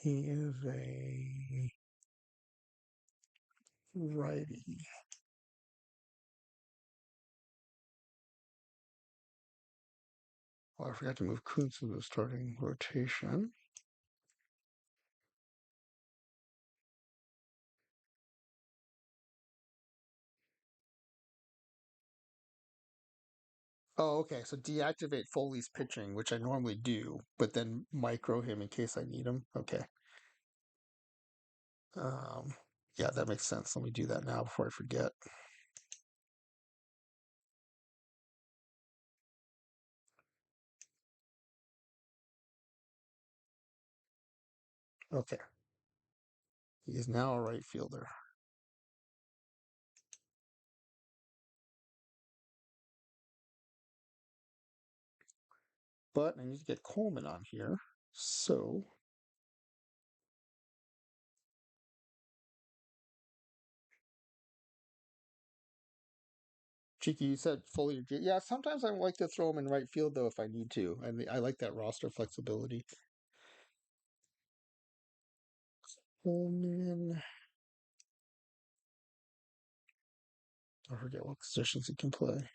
He is a righty. Oh, I forgot to move Kuntz in the starting rotation. Oh, okay. So deactivate Foley's pitching, which I normally do, but then micro him in case I need him. Okay. Um, yeah, that makes sense. Let me do that now before I forget. Okay, he is now a right fielder. But I need to get Coleman on here. So, Cheeky, you said fully agree. Yeah, sometimes I like to throw him in right field though if I need to. I like that roster flexibility. Coleman. I forget what positions he can play.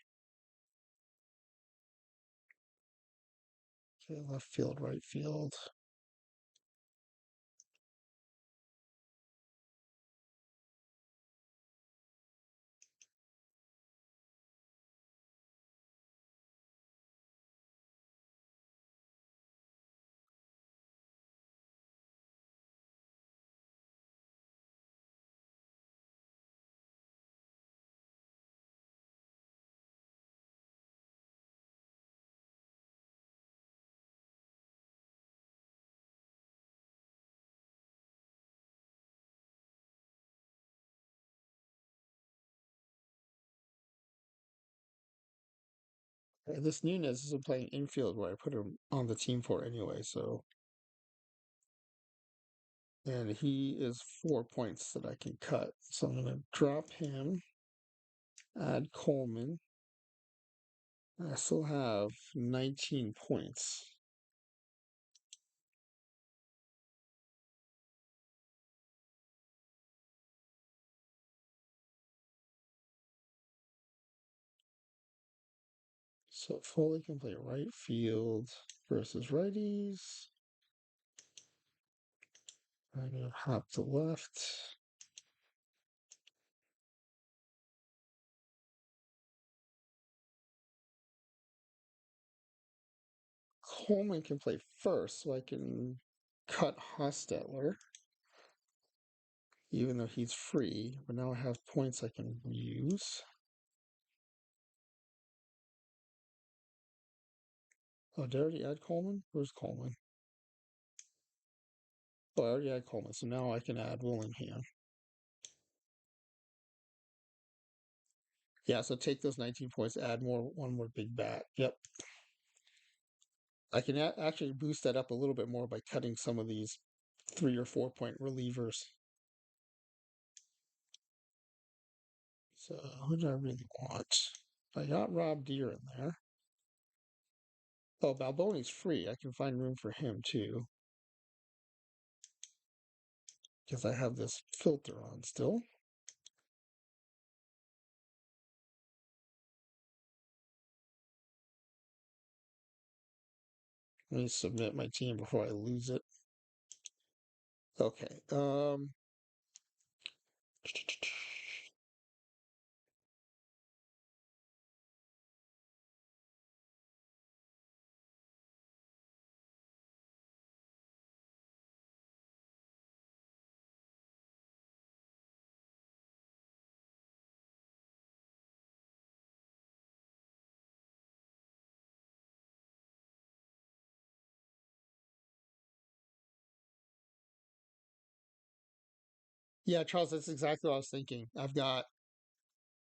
Okay, left field, right field. Okay, this Nunez isn't playing infield where I put him on the team for anyway, so and he is 4 points that I can cut. So I'm gonna drop him, add Coleman. I still have 19 points. So Foley can play right field versus righties. I'm gonna hop to left. Coleman can play first, so I can cut Hostetler, even though he's free. But now I have points I can use. Oh, did I already add Coleman? Where's Coleman? Oh, I already had Coleman, so now I can add Willingham. Yeah, so take those 19 points, add one more big bat. Yep. I can actually boost that up a little bit more by cutting some of these 3 or 4 point relievers. So who do I really want? I got Rob Deere in there. Oh, Balboni's free. I can find room for him too. Because I have this filter on still. Let me submit my team before I lose it. Okay. Yeah, Charles, that's exactly what I was thinking. I've got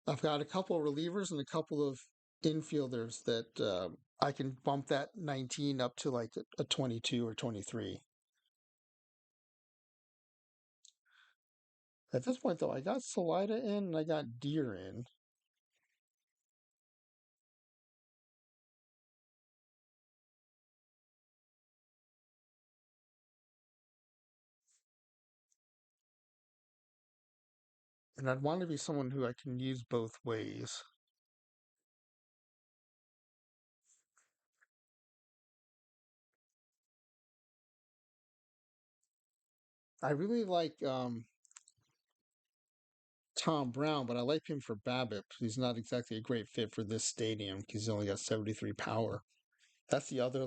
a couple of relievers and a couple of infielders that I can bump that 19 up to like a 22 or 23. At this point, though, I got Salida in and I got Deer in. And I'd want to be someone who I can use both ways. I really like Tom Brown, but I like him for BABIP. He's not exactly a great fit for this stadium because he's only got 73 power. That's the other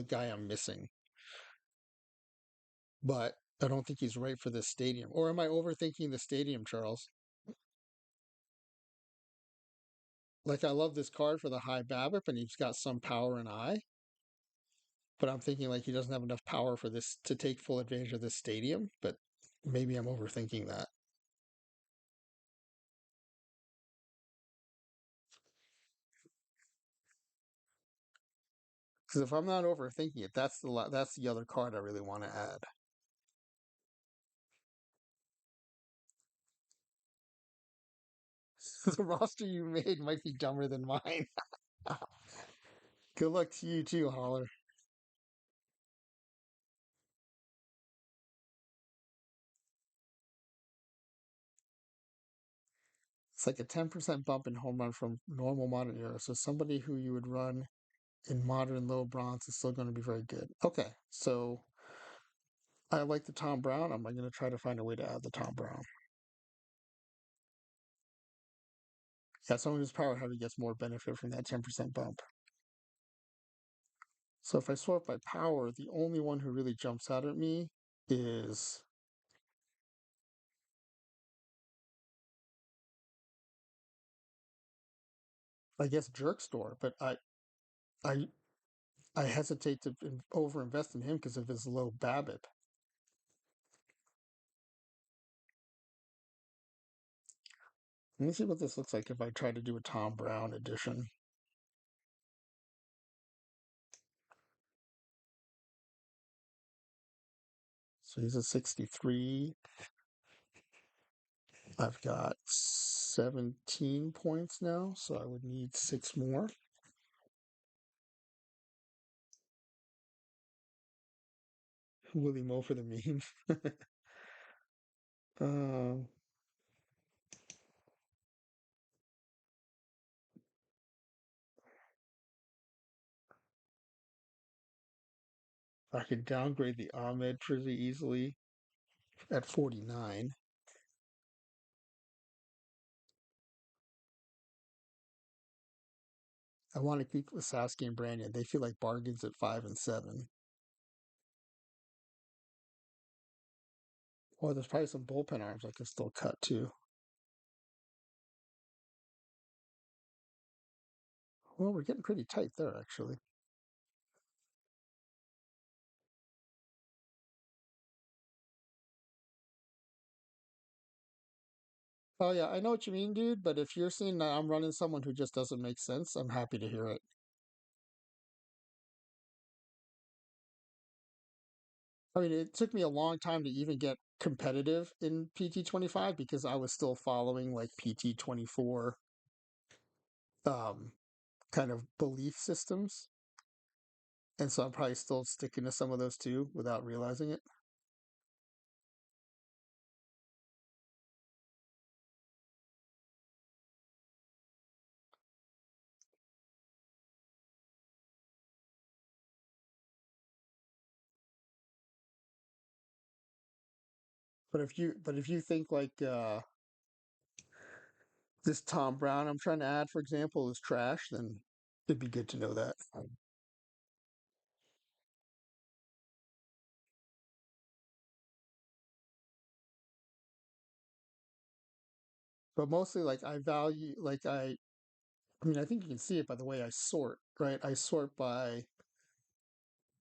guy I'm missing. But I don't think he's right for this stadium. Or am I overthinking the stadium, Charles? Like, I love this card for the high BABIP, and he's got some power and eye, but I'm thinking like he doesn't have enough power for this to take full advantage of this stadium. But maybe I'm overthinking that. Because if I'm not overthinking it, that's the other card I really want to add. The roster you made might be dumber than mine. Good luck to you too, Holler. It's like a 10% bump in home run from normal modern era. So somebody who you would run in modern low bronze is still going to be very good. Okay, so I like the Tom Brown. I'm going to try to find a way to add the Tom Brown. Yeah, someone who's power heavy gets more benefit from that 10% bump. So if I sort by power, the only one who really jumps out at me is, I guess, Jerkstore. But I, I hesitate to overinvest in him because of his low BABIP. Let me see what this looks like if I try to do a Tom Brown edition. So he's a 63. I've got 17 points now, so I would need six more. Willie Mo for the meme. um, I could downgrade the Ahmed jersey easily at 49. I want to keep Lasowski and Brandon. They feel like bargains at 5 and 7. Or there's probably some bullpen arms I can still cut too. Well, we're getting pretty tight there, actually. Oh yeah, I know what you mean, dude. But if you're seeing that I'm running someone who just doesn't make sense, I'm happy to hear it. I mean, it took me a long time to even get competitive in PT25 because I was still following like PT24 um, kind of belief systems. And so I'm probably still sticking to some of those too without realizing it. But if you think like this Tom Brown I'm trying to add, for example, is trash, then it'd be good to know that. But mostly like I value like I mean I think you can see it by the way I sort, right? I sort by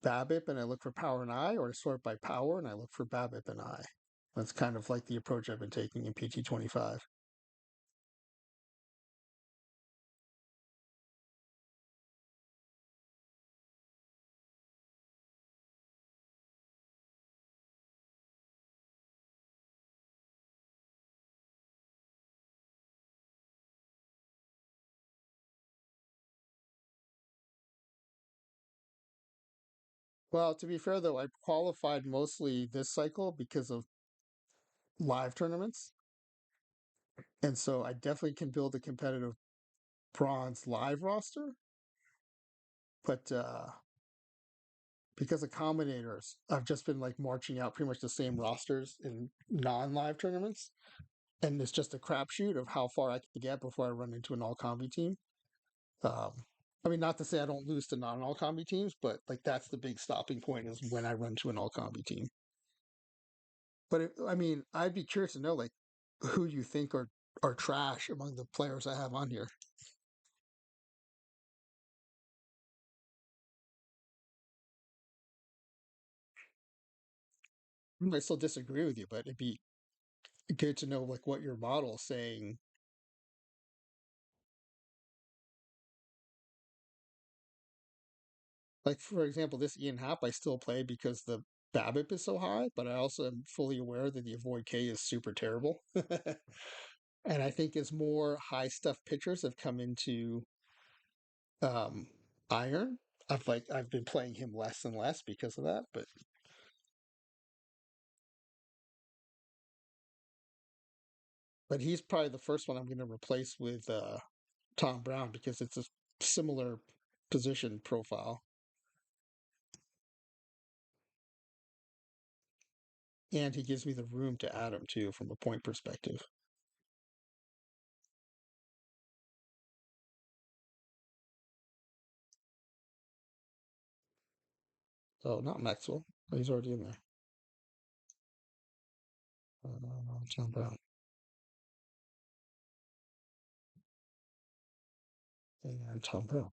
BABIP and I look for power and I, or I sort by power and I look for BABIP and I. That's kind of like the approach I've been taking in PT25. Well, to be fair though, I qualified mostly this cycle because of live tournaments. And so I definitely can build a competitive bronze live roster. But because of combinators, I've just been like marching out pretty much the same rosters in non-live tournaments, and it's just a crapshoot of how far I can get before I run into an all combi team. Um, I mean, not to say I don't lose to non all combi teams, but like that's the big stopping point is when I run to an all combi team. But I mean, I'd be curious to know like who you think are trash among the players I have on here. I might still disagree with you, but it'd be good to know like what your model's saying. Like for example, this Ian Happ I still play because the BABIP is so high, but I also am fully aware that the avoid K is super terrible. And I think as more high stuff pitchers have come into um, iron, I've been playing him less and less because of that. But he's probably the first one I'm going to replace with Tom Brown because it's a similar position profile, and he gives me the room to add him too from a point perspective. Oh, not Maxwell. He's already in there. Tom Brown and Tom Brown.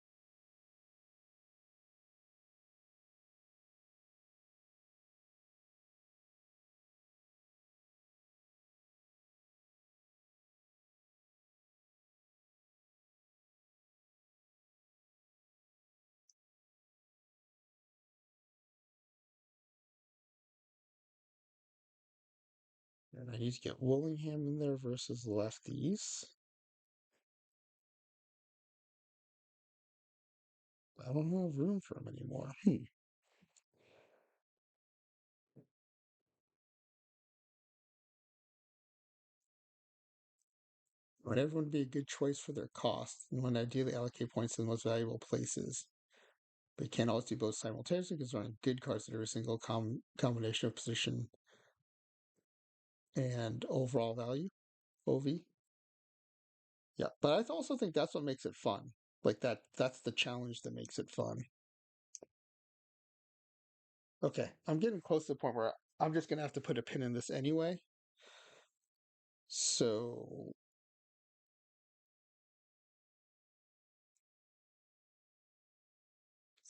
And I need to get Willingham in there versus lefties. I don't have room for him anymore. Would everyone be a good choice for their cost and would ideally allocate points to the most valuable places? But you can't always do both simultaneously because there aren't good cards at every single combination of position and overall value, OV. Yeah, but I also think that's what makes it fun. Like that's the challenge that makes it fun. Okay, I'm getting close to the point where I'm just gonna have to put a pin in this anyway. So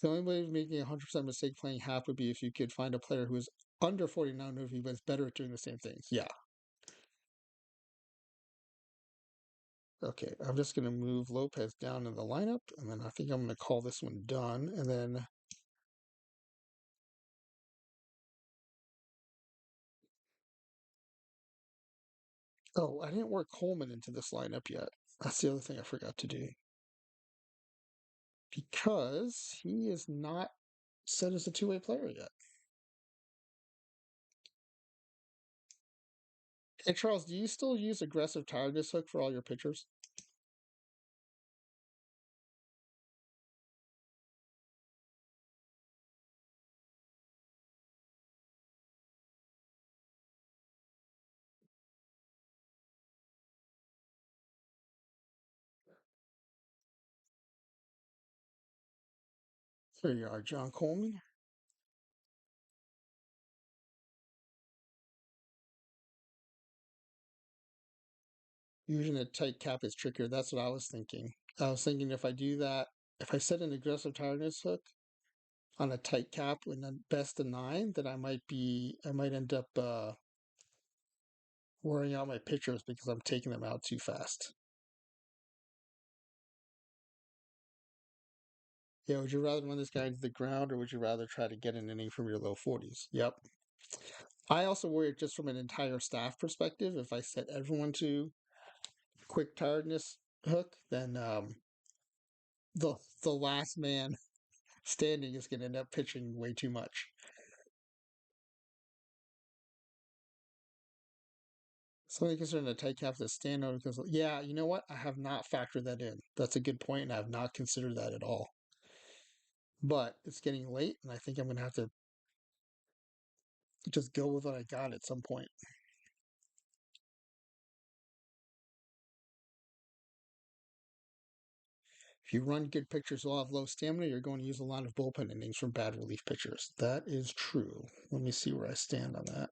the only way of making a 100% mistake playing half would be if you could find a player who is under 49 who was better at doing the same things. Yeah. Okay, I'm just gonna move Lopez down in the lineup, and then I think I'm gonna call this one done, and then oh, I didn't work Coleman into this lineup yet. That's the other thing I forgot to do because he is not set as a two-way player yet. Hey Charles, do you still use aggressive tiredness hook for all your pitchers? There you are, John Coleman. Using a tight cap is trickier. That's what I was thinking. I was thinking if I do that, if I set an aggressive tiredness hook on a tight cap with a best of nine, then I might end up wearing out my pitchers because I'm taking them out too fast. Yeah, would you rather run this guy into the ground or would you rather try to get an inning from your low 40s? Yep. I also worry just from an entire staff perspective. If I set everyone to quick tiredness hook, then the the last man standing is going to end up pitching way too much. Something concerning a tight cap that stand out because yeah, you know what? I have not factored that in. That's a good point, and I have not considered that at all. But it's getting late, and I think I'm going to have to just go with what I got at some point. If you run good pitchers who have low stamina, you're going to use a lot of bullpen innings from bad relief pitchers. That is true. Let me see where I stand on that.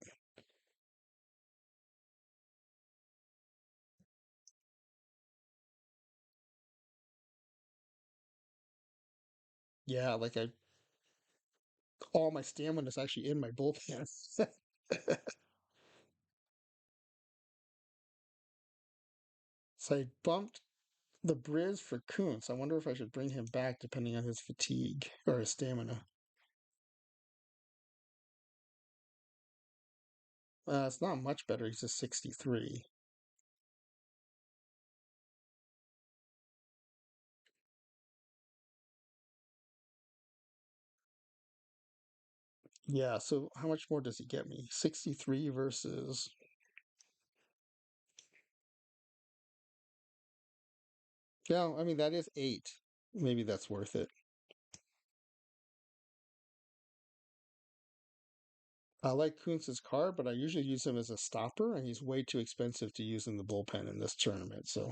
Yeah, like I all my stamina is actually in my bullpen. So I bumped the Briz for Kuntz. I wonder if I should bring him back depending on his fatigue or his stamina. It's not much better. He's a 63. Yeah, so how much more does he get me? 63 versus. Yeah, I mean, that is 8. Maybe that's worth it. I like Kuntz's card, but I usually use him as a stopper, and he's way too expensive to use in the bullpen in this tournament. So,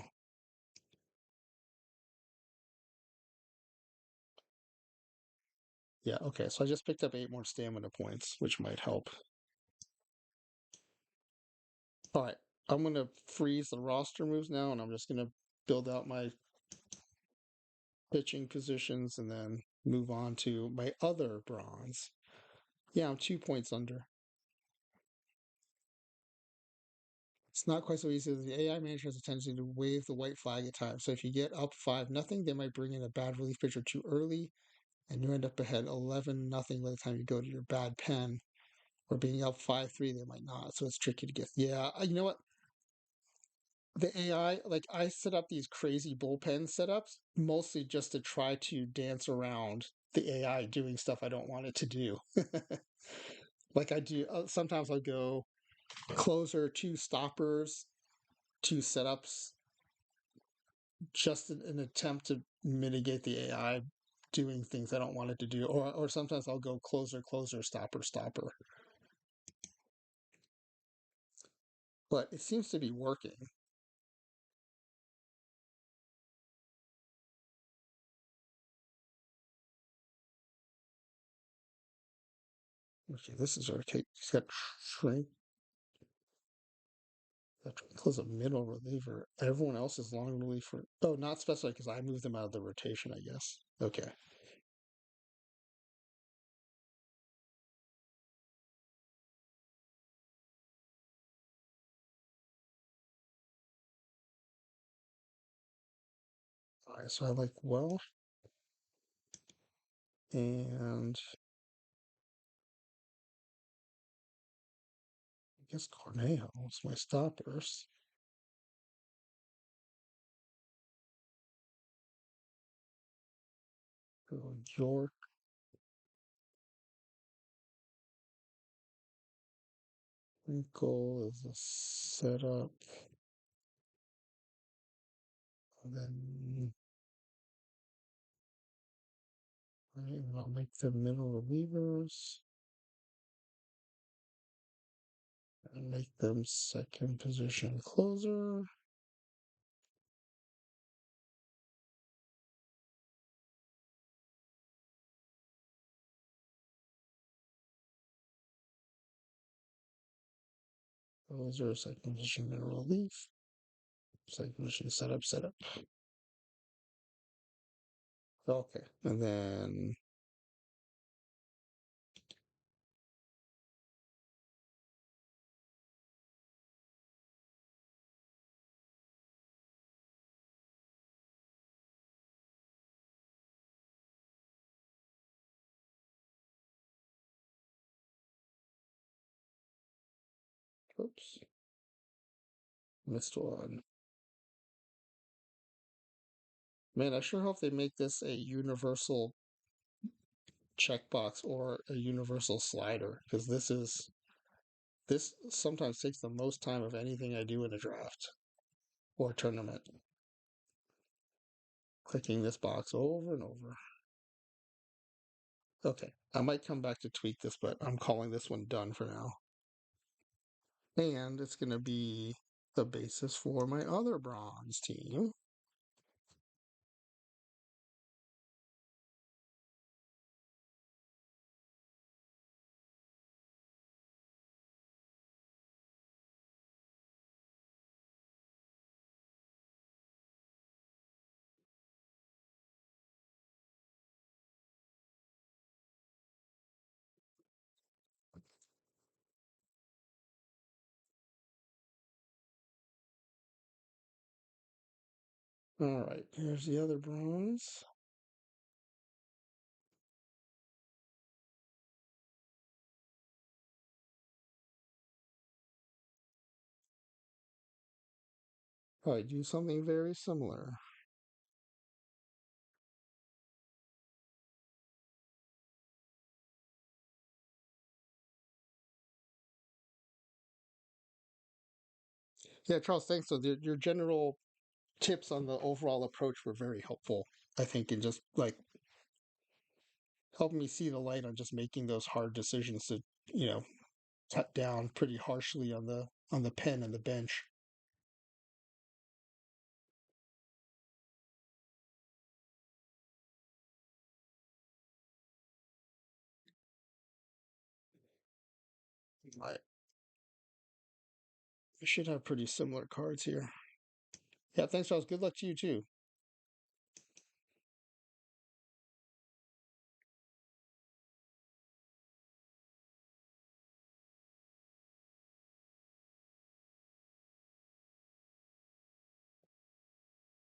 yeah, okay. So I just picked up 8 more stamina points, which might help. All right, I'm going to freeze the roster moves now, and I'm just going to build out my pitching positions and then move on to my other bronze. Yeah, I'm 2 points under. It's not quite so easy. The AI manager has a tendency to wave the white flag at times. So if you get up 5-0, they might bring in a bad relief pitcher too early, and you end up ahead 11-0 by the time you go to your bad pen. Or being up 5-3, they might not. So it's tricky to get. Yeah, you know what? The AI, like I set up these crazy bullpen setups mostly just to try to dance around the AI doing stuff I don't want it to do. Like I do, sometimes I'll go closer, 2 stoppers, 2 setups, just in an attempt to mitigate the AI doing things I don't want it to do. Or sometimes I'll go closer, closer, stopper, stopper. But it seems to be working. Okay, this is okay. He's got shrink. Close a middle reliever. Everyone else is long reliever. Oh, not specified because I moved them out of the rotation, I guess. Okay. All right, so I like Welsh and I guess Cornejo is my stoppers. So York, Winkle is a setup. And then I'll make them middle relievers and make them second position closer. Closer, second position in relief. Second position setup, setup. Okay. And then oops. Missed one. Man, I sure hope they make this a universal checkbox or a universal slider because this sometimes takes the most time of anything I do in a draft or tournament. Clicking this box over and over. Okay, I might come back to tweak this, but I'm calling this one done for now. And it's going to be the basis for my other bronze team. All right, here's the other bronze. I do something very similar. Yeah, Charles, thanks. So your general tips on the overall approach were very helpful, I think, in just like helping me see the light on just making those hard decisions to, you know, cut down pretty harshly on the pen and the bench. I, I should have pretty similar cards here. Yeah, thanks, Charles. Good luck to you too.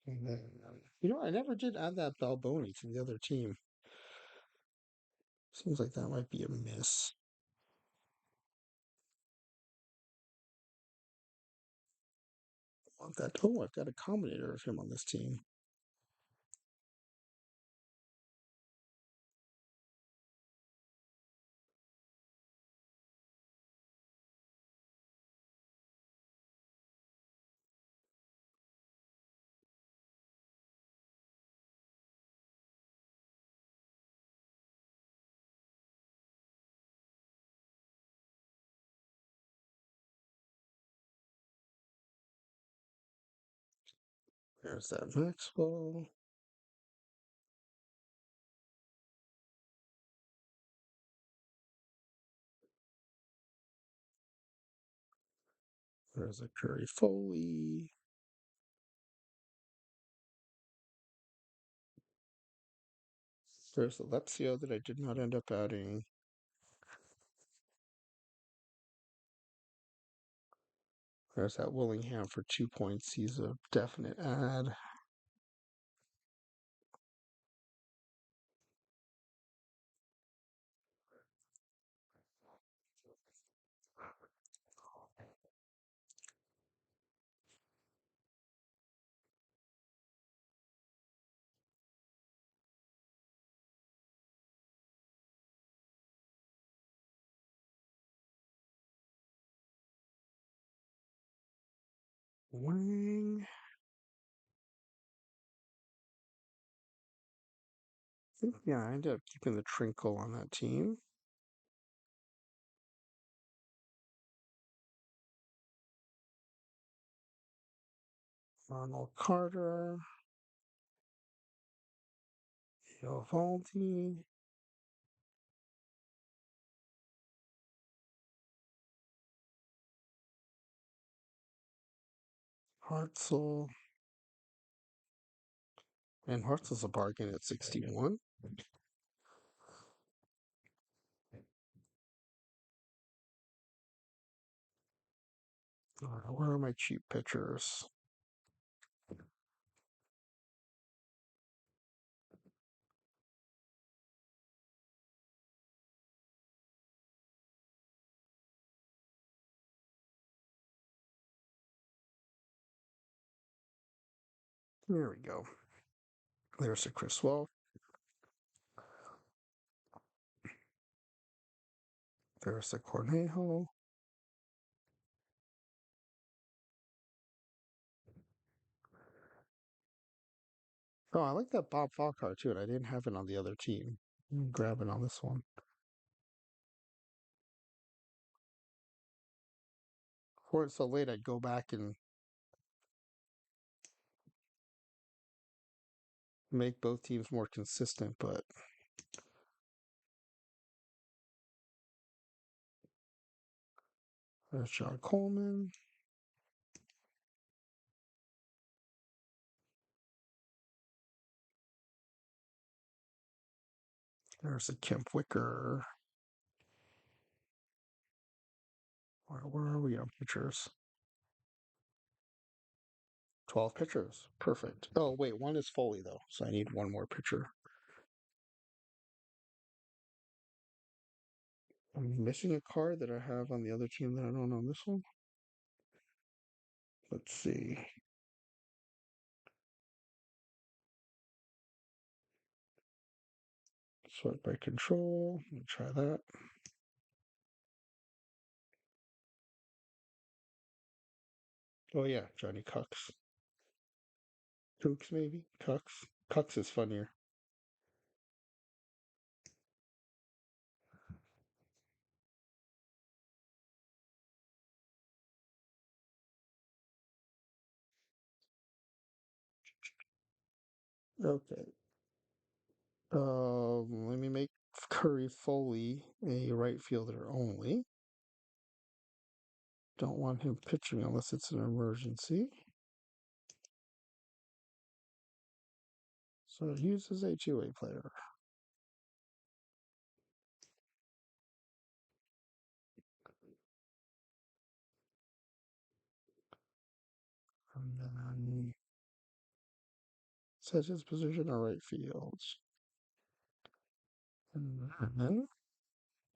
And then, I never did add that Balboni to the other team. Seems like that might be a miss. Want that? Oh, I've got a combinator of him on this team. There's that Maxwell. There's a Curry Foley. There's the Lepsio that I did not end up adding. There's that Willingham for 2 points. He's a definite add. Wang. Yeah, I ended up keeping the Trinkle on that team. Arnold Carter. Eovaldi. Hartzell. And Hartzell's a bargain at 61. Where are my cheap pitchers? There we go. There's a Chris Well. There's a Cornejo. Oh, I like that Bob Falk card too, and I didn't have it on the other team. Grab it on this one. Before it's so late, I'd go back and make both teams more consistent, but there's John Coleman. There's a Kemp Wicker. Where are we on pitchers? 12 pitchers. Perfect. Oh, wait, one is Foley, though, so I need one more pitcher. I'm missing a card that I have on the other team that I don't on this one. Let's see. Sort by control. Let me try that. Oh, yeah, Johnny Cucks. Kooks, maybe? Cucks. Cucks is funnier. Okay. Let me make Curry Foley a right fielder only. Don't want him pitching unless it's an emergency. So it uses a two-way player. And then set his position on right field. And then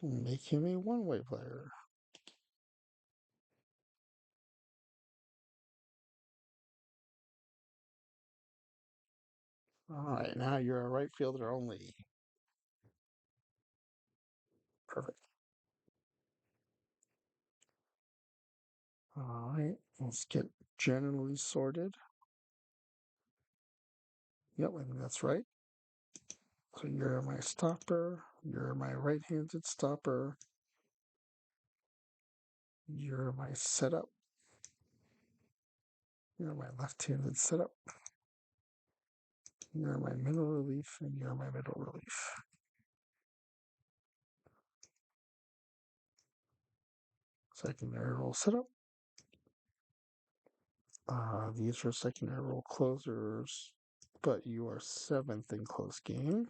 make him a one-way player. All right, now you're a right fielder only. Perfect. All right, let's get generally sorted. Yep, I think that's right. So you're my stopper. You're my right-handed stopper. You're my setup. You're my left-handed setup. You're my middle relief, and you're my middle relief. Secondary role setup. These are secondary role closers, but you are seventh in close game.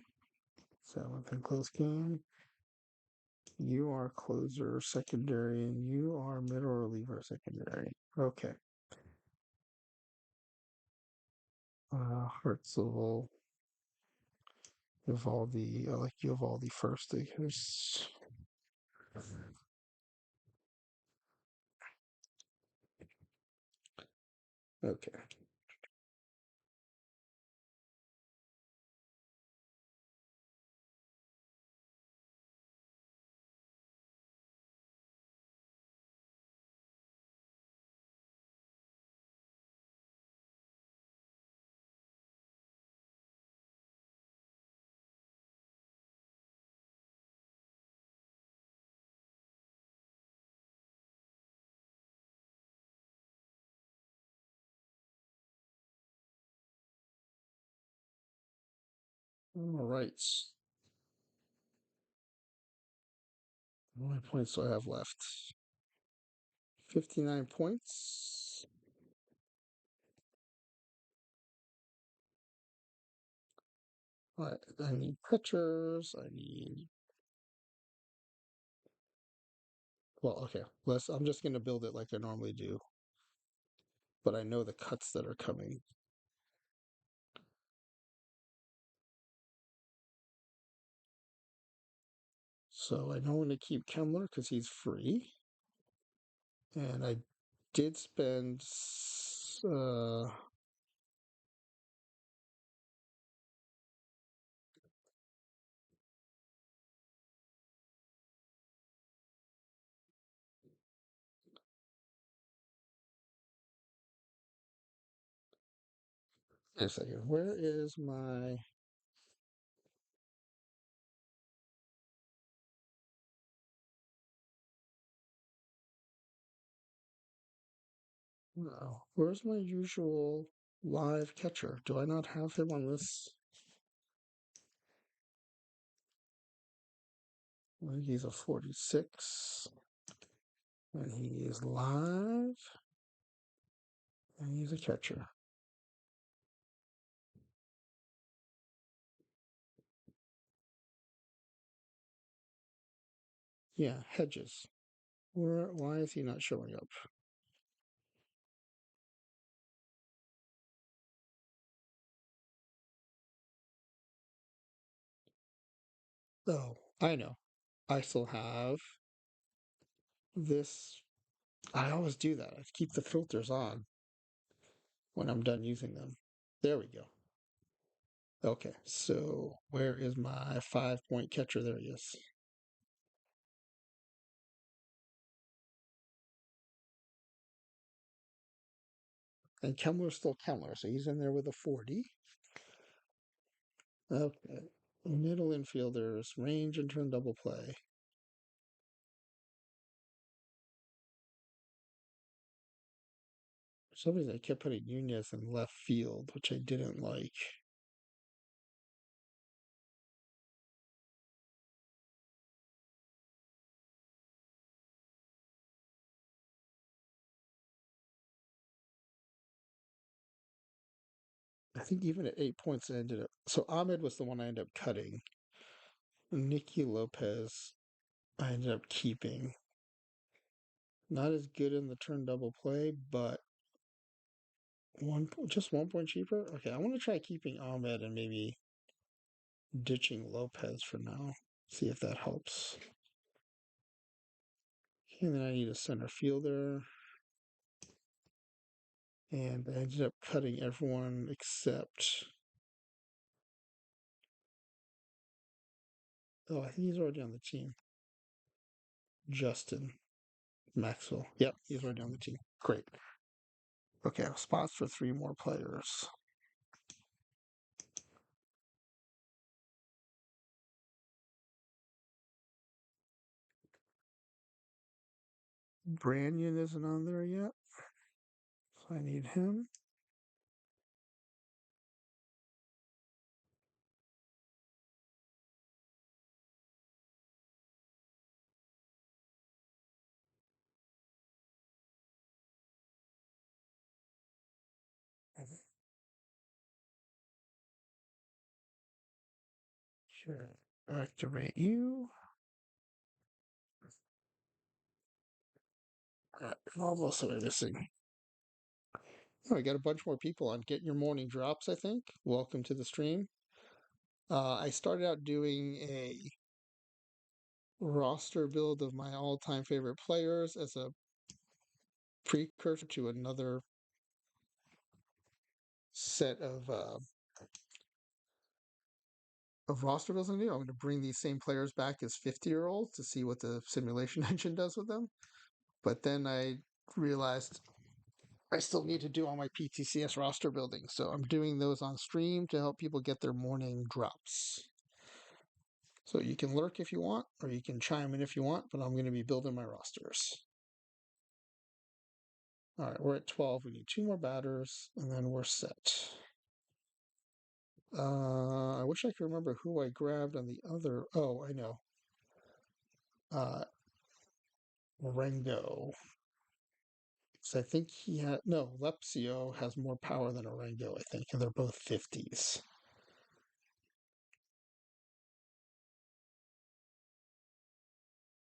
Seventh in close game. You are closer secondary, and you are middle reliever secondary. Okay. Hartzell, Evaldi. I like Evaldi first because. Okay. All right. How many points do I have left? 59 points. All right. I need pitchers. I need. Well, okay. I'm just going to build it like I normally do, but I know the cuts that are coming. So I know when to keep Kemmler because he's free. And I did spend a second. Where is my no, where's my usual live catcher? Do I not have him on this? Well, he's a 46 and he is live and he's a catcher. Yeah, Hedges. Why is he not showing up? Oh, I know. I still have this. I always do that. I keep the filters on when I'm done using them. There we go. Okay, so where is my 5 point catcher? There he is. And Kemmler's still Kemmler, so he's in there with a 40. Okay. Middle infielders, range and turn double play. For some reason, I kept putting Nunez in left field, which I didn't like. I think even at 8 points, I ended up. So Ahmed was the one I ended up cutting. Nicky Lopez, I ended up keeping. Not as good in the turn double play, but just 1 point cheaper. Okay, I want to try keeping Ahmed and maybe ditching Lopez for now. See if that helps. Okay, then I need a center fielder. And I ended up cutting everyone except. Oh, I think he's already on the team. Justin Maxwell. Yep, he's already on the team. Great. Okay, I have spots for 3 more players. Branyan isn't on there yet, so I need him. Sure. Activate you. Almost what am I missing? Oh, I got a bunch more people on getting your morning drops, I think. Welcome to the stream. I started out doing a roster build of my all-time favorite players as a precursor to another set of roster builds I'm going to bring these same players back as 50-year-olds to see what the simulation engine does with them. But then I realized I still need to do all my PTCS roster building. So I'm doing those on stream to help people get their morning drops. So you can lurk if you want, or you can chime in if you want, but I'm going to be building my rosters. All right, we're at 12. We need 2 more batters, and then we're set. I wish I could remember who I grabbed on the other. Oh, I know. Rengo. So I think he had no. Lepsio has more power than Orengo, I think, and they're both 50s.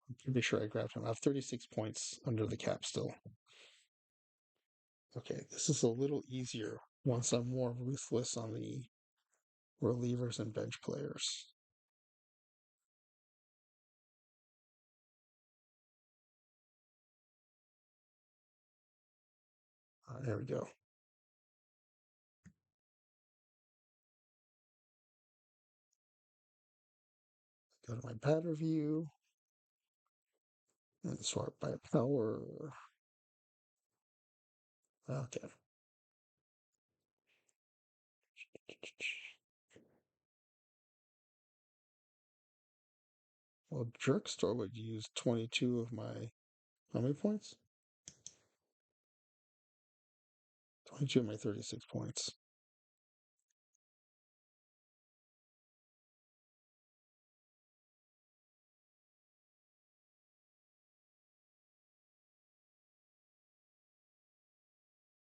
I'm pretty sure I grabbed him. I have 36 points under the cap still. Okay, this is a little easier once I'm more ruthless on the relievers and bench players. There we go. Go to my batter view and sort by power. Okay. Well, Jerkstore would use 22 of my. How many points? 22 of my 36 points.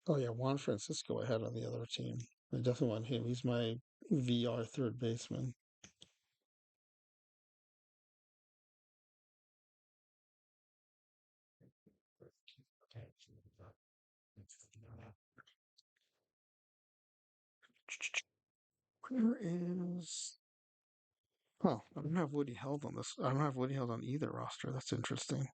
Oh, yeah, Juan Francisco I had on the other team. I definitely want him. He's my VR third baseman. Where is Huh. I don't have Woody Held on this. I don't have Woody Held on either roster. That's interesting.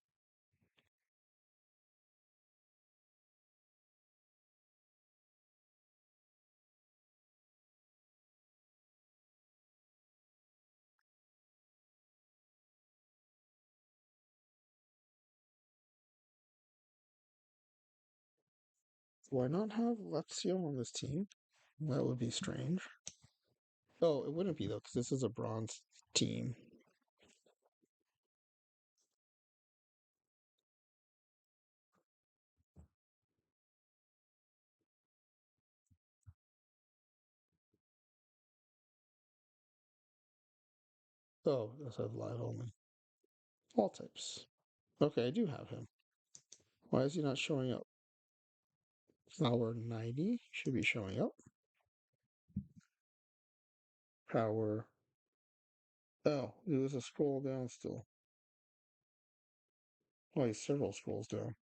Why not have Lazio on this team? That would be strange. Oh, it wouldn't be though, because this is a bronze team. Oh, this has live only. All types. Okay, I do have him. Why is he not showing up? Power 90 should be showing up. Power. Oh, it was a scroll down still. Oh, he's several scrolls down.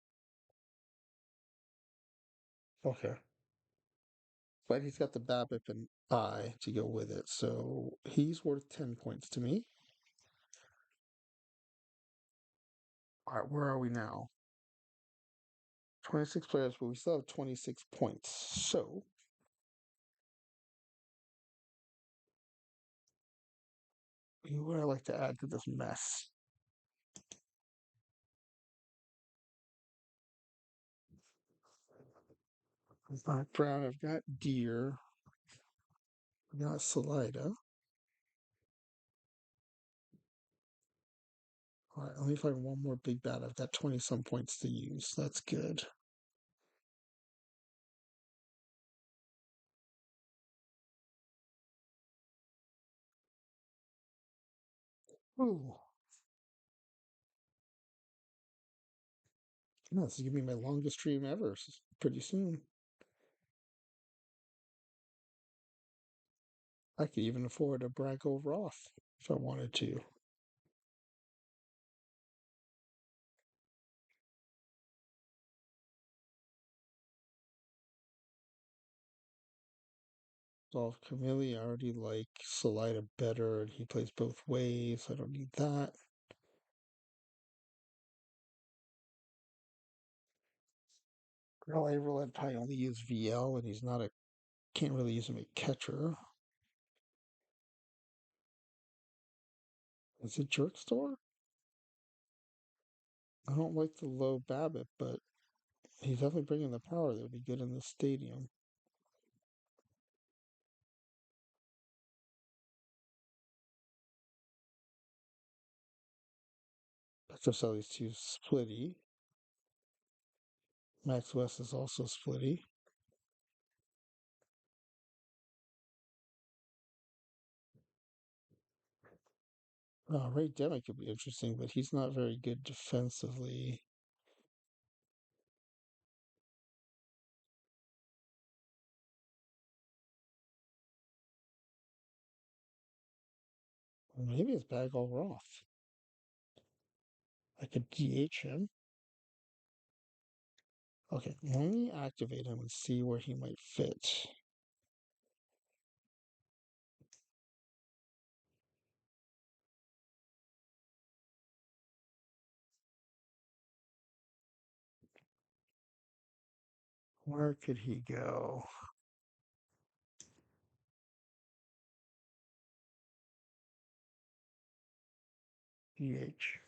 Okay. But he's got the BABIP and I to go with it, so he's worth 10 points to me. All right, where are we now? 26 players, but we still have 26 points. So, who would I like to add to this mess? I've got Brown, I've got Deer, I've got Salida. All right, let me find one more big bat. I've got 20 some points to use. That's good. Ooh. No, this is going to be my longest stream ever pretty soon. I could even afford a Brago Roth if I wanted to. Solve Camille, I already like Salida better, and he plays both ways. I don't need that. Girl, I will probably only use VL, and he's not a can't really use him a catcher. Is it Jerk Store? I don't like the low BABIP, but he's definitely bringing the power that would be good in this stadium. Petrocelli's too splitty. Max West is also splitty. Ray Demick could be interesting, but he's not very good defensively. Maybe it's Bagel Roth. I could DH him. Okay, let me activate him and see where he might fit. Where could he go? DH.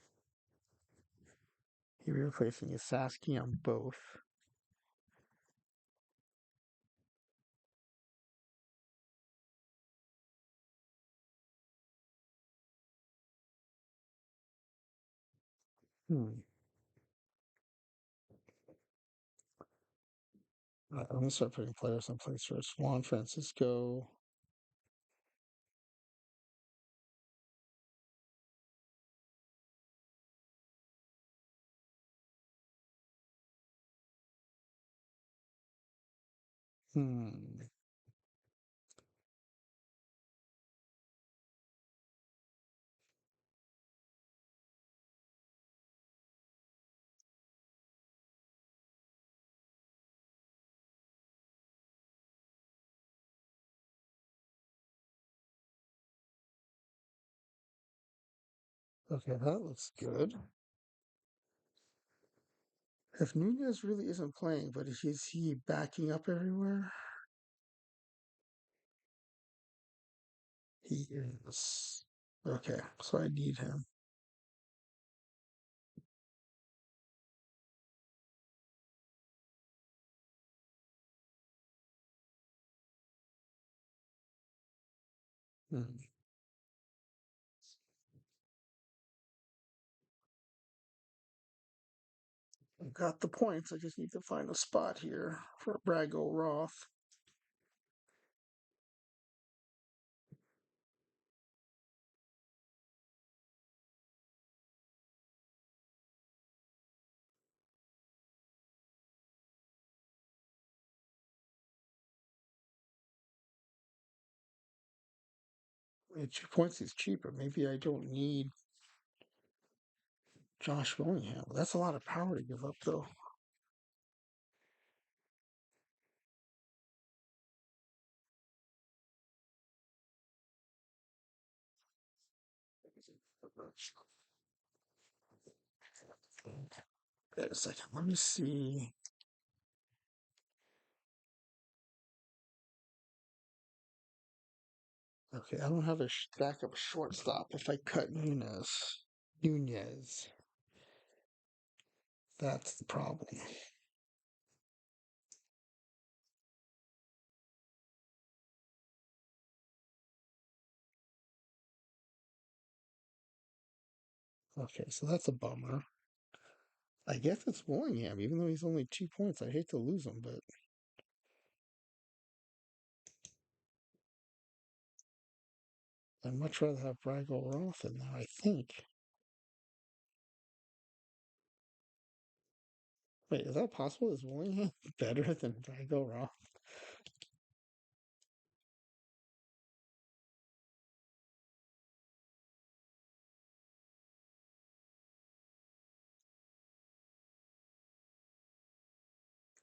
He replacing Sasky on both. Hmm. I'm gonna start putting players in place first. Juan Francisco. Hmm. Okay, that looks good. If Nunez really isn't playing, but is he backing up everywhere? He is. Okay, so I need him. Hmm. I've got the points. I just need to find a spot here for Brago Roth. At 2 points is cheaper. Maybe I don't need Josh Willingham. That's a lot of power to give up, though. Wait a second. Let me see. Okay, I don't have a backup shortstop if I cut Nunez. Nunez. That's the problem. Okay, so that's a bummer. I guess it's Willingham, even though he's only 2 points. I hate to lose him, but I'd much rather have Brago Roth in there, I think. Wait, is that possible? Is Willingham better than Brago Roth?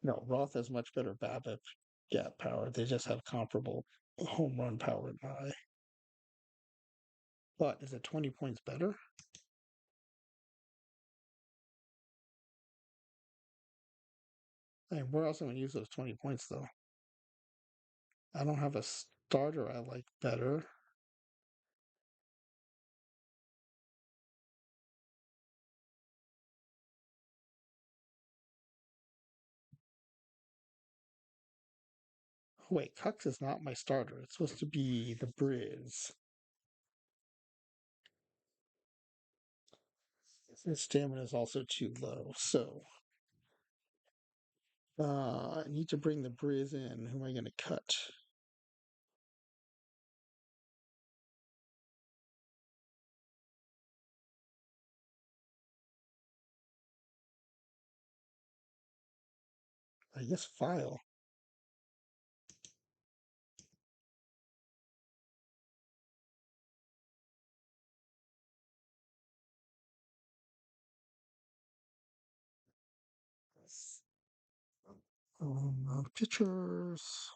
No, Roth has much better BABIP gap power. They just have comparable home run power and I. But is it 20 points better? And where else am I going to use those 20 points, though? I don't have a starter I like better. Wait, Cux is not my starter. It's supposed to be the Briz. His stamina is also too low. So I need to bring the Briz in. Who am I going to cut? I guess File. Pictures.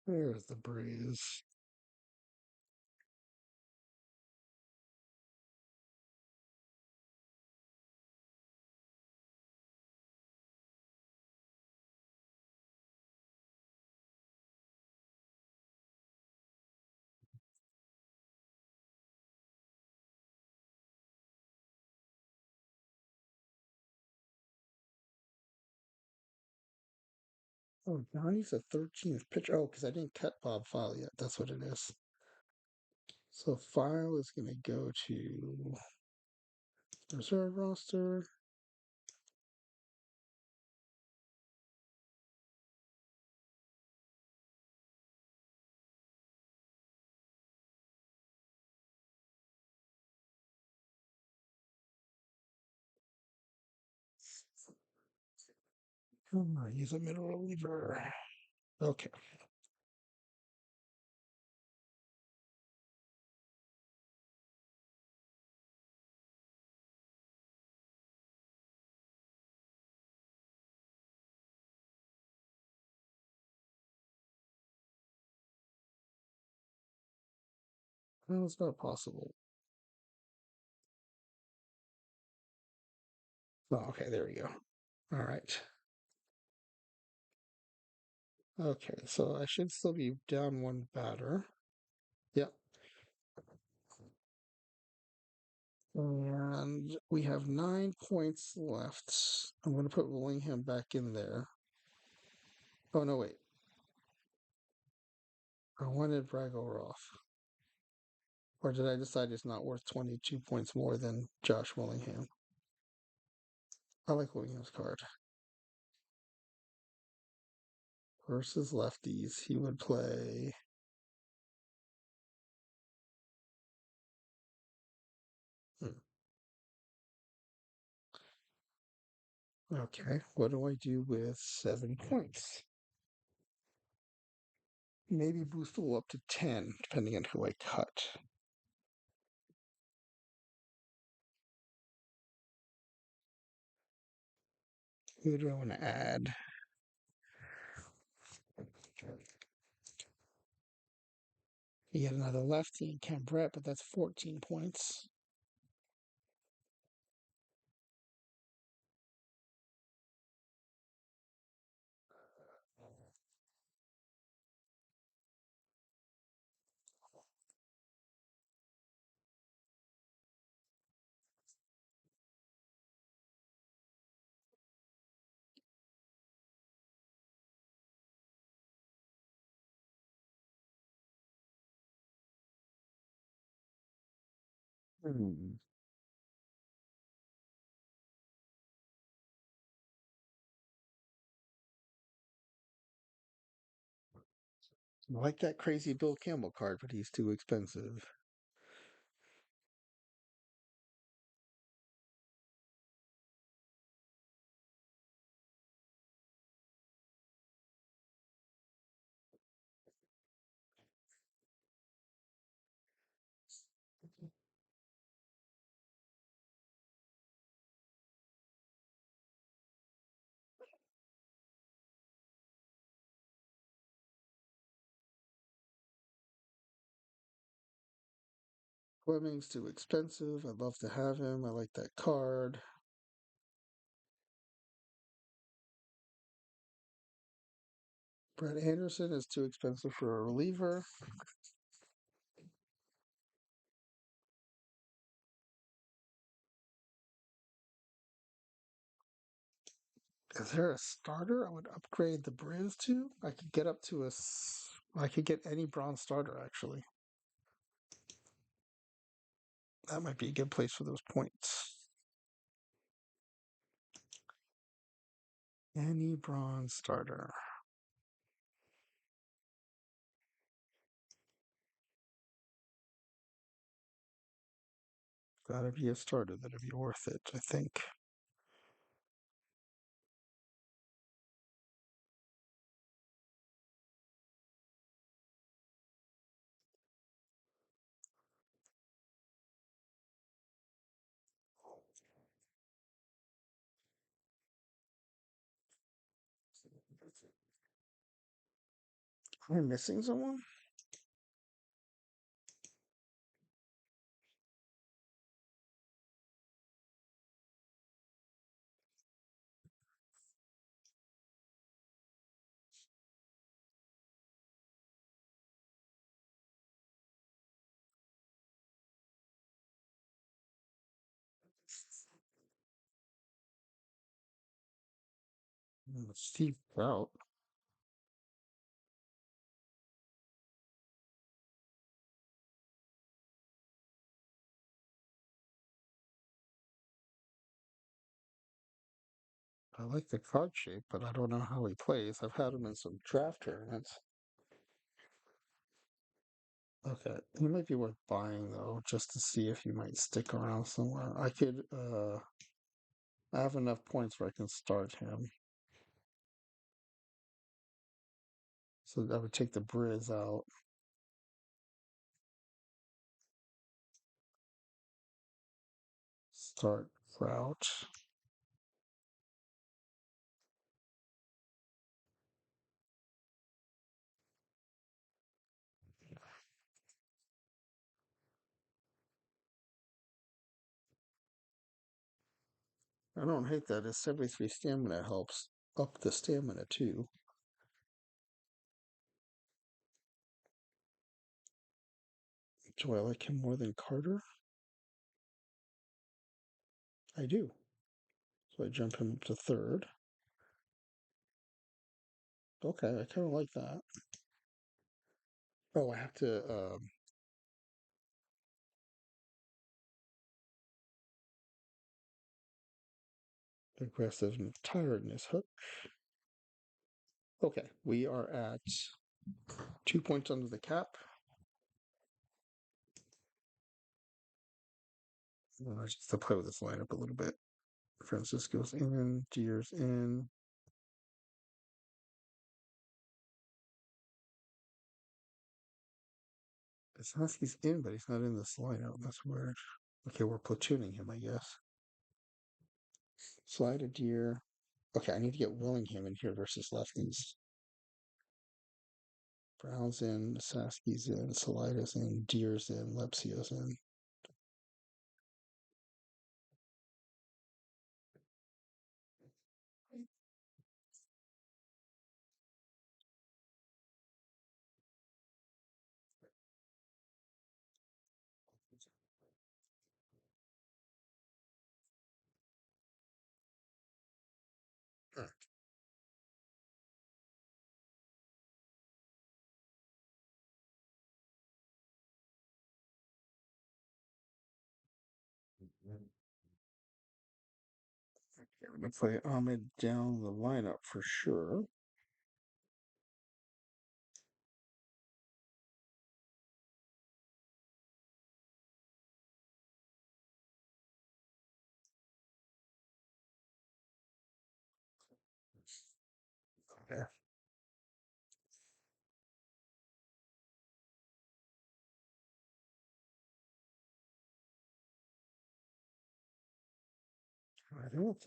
There's the Briz. Oh, Johnny's the 13th pitcher. Oh, because I didn't cut Bob File yet. That's what it is. So File is going to go to reserve roster. Use a middle reliever. Okay. No, it's not possible. Oh, okay, there we go. All right. Okay, so I should still be down one batter. Yep. And we have 9 points left. I'm going to put Willingham back in there. Oh, no, wait. I wanted Brago Roth. Or did I decide it's not worth 22 points more than Josh Willingham? I like Willingham's card. Versus lefties, he would play. Hmm, okay, what do I do with 7 points? Maybe boost a little up to 10, depending on who I cut. Who do I want to add? Yet another lefty in Cam Brett, but that's 14 points. Hmm. I like that crazy Bill Campbell card, but he's too expensive. Fleming's too expensive. I'd love to have him. I like that card. Brett Anderson is too expensive for a reliever. Is there a starter I would upgrade the Braves to? I could get up to I could get any bronze starter, actually. That might be a good place for those points. Any bronze starter. Gotta be a starter that'd be worth it, I think. Am I missing someone? Steve Trout. I like the card shape, but I don't know how he plays. I've had him in some draft tournaments. Okay, he might be worth buying though, just to see if he might stick around somewhere. I have enough points where I can start him. So I would take the Briz out. Start route. I don't hate that. His 73 stamina helps up the stamina too. Do I like him more than Carter? I do. So I jump him up to third. Okay, I kind of like that. Oh, I have to aggressive tiredness hook. Okay, we are at 2 points under the cap. I just have to play with this lineup a little bit. Francisco's in, Deer's in. Sasuke's in, but he's not in this lineup. That's weird. Okay, we're platooning him, I guess. Slide a Deer. Okay, I need to get Willingham in here versus lefties. Brown's in, Sasky's in, Salida's in, Deer's in, Lepsio's in. I'm gonna play Ahmed down the lineup for sure. Okay. I don't.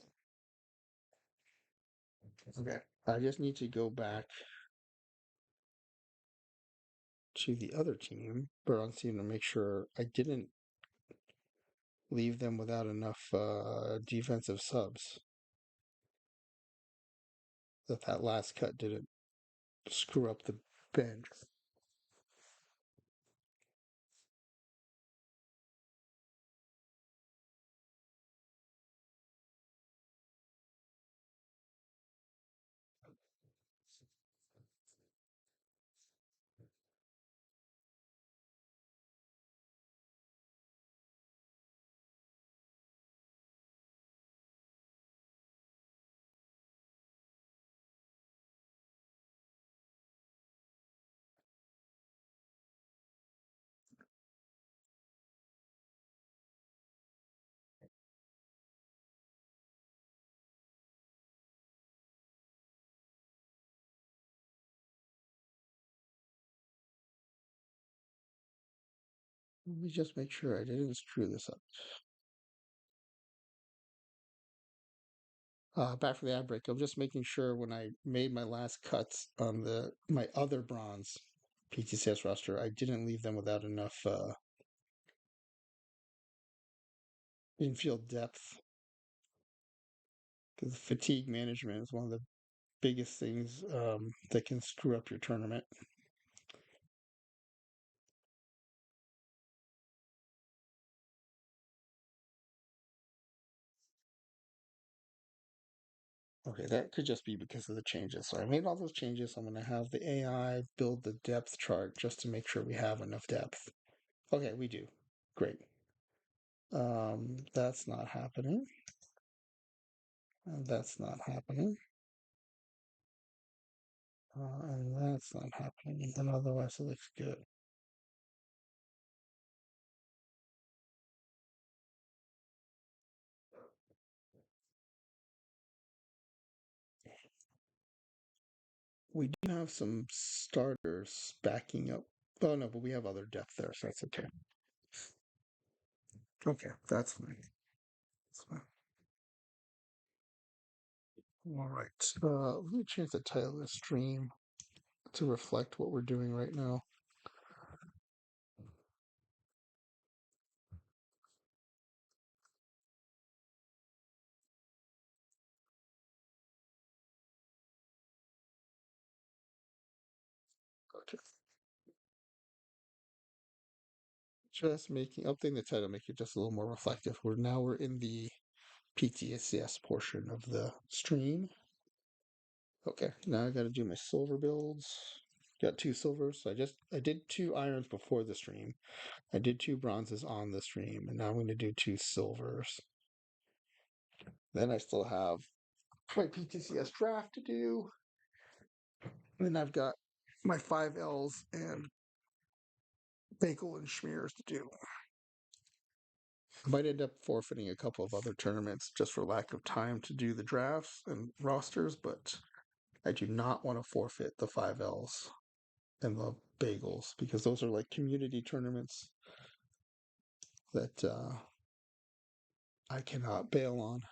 Okay. I just need to go back to the other team, Bronze team, to make sure I didn't leave them without enough defensive subs. That last cut didn't screw up the bench. Let me just make sure I didn't screw this up. Back for the ad break. I'm just making sure when I made my last cuts on my other bronze PTCS roster, I didn't leave them without enough infield depth. Because fatigue management is one of the biggest things that can screw up your tournament. Okay, that could just be because of the changes. So I made all those changes. I'm going to have the AI build the depth chart just to make sure we have enough depth. Okay, we do. Great. That's not happening. And that's not happening. And that's not happening. And otherwise, it looks good. We do have some starters backing up. Oh no, but we have other depth there, so that's okay. Okay, that's fine. That's fine. All right. Let me change the title of the stream to reflect what we're doing right now. Okay. Just making updating the title, make it just a little more reflective. We're in the PTSS portion of the stream. Okay, now I got to do my silver builds. Got two silvers. I did two irons before the stream. I did two bronzes on the stream, and now I'm going to do two silvers. Then I still have my PTCS draft to do. And then I've got my 5Ls and bagel and schmears to do. I might end up forfeiting a couple of other tournaments just for lack of time to do the drafts and rosters, but I do not want to forfeit the 5Ls and the bagels because those are like community tournaments that I cannot bail on.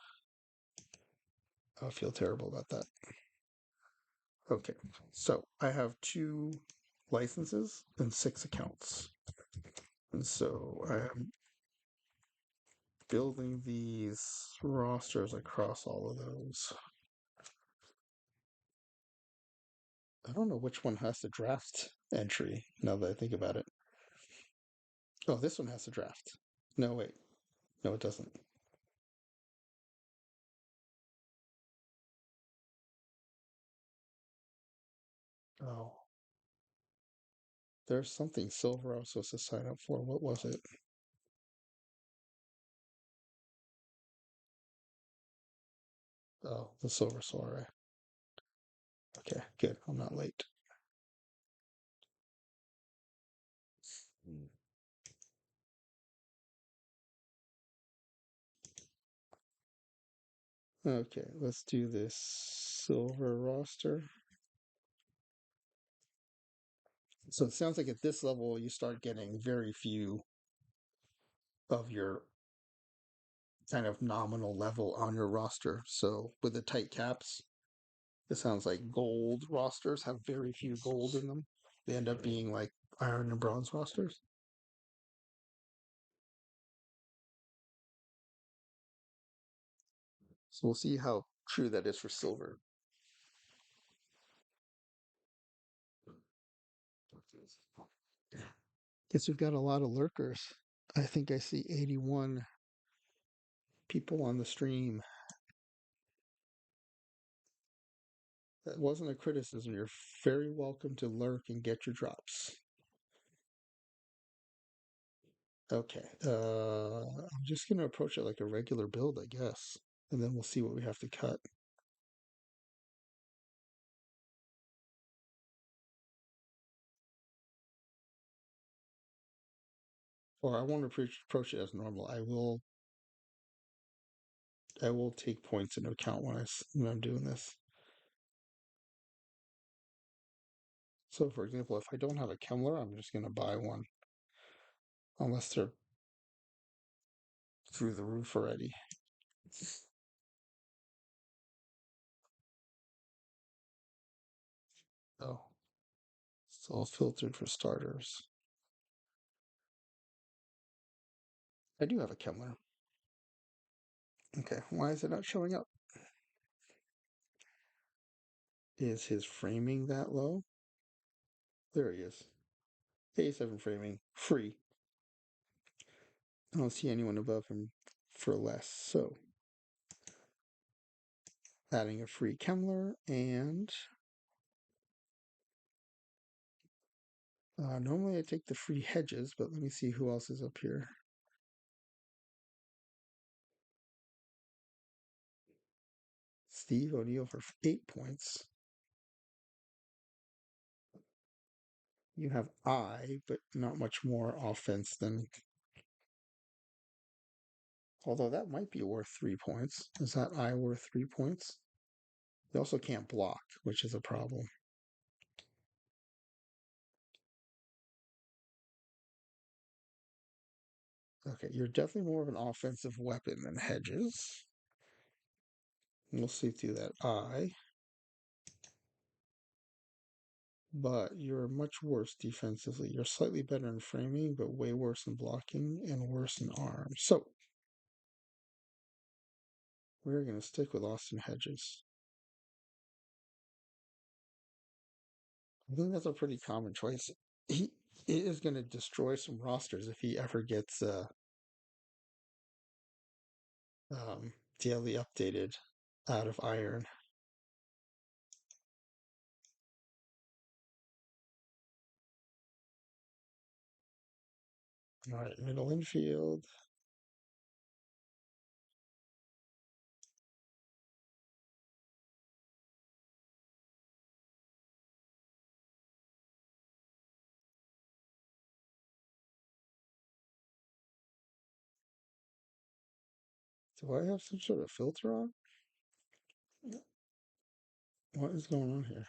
I feel terrible about that. Okay, so I have two licenses and 6 accounts. And so I am building these rosters across all of those. I don't know which one has the draft entry now that I think about it. Oh, this one has the draft. No, wait. No, it doesn't. Oh, there's something silver I was supposed to sign up for. What was it? Oh, the silver soiree. Okay, good. I'm not late. Okay, let's do this silver roster. So it sounds like at this level, you start getting very few of your kind of nominal level on your roster. So with the tight caps, it sounds like gold rosters have very few gold in them. They end up being like iron and bronze rosters. So we'll see how true that is for silver. Guess we've got a lot of lurkers. I think I see 81 people on the stream. That wasn't a criticism. You're very welcome to lurk and get your drops. Okay. I'm just going to approach it like a regular build, I guess. And then we'll see what we have to cut. Or I won't approach it as normal. I will take points into account when I'm doing this. So, for example, if I don't have a Kemmler, I'm just going to buy one, unless they're through the roof already. Oh, it's all filtered for starters. I do have a Kemmler. Okay, why is it not showing up? Is his framing that low? There he is. 87 framing, free. I don't see anyone above him for less. So, adding a free Kemmler and normally I take the free hedges, but let me see who else is up here. Steve O'Neill for 8 points. You have I, but not much more offense than. Although that might be worth 3 points. Is that I worth 3 points? You also can't block, which is a problem. Okay, you're definitely more of an offensive weapon than Hedges. We'll see through that eye. But you're much worse defensively. You're slightly better in framing, but way worse in blocking and worse in arms. So we're going to stick with Austin Hedges. I think that's a pretty common choice. He is going to destroy some rosters if he ever gets daily updated out of iron. All right, middle infield. Do I have some sort of filter on? What is going on here?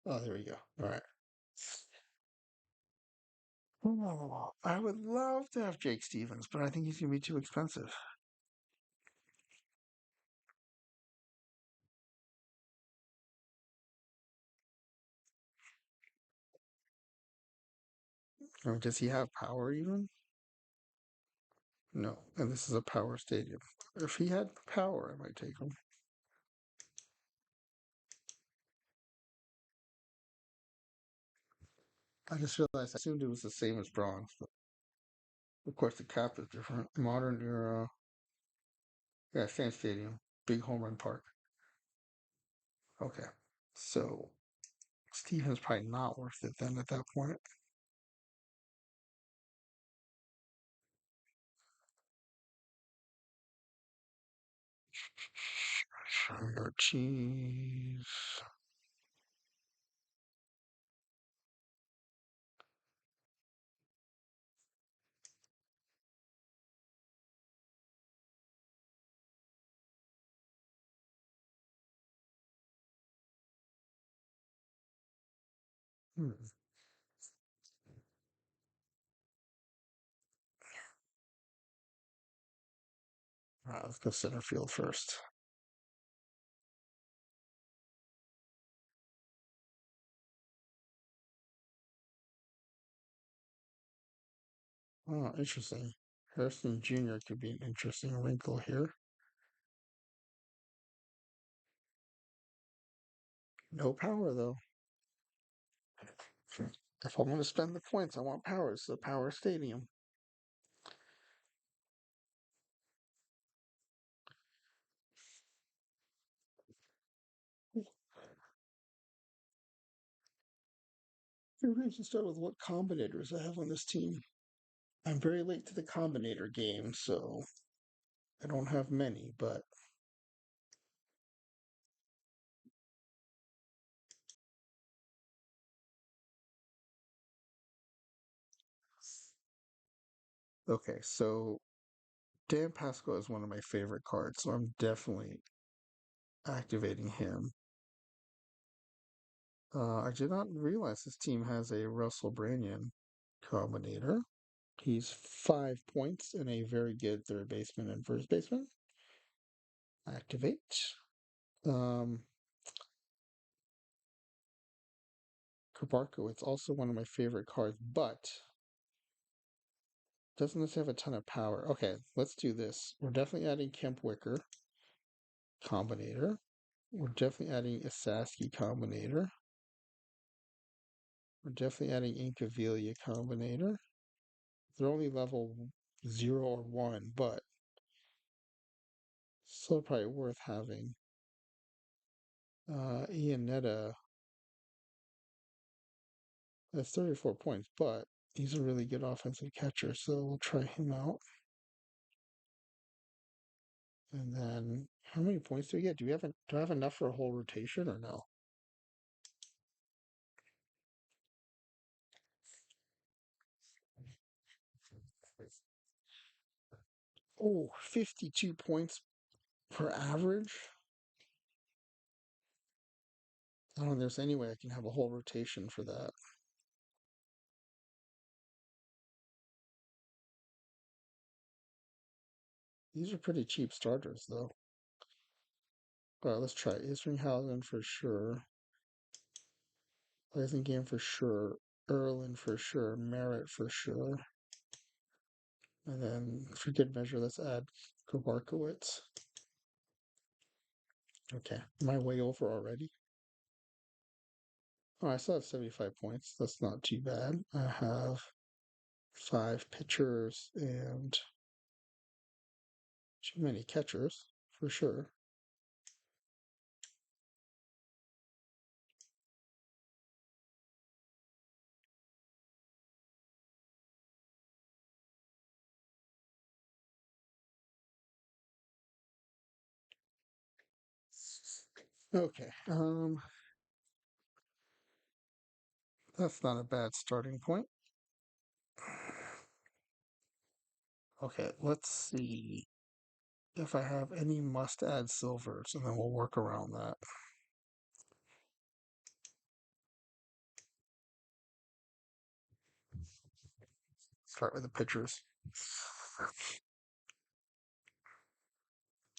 Oh, there we go. All right. Oh, I would love to have Jake Stevens, but I think he's going to be too expensive. I mean, does he have power even? No. And this is a power stadium. If he had power, I might take him. I just realized I assumed it was the same as bronze, but of course the cap is different. Modern era. Yeah, same stadium. Big home run park. Okay. So Stevens probably not worth it then at that point. Sugar cheese. Hmm. Let's go center field first. Oh, interesting. Harrison Jr. could be an interesting wrinkle here. No power though. If I'm going to spend the points, I want power. It's the power stadium. Maybe we should start with what combinators I have on this team. I'm very late to the combinator game, so I don't have many, but okay, so Dan Pascal is one of my favorite cards, so I'm definitely activating him. I did not realize this team has a Russell Branyan combinator. He's 5 points and a very good third baseman and first baseman. Activate. Um, Kabarko, it's also one of my favorite cards, but doesn't necessarily have a ton of power. Okay, let's do this. We're definitely adding Kemp Wicker combinator. We're definitely adding a Sasky combinator. We're definitely adding Incaviglia combinator. They're only level 0 or 1, but still probably worth having. Ianetta has 34 points, but he's a really good offensive catcher, so we'll try him out. And then, how many points do we get? Do I have enough for a whole rotation or no? Oh, 52 points per average. I don't know if there's any way I can have a whole rotation for that. These are pretty cheap starters, though. All right, let's try Isringhausen for sure. Game for sure. Erlin for sure. Merritt for sure. And then for good measure, let's add Kovarkowitz. Okay. Am I way over already? Oh, I still have 75 points. That's not too bad. I have 5 pitchers and too many catchers, for sure. Okay. That's not a bad starting point. Okay, let's see if I have any must-add silvers, and then we'll work around that. Start with the pitchers.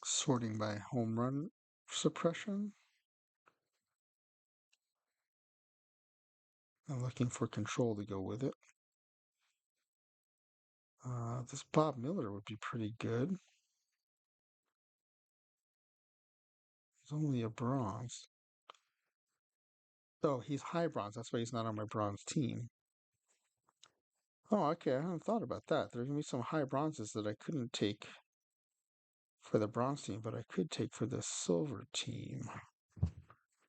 Sorting by home run suppression. I'm looking for control to go with it. This Bob Miller would be pretty good. He's only a bronze. Oh, he's high bronze. That's why he's not on my bronze team. Oh, okay. I hadn't thought about that. There's gonna be some high bronzes that I couldn't take for the bronze team, but I could take for the silver team.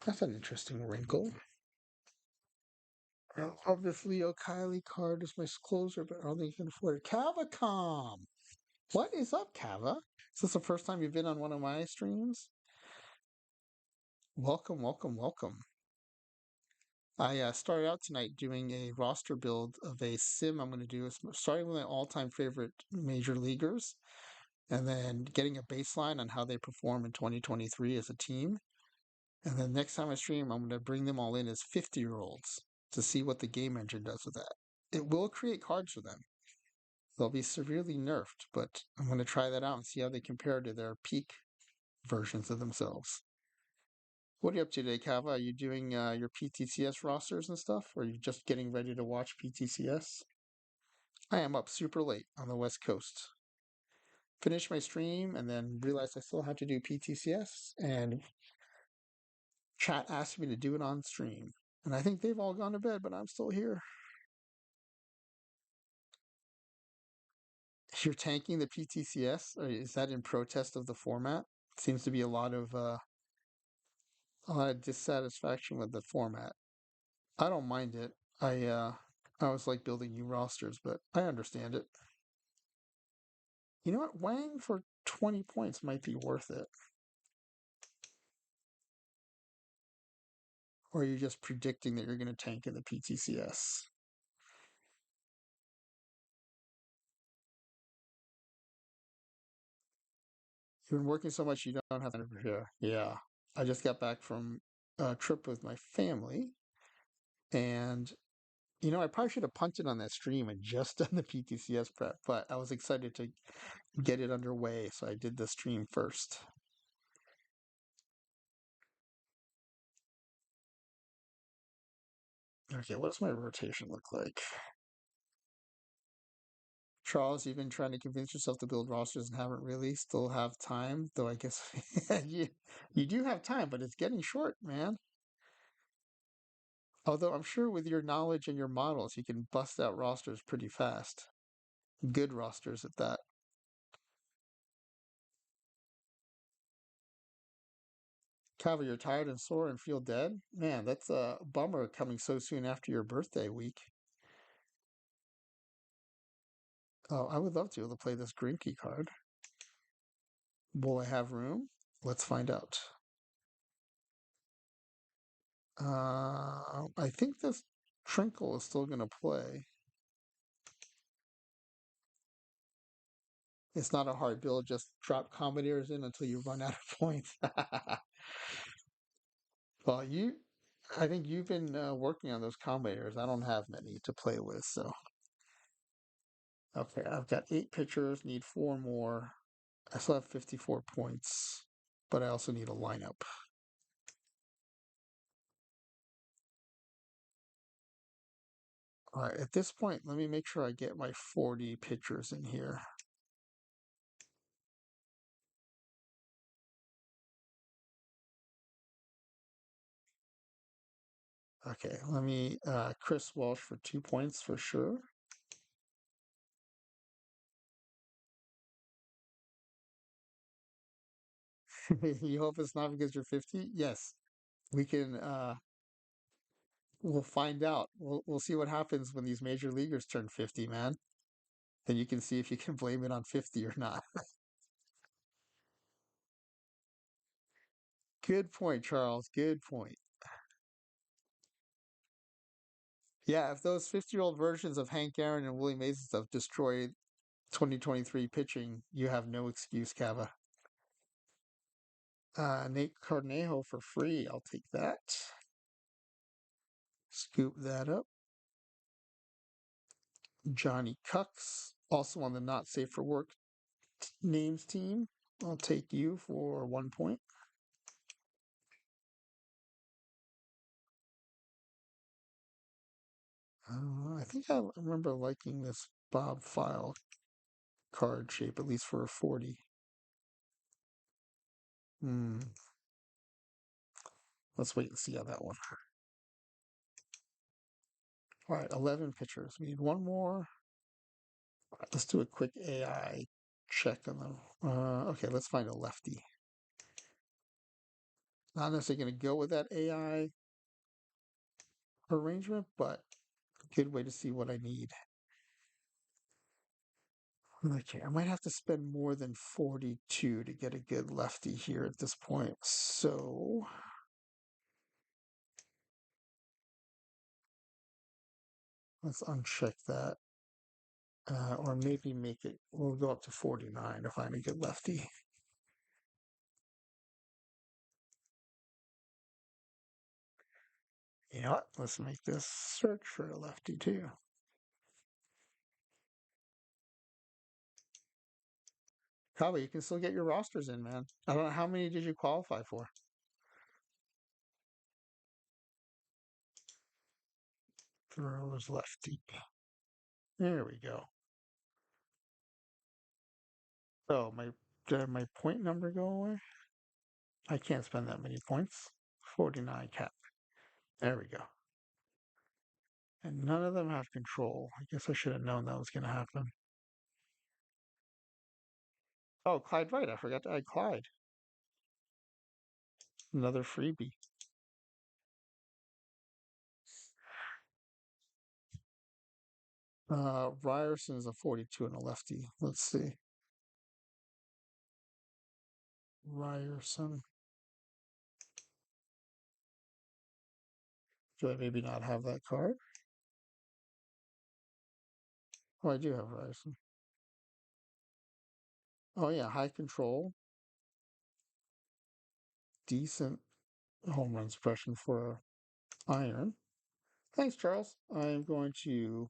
That's an interesting wrinkle. I love this Leo Kiley card as my closer, but I don't think you can afford it. Cavacom! What is up, Cava? Is this the first time you've been on one of my streams? Welcome, welcome, welcome. I started out tonight doing a roster build of a sim I'm going to do, starting with my all-time favorite major leaguers, and then getting a baseline on how they perform in 2023 as a team. And then next time I stream, I'm going to bring them all in as 50-year-olds to see what the game engine does with that. It will create cards for them. They'll be severely nerfed, but I'm going to try that out and see how they compare to their peak versions of themselves. What are you up to today, Kava? Are you doing your PTCS rosters and stuff, or are you just getting ready to watch PTCS? I am up super late on the West Coast. Finished my stream and then realized I still have to do PTCS, and chat asked me to do it on stream. And I think they've all gone to bed, but I'm still here. You're tanking the PTCS? Or is that in protest of the format? Seems to be a lot of dissatisfaction with the format. I don't mind it. I always like building new rosters, but I understand it. You know what? Wang for 20 points might be worth it. Or are you just predicting that you're going to tank in the PTCS? You've been working so much you don't have to prepare. Yeah. I just got back from a trip with my family, and I probably should have punted on that stream and just done the PTCS prep, but I was excited to get it underway, so I did the stream first. Okay, what does my rotation look like? Charles, you've been trying to convince yourself to build rosters and haven't really. Still have time, though I guess you do have time, but it's getting short, man. Although I'm sure with your knowledge and your models, you can bust out rosters pretty fast. Good rosters at that. Kava, you're tired and sore and feel dead? Man, that's a bummer coming so soon after your birthday week. Oh, I would love to be able to play this Grinky card. Will I have room? Let's find out. I think this Trinkle is still going to play. It's not a hard build, just drop Commodores in until you run out of points. Well, I think you've been working on those combinators. I don't have many to play with, so okay. I've got 8 pitchers, need 4 more. I still have 54 points, but I also need a lineup. All right, at this point, let me make sure I get my 40 pitchers in here. Okay, let me Chris Walsh for 2 points for sure. You hope it's not because you're 50? Yes. We can we'll find out. We'll see what happens when these major leaguers turn 50, man. Then you can see if you can blame it on 50 or not. Good point, Charles. Good point. Yeah, if those 50-year-old versions of Hank Aaron and Willie Mays and stuff destroy 2023 pitching, you have no excuse, Cava. Nate Carnejo for free. I'll take that. Scoop that up. Johnny Cucks, also on the not safe for work names team. I'll take you for 1 point. I think I remember liking this Bob File card shape, at least for a 40. Hmm. Let's wait and see on that one. All right, 11 pitchers. We need one more. All right, let's do a quick AI check on them. Okay, let's find a lefty. Not necessarily going to go with that AI arrangement, but good way to see what I need. Okay, I might have to spend more than 42 to get a good lefty here at this point. So let's uncheck that. Or maybe make it, we'll go up to 49 to find a good lefty. You know what? Let's make this search for a lefty too. Probably you can still get your rosters in, man. I don't know how many did you qualify for? Throws lefty. There we go. Oh, did my point number go away? I can't spend that many points. 49 cap. There we go. And none of them have control. I guess I should have known that was going to happen. Oh, Clyde Wright. I forgot to add Clyde. Another freebie. Ryerson is a 42 and a lefty. Let's see. Ryerson. Do I maybe not have that card? Oh, I do have Ryerson. Oh, yeah. High control. Decent home run suppression for iron. Thanks, Charles. I'm going to,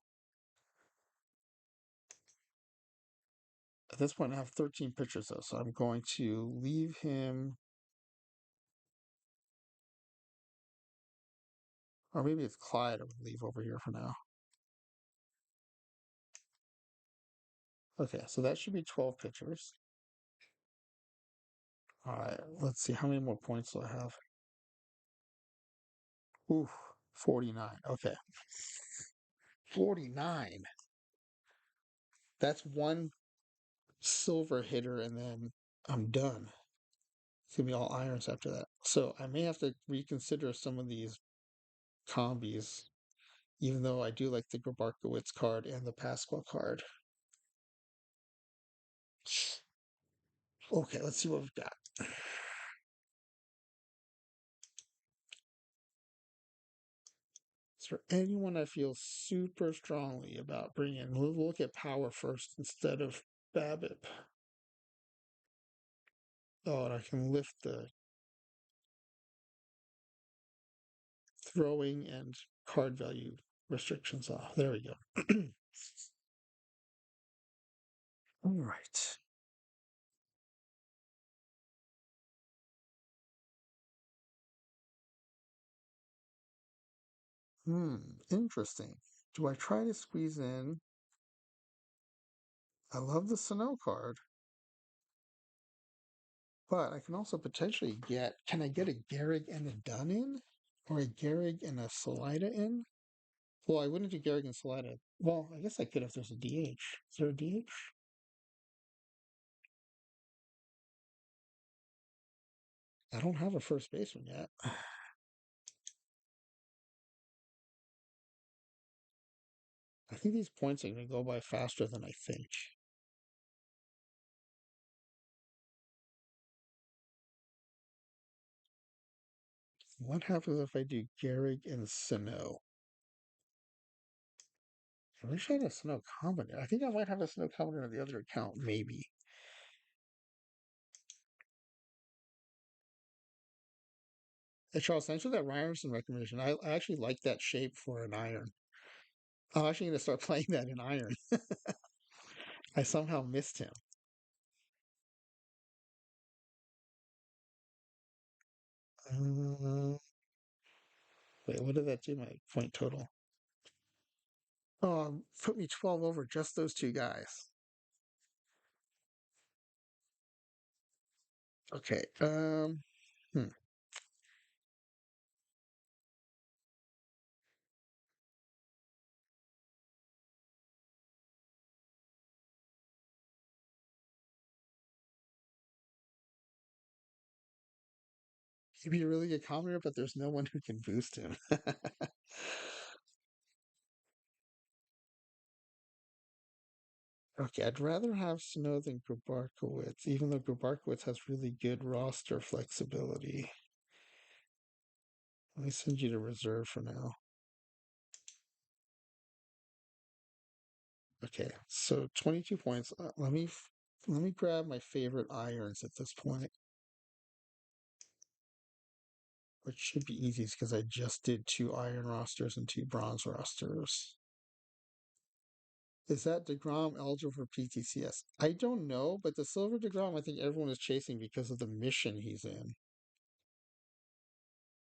at this point, I have 13 pitchers, though, so I'm going to leave him. Or maybe it's Clyde I would leave over here for now. Okay, so that should be 12 pitchers. All right, let's see. How many more points do I have? Ooh, 49. Okay. 49. That's one silver hitter, and then I'm done. It's gonna be all irons after that. So I may have to reconsider some of these combis, even though I do like the Grabarkowitz card and the Pasqua card. Okay, let's see what we've got. Is there anyone I feel super strongly about bringing? We'll look at power first instead of BABIP. Oh, and I can lift the throwing and card value restrictions off. There we go. All right. Interesting. Do I try to squeeze in? I love the Sano card, but I can also potentially get. Can I get a Gehrig and a Dunn in? Or a Gehrig and a Salida in? Well, I wouldn't do Gehrig and Salida. Well, I guess I could if there's a DH. Is there a DH? I don't have a first baseman yet. I think these points are going to go by faster than I think. What happens if I do Gehrig and Sano? I wish I had a Snow Combiner. I think I might have a Snow Combiner on the other account, maybe. Hey, Charles, thanks for that Ryerson recommendation. I actually like that shape for an iron. I'm actually going to start playing that in iron. I somehow missed him. Uh, Wait, what did that do? My point total. Oh, put me 12 over just those two guys. Okay. Hmm. He'd be a really good commentator, but there's no one who can boost him. Okay, I'd rather have Snow than Grabarkowitz, even though Grabarkowitz has really good roster flexibility. Let me send you to reserve for now. Okay, so 22 points. Let me grab my favorite irons at this point, which should be easy because I just did two iron rosters and two bronze rosters. Is that DeGrom eligible for PTCS? I don't know, but the silver DeGrom I think everyone is chasing because of the mission he's in.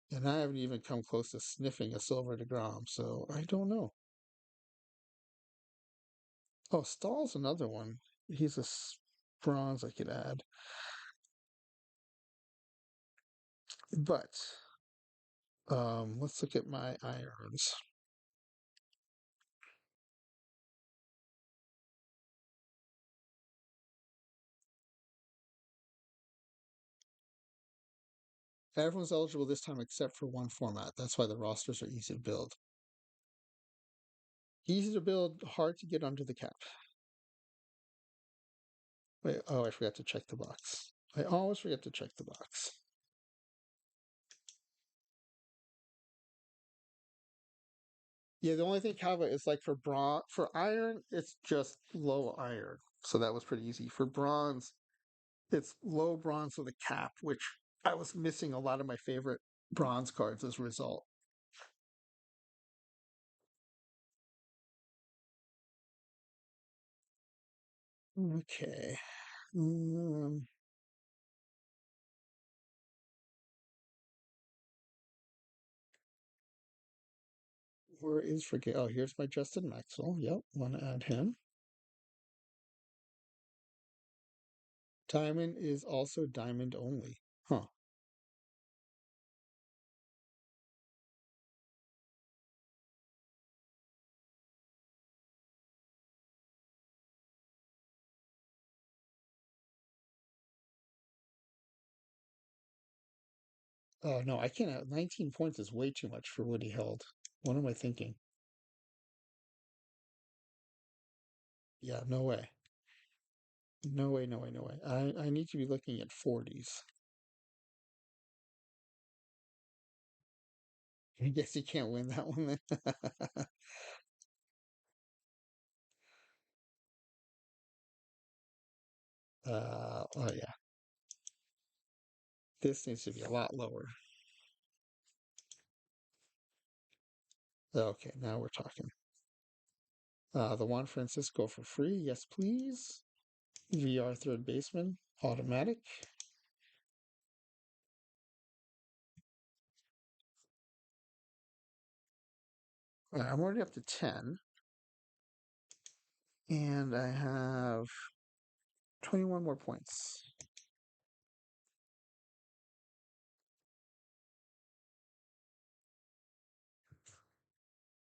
And I haven't even come close to sniffing a silver DeGrom, so I don't know. Oh, Stahl's another one. He's a bronze I could add. But let's look at my irons. Everyone's eligible this time except for one format. That's why the rosters are easy to build. Easy to build, hard to get under the cap. Wait, oh, I forgot to check the box. I always forget to check the box. Yeah, the only thing Kava is like for bronze, for iron, it's just low iron. So that was pretty easy. For bronze, it's low bronze with a cap, which I was missing a lot of my favorite bronze cards as a result. Okay. Um, where is forget? Oh, here's my Justin Maxwell. Yep, want to add him. Diamond is also diamond only. Huh. Oh no, I can't. 19 points is way too much for what he held. What am I thinking? Yeah, no way. No way, no way, no way. I need to be looking at 40s. I guess you can't win that one then. Oh yeah. This needs to be a lot lower. Okay, now we're talking. The Juan Francisco for free, yes please. VR third baseman, automatic. All right, I'm already up to 10, and I have 21 more points.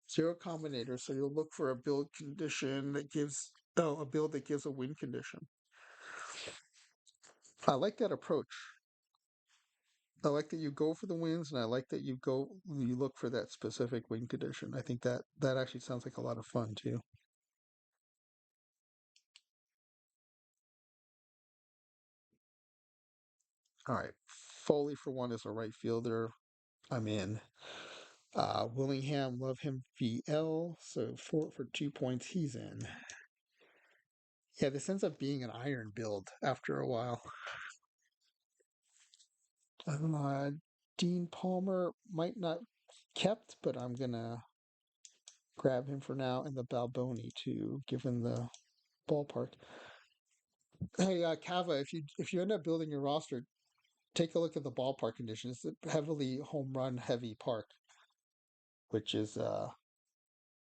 Zero combinator, so you'll look for a build condition that gives, oh, a build that gives a win condition. I like that approach. I like that you go for the wins, and I like that you look for that specific win condition. I think that actually sounds like a lot of fun too. All right, Foley for one is a right fielder. I'm in. Willingham, love him VL. So for 2 points, he's in. Yeah, this ends up being an iron build after a while. I don't know. Dean Palmer might not kept, but I'm gonna grab him for now, and the Balboni too, given the ballpark. Hey, Kava, if you end up building your roster, take a look at the ballpark conditions. It's a heavily home run heavy park, which is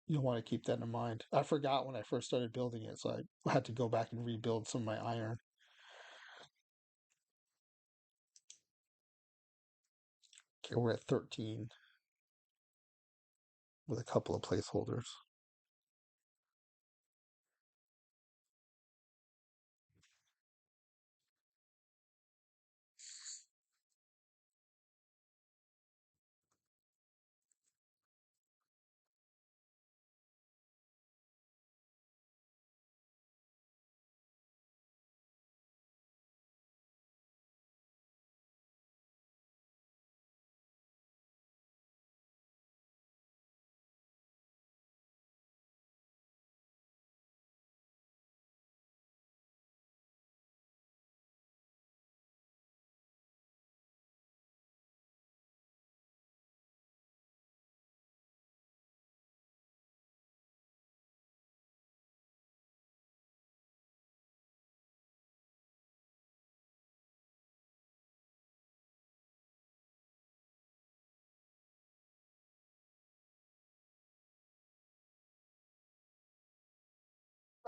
you'll want to keep that in mind. I forgot when I first started building it, so I had to go back and rebuild some of my iron. Okay, we're at 13 with a couple of placeholders.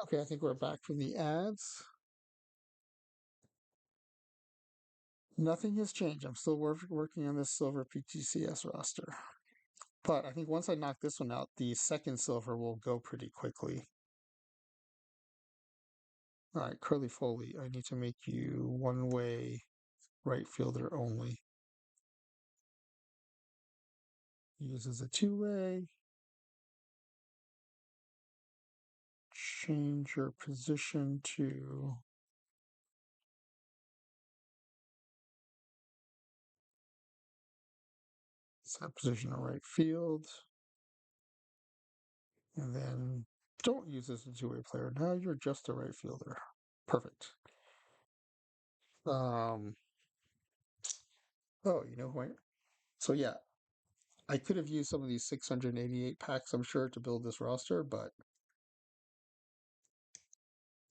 Okay, I think we're back from the ads. Nothing has changed. I'm still working on this silver PTCS roster. But I think once I knock this one out, the second silver will go pretty quickly. All right, Curly Foley, I need to make you one-way right fielder only. Uses a two-way. Change your position to set position in right field. And then don't use this as a two-way player. Now you're just a right fielder. Perfect. Um, oh, you know what? So yeah, I could have used some of these 688 packs, I'm sure, to build this roster, but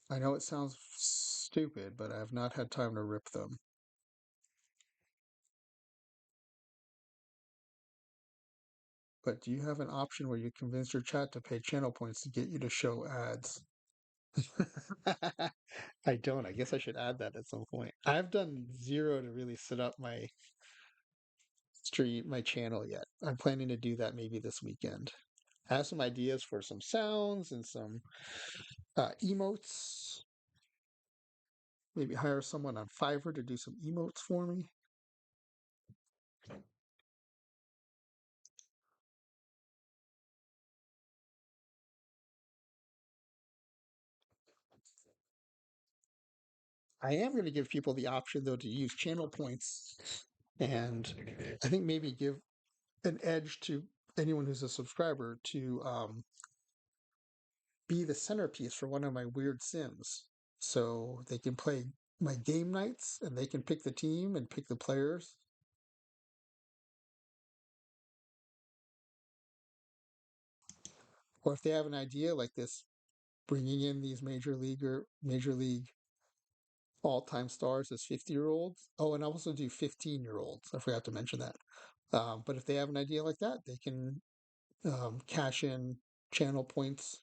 I know it sounds stupid, but I have not had time to rip them. But do you have an option where you convince your chat to pay channel points to get you to show ads? I don't. I guess I should add that at some point. I've done zero to really set up my stream, my channel yet. I'm planning to do that maybe this weekend. I have some ideas for some sounds and some emotes. Maybe hire someone on Fiverr to do some emotes for me. I am going to give people the option though to use channel points, and I think maybe give an edge to anyone who's a subscriber to be the centerpiece for one of my weird sims. So they can play my game nights and they can pick the team and pick the players. Or if they have an idea like this, bringing in these major league all-time stars as 50-year-olds. Oh, and I also do 15-year-olds. I forgot to mention that. But if they have an idea like that, they can cash in channel points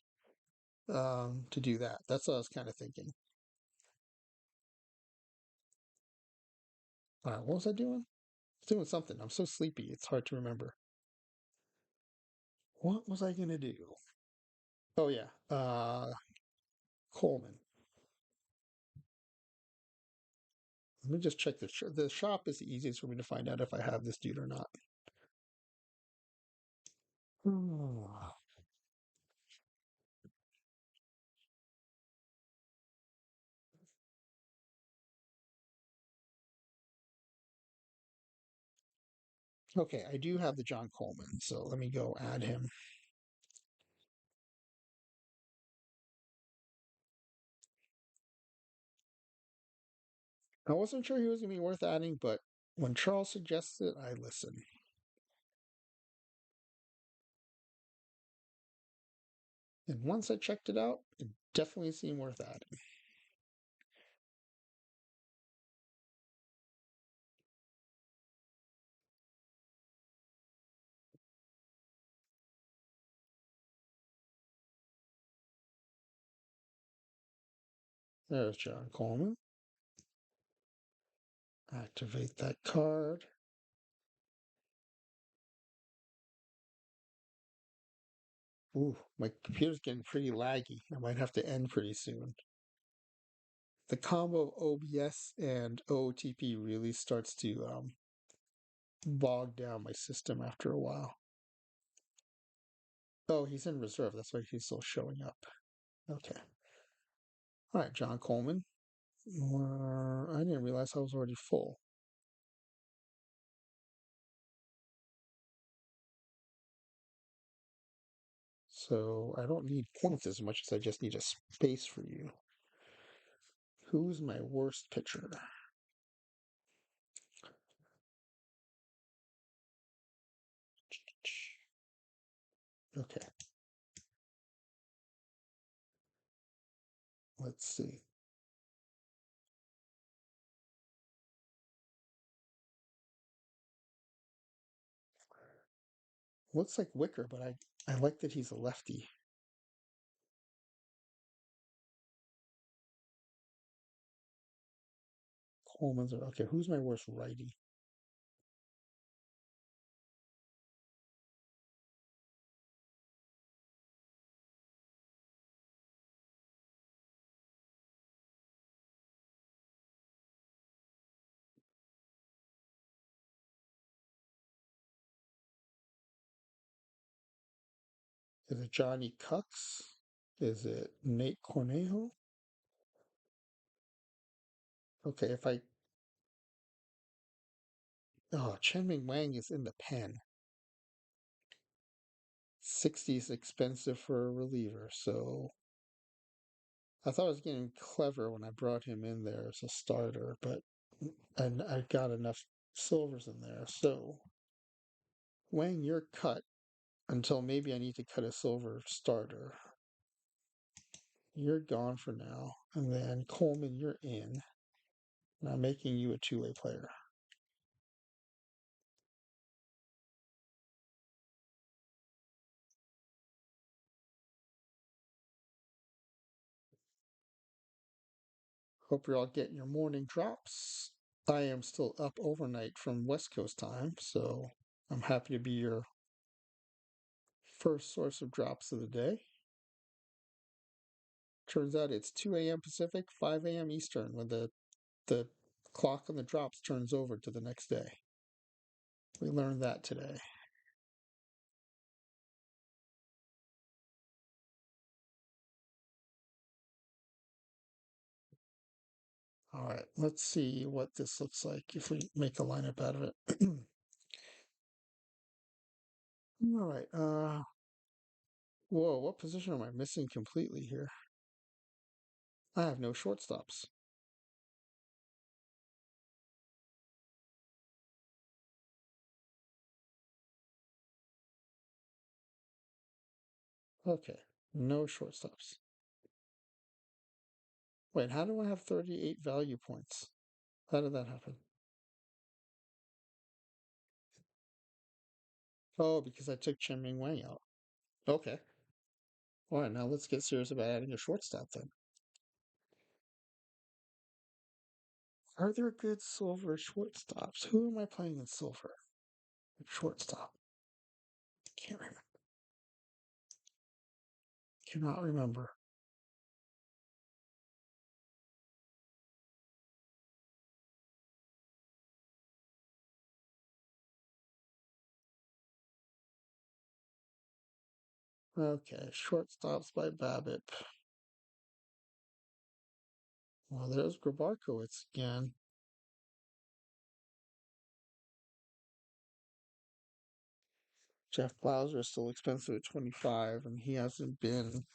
to do that. That's what I was kind of thinking. All right, what was I doing? Doing something. I'm so sleepy. It's hard to remember. What was I gonna do? Oh yeah, Coleman. Let me just check the shop is the easiest for me to find out if I have this dude or not. Okay, I do have the John Coleman, so let me go add him. I wasn't sure he was gonna be worth adding, but when Charles suggests it, I listen. And once I checked it out, it definitely seemed worth adding. There's John Coleman. Activate that card. Ooh, my computer's getting pretty laggy. I might have to end pretty soon. The combo of OBS and OOTP really starts to bog down my system after a while. Oh, he's in reserve. That's why he's still showing up. Okay. All right, John Coleman. I didn't realize I was already full. So I don't need points as much as I just need a space for you. Who's my worst pitcher? Okay, let's see. Looks like Wicker, but I like that he's a lefty. Coleman's okay. Who's my worst righty? Is it Johnny Cucks? Is it Nate Cornejo? Okay, if I Chen Ming Wang is in the pen. 60 is expensive for a reliever, so I thought I was getting clever when I brought him in there as a starter, but and I got enough silvers in there. So Wang, you're cut until maybe I need to cut a silver starter. You're gone for now. And then Coleman, you're in. And I'm making you a two-way player. Hope you're all getting your morning drops. I am still up overnight from West Coast time, so I'm happy to be your first source of drops of the day. Turns out it's 2 a.m. Pacific, 5 a.m. Eastern when the clock on the drops turns over to the next day. We learned that today. All right, let's see what this looks like if we make a lineup out of it. All right. Whoa, what position am I missing completely here? I have no shortstops. Okay, no shortstops. Wait, how do I have 38 value points? How did that happen? Oh, because I took Chen Ming Wang out. Okay. All right, now let's get serious about adding a shortstop then. Are there good silver shortstops? Who am I playing in silver? Shortstop. Can't remember. Cannot remember. Okay, shortstops by Babbitt. Well, there's Grabarkowitz again. Jeff Blauser is still expensive at 25, and he hasn't been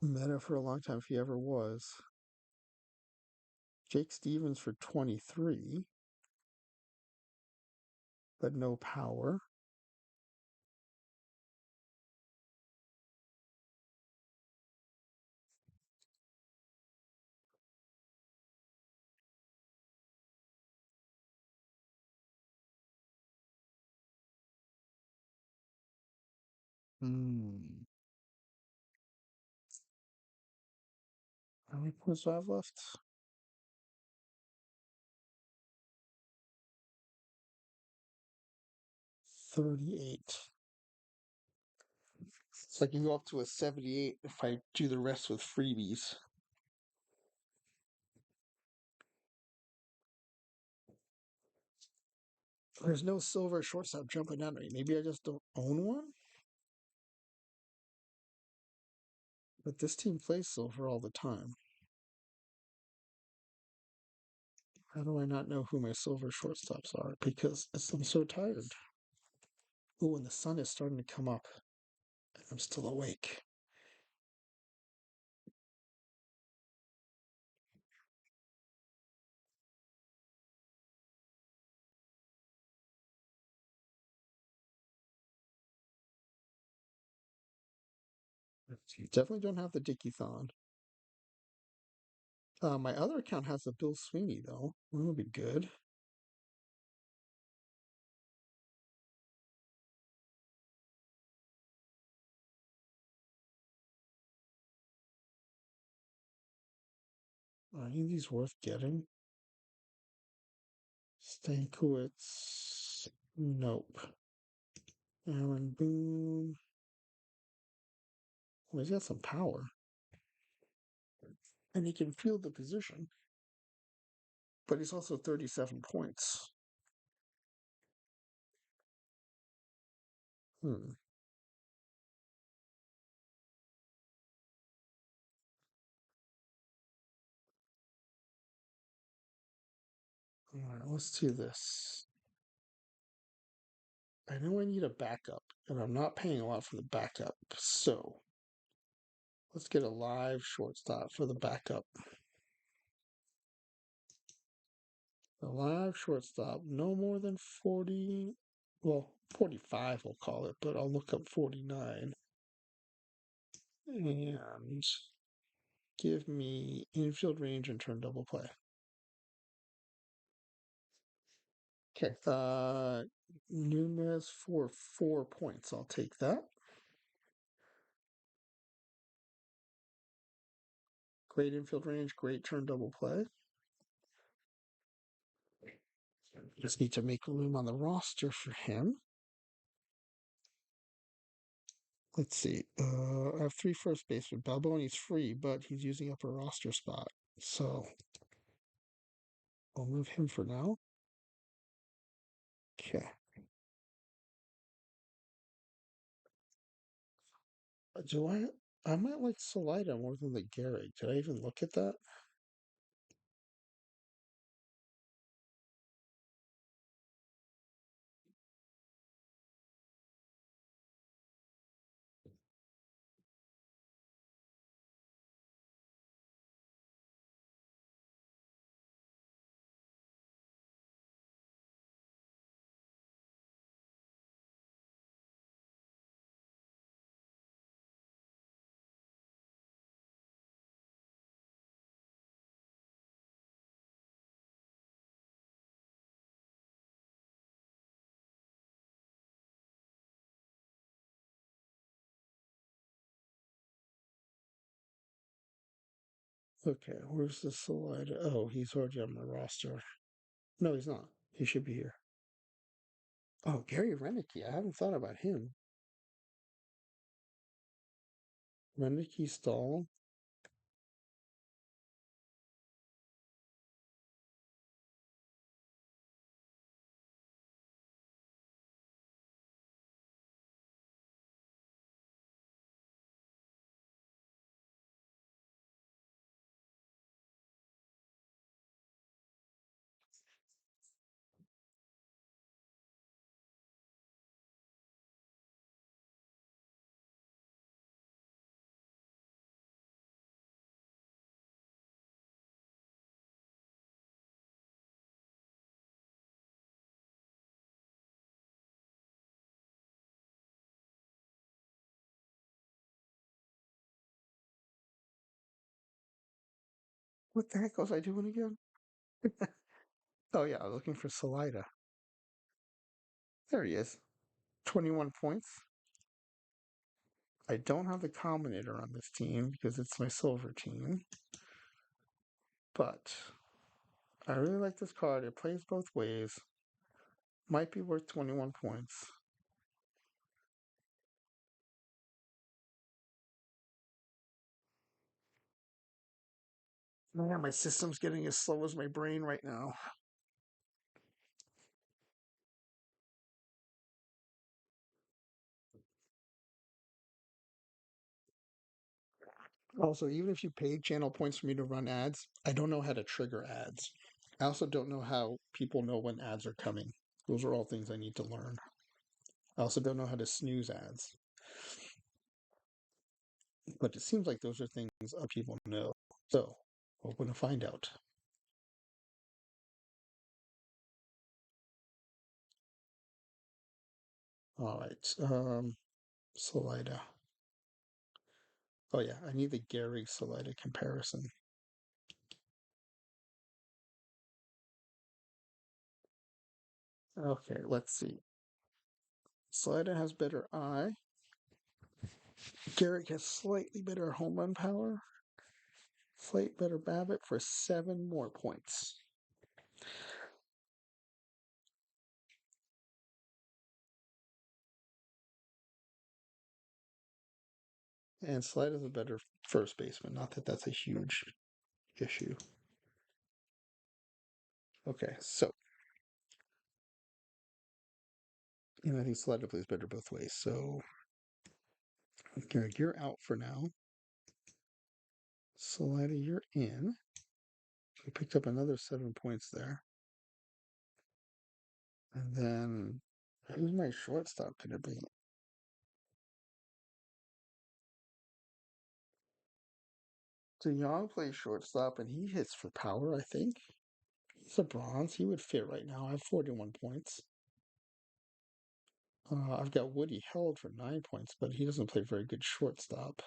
meta for a long time if he ever was. Jake Stevens for 23, but no power. Hmm. How many points do I have left? 38. So I can go up to a 78 if I do the rest with freebies. There's no silver shortstop jumping out at me. Maybe I just don't own one? But this team plays silver all the time. How do I not know who my silver shortstops are? Because I'm so tired. Oh, and the sun is starting to come up. And I'm still awake. You definitely don't have the Dickie-thon. My other account has a Bill Sweeney, though. That would be good. Are any of these worth getting? Stankiewicz. Nope. Aaron Boone. Well, he's got some power. And he can field the position. But he's also 37 points. Hmm. All right, let's do this. I know I need a backup, and I'm not paying a lot for the backup. So let's get a live shortstop for the backup. A live shortstop, no more than 40, well, 45 we'll call it, but I'll look up 49. And give me infield range and turn double play. Okay. Nunez for 4 points. I'll take that. Great infield range, great turn double play. Just need to make room on the roster for him. Let's see. I have 3 first basemen. Balboni's free, but he's using up a roster spot. So I'll move him for now. Okay. Do I? I might like Salida more than the Gehrig. Did I even look at that? Okay, where's the slider? Oh, he's already on my roster. No, he's not. He should be here. Oh, Gary Renicky. I haven't thought about him. Renicky Stahl. What the heck was I doing again? Oh yeah, I was looking for Salida. There he is. 21 points. I don't have the Combinator on this team because it's my silver team. But I really like this card. It plays both ways. Might be worth 21 points. Man, my system's getting as slow as my brain right now. Also, even if you paid channel points for me to run ads, I don't know how to trigger ads. I also don't know how people know when ads are coming. Those are all things I need to learn. I also don't know how to snooze ads. But it seems like those are things people know. So, we're going to find out. All right. Salida. Oh, yeah. I need the Gary Salida comparison. Okay, let's see. Salida has better eye. Garrick has slightly better home run power. Slight better BABIP for 7 more points. And Slide is a better first baseman. Not that that's a huge issue. Okay, so and I think Slide plays better both ways. So Garrick, you're out for now. Salida, you're in. We picked up another 7 points there. And then who's my shortstop gonna be? DeYoung plays shortstop and he hits for power, I think. He's a bronze. He would fit right now. I have 41 points. I've got Woody held for 9 points, but he doesn't play very good shortstop.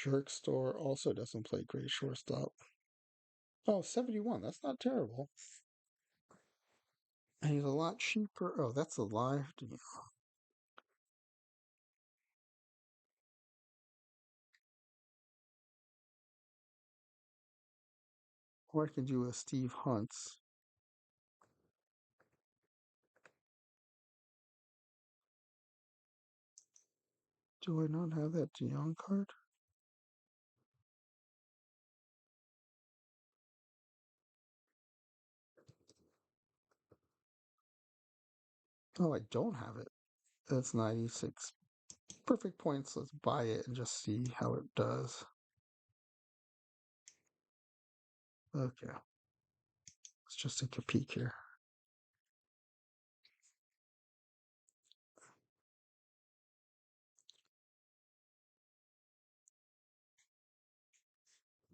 Jerk Store also doesn't play great shortstop. Oh, 71. That's not terrible. And he's a lot cheaper. Oh, that's a live deal. Or I could do a Steve Hunt's. Do I not have that DeYoung card? Oh, I don't have it. That's 96. Perfect points. Let's buy it and just see how it does. Okay. Let's just take a peek here.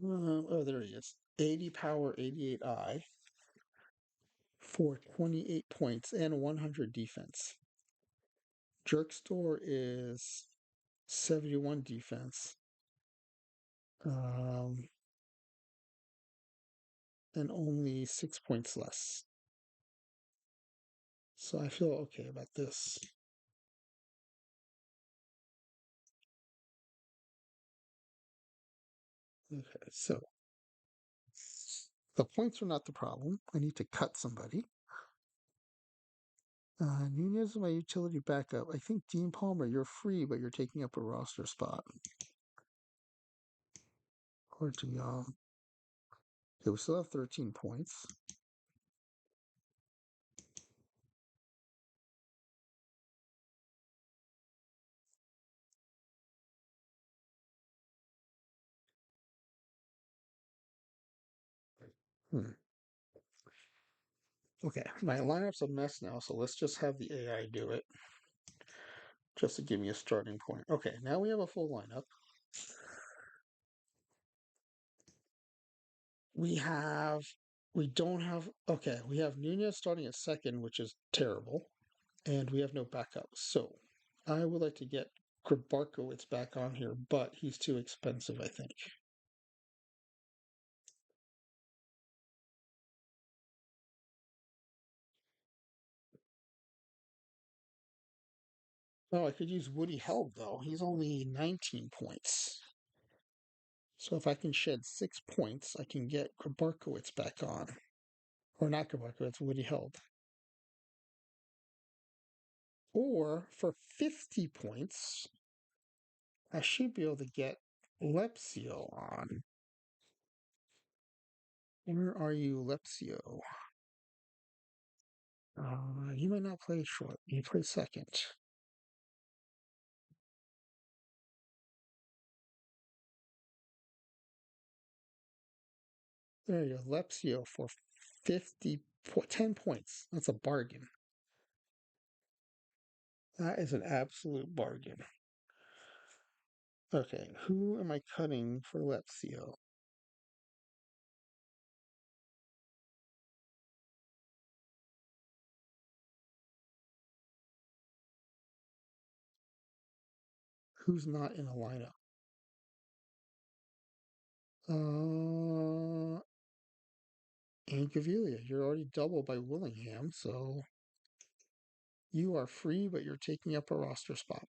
Oh, there he is. 80 power, 88 for 28 points and 100 defense. Jerk Store is 71 defense. Um, and only 6 points less. So I feel okay about this. Okay, so the points are not the problem. I need to cut somebody. Nunez is my utility backup. I think Dean Palmer, you're free, but you're taking up a roster spot. Or to Young. Okay, we still have 13 points. Hmm. Okay, my lineup's a mess now, so let's just have the AI do it, just to give me a starting point. Okay, now we have a full lineup. We have, we don't have, okay, we have Nunez starting at second, which is terrible, and we have no backup. So I would like to get Grabarkowitz back on here, but he's too expensive, I think. Oh, I could use Woody Held, though. He's only 19 points. So if I can shed 6 points, I can get Grabarkowitz back on. Or not Grabarkowitz, Woody Held. Or for 50 points, I should be able to get Lepsio on. Where are you, Lepsio? You might not play short. You play second. There you go. Lepsio for 10 points. That's a bargain. That is an absolute bargain. Okay, who am I cutting for Lepsio? Who's not in a lineup? Uh, Ancavilia. You're already doubled by Willingham, so you are free, but you're taking up a roster spot.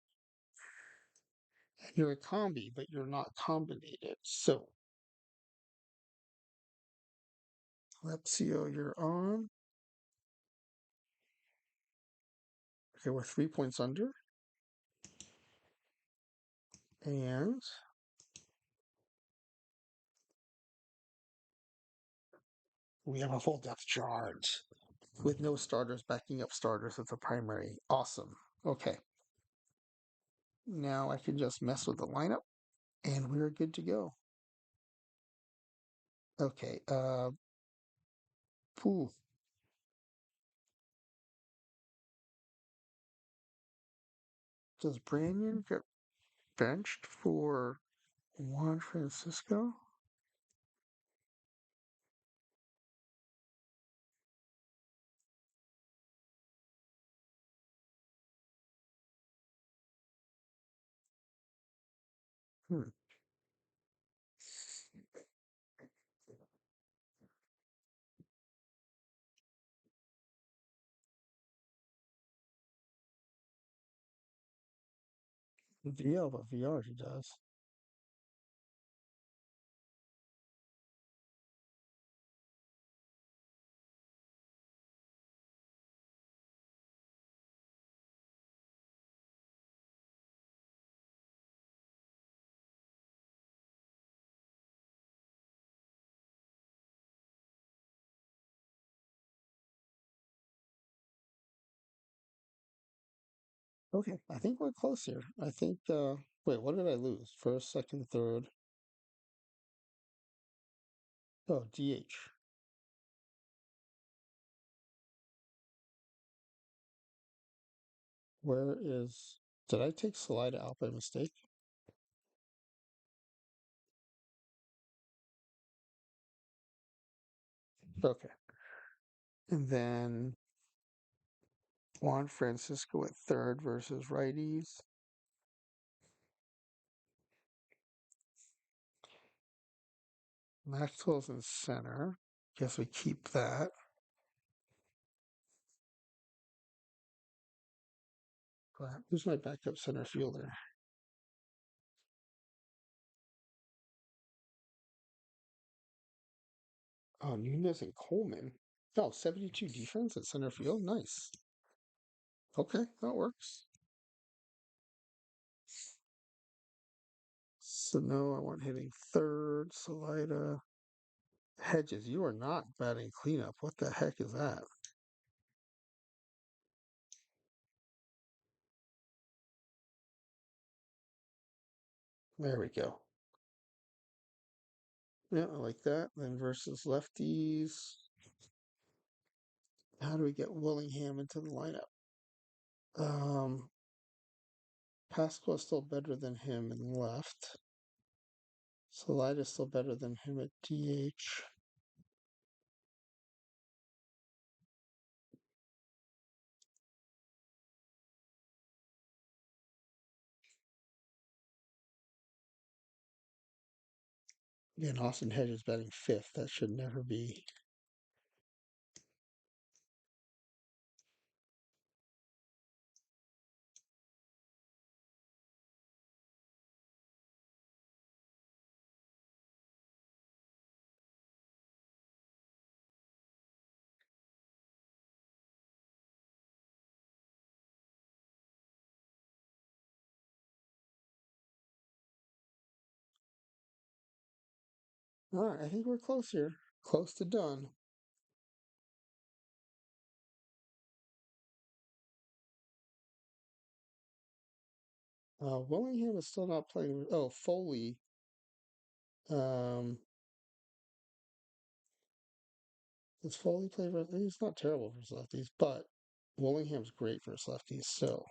You're a combi, but you're not combinated. So, Lepsio, you're on. Okay, we're 3 points under. And we have a full depth chart with no starters backing up starters as a primary. Awesome. Okay. Now I can just mess with the lineup and we're good to go. Okay. Pooh. Does Brandon get benched for Juan Francisco? Hmm. VL, but VR he does. Okay, I think we're close here. I think, wait, what did I lose? First, second, third. Oh, DH. Where is, did I take Salida out by mistake? Okay. And then Juan Francisco at third versus righties. Maxwell's in center. Guess we keep that. Crap. Who's my backup center fielder? Oh, Nunez and Coleman. Oh, 72 defense at center field. Nice. Okay, that works. So no, I want hitting third. Salida. Hedges, you are not batting cleanup. What the heck is that? There we go. Yeah, I like that. Then versus lefties. How do we get Willingham into the lineup? Um, Pasqua's still better than him in left. Salida's still better than him at DH. Again, Austin Hedges batting fifth. That should never be. All right, I think we're close here. Close to done. Willingham is still not playing. Oh, Foley. Um, does Foley play? He's not terrible for his lefties, but Willingham's great for his lefties. So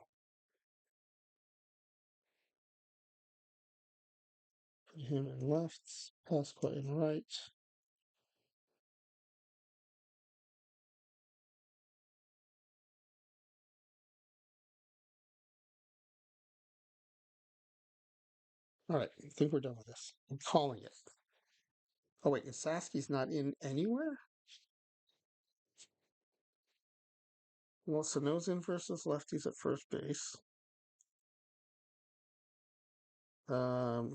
put him in left, Pasqua in right. All right, I think we're done with this. I'm calling it. Oh wait, is Sasky's not in anywhere? Well, Sano's in versus lefties at first base.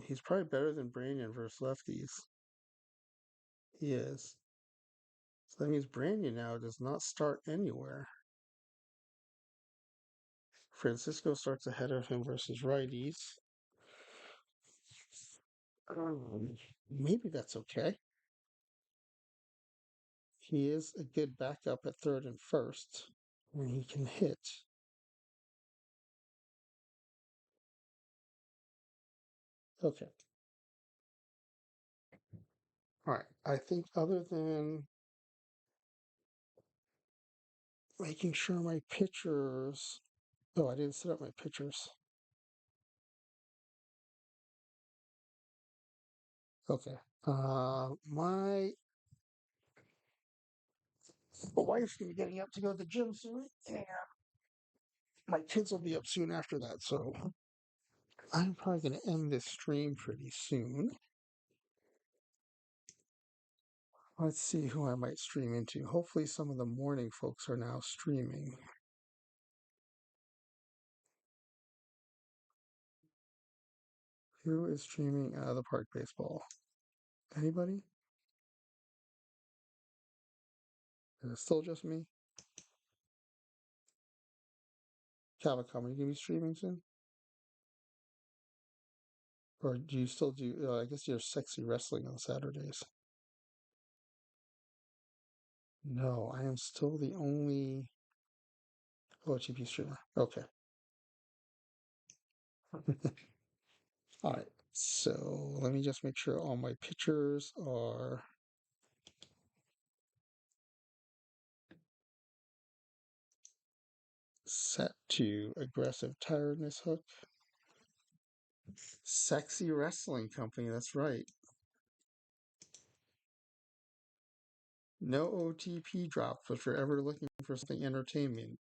He's probably better than Branyan versus lefties. He is. So that means Branyan now does not start anywhere. Francisco starts ahead of him versus righties. Maybe that's okay. He is a good backup at third and first when he can hit. Okay. All right. I think other than making sure my pitchers. Oh, I didn't set up my pitchers. Okay. My wife's gonna be getting up to go to the gym soon, and my kids will be up soon after that. So I'm probably gonna end this stream pretty soon. Let's see who I might stream into. Hopefully, some of the morning folks are now streaming. Who is streaming out of the park baseball? Anybody? Is it still just me? Cavacom, are you gonna be streaming soon? Or do you still do? I guess you're sexy wrestling on Saturdays. No, I am still the only OOTP streamer. Okay. All right. So let me just make sure all my pictures are set to aggressive tiredness hook. Sexy wrestling company. That's right. No OTP drops, but if you're ever looking for something entertaining,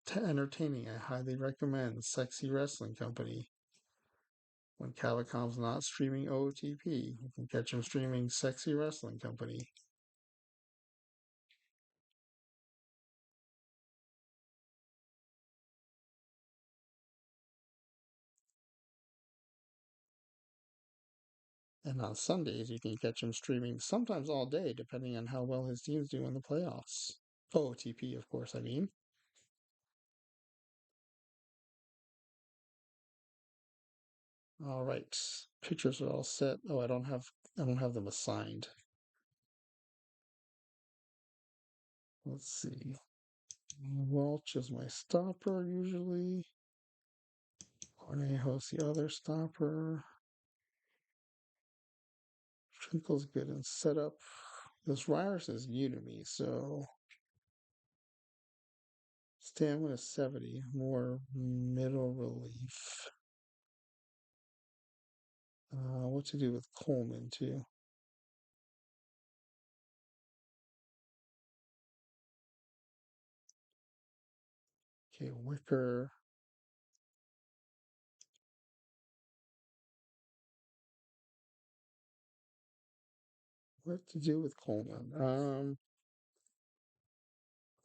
I highly recommend Sexy Wrestling Company. When Cavacom's not streaming OTP, you can catch him streaming Sexy Wrestling Company. And on Sundays, you can catch him streaming sometimes all day, depending on how well his teams do in the playoffs. OOTP, of course, I mean. All right. Pictures are all set. Oh, I don't have them assigned. Let's see. Welch is my stopper usually. Cornejos the other stopper. Trinkle's good in setup. This Ryers is new to me, so stamina 70, more middle relief. What to do with Coleman too? Okay, Wicker. What to do with Coleman?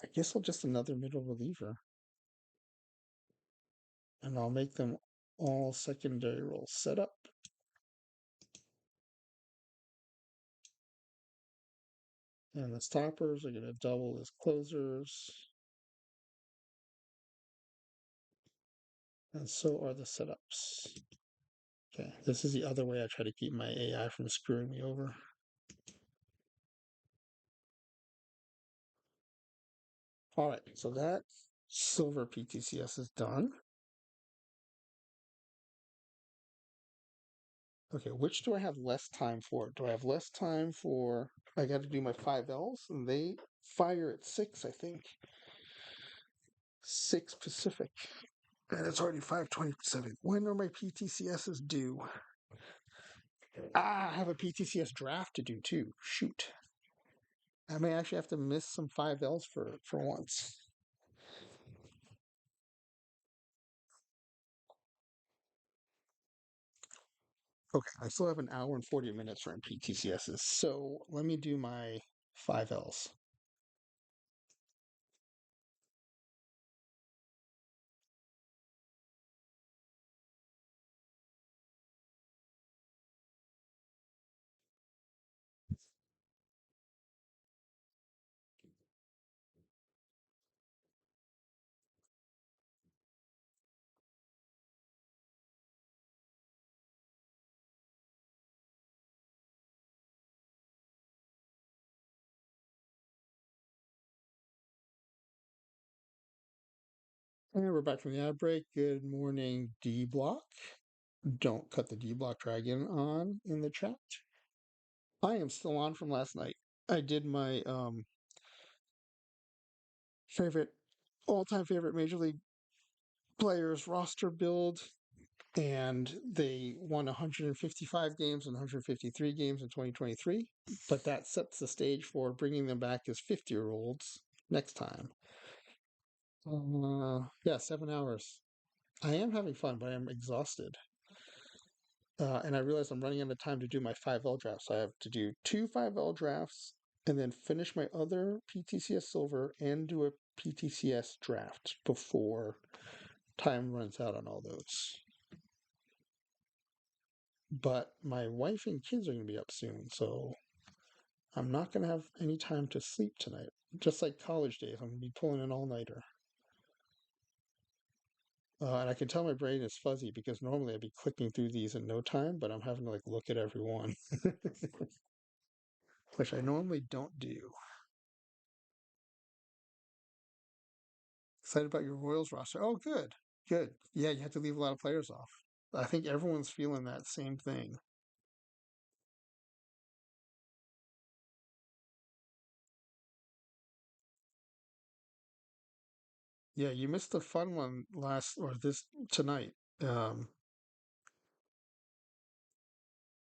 I guess I'll just another middle reliever, and I'll make them all secondary roles set up. And the stoppers are going to double as closers, and so are the setups. Okay, this is the other way I try to keep my AI from screwing me over. All right, so that silver PTCS is done. Okay, which do I have less time for? Do I have less time for? I got to do my 5Ls, and they fire at 6, I think. 6 Pacific. And it's already 5:20 Pacific. When are my PTCSs due? I have a PTCS draft to do too. Shoot. I may actually have to miss some 5Ls for once. Okay, I still have an hour and 40 minutes for PTCSs. So let me do my 5Ls. And we're back from the ad break. Good morning, D Block. Don't cut the D Block Dragon on in the chat. I am still on from last night. I did my favorite, all-time favorite Major League players roster build, and they won 155 games and 153 games in 2023. But that sets the stage for bringing them back as 50-year-olds next time. Yeah, 7 hours. I am having fun, but I am exhausted. And I realize I'm running out of time to do my 5L drafts. So I have to do two 5L drafts and then finish my other PTCS Silver and do a PTCS draft before time runs out on all those. But my wife and kids are going to be up soon, so I'm not going to have any time to sleep tonight. Just like college days, I'm going to be pulling an all-nighter. And I can tell my brain is fuzzy because normally I'd be clicking through these in no time, but I'm having to like look at every one, which I normally don't do. Excited about your Royals roster. Oh, good, good. Yeah, you have to leave a lot of players off. I think everyone's feeling that same thing. Yeah, you missed the fun one last or this tonight. Um,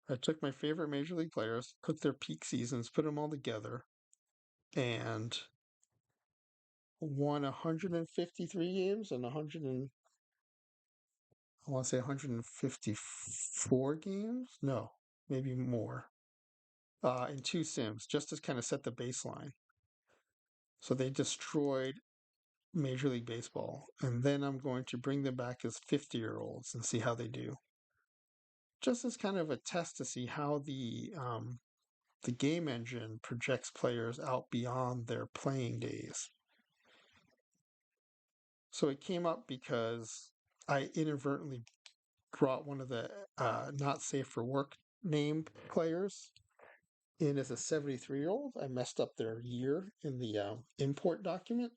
I took my favorite major league players, took their peak seasons, put them all together, and won 153 games and 100 and I want to say 154 games. No, maybe more. In two sims, just to kind of set the baseline. So they destroyed Major League Baseball, and then I'm going to bring them back as 50-year-olds and see how they do. just as kind of a test to see how the game engine projects players out beyond their playing days. So it came up because I inadvertently brought one of the not safe for work name players in as a 73-year-old. I messed up their year in the import document,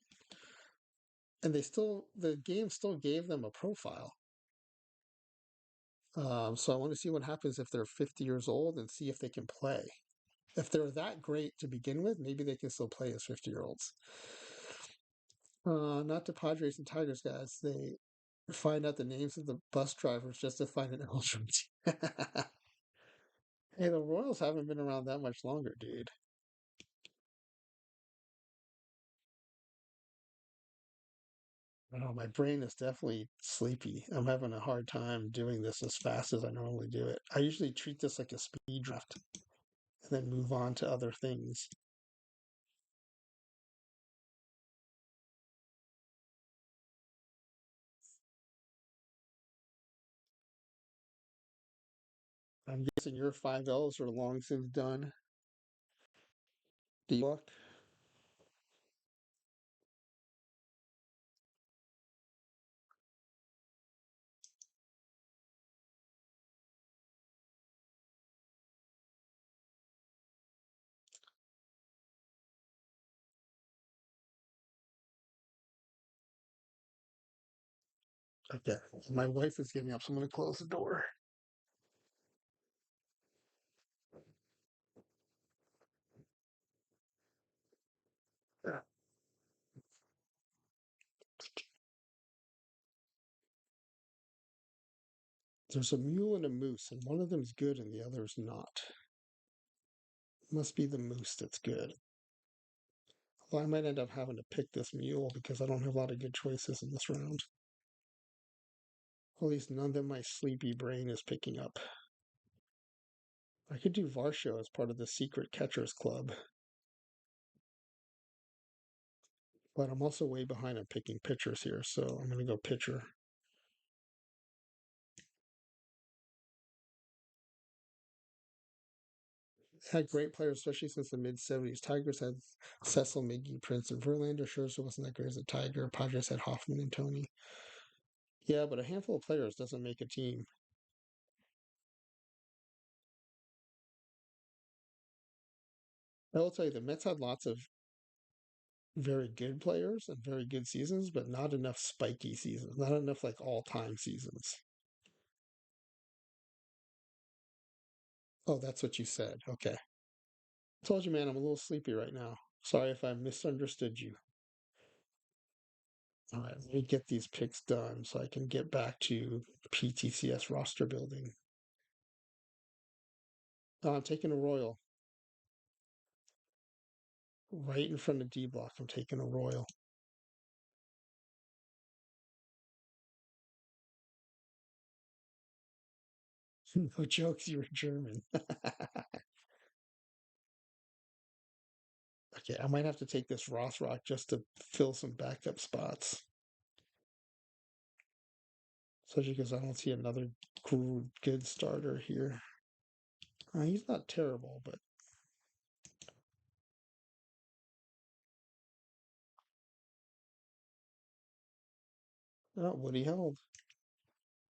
and the game still gave them a profile. So I want to see what happens if they're 50 years old and see if they can play. If they're that great to begin with, maybe they can still play as 50-year-olds. Not the Padres and Tigers guys. They find out the names of the bus drivers just to find an eligibility. Hey, the Royals haven't been around that much longer, dude. Oh, my brain is definitely sleepy. I'm having a hard time doing this as fast as I normally do it. I usually treat this like a speed draft and then move on to other things. I'm guessing your 5 Ls are long since done. Do you look? Okay. My wife is getting up, so I'm going to close the door. Yeah. There's a mule and a moose, and one of them's good and the other's not. Must be the moose that's good. Well, I might end up having to pick this mule because I don't have a lot of good choices in this round. At least none that my sleepy brain is picking up. I could do Varsho as part of the secret catchers club, but I'm also way behind on picking pitchers here, so I'm going to go pitcher. Had great players, especially since the mid 70s. Tigers had Cecil, Miggy, Prince, and Verlander. Scherzer wasn't that great as a Tiger. Padres had Hoffman and Tony. Yeah, but a handful of players doesn't make a team. I will tell you, the Mets had lots of very good players and very good seasons, but not enough spiky seasons, not enough like all-time seasons. Oh, that's what you said. Okay. I told you, man, I'm a little sleepy right now. Sorry if I misunderstood you. All right, let me get these picks done so I can get back to PTCS roster building. I'm taking a Royal right in front of D Block. I'm taking a Royal. No jokes, you're German. Okay, I might have to take this Rothrock just to fill some backup spots. Especially because I don't see another good starter here. He's not terrible, but Woody Held.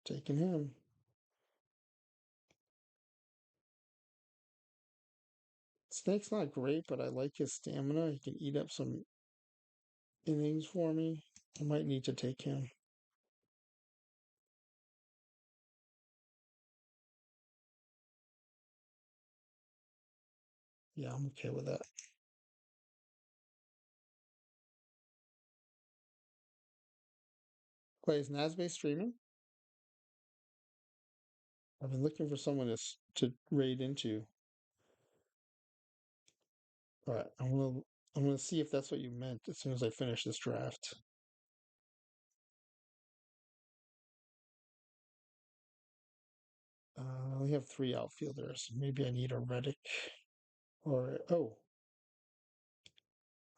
Taking him. Snake's not great, but I like his stamina. He can eat up some innings for me. I might need to take him. Yeah, I'm okay with that. Wait, is Nazbe streaming? I've been looking for someone to raid into. All right, I'm gonna see if that's what you meant as soon as I finish this draft. I only have three outfielders. Maybe I need a Reddick or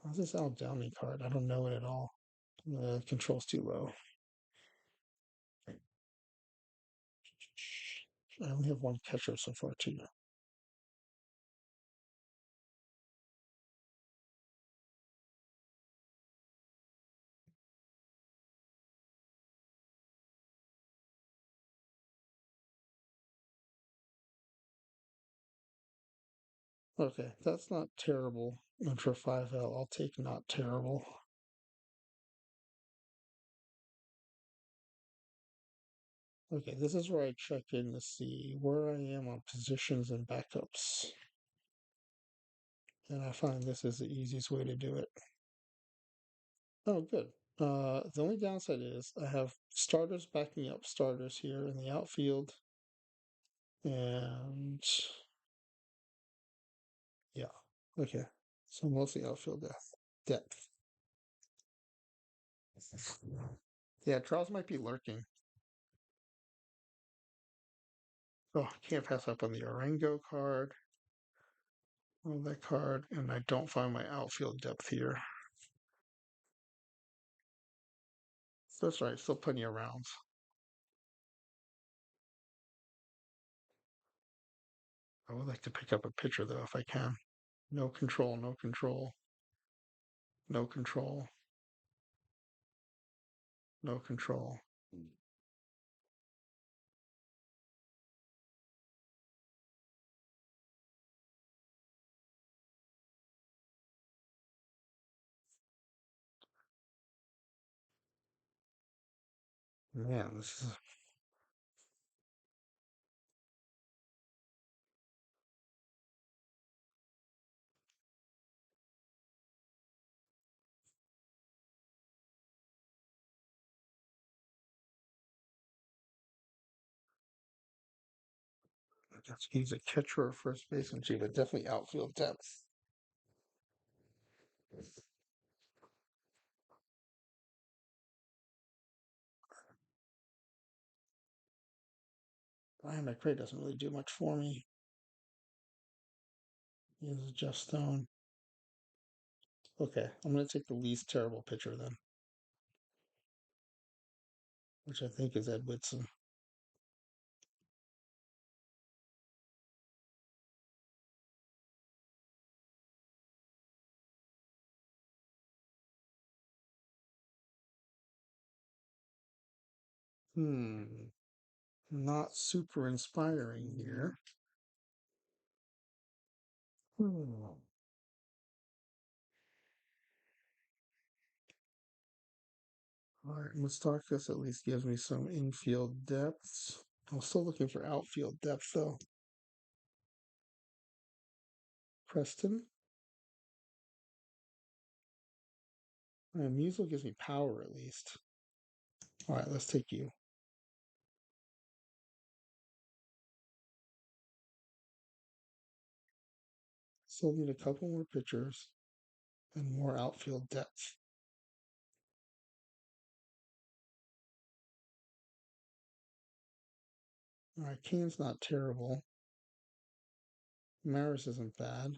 how's this Al Downing card? I don't know it at all. The control's too low. I only have one catcher so far, too. Okay, that's not terrible. And for 5L, I'll take not terrible. Okay, this is where I check in to see where I am on positions and backups. And I find this is the easiest way to do it. Oh, good. The only downside is I have starters backing up starters here in the outfield. And yeah, okay. So mostly outfield depth. Yeah, Charles might be lurking. Oh, can't pass up on the Orengo card. On that card, and I don't find my outfield depth here. That's right, still plenty of rounds. I would like to pick up a pitcher though if I can. No control, no control, no control, no control. Man, this is I guess he's a catcher or first baseman too, but definitely outfield depth. Brian McRae doesn't really do much for me. He's Jeff Stone. Okay, I'm gonna take the least terrible pitcher then, which I think is Ed Whitson. Not super inspiring here. Hmm. All right, Moustakas at least gives me some infield depth. I'm still looking for outfield depth though. Preston. Musial gives me power at least. All right, let's take you. Still need a couple more pitchers and more outfield depth. All right, Kane's not terrible. Maris isn't bad,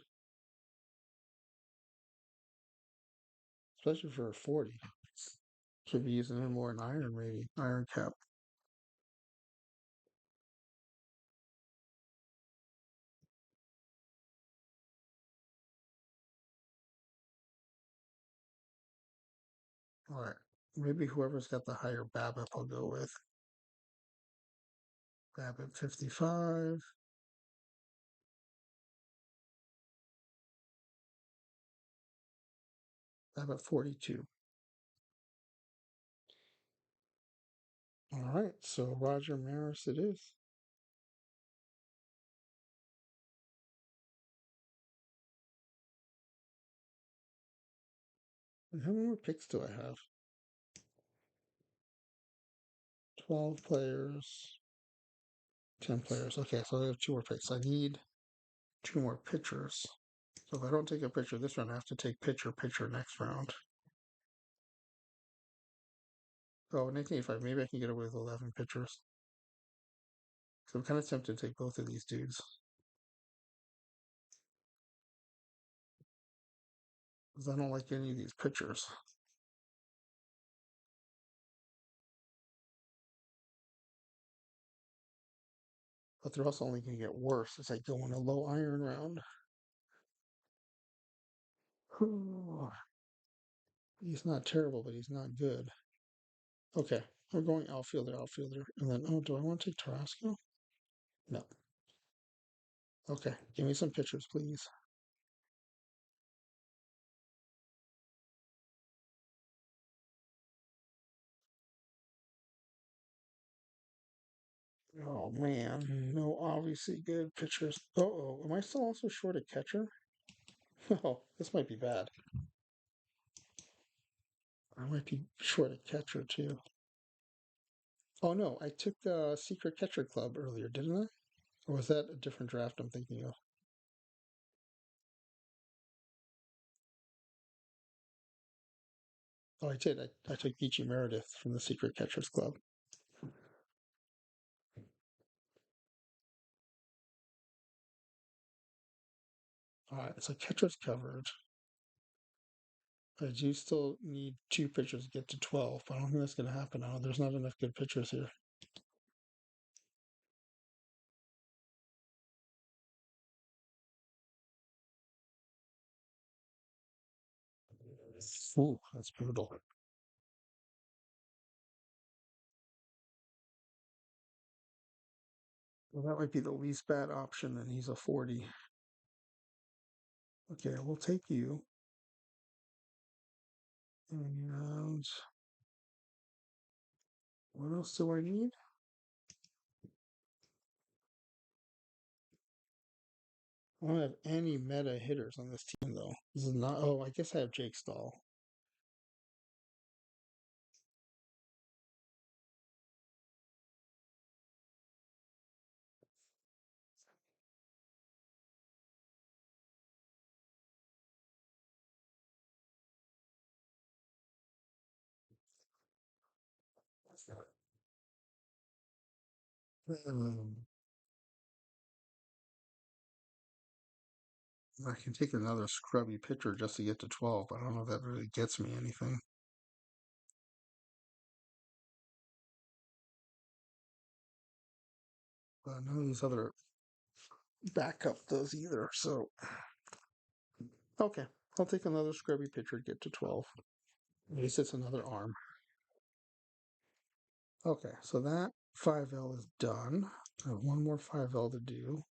especially for a 40. Should be using him more in iron, maybe. Iron cap. All right. Maybe whoever's got the higher BABIP I'll go with. BABIP 55. BABIP 42. All right. So Roger Maris it is. And how many more picks do I have? 12 players. 10 players. Okay, so I have 2 more picks. I need 2 more pitchers. So if I don't take a pitcher this round, I have to take pitcher next round. Oh, 1985. Maybe I can get away with 11 pitchers. So I'm kind of tempted to take both of these dudes. Because I don't like any of these pitchers. But they're also only going to get worse as I go in a low iron round. He's not terrible, but he's not good. Okay, I'm going outfielder, outfielder. And then, oh, do I want to take Tarasco? No. Okay, give me some pitchers, please. Oh, man. No, obviously good pitchers. Oh, am I still also short a catcher? Oh, this might be bad. I might be short a catcher, too. Oh, no, I took Secret Catcher Club earlier, didn't I? Or was that a different draft I'm thinking of? Oh, I did. I took Ichi Meredith from the Secret Catchers Club. All right, so catcher's covered. I do still need two pitchers to get to 12, but I don't think that's going to happen now. There's not enough good pitchers here. Ooh, that's brutal. Well, that might be the least bad option, and he's a 40. Okay, we'll take you. And what else do I need? I don't have any meta hitters on this team, though. This is not. Oh, I guess I have Jake Stahl. Um, I can take another scrubby pitcher just to get to 12, but I don't know if that really gets me anything. But none of these other backup does either. So, okay, I'll take another scrubby pitcher to get to 12. At least it's another arm. Okay, so that 5L is done. I have one more 5L to do.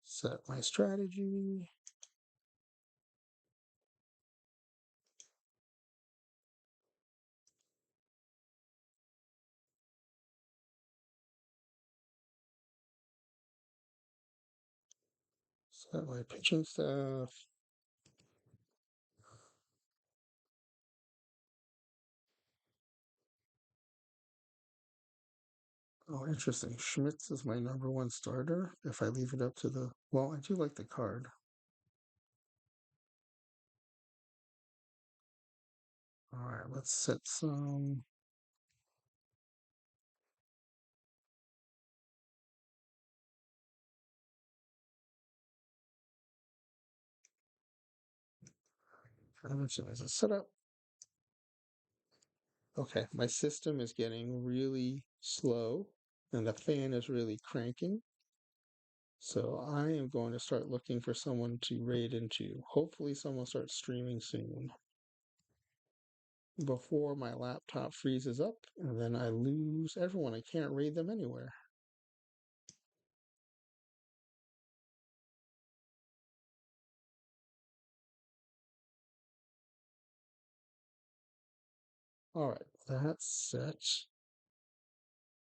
Set my strategy. Set my pitching staff. Oh, interesting. Schmitz is my number one starter. If I leave it up to the. Well, I do like the card. All right, let's set some. As a setup. Okay, my system is getting really slow and the fan is really cranking. So I am going to start looking for someone to raid into. Hopefully someone starts streaming soon before my laptop freezes up and then I lose everyone. I can't raid them anywhere. All right, that's set.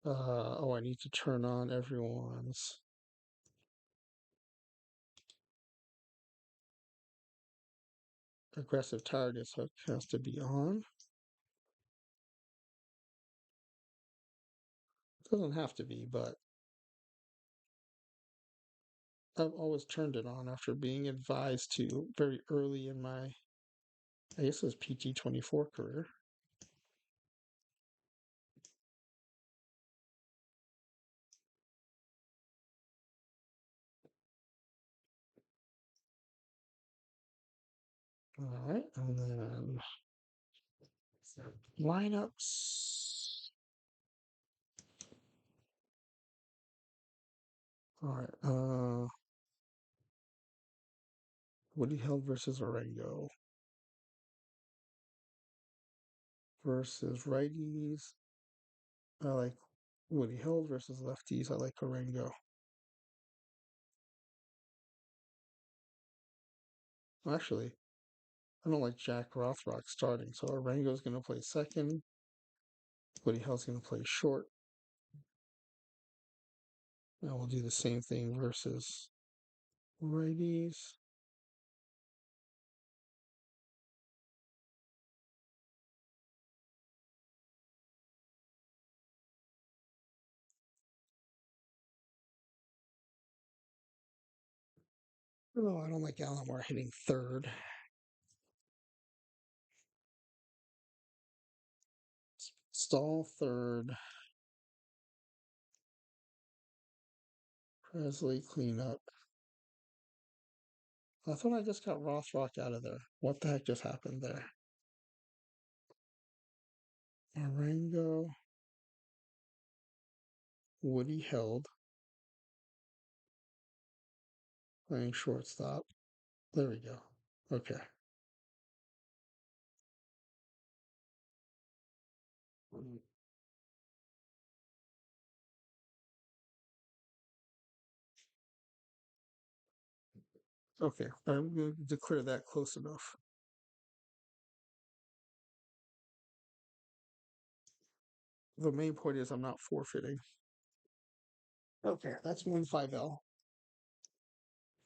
Oh, I need to turn on everyone's aggressive targets hook has to be on. It doesn't have to be, but I've always turned it on after being advised to very early in my, I guess it was PT24 career. All right, and then lineups. All right, Woody Hill versus Orengo versus righties. I like Woody Hill versus lefties. I like Orengo. Actually, I don't like Jack Rothrock starting, so Orengo's going to play second. Woody Hill's going to play short. And we'll do the same thing versus righties. Oh, I don't like Alomar hitting third. Stall third. Presley clean up. I thought I just got Rothrock out of there. What the heck just happened there? Marengo. Woody held. Playing shortstop. There we go. Okay. Okay. I'm going to declare that close enough. The main point is I'm not forfeiting. Okay, that's one 5L.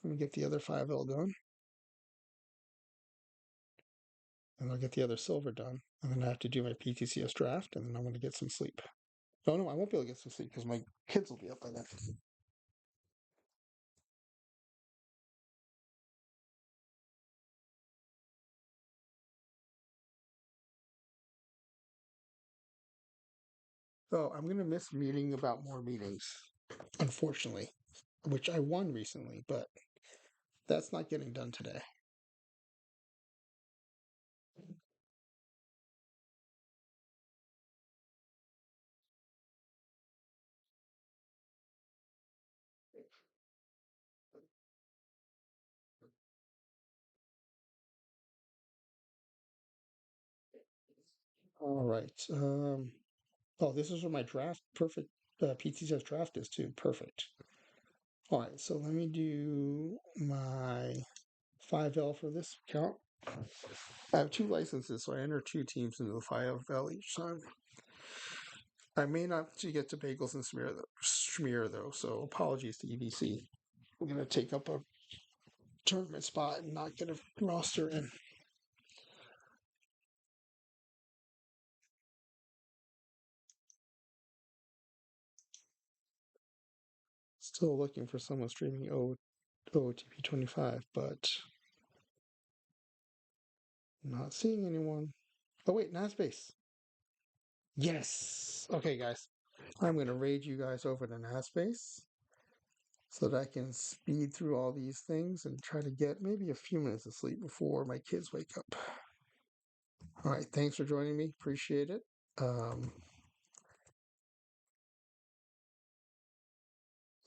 I'm going to get the other 5L done. And I'll get the other silver done. And then I have to do my PTCS draft, and then I'm going to get some sleep. Oh, no, I won't be able to get some sleep because my kids will be up by then. So I'm going to miss meeting about more meetings, unfortunately, which I won recently, but that's not getting done today. All right. Oh, this is where my draft, perfect PTCS draft is too. Perfect. All right. So let me do my 5L for this account. I have two licenses, so I enter two teams into the 5L each time. I may not get to Bagels and Schmear though, so apologies to EBC. I'm going to take up a tournament spot and not get a roster in. Still looking for someone streaming OOTP 25, but not seeing anyone. Oh, wait, Nasbase. Yes. Okay, guys. I'm going to raid you guys over to Nasbase so that I can speed through all these things and try to get maybe a few minutes of sleep before my kids wake up. All right. Thanks for joining me. Appreciate it.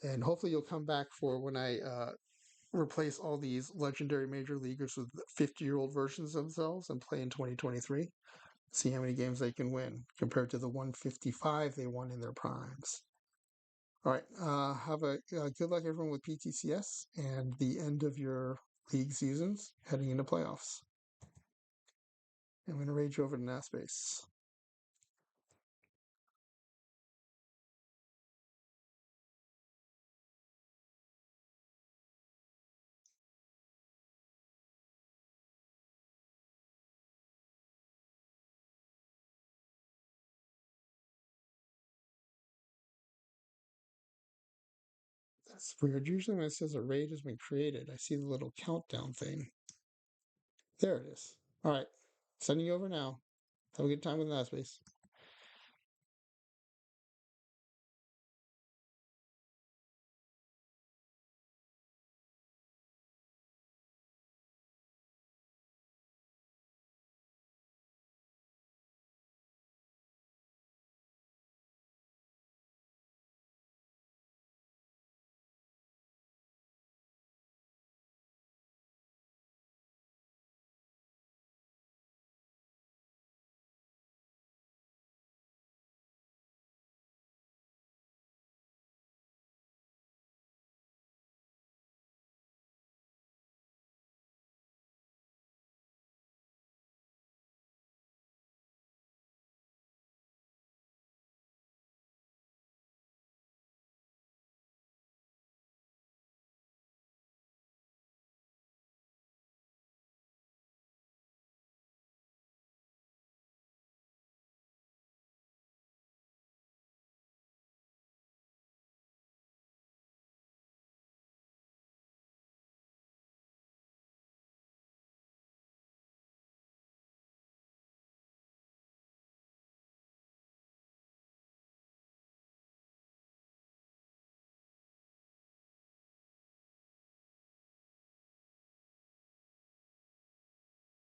And hopefully you'll come back for when I replace all these legendary major leaguers with 50-year-old versions of themselves and play in 2023. See how many games they can win compared to the 155 they won in their primes. All right. Have a good luck, everyone, with PTCS and the end of your league seasons heading into playoffs. I'm going to rage over to Nasbase. That's weird. Usually when it says a raid has been created, I see the little countdown thing. There it is. All right. Sending you over now. Have a good time with Nasbase.